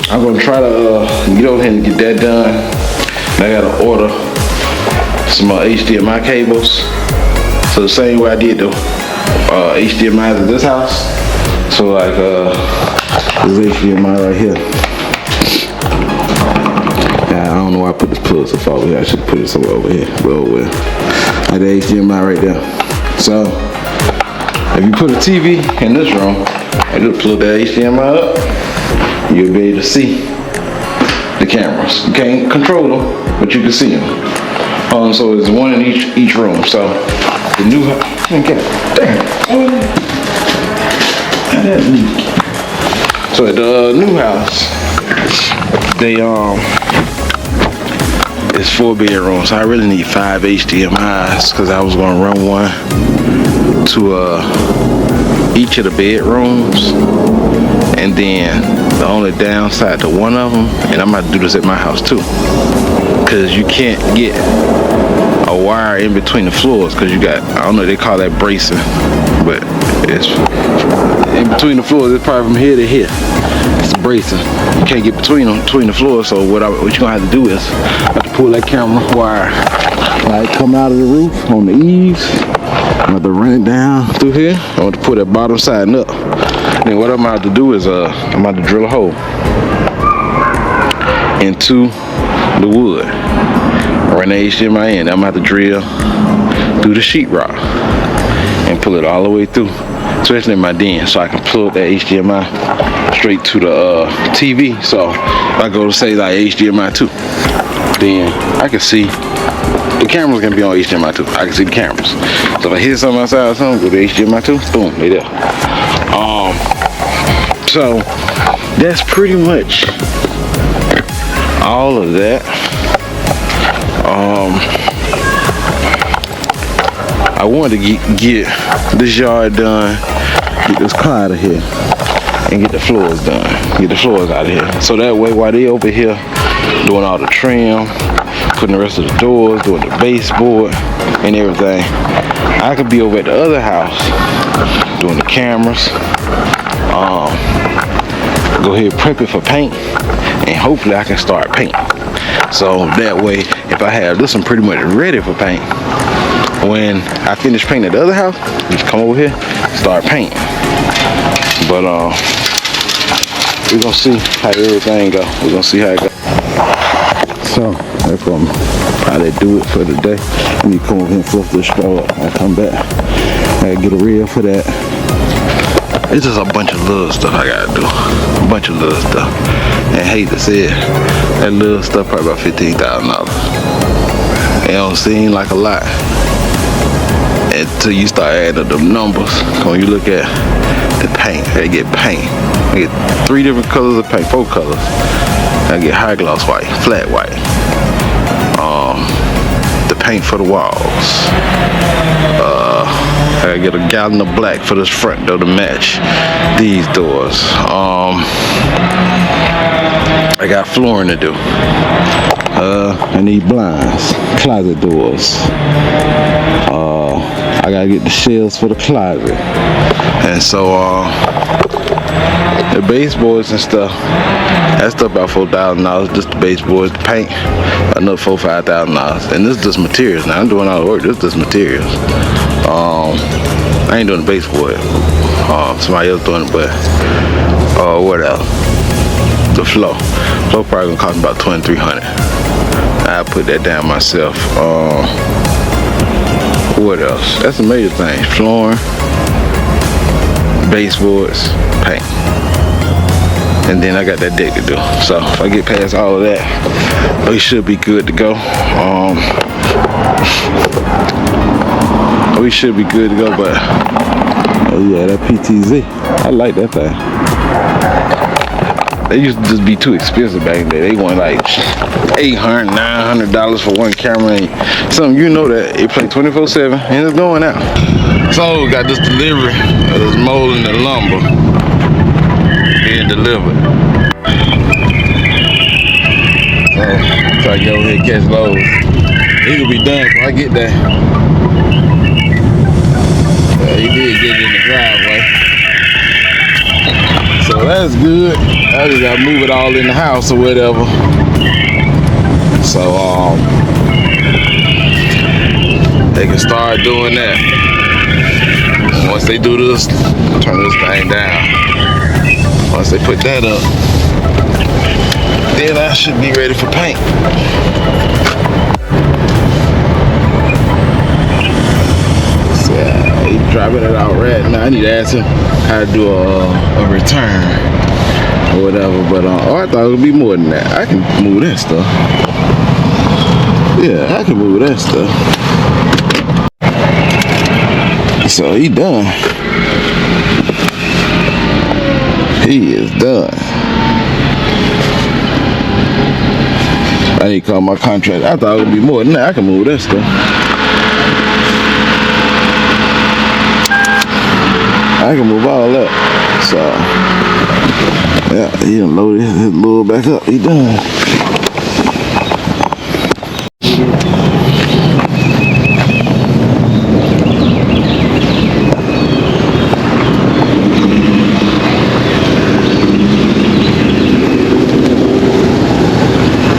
I'm gonna try to get over here and get that done. And I gotta order some HDMI cables. So the same way I did the HDMI at this house. So like this HDMI right here. I don't know why I put this plug so far over here. I should put it somewhere over here. Well, like the HDMI right there. So if you put a TV in this room and just plug that HDMI up, you'll be able to see the cameras. You can't control them, but you can see them. So there's one in each room. So the new So at the new house, they it's 4 bedrooms. So I really need 5 HDMIs because I was gonna run one to each of the bedrooms, and then the only downside to one of them, and I'm about to do this at my house too, because you can't get a wire in between the floors because you got, I don't know, they call that bracing, but it's in between the floors. It's probably from here to here. It's bracing. You can't get between the floors. So what you're gonna have to do is have to pull that camera wire like come out of the roof on the eaves. I'm going to run it down through here. I want to put that bottom side up. Then what I'm about to do is I'm about to drill a hole into the wood. Run the HDMI in. I'm about to drill through the sheetrock and pull it all the way through, especially in my den, so I can plug that HDMI straight to the TV. So if I go to say like HDMI 2, then I can see the camera's gonna be on HDMI 2. I can see the cameras. So if I hear something outside or something, go to HDMI 2, boom, they there. So that's pretty much all of that. I wanted to get this yard done, get this car out of here, and get the floors done. Get the floors out of here. So that way, while they over here doing all the trim, putting the rest of the doors, doing the baseboard and everything, I could be over at the other house doing the cameras. Go ahead and prep it for paint, and hopefully I can start painting. So that way, if I have this one pretty much ready for paint, when I finish painting at the other house, just come over here, start painting. But we're gonna see how everything go. We're gonna see how it goes. So that's gonna probably do it for today. Let me come over here and fluff this straw up. I come back. I gotta get a reel for that. It's just a bunch of little stuff I gotta do. A bunch of little stuff. And I hate to say it, that little stuff probably about $15,000. It don't seem like a lot until you start adding up the numbers. When you look at the paint, I get paint. I get 3 different colors of paint, 4 colors. I get high gloss white, flat white. The paint for the walls. I gotta get a gallon of black for this front door to match these doors. I got flooring to do. I need blinds, closet doors. I gotta get the shelves for the closet. And so the baseboards and stuff, that stuff about $4,000. Just the baseboards, the paint, another $4,000, $5,000. And this is just materials. Now I'm doing all the work. This is just materials. I ain't doing the baseboard. Somebody else doing it, but what else? The floor. Floor probably gonna cost me about $2,300. I put that down myself. What else? That's the major thing. Flooring, baseboards, paint. And then I got that deck to do. So if I get past all of that, we should be good to go. We should be good to go, but oh yeah, that PTZ, I like that thing. They used to just be too expensive back in the day. They want like $800, $900 for one camera. And something, you know that it plays 24/7 and it's going out. So we got this delivery of this mold and the lumber being delivered. So try to get over here and catch loads. He could be done before I get there. He did get it in the driveway. So that's good. I just gotta move it all in the house or whatever. So they can start doing that. Once they do this, turn this thing down. Once they put that up, then I should be ready for paint. So he's driving it out right now. I need to ask him how to do a return or whatever. But I thought it would be more than that. I can move that stuff. Yeah, I can move that stuff. So he done. He is done. I need to call my contractor. I thought it would be more than that. I can move that stuff. I can move all that. So, yeah, he done loaded his load back up. He done.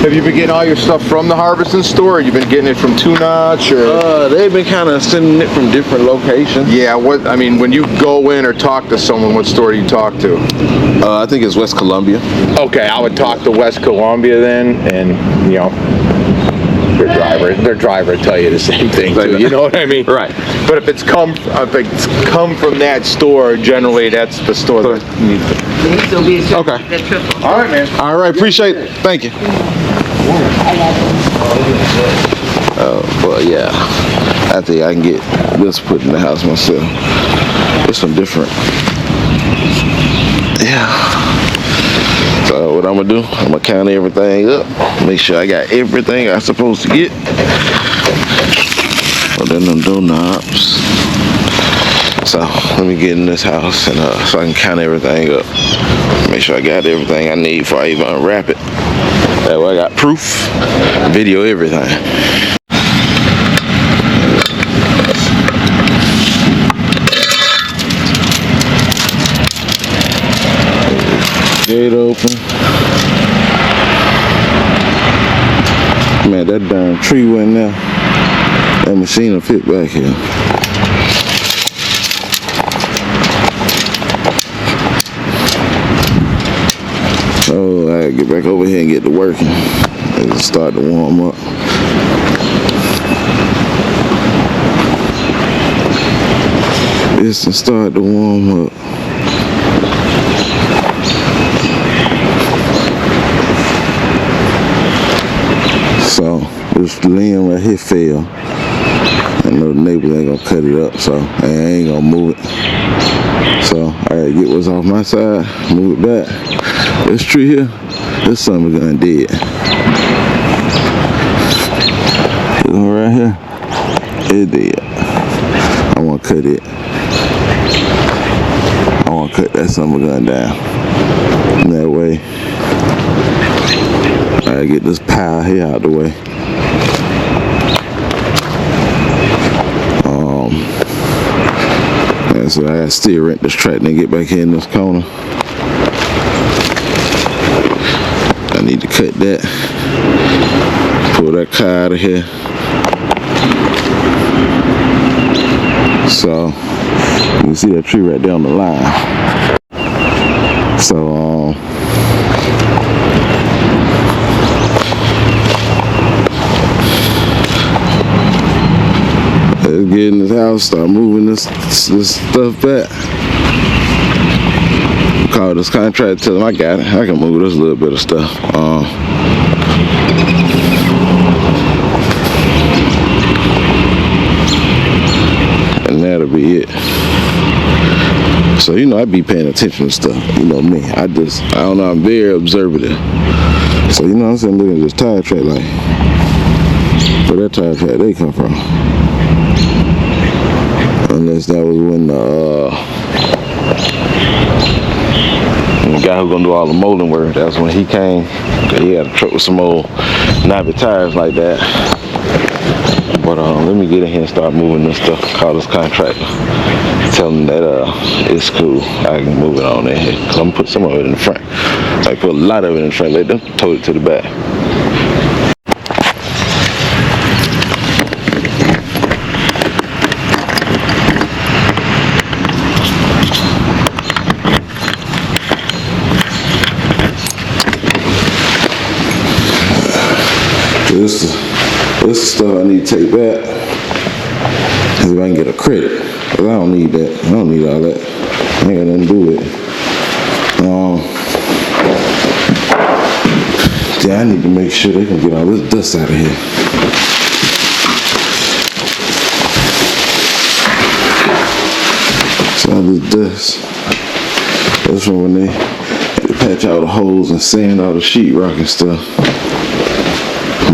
Have you been getting all your stuff from the harvesting store, or you've been getting it from Two Notch, or? They've been kind of sending it from different locations. Yeah, I mean, when you go in or talk to someone, what store do you talk to? I think it's West Columbia. Okay, I would talk to West Columbia then, and, you know, their driver would tell you the same thing too, you know what I mean? Right. But if it's come from that store, generally that's the store that needs it. Okay. All right, man. All right, appreciate it. Thank you. Well, yeah. I think I can get this put in the house myself. There's some different. Yeah. So what I'm gonna do, I'm gonna count everything up, make sure I got everything I'm supposed to get. Well, then them doorknobs. So let me get in this house and so I can count everything up. Make sure I got everything I need before I even unwrap it. That way I got proof, video, everything. Gate open. Man, that darn tree went there. That machine will fit back here. Oh, I gotta get back over here and get to working. It'll start to warm up. This will start to warm up. So this limb right here fell. I know the neighbors ain't gonna cut it up, so I ain't gonna move it. So I gotta get what's off my side, move it back. This tree here, this summer gun dead. This one right here, it's dead. I wanna cut it. I wanna cut that summer gun down. And that way, I get this pile here out the way. And so I gotta still rent this track and get back here in this corner. I need to cut that. Pull that car out of here. So you can see that tree right there on the line. So let's get in this house, start moving this stuff back. Call this contractor, tell him I got it. I can move this little bit of stuff. And that'll be it. So, you know, I be paying attention to stuff. You know me. I don't know, I'm very observative. So, you know what I'm saying? Looking at this tire track, like, where that tire track they come from. Unless that was when the the guy who gonna do all the molding work, that's when he came. He had a truck with some old knobby tires like that. But let me get in here and start moving this stuff. Call this contractor. Tell him that it's cool. I can move it on in here. Cause I'm gonna put some of it in the front. Like put a lot of it in the front. Let them tow it to the back. This is stuff I need to take back. Cause if I can get a credit. Cause I don't need that. I don't need all that. I ain't got nothing to do with it. Yeah, I need to make sure they can get all this dust out of here. So all this dust. That's from when they had to patch all the holes and sand all the sheetrock and stuff.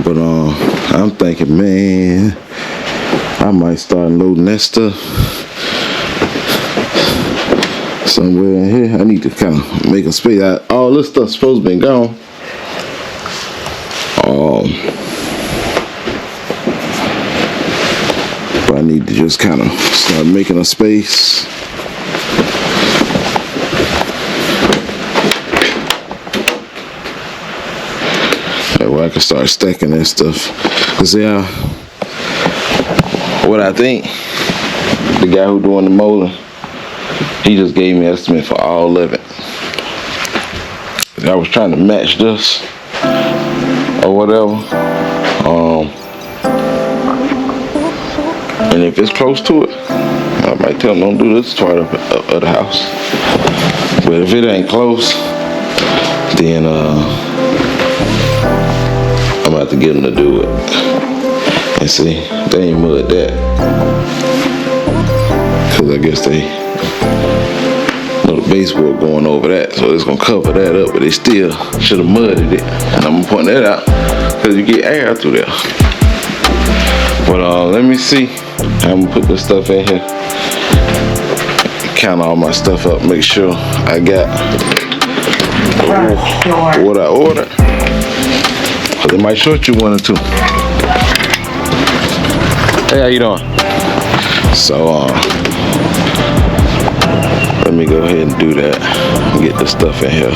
But I'm thinking, man, I might start loading that stuff somewhere in here. I need to kind of make a space. All this stuff's supposed to be gone. But I need to just kind of start making a space. That way I can start stacking that stuff. Cause yeah, what I think, the guy who doing the molding, he just gave me an estimate for all of it. I was trying to match this or whatever. And if it's close to it, I might tell him don't do this part of the house. But if it ain't close, then I'm gonna have to get him to do it. And see, they ain't mud that. Cause I guess they know the baseboard going over that, so it's gonna cover that up, but they still should have mudded it. And I'm gonna point that out, cause you get air through there. But let me see. I'm gonna put this stuff in here. Count all my stuff up, make sure I got what I ordered. Cause it might short you one or two. Hey, how you doing? So let me go ahead and do that and get this stuff in here.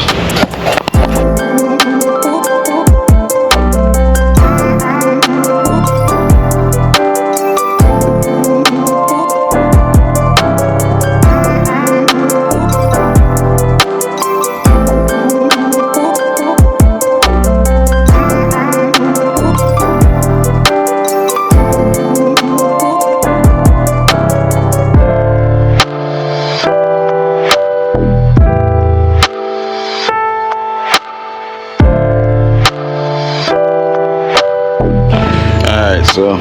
So, I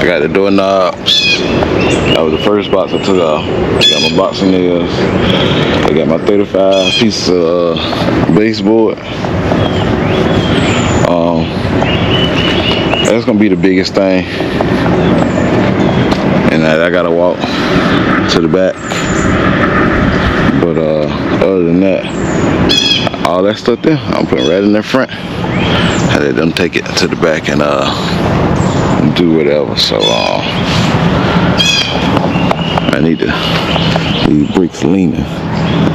got the doorknobs. That was the first box I took off. I got my boxing nails. I got my 35 pieces of baseboard. That's gonna be the biggest thing. And I gotta walk to the back. But other than that, all that stuff there, I'm putting right in the front. I let them take it to the back and do whatever. So I need to leave bricks leaning.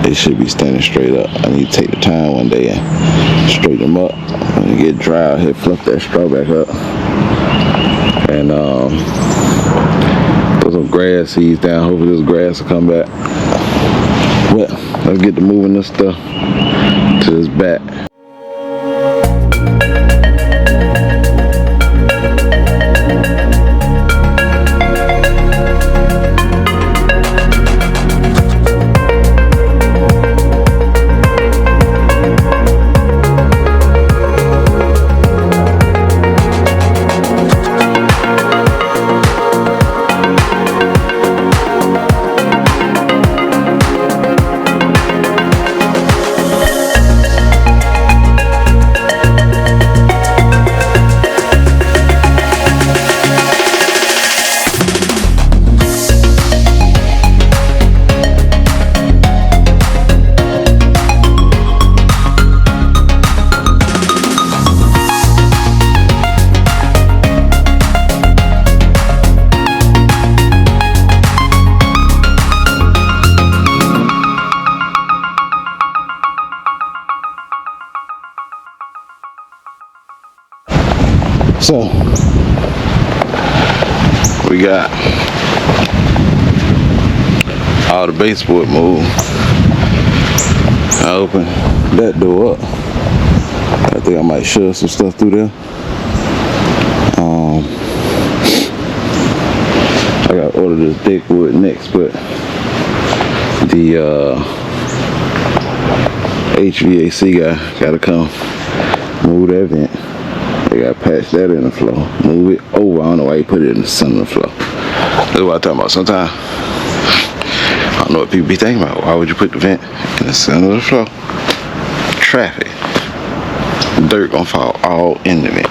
They should be standing straight up. I need to take the time one day and straighten them up. When you get dry, I'll fluff that straw back up. And put some grass seeds down. Hopefully this grass will come back. Well, let's get to moving this stuff to this back. So we got all the baseboard moved. I opened that door up. I think I might shove some stuff through there. I gotta order this deck wood next, but the HVAC guy gotta come move that vent. They gotta patch that in the floor, move it over. I don't know why you put it in the center of the floor. That's what I'm talking about. Sometimes I don't know what people be thinking about. Why would you put the vent in the center of the floor? Traffic, dirt gonna fall all in the vent.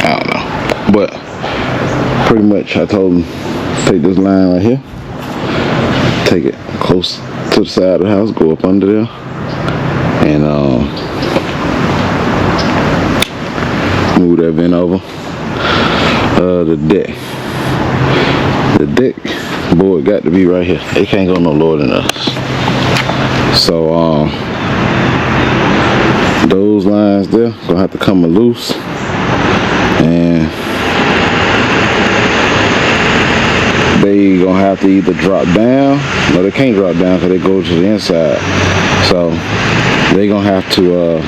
I don't know, but pretty much I told him take this line right here, take it close to the side of the house, go up under there, and move that vent over. The deck board got to be right here. It can't go no lower than us. So those lines there gonna have to come loose, and they gonna have to either drop down. No, they can't drop down because they go to the inside. So they gonna have to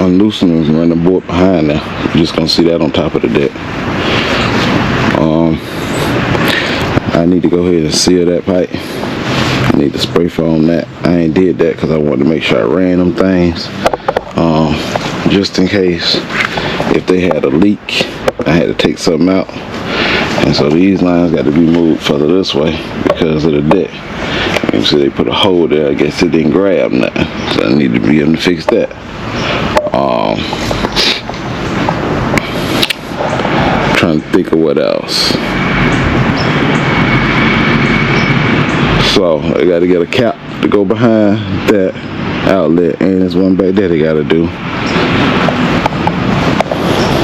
unloosen them and run the board behind there. You're just gonna see that on top of the deck. I need to go ahead and seal that pipe. I need to spray foam that. I ain't did that because I wanted to make sure I ran them things, just in case if they had a leak, I had to take something out. And so these lines got to be moved further this way because of the deck. You can see they put a hole there. I guess it didn't grab nothing, so I need to be able to fix that. Trying to think of what else. So I got to get a cap to go behind that outlet, and there's one back there they got to do.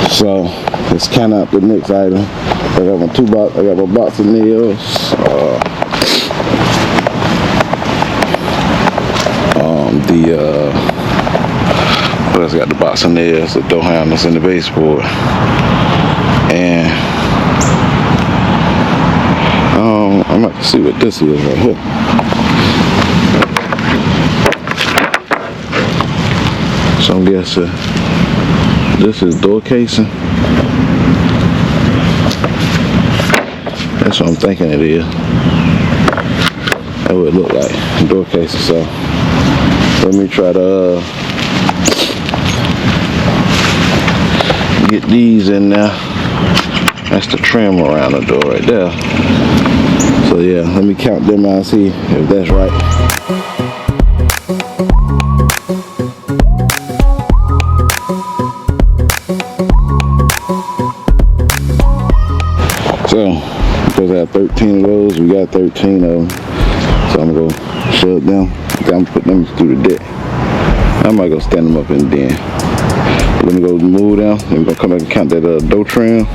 So let's count out the next item. I got my I got my box of nails. What else? I got the box of nails, the door handles, and the baseboard. And I'm about to see what this is right here. So I'm guessing this is door casing. That's what I'm thinking it is. That would look like door casing. So let me try to get these in there. That's the trim around the door right there. So yeah, let me count them out and see if that's right. So, because I have 13 of those, we got 13 of them. So I'm gonna go shove them. I'm gonna put them through the deck. I might go stand them up in the den. Let me go move them. Then we're gonna come back and count that door trim.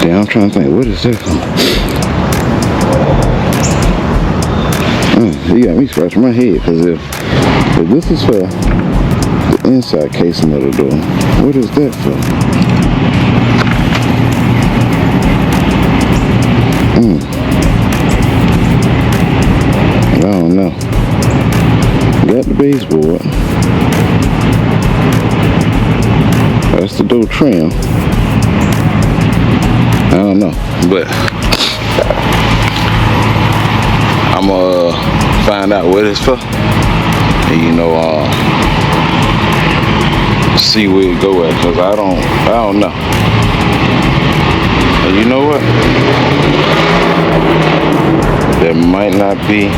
Then I'm trying to think, what is this for? You got me scratching my head, because if this is for the inside casing of the door, what is that for? I don't know. Got the baseboard. That's the door trim. I don't know, but I'm gonna find out what it's for, and see where it go at, cause I don't know. And you know what? There might not be.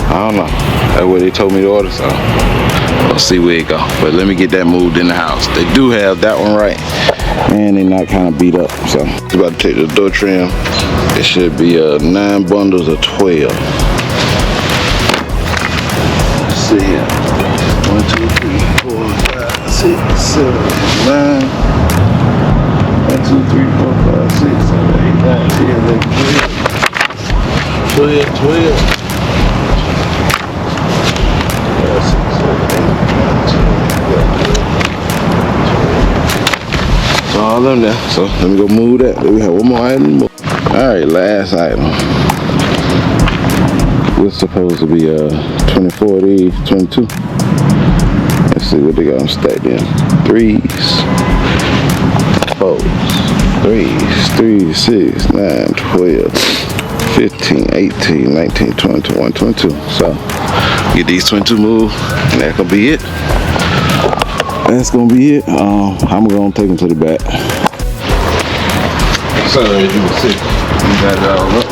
I don't know. That's what they told me to order, so we'll see where it go. But let me get that moved in the house. They do have that one right, and they not kind of beat up. So it's about to take the door trim. It should be 9 bundles of 12. Let's see here. 1, 2, 3, 4, 5, 6, 7, 9. 1, 2, 3, 4, 5, 6, 7, 8, 9, 10, 11, 12. 12. 6, 7, 8, 9, 10, 11. all of them there. So let me go move that. Then we have one more item. Alright, last item. We're supposed to be 24 of these, 22. Let's see what they got them stacked in. 3s, 4s, 3s, 3, 6, 9, 12, 15, 18, 19, 20, 21, 22. So get these 22 moved, and that's gonna be it. That's gonna be it. I'm gonna take them to the back. So as you can see, we got it all up.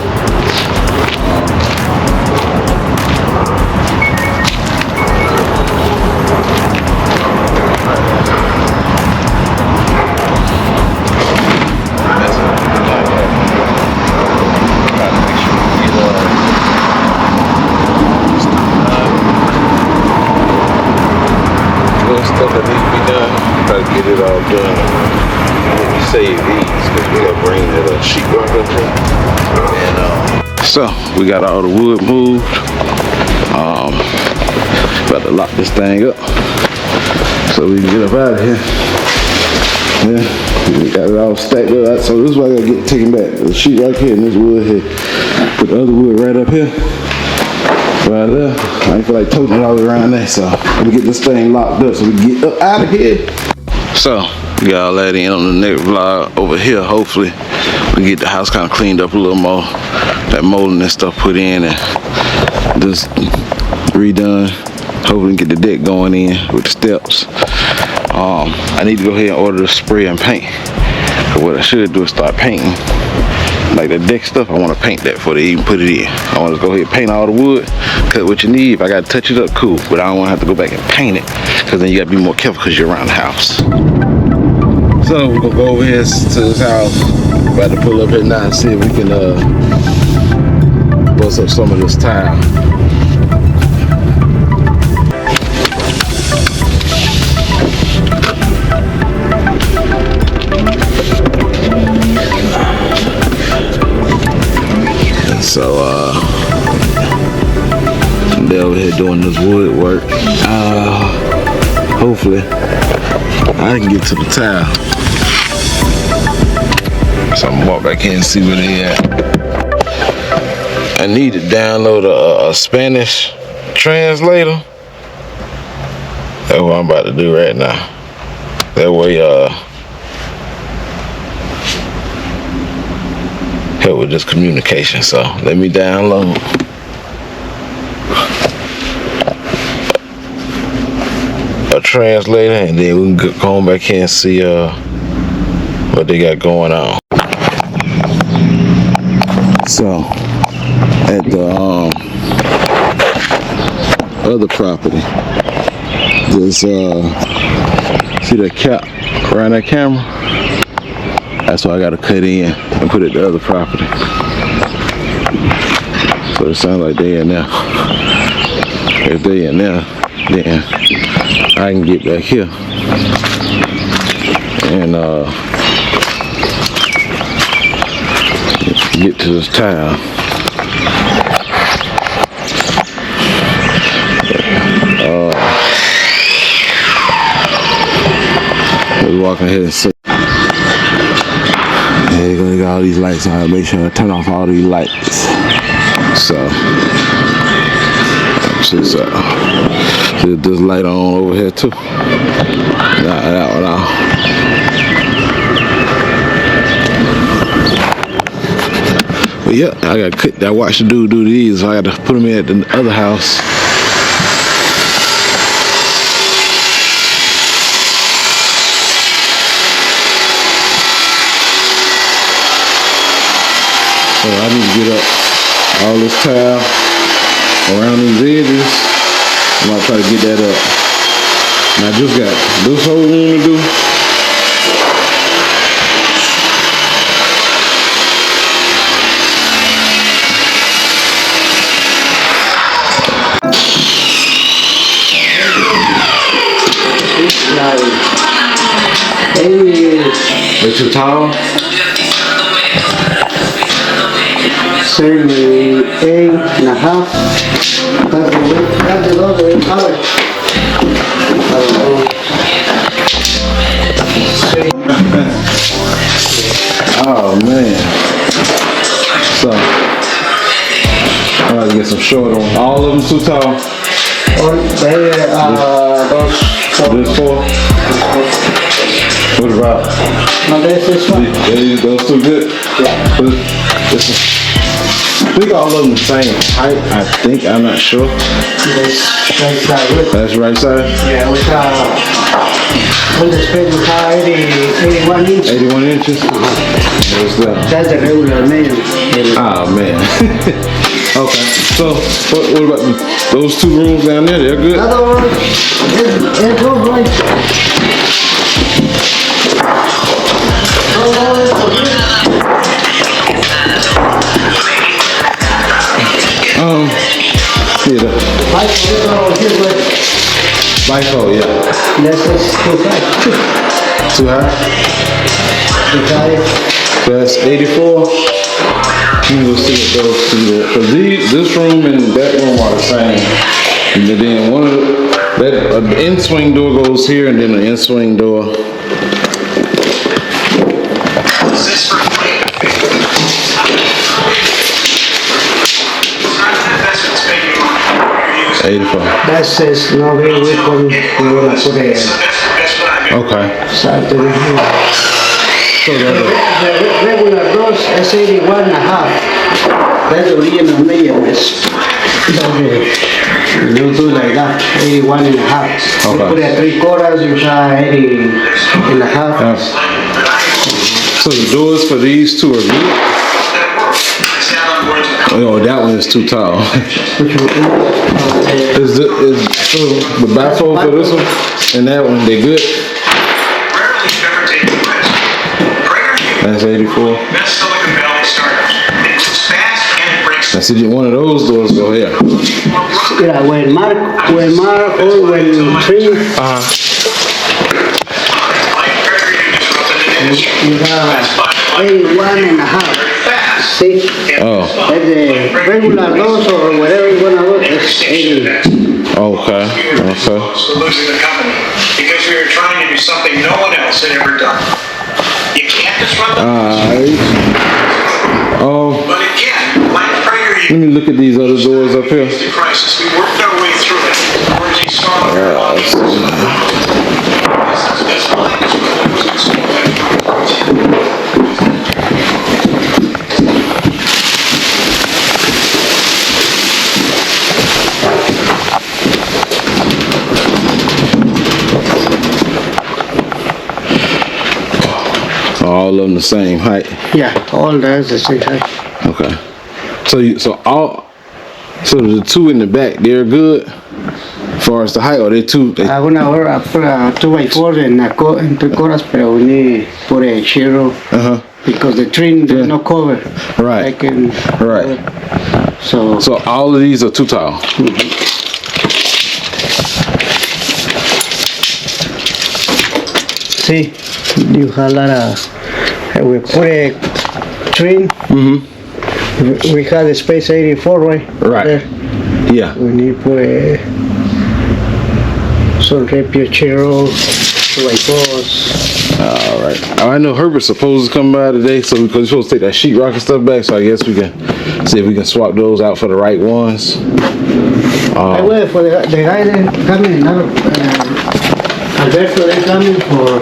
Stuff that needs to be done, try to get it all done. We save these because we got to bring the sheetrock up here. And so we got all the wood moved. About to lock this thing up so we can get up out of here. Yeah, we got it all stacked up. So this is why I gotta get taken back. The sheet right here and this wood here. Put the other wood right up here. Right there. I ain't feel like toting it all the way around there, so let me get this thing locked up so we can get up out of here. So we got all that in on the next vlog over here. Hopefully we get the house kind of cleaned up a little more. That molding and stuff put in and just redone. Hopefully we can get the deck going in with the steps. I need to go ahead and order the spray and paint. So what I should do is start painting. Like the deck stuff, I want to paint that before they even put it in. I want to go ahead and paint all the wood, cut what you need. If I got to touch it up, cool. But I don't want to have to go back and paint it, because then you got to be more careful because you're around the house. So we're going to go over here to this house. About to pull up here now and see if we can bust up some of this tile. So they're over here doing this wood work. Hopefully I can get to the tile. So I'm gonna walk back in and see where they at. I need to download a Spanish translator. That's what I'm about to do right now. That way help with this communication. So let me download a translator and then we can go on back here and see what they got going on. So at the other property, this see that cap around that camera? That's why I gotta cut in and put it at the other property. So it sounds like they in there. If they in there, then I can get back here and get to this tile. Let's walk ahead and see. They're gonna get all these lights on. Make sure I turn off all these lights. So, this light on over here too. That one off. But yeah, I gotta cut. I watched the dude do these. So I gotta put them in at the other house. So I need to get up all this tile around these edges. I'm gonna try to get that up. And I just got this whole room to do. They're too tall? 78.5. That's the logo in color. Oh man. So I gotta get some short on. All of them too tall. This four. What about? No, there's this one. Those two good? Yeah. I think all of them the same height, I think, I'm not sure. That's right side. That's right side? Yeah, with the space we have 81 inches. 81 inches? What's that? That's the regular medium. Oh man. Okay, so what about those two rooms down there? They're good? Other one, it's all right. Yeah, Bifold, yeah. This is too high. Too high? Too high. So that's 84. Let me go see what those two there. Because this room and that room are the same. And then one of the in-swing door goes here, and then the in-swing door. That says no way we gonna put a Okay. Saturday. So The regular doors is 81 and a half. That's the original measurements. You do like that, 81 and a half. Okay. You put a 3/4, you have 80 and a half. So the doors for these two are good? Oh, that one is too tall. Is the bifold for this one and that one, they good? That's 84. I see one of those doors go here. Yeah, when Mark or when Tree, you have 81 and a half. See? Oh. That's the regular doors or whatever you want to look, it's 80. Okay. To losing the company because we were trying to do something no one else had ever done. You can't disrupt the but again, like Prager, let me look at these other doors up here. the crisis. We worked our way through it. Emergency started. All of them the same height. Yeah, all that's the same height. Okay. So the two in the back, they're good as far as the height, or they two? I'm gonna put a 2x4 and 3/4, but we need put a zero because the trim there's no cover. Right. Right. So all of these are too tall. See, you have a lot of. We put a trim. We have the space 84, right? Right. There. Yeah. We need to put a some Repio 2x4s. All right. I know Herbert's supposed to come by today, so because he's supposed to take that sheetrock and stuff back, so I guess we can see if we can swap those out for the right ones. I wait for the guy that coming. Alberto, they coming for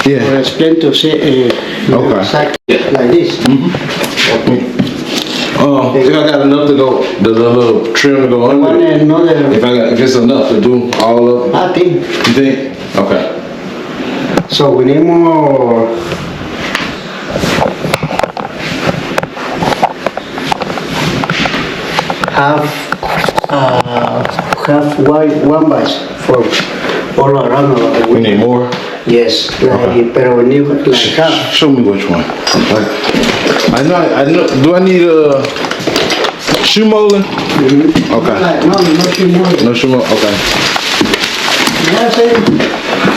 explain to say like this. If I got enough to go, the little trim to go under. If it's enough to do all of them. I think. You think? Okay. So we need more. Have one bus for all around. We need more? Yes, pero we need like half. Show me which one. I know. Do I need a shoe molding? Okay. No shoe molding. No shoe molding. Okay. Yes,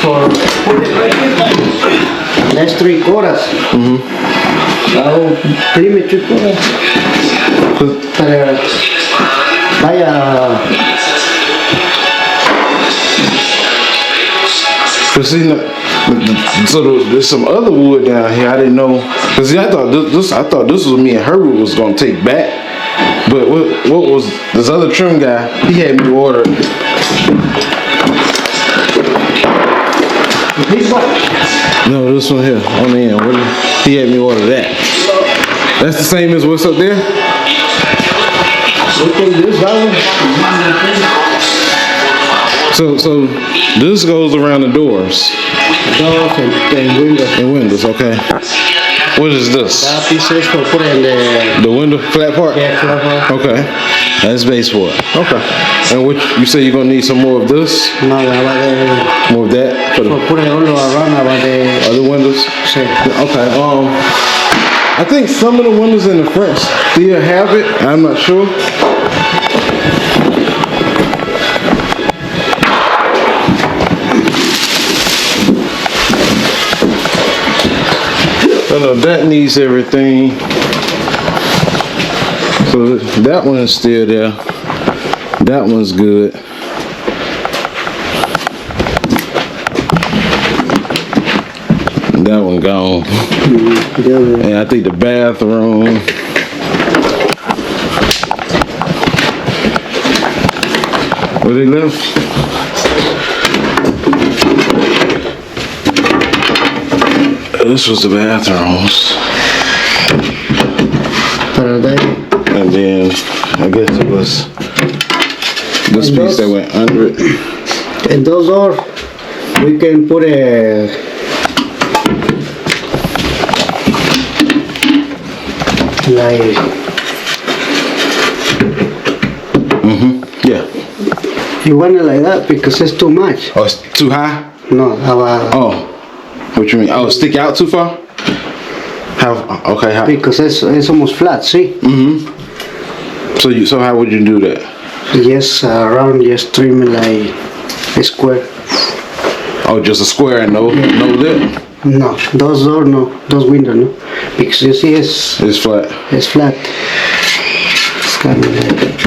for put it right here. That's 3/4. So 3/4. But see, so there's some other wood down here. I didn't know, cause see, I thought this was me and her was gonna take back. But what was this other trim guy? He had me order. No, this one here on the end. He had me order that. That's the same as what's up there. So this goes around the doors. Doors and windows. And windows, okay. What is this? That piece is for putting The window flat part? Yeah, flat part. Okay. That's base for it. Okay. And what you say you're gonna need some more of this? No, about More of that? For putting all around about the other windows? sí. Okay. I think some of the windows in the front still have it. I'm not sure. I know that needs everything. So that one is still there. That one's good. That one gone. And I think the bathroom. Where they live? This was the bathrooms. And then I guess it was this piece that went under it. And those are, we can put a like Yeah. you want it like that because it's too much. Oh, it's too high? No, about Oh. What you mean? Oh, stick out too far? How? Okay. How? because it's almost flat. See? So how would you do that? Yes, around just trim it like a square. Oh, just a square and no lip. No, those door no, those window no, because you see it's It's flat. flat. It's kind of like,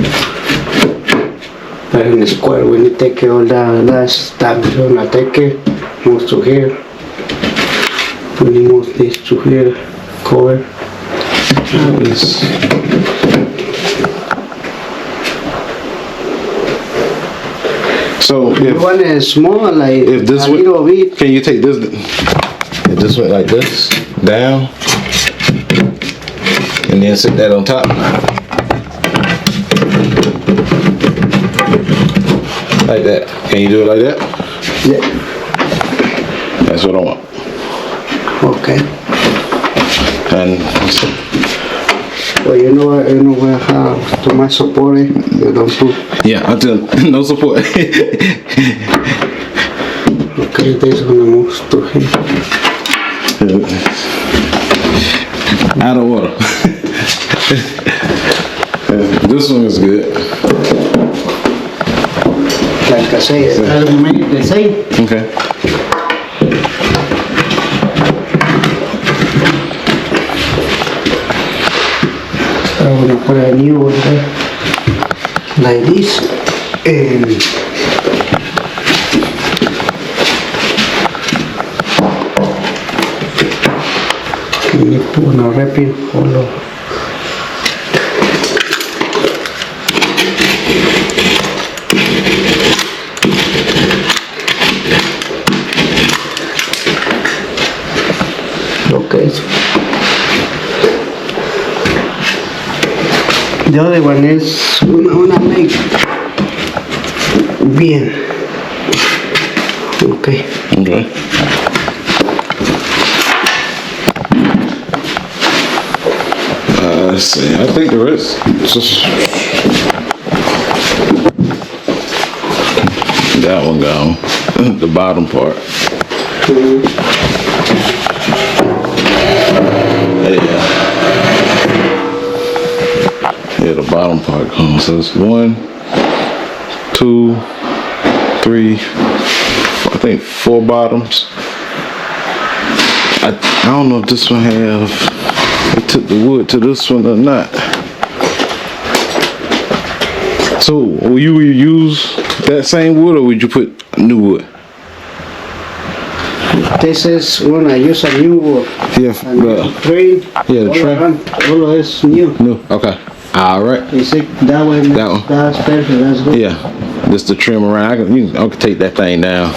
but in the square when you take all that stuff, you're gonna take it, move to here. When you move this to here, cover. So You if want it small, like if this a went, little bit. can you take this? If this went like this down, and then sit that on top. Like that. Can you do it like that? Yeah. That's what I want. Okay. And Well, you know where how too much support it. You don't put. yeah, until no support. Okay, this is gonna move to here. Out of order. This one is good. Like I say, I'll make the same. Okay. I'm gonna put a new one there, like this, and can you put a wrapping all over. Okay. The other one is una make bien. Okay. Okay. Let's see. I think there is. It's just that one gone. The bottom part. Yeah, the bottom part comes. So it's 1, 2, 3, I think 4 bottoms. I don't know if this one have, they took the wood to this one or not. So will you use that same wood or would you put new wood? This is one I use a new Yeah, train. yeah, the train. All of this new. No, okay. All right. You see that way? That one. That's perfect. That's good. Yeah, just the trim around. I can take that thing down.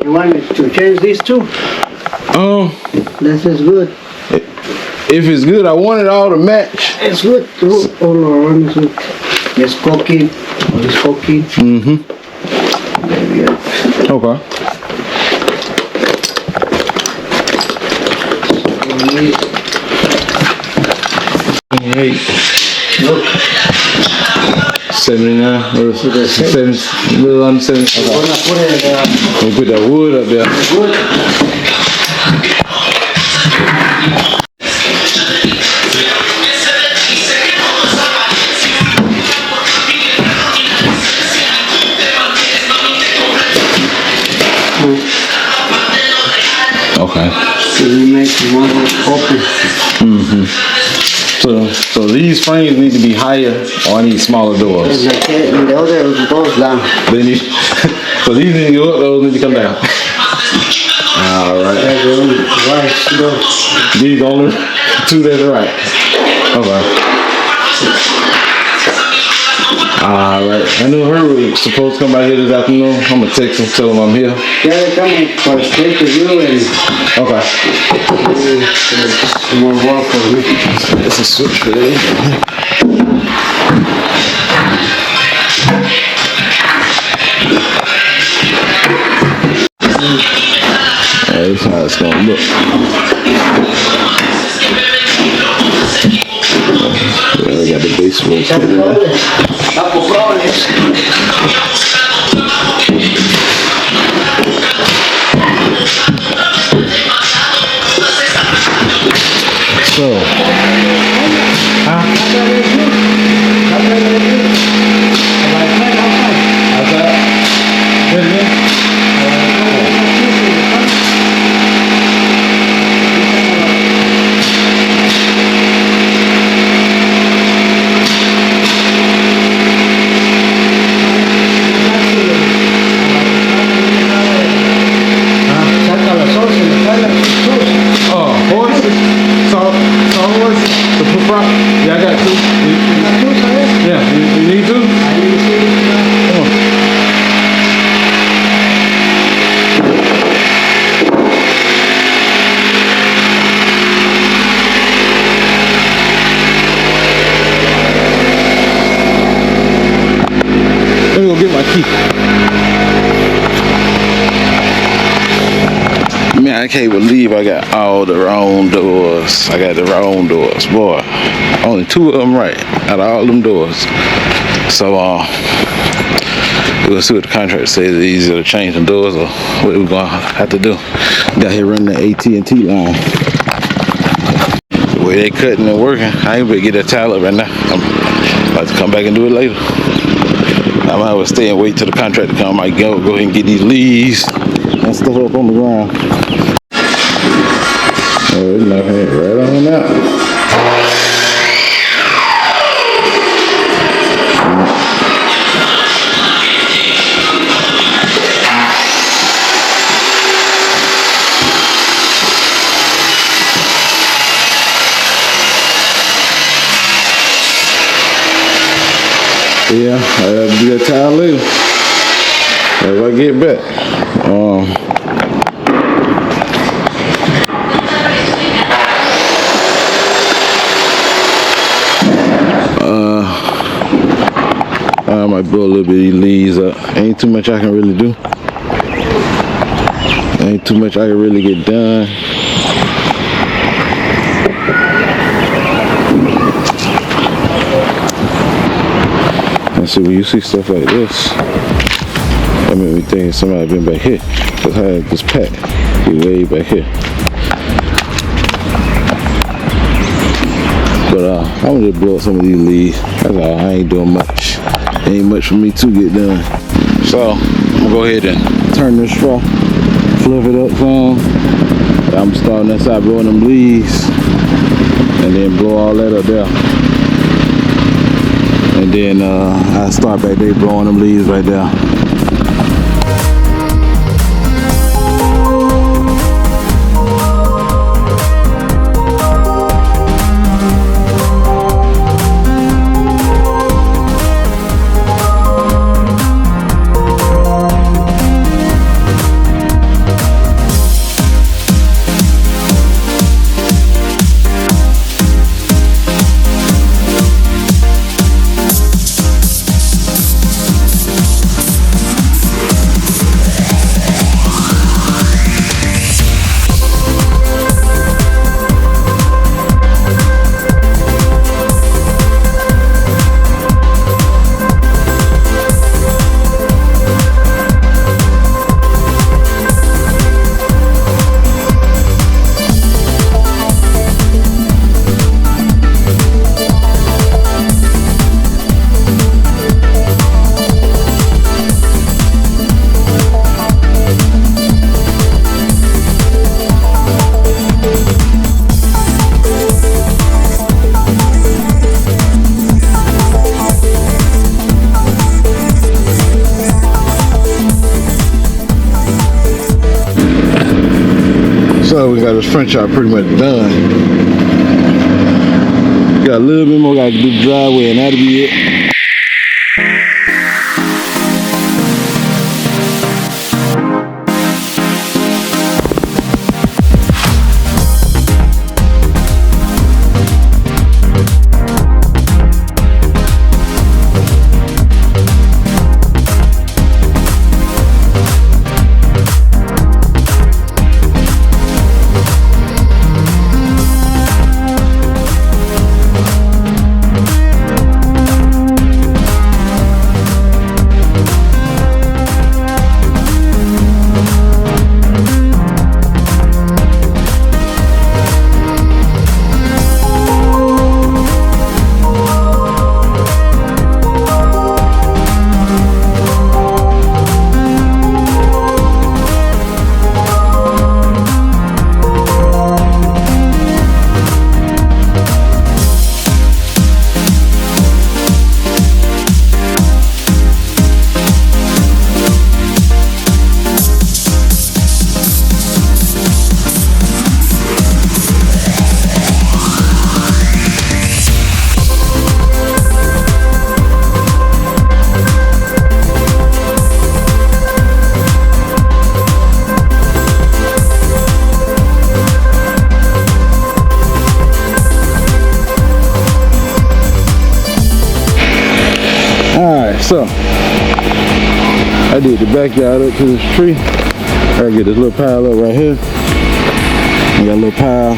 You want me to change these two? This is good. If it's good, I want it all to match. It's good. All around is good. It's cooking. It's cooking. Mm-hmm. Very good. Okay. Look. 79 or 7, a little under 70. Okay. I'm gonna put it. We put that wood up there. Good. Okay. So we make one open. Mm-hmm. So these frames need to be higher, or I need smaller doors. And the other goes down. They need, so these need to go up, those need to come down. All right. That's the only right. Go. These only two that's right. Okay. All right. I knew her was supposed to come by here this afternoon. I'm gonna text him, tell him I'm here. Yeah, they're coming for straight to you and Okay. it's more work for me. It's a switch for that. That's how it's gonna look. Yeah, I got the baseboard. Couple problems. So, horses, saw horses, the front. Yeah, I got two. Yeah, you need two? Come on. Let me go get my key. Man, I can't believe I got all the wrong doors. I got the wrong doors, boy. Only two of them right out of all them doors. So, we'll see what the contract says. It's easier to change the doors or what we're gonna have to do. Got here running the AT&T line. The way they cutting and working, I ain't gonna get that tile up right now. I'm about to come back and do it later. I might well stay and wait till the contract to come. I might go ahead and get these leaves and stuff up on the ground. Oh, it's not right on out. Yeah, I have to do that tile later. If I get back. I might blow a little bit of these leaves up. Ain't too much I can really do. Ain't too much I can really get done. And see, when you see stuff like this, I mean, we think somebody been back here. Cause I had this pack be way back here. But I'm gonna just blow up some of these leaves. That's all. I ain't doing much. Ain't much for me to get done. So I'm gonna go ahead and turn this straw, fluff it up some. I'm starting that side blowing them leaves, and then blow all that up there. And then I start back there blowing them leaves right there. So we got this front shot pretty much done. Got a little bit more, gotta do the driveway and that'll be it. So I did the backyard up to this tree. I gotta get this little pile up right here. I got a little pile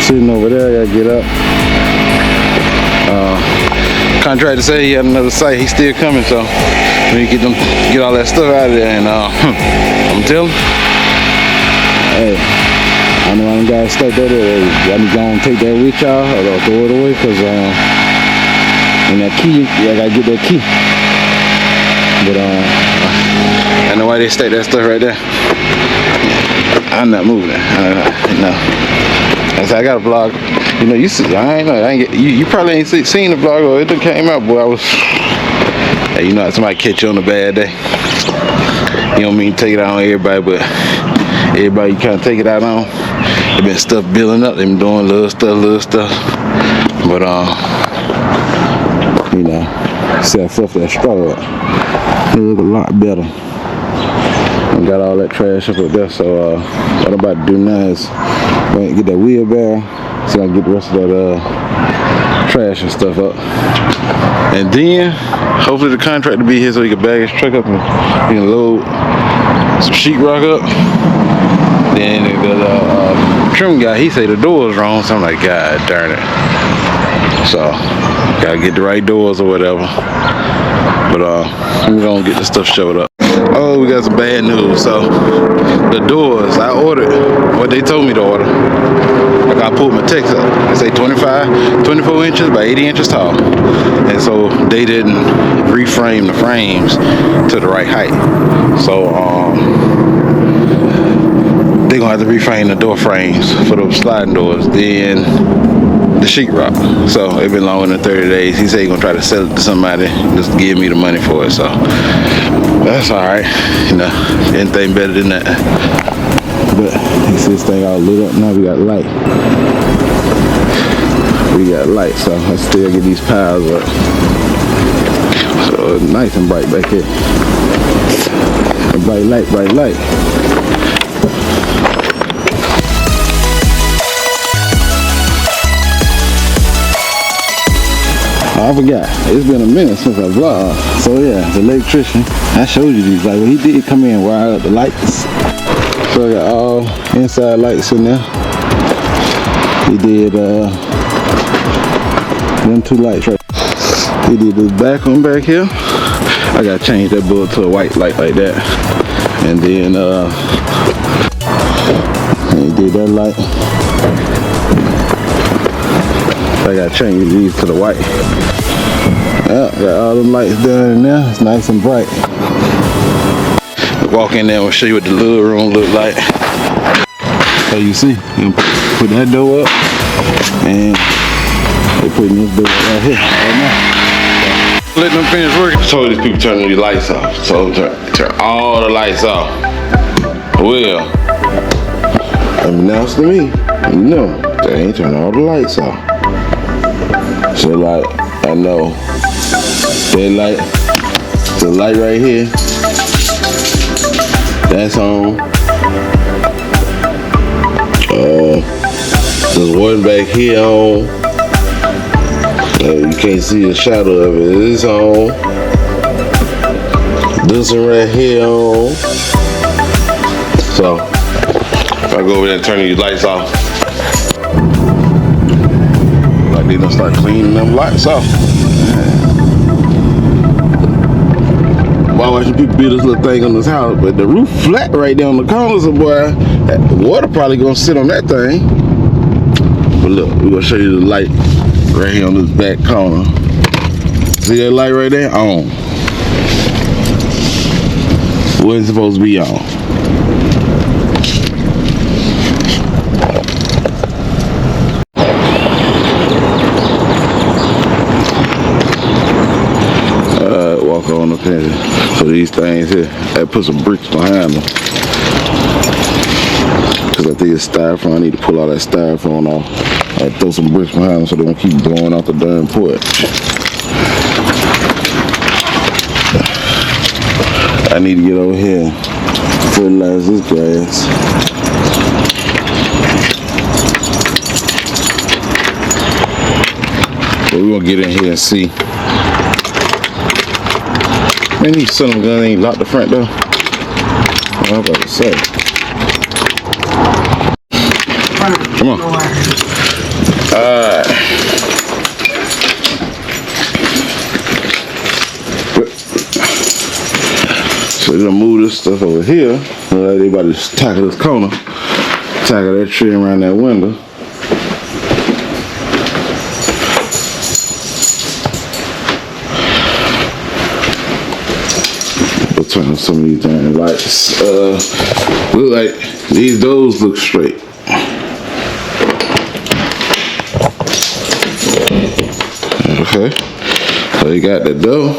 sitting over there. I gotta get up. Contractor said he had another site. He's still coming, so we need to get all that stuff out of there. And I'm telling you, hey, I know I gotta start that there. Y'all need to go and take that with y'all or throw it away, cause and that key, yeah, I gotta get that key. But I know why they stake that stuff right there. I'm not moving it. No. I got a vlog. You know, you see, you probably ain't seen the vlog, or it done came out, boy. I was, hey, you know, somebody catch you on a bad day. You don't mean to take it out on everybody, but everybody you kind of take it out on. There been stuff building up. They been doing little stuff. But you know, see I fluffed that straw up. It look a lot better. I got all that trash up there, so what I'm about to do now is get that wheelbarrow so I can get the rest of that trash and stuff up. And then hopefully the contractor will be here so he can bag his truck up and he can load some sheetrock up. Then the trim guy, he say the door's wrong, so I'm like, God darn it. So gotta get the right doors or whatever. But we're gonna get this stuff showed up. Oh, we got some bad news. So the doors, I ordered what they told me to order. Like I pulled my text up. They say 24 inches by 80 inches tall. And so they didn't reframe the frames to the right height. So they're gonna have to reframe the door frames for those sliding doors. Then the sheetrock. So it's been longer than 30 days. He said he's gonna try to sell it to somebody, just give me the money for it. So that's all right. You know, anything better than that. But you see this thing all lit up. Now we got light. We got light, so I still get these piles up. So it's nice and bright back here. Bright light, bright light. I forgot. It's been a minute since I vlogged. So yeah, the electrician, I showed you these lights. Well, he did come in, wire up the lights. So I got all inside lights in there. He did them 2 lights right. He did this back one back here. I gotta change that bulb to a white light like that. And then he did that light. I gotta change these to the white. Yeah, got all them lights down in there. It's nice and bright. Walk in there and show you what the little room look like. So you see, you put that door up, and they're putting this door right here, right now. Let them finish working. I told these people turn these lights off. So turn all the lights off. Well, unbeknownst to me, you know, they ain't turning all the lights off. So like, I know that light, the light right here, that's on. There's one back here on. You can't see the shadow of it. It's on. This one right here on. So if I go over there and turn these lights off, like they gonna start cleaning them lights off. While watching people build this little thing on this house, but the roof flat right there on the corner, so boy, that water probably gonna sit on that thing. But look, we're gonna show you the light right here on this back corner. See that light right there? On. Wasn't supposed to be on. Walk on up here. So these things here, I put some bricks behind them. Cause I think it's styrofoam. I need to pull all that styrofoam off. I throw some bricks behind them so they don't keep blowing off the darn porch. I need to get over here and fertilize this grass. But we're gonna get in here and see. Man, these son of a gun ain't locked the front door. What I'm about to say. Come on. Alright. So we're gonna move this stuff over here. They about to just tackle this corner. Tackle that tree around that window. We'll turn on some of these damn lights. Look like these doors look straight. Okay, so you got the door.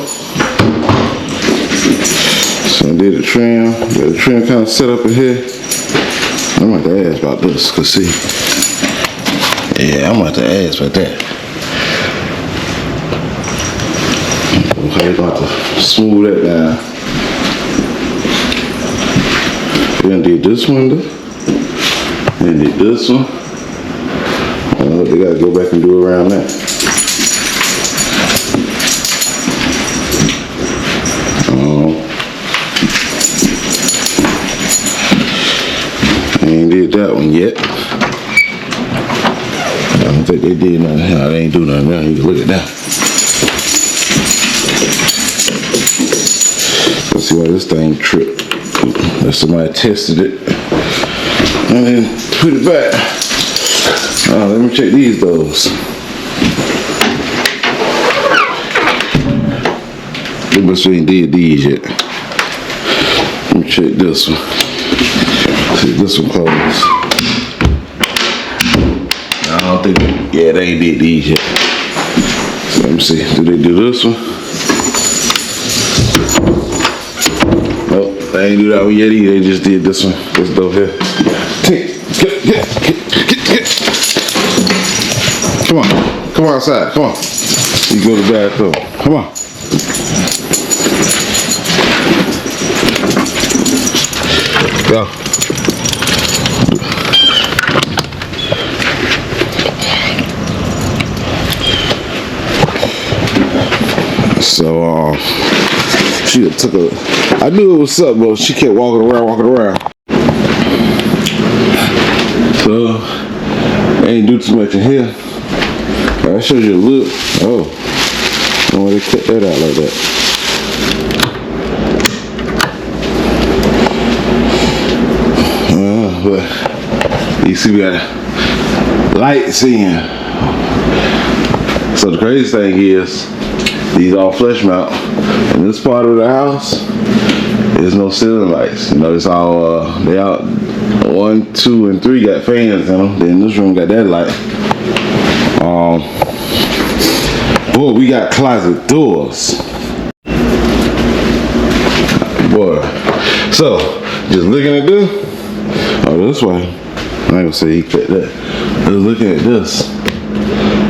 So I did the trim. Got the trim kind of set up in here. I'm about to ask about this, cause see, yeah, I'm about to ask about that. Okay, about to smooth that down. Then did this window. Then did this one. They gotta go back and do around that. Ain't did that one yet. I don't think they did nothing. No, they ain't do nothing now. You can look at that. Let's see why this thing tripped. Somebody tested it and then put it back. Let me check these doors. They must ain't did these yet. Let me check this one. See, this one closed. I don't think, yeah, they ain't did these yet. So let me see, do they do this one? Nope, they ain't do that one yet either, they just did this one, this door here. Get. Come on outside, come on. You go to the bathroom, come on. Go. So, she took a, I knew it was up, but she kept walking around. So, ain't do too much in here. I showed you a look. Oh, I don't know why they cut that out like that. But you see, we got lights in. So the crazy thing is, these all flush mount. In this part of the house, there's no ceiling lights. You know, it's all they out 1, 2, and 3 got fans in them. Then this room got that light. Boy, we got closet doors. Boy, so just looking at this. Oh, this way. I ain't gonna say he cut that. Just looking at this.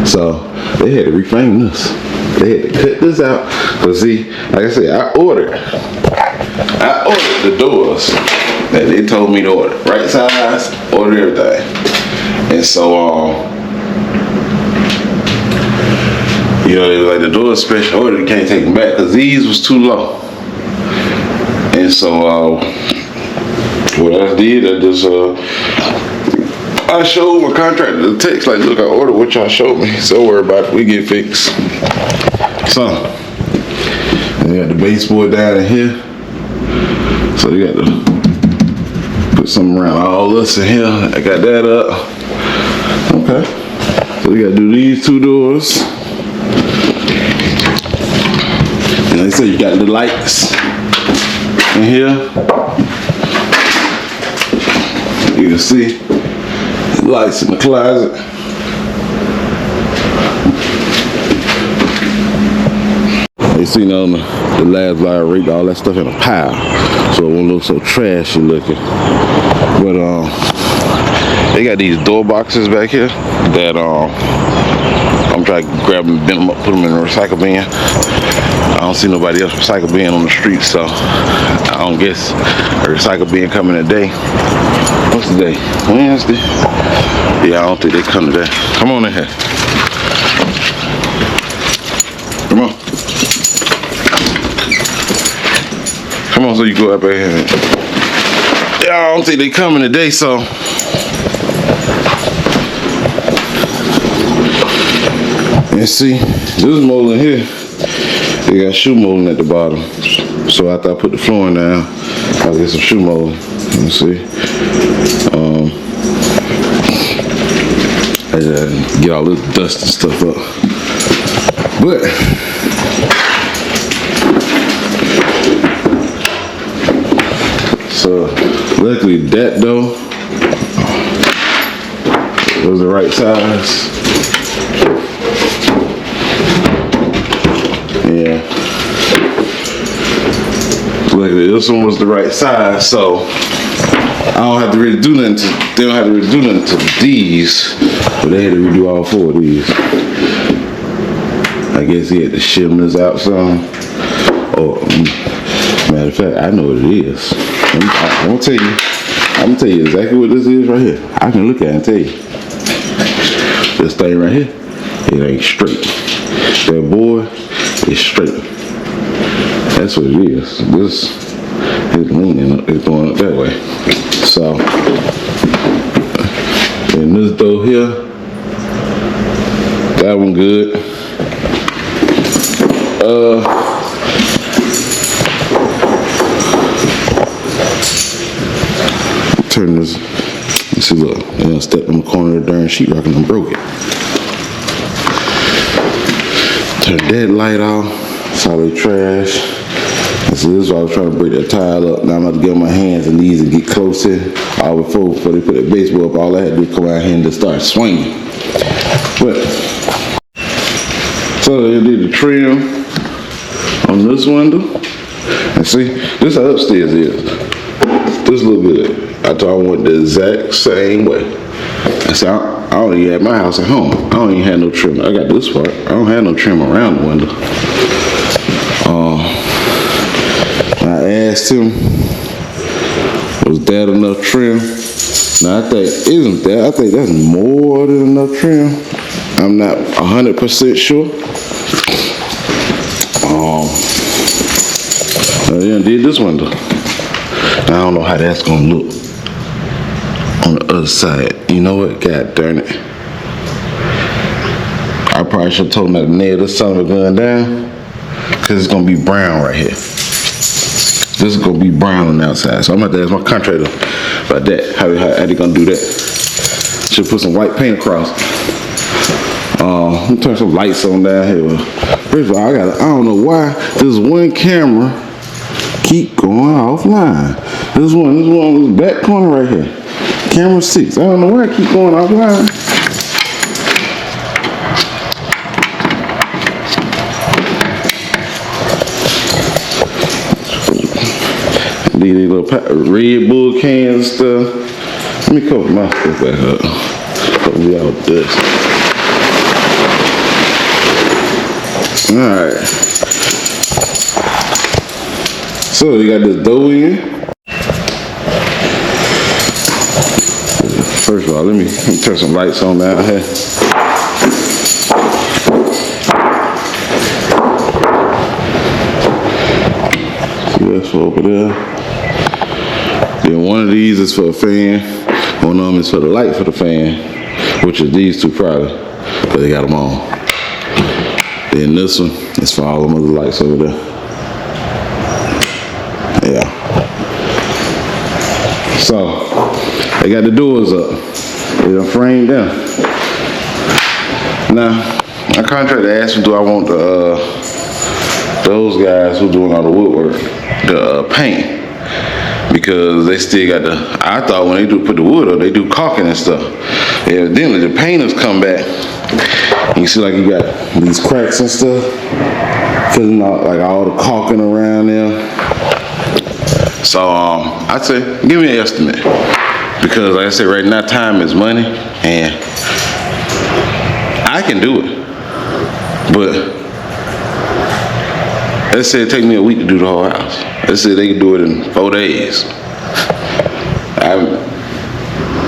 So they had to reframe this. They had to cut this out. Cause see, like I said, I ordered the doors that they told me to order. Right size, order everything. And so you know, they was like, the doors special order, you can't take them back because these was too low. And so what I did, I just I showed my contractor the text, like, look, I ordered what y'all showed me. So don't worry about it, we get fixed. So they got the baseboard down in here. So you got to put something around all this in here. I got that up. Okay. So we got to do these 2 doors. And like I said, you got the lights in here. You can see the lights in the closet. You see now on the last line, rake all that stuff in a pile, so it won't look so trashy looking. But they got these door boxes back here that I'm trying to grab them, bend them up, put them in a recycle bin. I don't see nobody else recycle bin on the street, so I don't guess a recycle bin coming today. What's the day? Wednesday? Yeah, I don't think they come today. Come on in here. Come on. Come on, so you go up right here. Yeah, I don't think they coming today, so. And see, this molding here, they got shoe molding at the bottom. So after I put the flooring down, I'll get some shoe molding. Let me see. I get all this dust and stuff up. But so luckily that though was the right size. Yeah. Luckily this one was the right size, so I don't have to really do nothing to, they don't have to really do nothing to these, but they had to redo all 4 of these. I guess he had to shim this out some. Oh, matter of fact, I know what it is. I'm gonna tell you exactly what this is right here. I can look at it and tell you. This thing right here, it ain't straight. That board is straight. That's what it is. This is leaning, it's going up that way. So, and this door here, that one good. Turn this, you see, look, I stepped in the corner of the darn sheetrock and I broke it. Turn that light off, solid trash. And so this is why I was trying to break that tile up. Now I'm about to get on my hands and knees and get close in. All before they put that baseboard up, all I had to do was come out here and just start swinging. But so they did the trim on this window. And see, this how upstairs is. This look good. I told I went the exact same way. I said, I don't even have my house at home. I don't even have no trim. I got this part. I don't have no trim around the window. I asked him, was that enough trim? Now I think, isn't that? I think that's more than enough trim. I'm not 100% sure. I did this window. I don't know how that's gonna look on the other side. You know what? God darn it. I probably should have told him to nail this son of a gun down, because it's gonna be brown right here. This is gonna be brown on the outside. So I'm gonna have to ask my contractor about that. How they gonna do that? Should put some white paint across. Let me turn some lights on down here. First of all, I don't know why this one camera keep going offline. This one on this back corner right here. Camera 6. I don't know why it keep going offline. These little Red Bull cans and stuff. Let me cover my stuff back up. Cover me out with this. Alright. So you got this dough in. First of all, let me turn some lights on down here. See that's for over there. Then one of these is for a fan. One of them is for the light for the fan, which is these two probably, but they got them on. Then this one is for all them other lights over there. Yeah. So they got the doors up. They done framed down. Now, my contractor asked me, do I want those guys who doing all the woodwork, the paint? Because they still got I thought when they put the wood up, they do caulking and stuff. Evidently the painters come back. You see like you got these cracks and stuff, filling out like all the caulking around there. So I'd say give me an estimate, because like I said, right now time is money, and I can do it. But let's say it take me a week to do the whole house. Let's say they can do it in 4 days.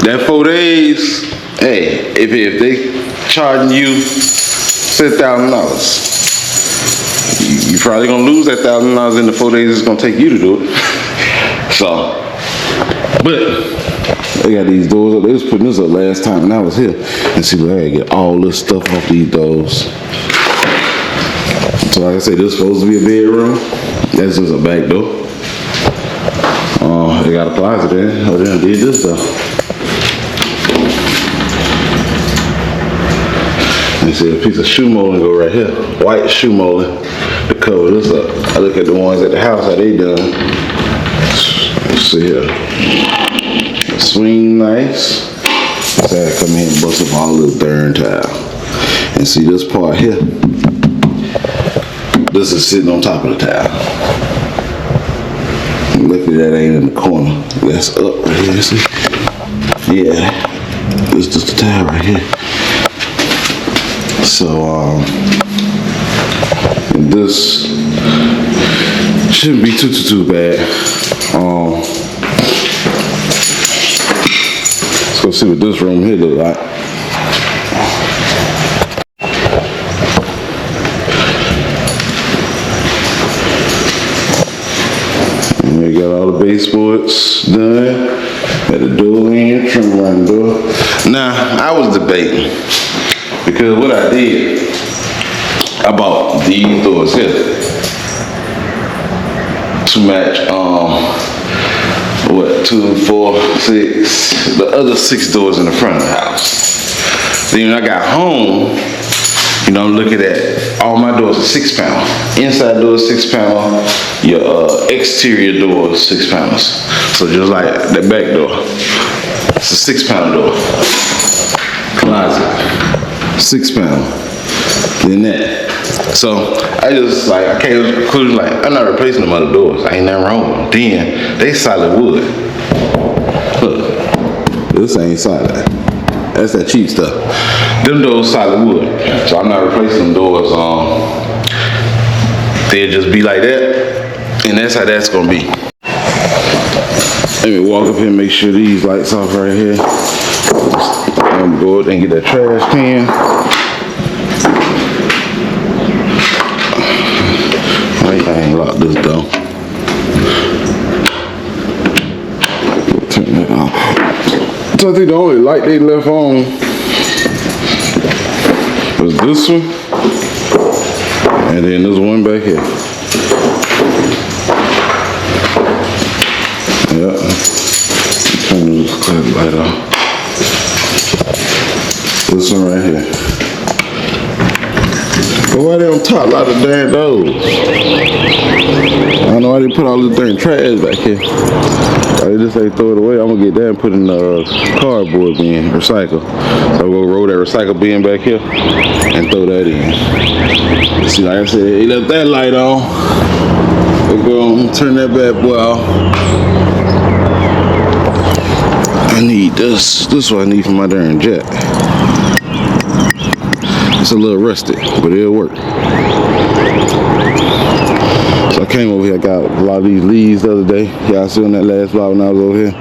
That 4 days, hey, if they charging you $6,000, you probably gonna lose that $1,000 in the 4 days it's gonna take you to do it. So, but they got these doors up. They was putting this up last time and I was here, and see, I gotta get all this stuff off these doors. So like I said, this is supposed to be a bedroom. That's just a back door. They got a closet there. Oh, they done did this stuff. They said a piece of shoe molding go right here. White shoe molding to cover this up. I look at the ones at the house, how they done. Let's see here. Swing nice. So I come here and bust up all this darn tile. And see this part here. This is sitting on top of the tile. Luckily that ain't in the corner. That's up right here, see? Yeah. This is the tile right here. So, this shouldn't be too bad. Let's go see what this room here look like. We got all the baseboards done. Got the door in, trim around the door. Now, I was debating, because what I did, I bought these doors here to match, 2, 4, 6, the other 6 doors in the front of the house. Then when I got home, you know, I'm looking at all my doors are 6 panel. Inside door is 6 panel. Your exterior door is 6 panels. So just like that back door, it's a 6 panel door. Closet. 6 pound than that. So I just like I came to the conclusion like I'm not replacing them other doors. I ain't nothing wrong with them. Then they solid wood. Look, this ain't solid. That's that cheap stuff. Them doors solid wood. So I'm not replacing them doors. They'll just be like that, and that's how that's gonna be. Let me walk up here and make sure these lights off right here. I'm gonna go up and get that trash can. I ain't locked this door. Turn that off. So I think the only light they left on was this one, and then there's one back here. Yeah. Turn this light off. This one right here. But why they on top a lot of damn doors? I don't know why they put all this damn trash back here. They just say throw it away. I'm gonna get that and put in the cardboard bin, recycle. So I'm gonna roll that recycle bin back here and throw that in. See, like I said, they left that light on. We're gonna turn that bad boy off. I need this. This is what I need for my darn jet. It's a little rusty, but it'll work. So I came over here, I got a lot of these leaves the other day. Y'all see on that last vlog when I was over here.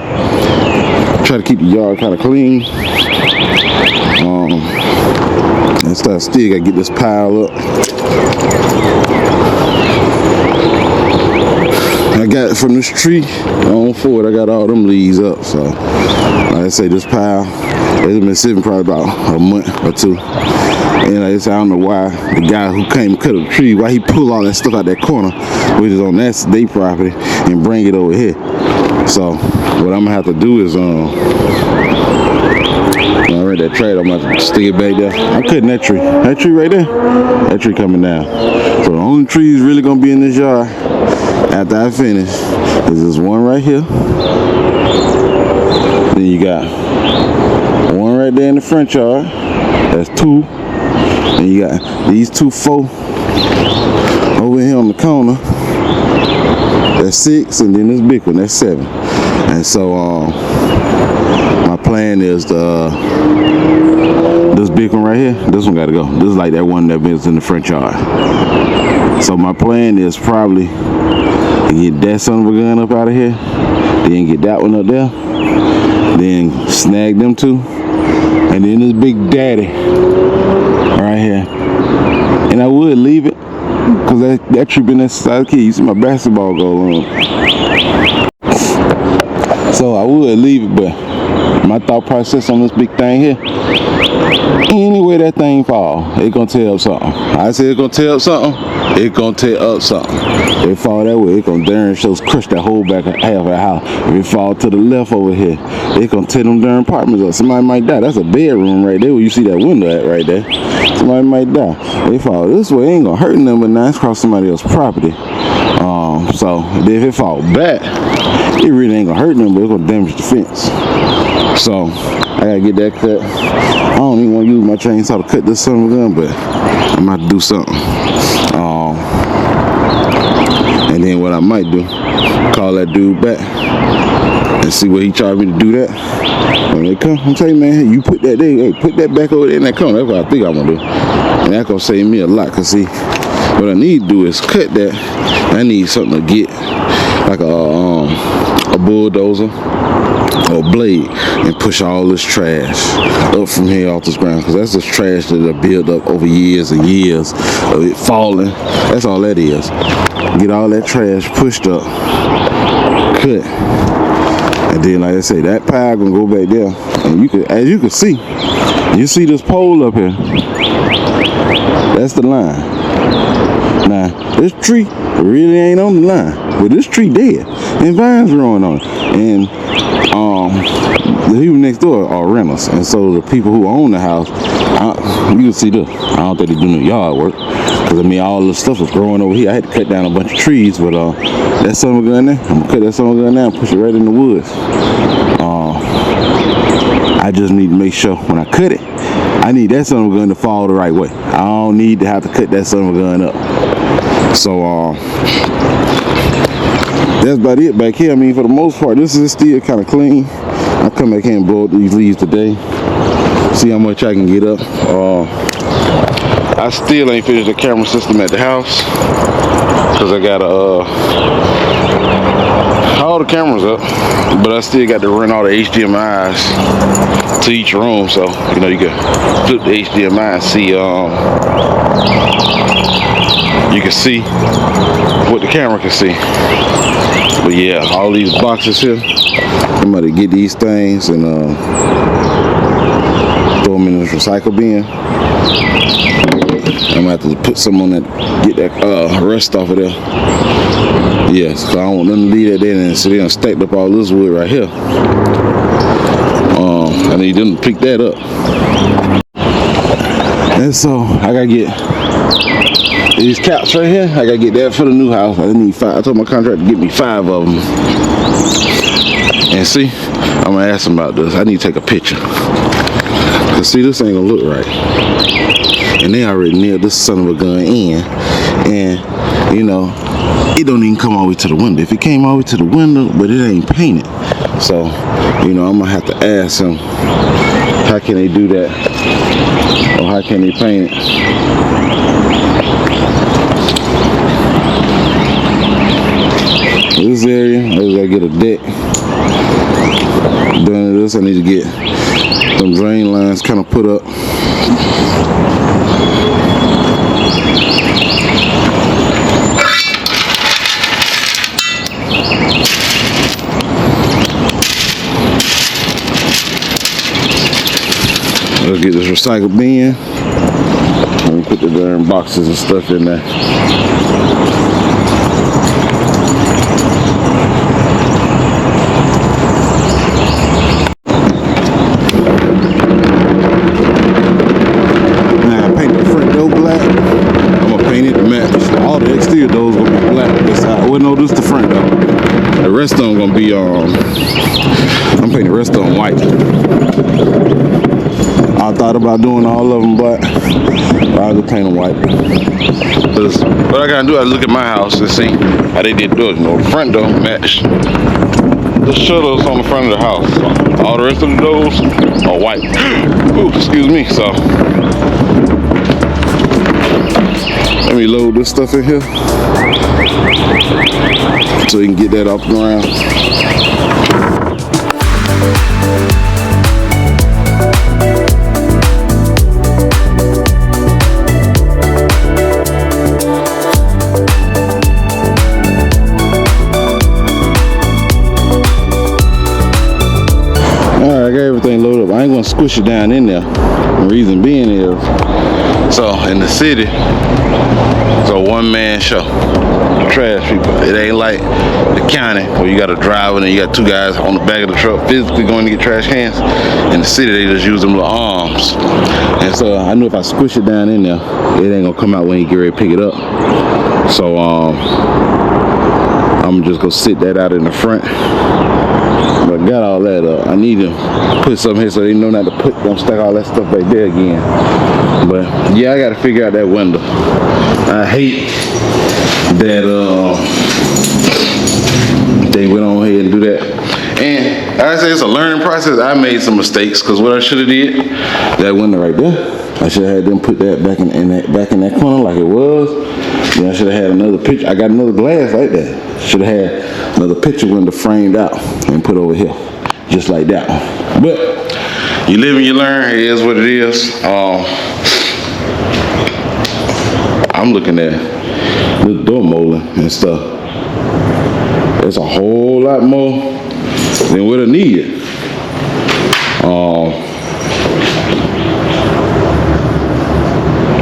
Try to keep the yard kind of clean. And still gotta get this pile up. I got from this tree on forward, I got all them leaves up. So like I say, this pile, it's been sitting probably about a month or two. And like I said, I don't know why the guy who came to cut up the tree, why he pulled all that stuff out that corner, which is on that their property, and bring it over here. So what I'm gonna have to do is when I read that trade, I'm gonna stick it back there. I'm cutting that tree. That tree right there, that tree coming down. So the only trees really gonna be in this yard after I finish is this one right here. Then you got one right there in the front yard. That's 2. And you got these 2 4 over here on the corner. That's 6, and then this big one, that's 7. And so my plan is this big one right here, this one gotta go. This is like that one that was in the front yard. So my plan is probably to get that son of a gun up out of here, then get that one up there, then snag them 2, and then this big daddy right here. And I would leave it because that tree been inside the key. You see my basketball goal on. So I would leave it, but my thought process on this big thing here, anyway that thing fall, it gonna tear up something. I said it gonna tear up something, it gonna tear up something. If it fall that way, it gonna darn sure crush that whole back half of the house. If it fall to the left over here, it gonna tear them darn apartments up. Somebody might die. That's a bedroom right there where you see that window at right there. Somebody might die. If it fall this way, it ain't gonna hurt them, but now it's across somebody else's property. So if it fall back, it really ain't gonna hurt them, but it's gonna damage the fence. So I gotta get that cut. I don't even want to use my chainsaw to cut this son of a gun, but I'm gonna have to do something. And then what I might do, call that dude back and see what he charged me to do that. When they come, I'm telling you, man, you put that there, hey, put that back over there in that corner. That's what I think I'm gonna do. And that's gonna save me a lot, cause see, what I need to do is cut that. I need something to get like a bulldozer or a blade and push all this trash up from here off this ground, because that's just trash that I built up over years and years of it falling. That's all that is. Get all that trash pushed up, cut, and then like I say, that pile gonna go back there. And you can, as you can see, you see this pole up here. That's the line. Now this tree really ain't on the line, but this tree dead and vines growing on it. And the people next door are renters, and so the people who own the house, you can see this. I don't think they do no yard work, because I mean all the stuff was growing over here. I had to cut down a bunch of trees, but that summer gun there, I'm gonna cut that summer gun down and push it right in the woods. I just need to make way show. When I cut it, I need that son of a gun to fall the right way. I don't need to have to cut that son of a gun up. So that's about it back here. I mean, for the most part, this is still kind of clean. I'll come back here and blow up these leaves today. See how much I can get up. I still ain't finished the camera system at the house because I got all the cameras up, but I still got to run all the HDMIs to each room, so you know you can flip the HDMI and see you can see what the camera can see. But yeah, all these boxes here, I'm gonna get these things and throw them in this recycle bin. I'm gonna have to put some on that, get that rust off of there. Yes, cause I don't want them to leave that there and sit there and stacked up all this wood right here. I need them to pick that up. And so I gotta get these caps right here. I gotta get that for the new house. I need 5. I told my contractor to get me 5 of them. And see, I'm gonna ask him about this. I need to take a picture. Cause see, this ain't gonna look right. And they already nailed this son of a gun in, and you know, it don't even come all the way to the window. If it came all the way to the window, but it ain't painted, so you know, I'm gonna have to ask them how can they do that, or how can they paint it. This area, I just gotta get a deck done to this. I need to get some drain lines kind of put up. Let's get this recycle bin and put the darn boxes and stuff in there. Now I paint the front door black. I'm gonna paint it to match. All the exterior doors gonna be black. Well, no, this is the front door. The rest of them gonna be I'm painting the rest of them white. I thought about doing all of them, but I'll just paint them white. Cause what I gotta do, I look at my house and see how they did do it. You know, the front door matched the shutters on the front of the house. So all the rest of the doors are white. Ooh, excuse me. So let me load this stuff in here so you can get that off the ground. Everything loaded up. I ain't gonna squish it down in there. The reason being is, so in the city, it's a one-man show. Trash people. It ain't like the county where you got a driver and you got 2 guys on the back of the truck physically going to get trash cans. In the city, they just use them little arms. And so I knew if I squish it down in there, it ain't gonna come out when you get ready to pick it up. So I'm just gonna sit that out in the front. But I got all that up. I need to put something here so they know not to don't stack all that stuff back there again. But yeah, I gotta figure out that window. I hate that they went on ahead and do that. And like I say, it's a learning process. I made some mistakes because what I should have did, that window right there, I should have had them put that back in that corner like it was. Then I should have had another picture. I got another glass like that. Should have had another picture window framed out and put over here, just like that one. But you live and you learn. It is what it is. I'm looking at this door molding and stuff. It's a whole lot more than what I needed.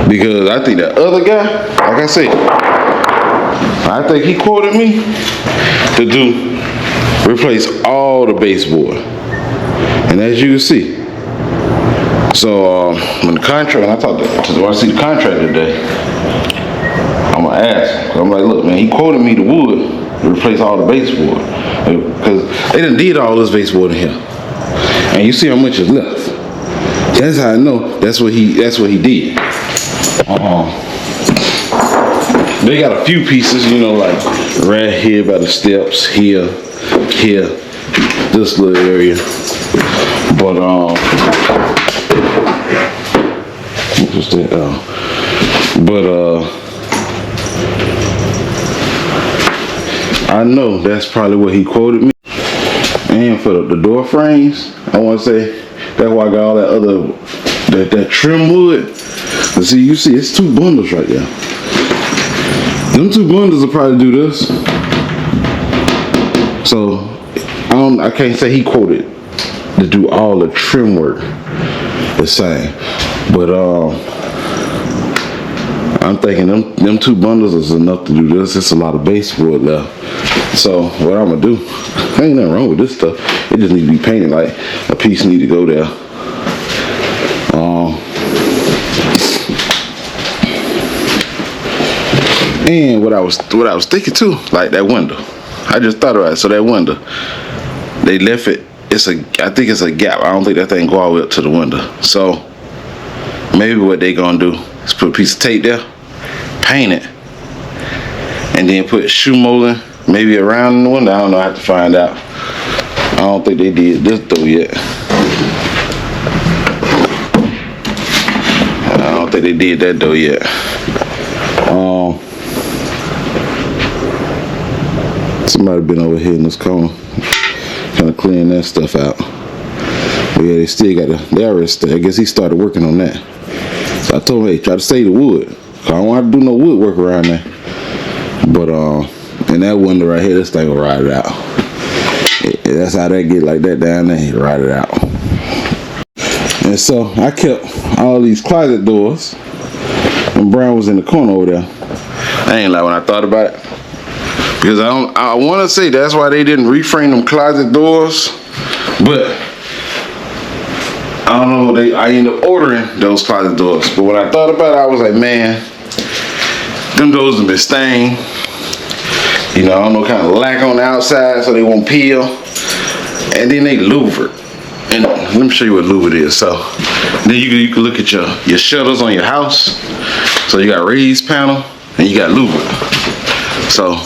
Because I think that other guy, like I said, I think he quoted me to replace all the baseboard. And as you can see, so when I see the contractor today, I'm gonna ask. I'm like, look, man, he quoted me the wood to replace all the baseboard because they done did all this baseboard in here, and you see how much is left. That's how I know. That's what he did. They got a few pieces, you know, like right here by the steps, here, this little area. But what was that? I know that's probably what he quoted me. And for the door frames, I want to say that's why I got all that other that trim wood. But see, you see, it's 2 bundles right there. Them 2 bundles will probably do this. So I can't say he quoted to do all the trim work the same, but I'm thinking them 2 bundles is enough to do this. It's a lot of baseboard left. So what I'm gonna do? Ain't nothing wrong with this stuff. It just needs to be painted. Like a piece need to go there. And what I was thinking too, like that window. I just thought about it. So that window, they left it. I think it's a gap. I don't think that thing go all the way up to the window. So maybe what they gonna do is put a piece of tape there, paint it, and then put shoe molding maybe around the window. I don't know. I have to find out. I don't think they did this though yet. I don't think they did that though yet. Somebody been over here in this corner, kind of clearing that stuff out. But yeah, they still got they already. I guess he started working on that. So I told him, hey, try to save the wood. I don't want to do no wood work around there. But in that window right here, this thing will ride it out. That's how they get like that down there. He ride it out. And so I kept all these closet doors. And Brown was in the corner over there. I ain't like when I thought about it. Because I want to say that's why they didn't reframe them closet doors, but I don't know. I ended up ordering those closet doors. But when I thought about it, I was like, man, them doors have been stained. You know, I don't know, kind of lack on the outside, so they won't peel. And then they louvered. And let me show you what louvered is. So then you can look at your shutters on your house. So you got raised panel and you got louvered. So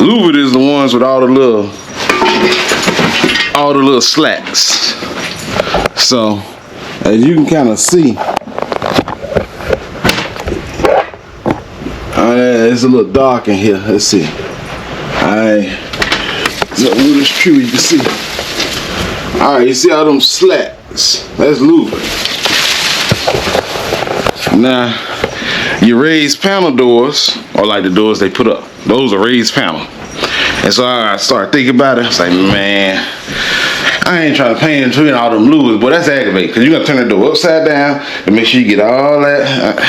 louvered is the ones with all the little slats. So as you can kind of see, it's a little dark in here. Let's see. So with this tree you can see. All right, you see all them slats? That's louvered. Now your raised panel doors, or like the doors they put up, those are raised panel. And so I started thinking about it. It's like, man, I ain't trying to paint into all them louvered, but that's aggravating because you're gonna turn that door upside down and make sure you get all that.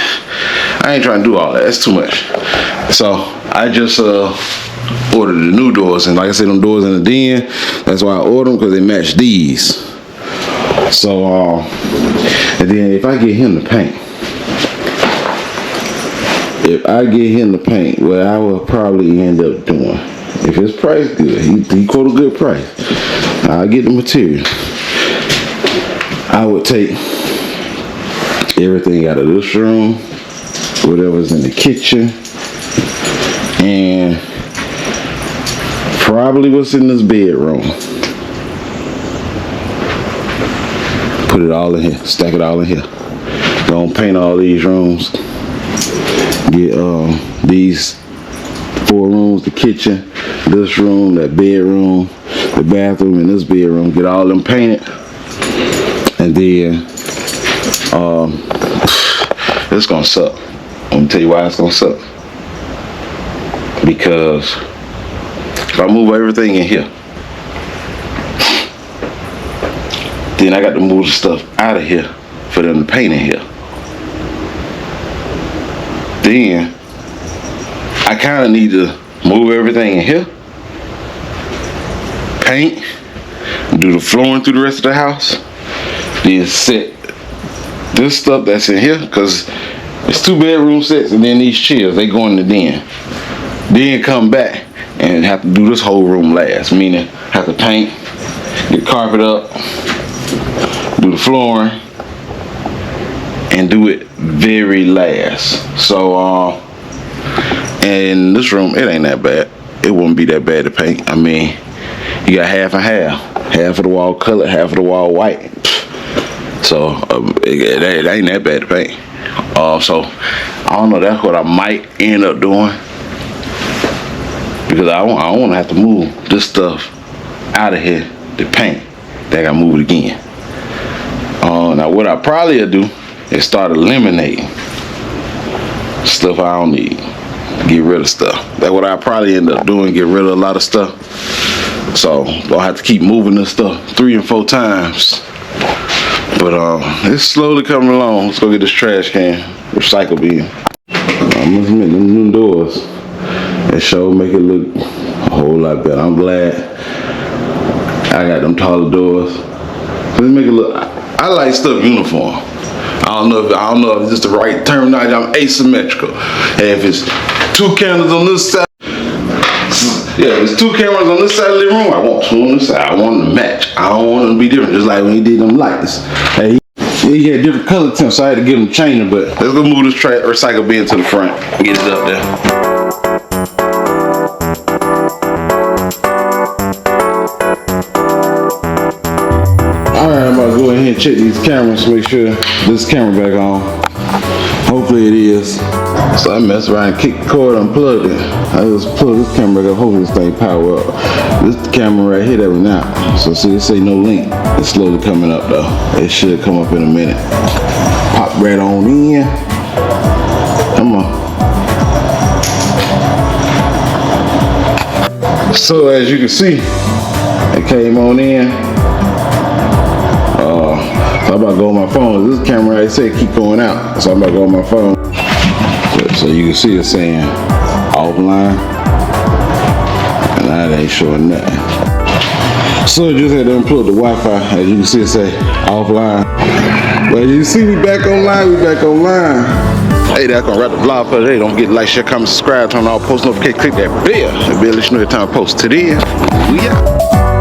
I ain't trying to do all that. That's too much. So I just ordered the new doors, and like I said, them doors in the den. That's why I ordered them, because they match these. So and then if I get him to paint. If I get him to paint, what I will probably end up doing, if his price good, he quote a good price, I'll get the material. I would take everything out of this room, whatever's in the kitchen, and probably what's in this bedroom. Put it all in here, stack it all in here. Gonna paint all these rooms. Get these 4 rooms, the kitchen, this room, that bedroom, the bathroom, and this bedroom. Get all them painted, and then it's gonna suck. I'm gonna tell you why it's gonna suck. Because if I move everything in here, then I got to move the stuff out of here for them to paint in here. Then I kind of need to move everything in here, paint, do the flooring through the rest of the house, then set this stuff that's in here, because it's 2 bedroom sets, and then these chairs, they go in the den. Then come back and have to do this whole room last, meaning have to paint, get carpet up, do the flooring, and do it very last. So in this room, it ain't that bad. It wouldn't be that bad to paint. I mean, you got half and half of the wall colored, half of the wall white. So it ain't that bad to paint. So I don't know, that's what I might end up doing, because I don't want to have to move this stuff out of here to paint. Then I gotta move it again. Now what I probably will do is start eliminating stuff I don't need. Get rid of stuff. That's what I probably end up doing, get rid of a lot of stuff. So I'll have to keep moving this stuff 3 and 4 times. But it's slowly coming along. Let's go get this trash can, recycle bin. I must admit, them new doors, that sure make it look a whole lot better. I'm glad I got them taller doors. They make it look, I like stuff uniform. I don't know if it's just the right terminology. I'm asymmetrical. And if it's 2 cameras on this side, yeah, if it's 2 cameras on this side of the living room, I want 2 on this side. I want them to match. I don't want them to be different, just like when he did them lights. Hey, he had different color tints, so I had to get them changing, but let's go move this recycle bin to the front and get it up there. Alright, I'm about to go ahead and check these cameras to make sure this camera back on. Hopefully it is. So I messed around and kicked the cord, unplugged it. I just plug this camera back up, hopefully this thing power up. This is the camera right here that went out. So see, it say no link. It's slowly coming up though. It should come up in a minute. Pop right on in. Come on. So as you can see, it came on in. So I'm about to go on my phone. This camera right said keep going out. So I'm about to go on my phone. So you can see it saying offline. And that ain't showing nothing. So I just had to unplug the Wi-Fi. As you can see it say offline. But as you see, we back online. Hey, that's gonna wrap the vlog for today. Don't forget to like, share, comment, subscribe, turn on all post notifications, click that bell. The bell lets you know the time I post. Till then, we out.